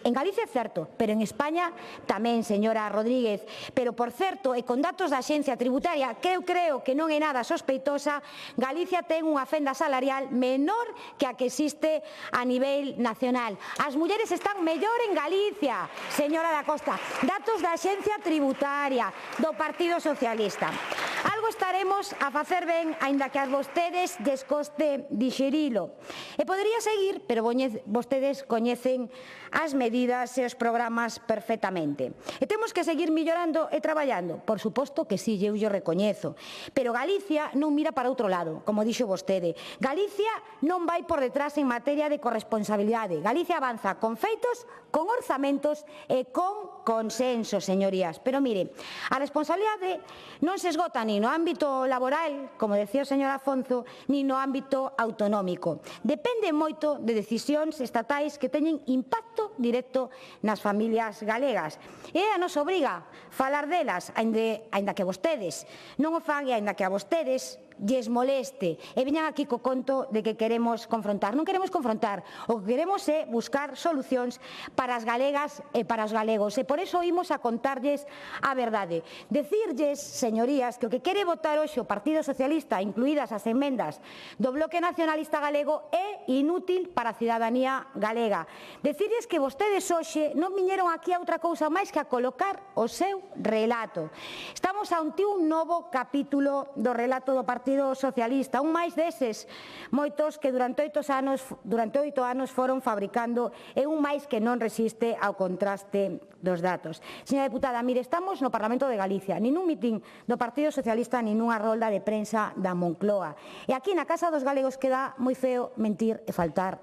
En Galicia é certo, pero en España tamén, señora Rodríguez. Pero, por certo, e con datos da Axencia Tributaria, que eu creo que non é nada sospeitosa, Galicia ten unha fenda salarial menor que a que existe a nivel nacional. As mulleres están mellor en Galicia, señora da Costa. Datos da Axencia Tributaria do Partido Socialista. Algo estaremos a facer ben, aínda que a vostedes lles coste dixerilo. E podería seguir, pero vostedes coñecen as medidas e os programas perfectamente. E temos que seguir millorando e traballando. Por suposto que sí, eu recoñezo. Pero Galicia non mira para outro lado, como dixo vostede. Galicia non vai por detrás en materia de corresponsabilidade. Galicia avanza con feitos, con orzamentos e con consenso, señorías. Pero mire, a responsabilidade non se esgota nin no ámbito laboral, como decía o señor Afonso, nin no ámbito autonómico. Depende moito de decisións estatais que teñen impacto directo nas familias galegas. E a nos obriga falar delas, aínda que vostedes non o fan e aínda que a vostedes lles moleste e viñan aquí co conto de que queremos confrontar. Non queremos confrontar, o que queremos é buscar solucións para as galegas e para os galegos, e por iso imos a contarlles a verdade. Decirlles, señorías, que o que quere votar hoxe o Partido Socialista, incluídas as emendas do Bloque Nacionalista Galego, é inútil para a cidadanía galega. Decirlles que vostedes hoxe non viñeron aquí a outra cousa máis que a colocar o seu relato. Estamos ante un novo capítulo do relato do Partido Socialista, un máis deses moitos que durante 8 anos foron fabricando, e un máis que non resiste ao contraste dos datos. Señora deputada, mire, estamos no Parlamento de Galicia, nin un mitin do Partido Socialista, nin unha rolda de prensa da Moncloa. E aquí na Casa dos Galegos queda moi feo mentir e faltar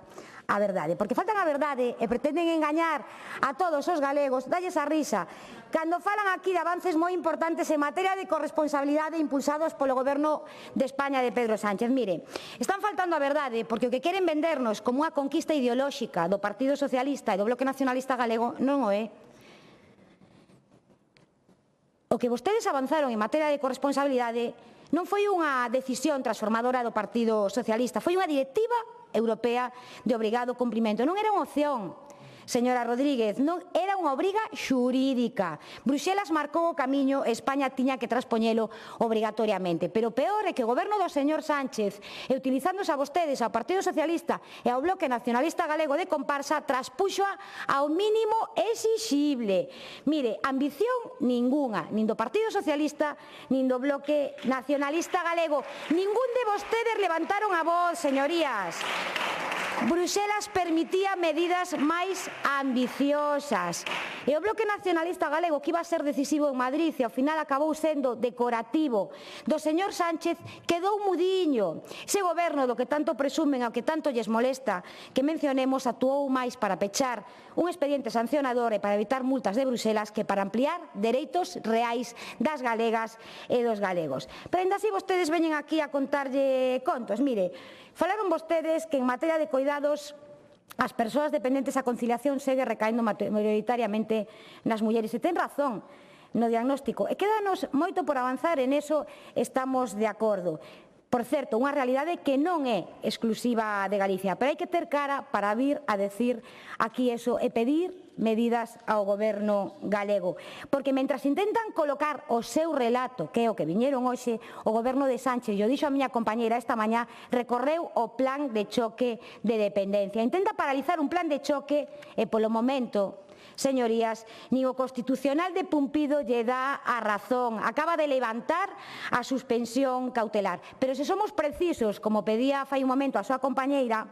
a verdade, porque faltan a verdade e pretenden engañar a todos os galegos, dalles a risa, cando falan aquí de avances moi importantes en materia de corresponsabilidade impulsados polo Goberno de España de Pedro Sánchez. Mire, están faltando a verdade porque o que queren vendernos como unha conquista ideolóxica do Partido Socialista e do Bloque Nacionalista Galego non o é. O que vostedes avanzaron en materia de corresponsabilidade non foi unha decisión transformadora do Partido Socialista, foi unha directiva europea de obrigado cumprimento. Non era unha opción, señora Rodríguez, non era unha obriga xurídica. Bruxelas marcou o camiño e España tiña que traspoñelo obrigatoriamente. Pero peor é que o goberno do señor Sánchez, e utilizándose a vostedes, ao Partido Socialista e ao Bloque Nacionalista Galego de comparsa, traspuxoa ao mínimo exixible. Mire, ambición ningunha, nin do Partido Socialista, nin do Bloque Nacionalista Galego. Ningún de vostedes levantaron a voz, señorías. Bruxelas permitía medidas máis ambiciosas. E o Bloque Nacionalista Galego, que iba a ser decisivo en Madrid e ao final acabou sendo decorativo do señor Sánchez, quedou mudiño. Ese goberno do que tanto presumen, ao que tanto lles molesta que mencionemos, actuou máis para pechar un expediente sancionador e para evitar multas de Bruxelas que para ampliar dereitos reais das galegas e dos galegos. Pero ainda así vostedes veñen aquí a contarlle contos. Mire, falaron vostedes que en materia de cuidados as persoas dependentes a conciliación segue recaendo maioritariamente nas mulleres. E ten razón, no diagnóstico. E quédanos moito por avanzar, en eso estamos de acordo. Por certo, unha realidade que non é exclusiva de Galicia, pero hai que ter cara para vir a decir aquí eso e pedir medidas ao goberno galego. Porque mentras intentan colocar o seu relato, que é o que viñeron hoxe, o goberno de Sánchez, e o dixo a miña compañeira esta mañá, recorreu o plan de choque de dependencia. Intenta paralizar un plan de choque e polo momento, señorías, nin o Constitucional de Pumpido lle dá a razón. Acaba de levantar a suspensión cautelar. Pero se somos precisos, como pedía fai un momento a súa compañeira,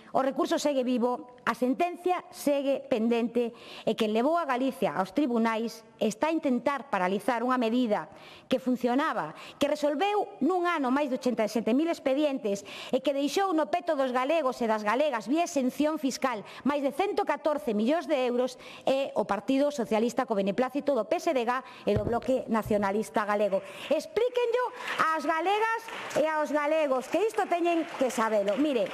o recurso segue vivo, a sentencia segue pendente e quen levou a Galicia aos tribunais está a intentar paralizar unha medida que funcionaba, que resolveu nun ano máis de 87.000 expedientes e que deixou no peto dos galegos e das galegas vía exención fiscal máis de 114 millóns de euros e o Partido Socialista co beneplácito do PSDG e do Bloque Nacionalista Galego. Explíquenllo ás galegas e aos galegos, que isto teñen que sabelo. Mire,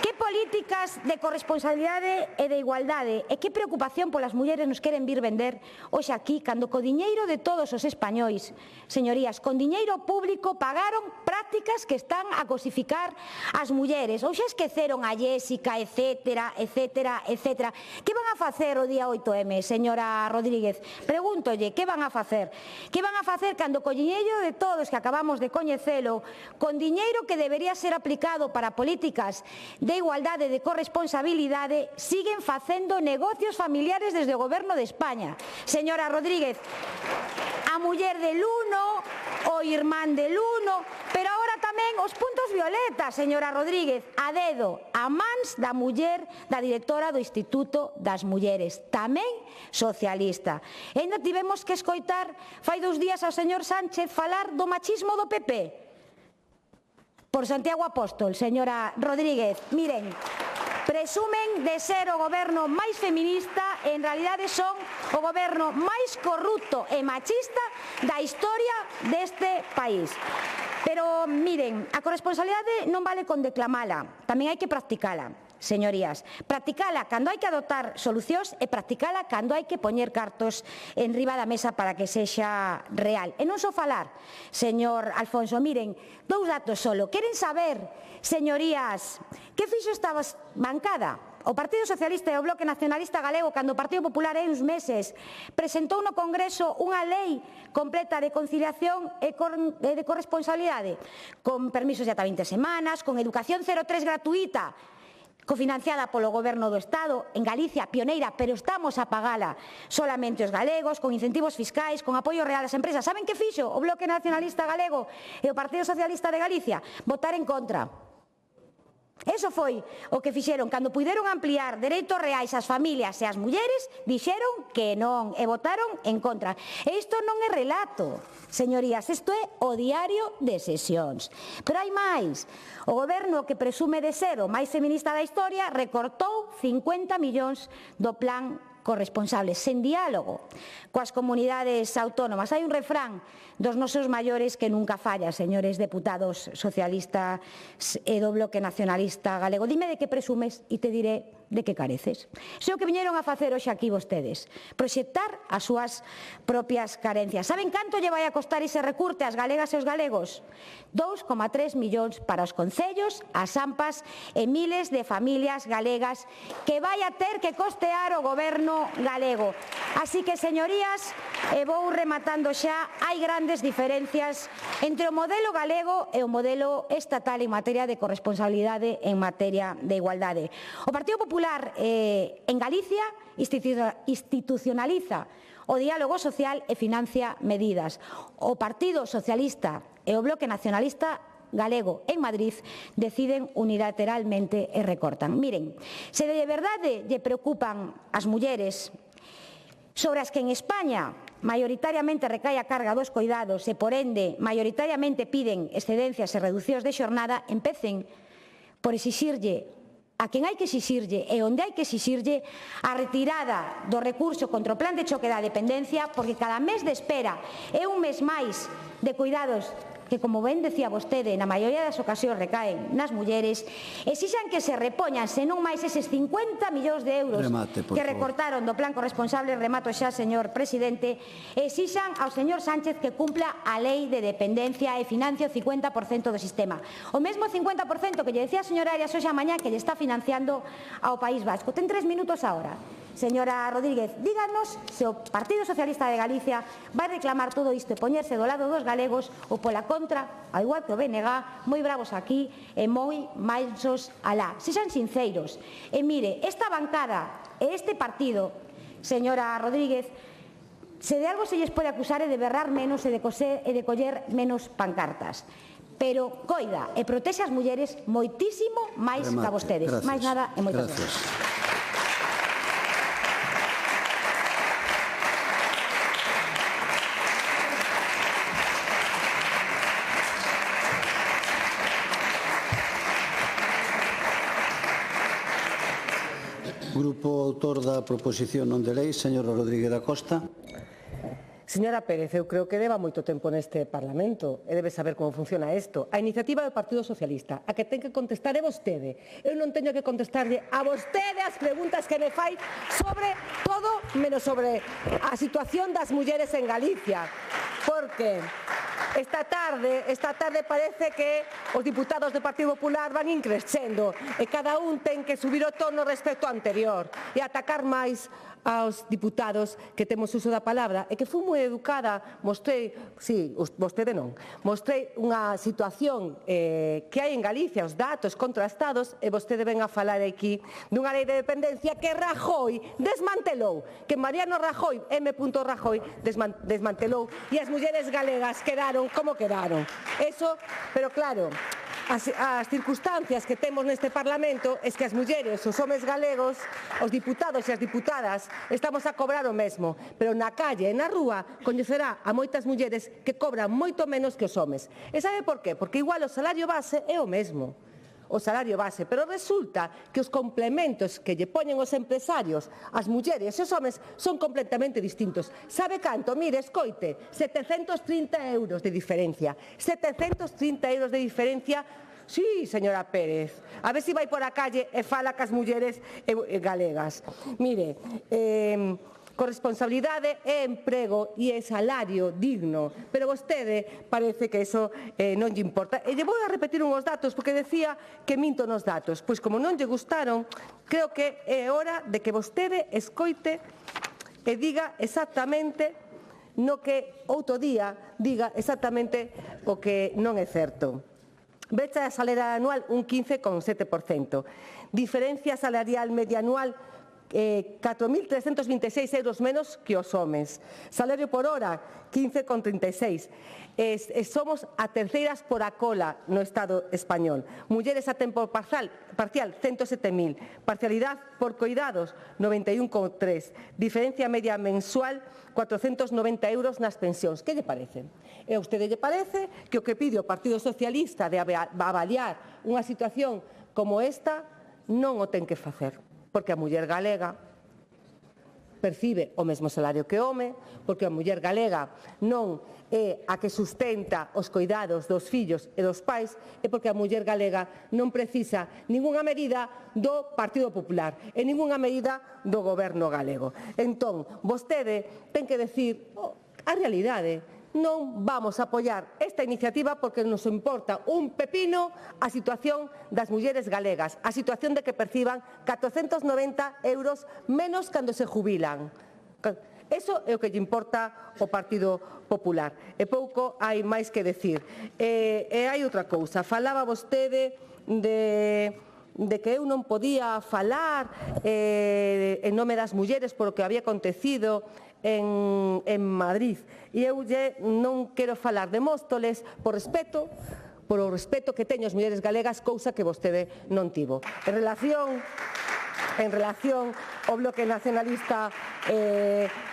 que políticas de corresponsabilidade e de igualdade e que preocupación polas mulleres nos queren vir vender hoxe aquí, cando co diñeiro de todos os españois, señorías, con diñeiro público pagaron prácticas que están a cosificar as mulleres, ou xa esqueceron a Jéssica, etcétera, etcétera, etcétera. Que van a facer o día 8M, señora Rodríguez? Pregúntolle, que van a facer? Que van a facer cando co diñeiro de todos que acabamos de coñecelo, con diñeiro que debería ser aplicado para políticas de igualdade e de corresponsabilidade, siguen facendo negocios familiares desde o Goberno de España? Señora Rodríguez, a muller del uno, o irmán del uno, pero agora tamén os puntos violetas, señora Rodríguez, a dedo, a mans da muller da directora do Instituto das Mulleres, tamén socialista. E ainda tivemos que escoitar fai 2 días ao señor Sánchez falar do machismo do PP. Por Santiago Apóstol, señora Rodríguez, miren, presumen de ser o goberno máis feminista e en realidade son o goberno máis corrupto e machista da historia deste país. Pero miren, a corresponsabilidade non vale con declamala, tamén hai que practicala. Señorías, practicala cando hai que adoptar solucións e practicala cando hai que poñer cartos en riba da mesa para que sexa real. E non só falar, señor Alfonso, miren, 2 datos solo. Queren saber, señorías, que fixo esta bancada? O Partido Socialista e o Bloque Nacionalista Galego, cando o Partido Popular hai uns meses presentou no Congreso unha lei completa de conciliación e de corresponsabilidade, con permisos de ata 20 semanas, con educación 03 gratuita, cofinanciada polo Goberno do Estado, en Galicia, pioneira, pero estamos a pagala solamente os galegos, con incentivos fiscais, con apoio real ás empresas. Saben que fixo o Bloque Nacionalista Galego e o Partido Socialista de Galicia? Votar en contra. Eso foi o que fixeron cando puideron ampliar dereitos reais ás familias e ás mulleres, dixeron que non e votaron en contra. E isto non é relato, señorías, isto é o diario de sesións. Pero hai máis. O goberno que presume de ser o máis feminista da historia recortou 50 millóns do plan corresponsables, sen diálogo coas comunidades autónomas. Hai un refrán dos nosos maiores que nunca falla, señores deputados socialistas e do Bloque Nacionalista Galego. Dime de que presumes e te diré de que careces. Iso é o que viñeron a facer hoxe aquí vostedes, proxectar as súas propias carencias. Saben canto lle vai a costar ese recurte ás galegas e aos galegos? 2,3 millóns para os concellos, as AMPAs e miles de familias galegas que vai a ter que costear o goberno galego. Así que, señorías, e vou rematando xa, hai grandes diferencias entre o modelo galego e o modelo estatal en materia de corresponsabilidade, en materia de igualdade. O Partido Popular en Galicia institucionaliza o diálogo social e financia medidas. O Partido Socialista e o Bloque Nacionalista Galego en Madrid deciden unilateralmente e recortan. Miren, se de verdade lle preocupan as mulleres sobre as que en España maioritariamente recae a carga dos coidados e, por ende, maioritariamente piden excedencias e reducións de xornada, empecen por exixirlle a quen hai que exixirlle e onde hai que exixirlle a retirada do recurso contra o plan de choque da dependencia, porque cada mes de espera é un mes máis de cuidados que, como ben decía vostede, na maioría das ocasións recaen nas mulleres, exixan que se repoñan, senón máis eses 50 millóns de euros que recortaron do plan corresponsable, remato xa, señor presidente, exixan ao señor Sánchez que cumpla a lei de dependencia e financie o 50% do sistema. O mesmo 50% que lle decía a señora Arias hoxe a mañá que lle está financiando ao País Vasco. Ten 3 minutos agora. Señora Rodríguez, díganos se o Partido Socialista de Galicia vai reclamar todo isto e poñerse do lado dos galegos ou pola contra, ao igual que o BNG, moi bravos aquí e moi mansos alá. Sexan sinceiros. E mire, esta bancada e este partido, señora Rodríguez, se de algo se lles pode acusar é de berrar menos e de coller menos pancartas. Pero coida e protexe as mulleres moitísimo máis que a vostedes. Máis nada e moitas gracias. Grupo autor da proposición non de lei, señora Rodríguez da Costa. Señora Pérez, eu creo que leva moito tempo neste Parlamento e debe saber como funciona isto. A iniciativa do Partido Socialista, a que ten que contestar é vostede. Eu non teño que contestarlle a vostede as preguntas que me fai sobre todo menos sobre a situación das mulleres en Galicia. Porque esta tarde parece que os diputados do Partido Popular van increscendo e cada un ten que subir o tono respecto ao anterior e atacar máis aos diputados que temos uso da palabra e que fui moi educada, mostrei, sí, vostede non, mostrei unha situación que hai en Galicia, os datos contrastados, e vostede ven a falar aquí dunha lei de dependencia que Rajoy desmantelou, que Mariano Rajoy, M. Rajoy, desmantelou, e as mulleres galegas quedaron como quedaron. Eso, pero claro, as circunstancias que temos neste Parlamento é que as mulleres, os homes galegos, os diputados e as diputadas estamos a cobrar o mesmo, pero na calle e na rúa coñecerá a moitas mulleres que cobran moito menos que os homes. E sabe por qué? Porque igual o salario base é o mesmo, o salario base, pero resulta que os complementos que lle poñen os empresarios, as mulleres e os homes son completamente distintos. Sabe canto? Mire, escoite, 730 euros de diferencia. 730 euros de diferencia. Sí, señora Pérez, a ver se vai por a calle e fala cas mulleres galegas. Mire, corresponsabilidade é emprego e é salario digno, pero vostede parece que eso non lle importa. E lle vou a repetir uns datos, porque decía que minto nos datos. Pois como non lle gustaron, creo que é hora de que vostede escoite e diga exactamente no que outro día diga exactamente o que non é certo. Brecha salarial anual un 15,7%. Diferencia salarial media anual 4.326 euros menos que os homes. Salario por hora 15,36. Somos a terceiras por a cola no Estado español. Mulleres a tempo parcial 107.000. Parcialidade por coidados 91,3. Diferencia media mensual 490 euros nas pensións. Que lle parece? E a vostede lle parece que o que pide o Partido Socialista de avaliar unha situación como esta non o ten que facer? Porque a muller galega percibe o mesmo salario que o home, porque a muller galega non é a que sustenta os coidados dos fillos e dos pais, e porque a muller galega non precisa ningunha medida do Partido Popular e ningunha medida do Goberno galego. Entón, vostede ten que decir a realidade. Non vamos a apoiar esta iniciativa porque nos importa un pepino a situación das mulleres galegas, a situación de que perciban 490 euros menos cando se jubilan. Eso é o que lle importa ao Partido Popular. E pouco hai máis que decir. E hai outra cousa. Falaba vostede de que eu non podía falar en nome das mulleres por o que había acontecido en Madrid. E eu non quero falar de Móstoles por o respeto que teño as mulleres galegas, cousa que vostede non tivo. En relación ao Bloque Nacionalista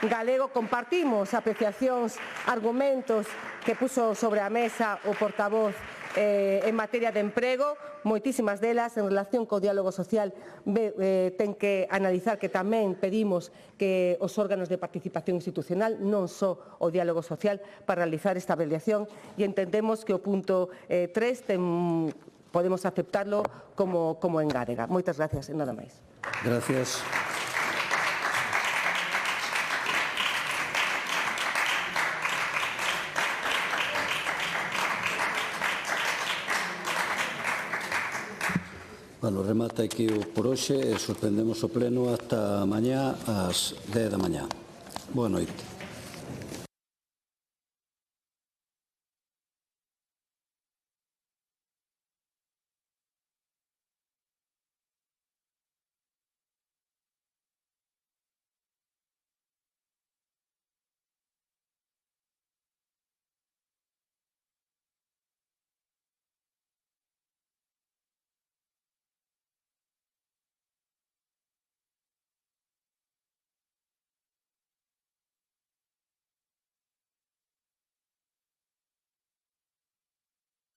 galego, compartimos apreciacións, argumentos que puso sobre a mesa o portavoz en materia de emprego, moitísimas delas en relación co diálogo social ten que analizar que tamén pedimos que os órganos de participación institucional non só o diálogo social para realizar esta avaliación e entendemos que o punto 3 podemos aceptarlo como engádega. Moitas gracias e nada máis. Gracias. Bueno, remata aquí por hoxe e suspendemos o pleno ata mañá ás 10 da mañá. Boa noite.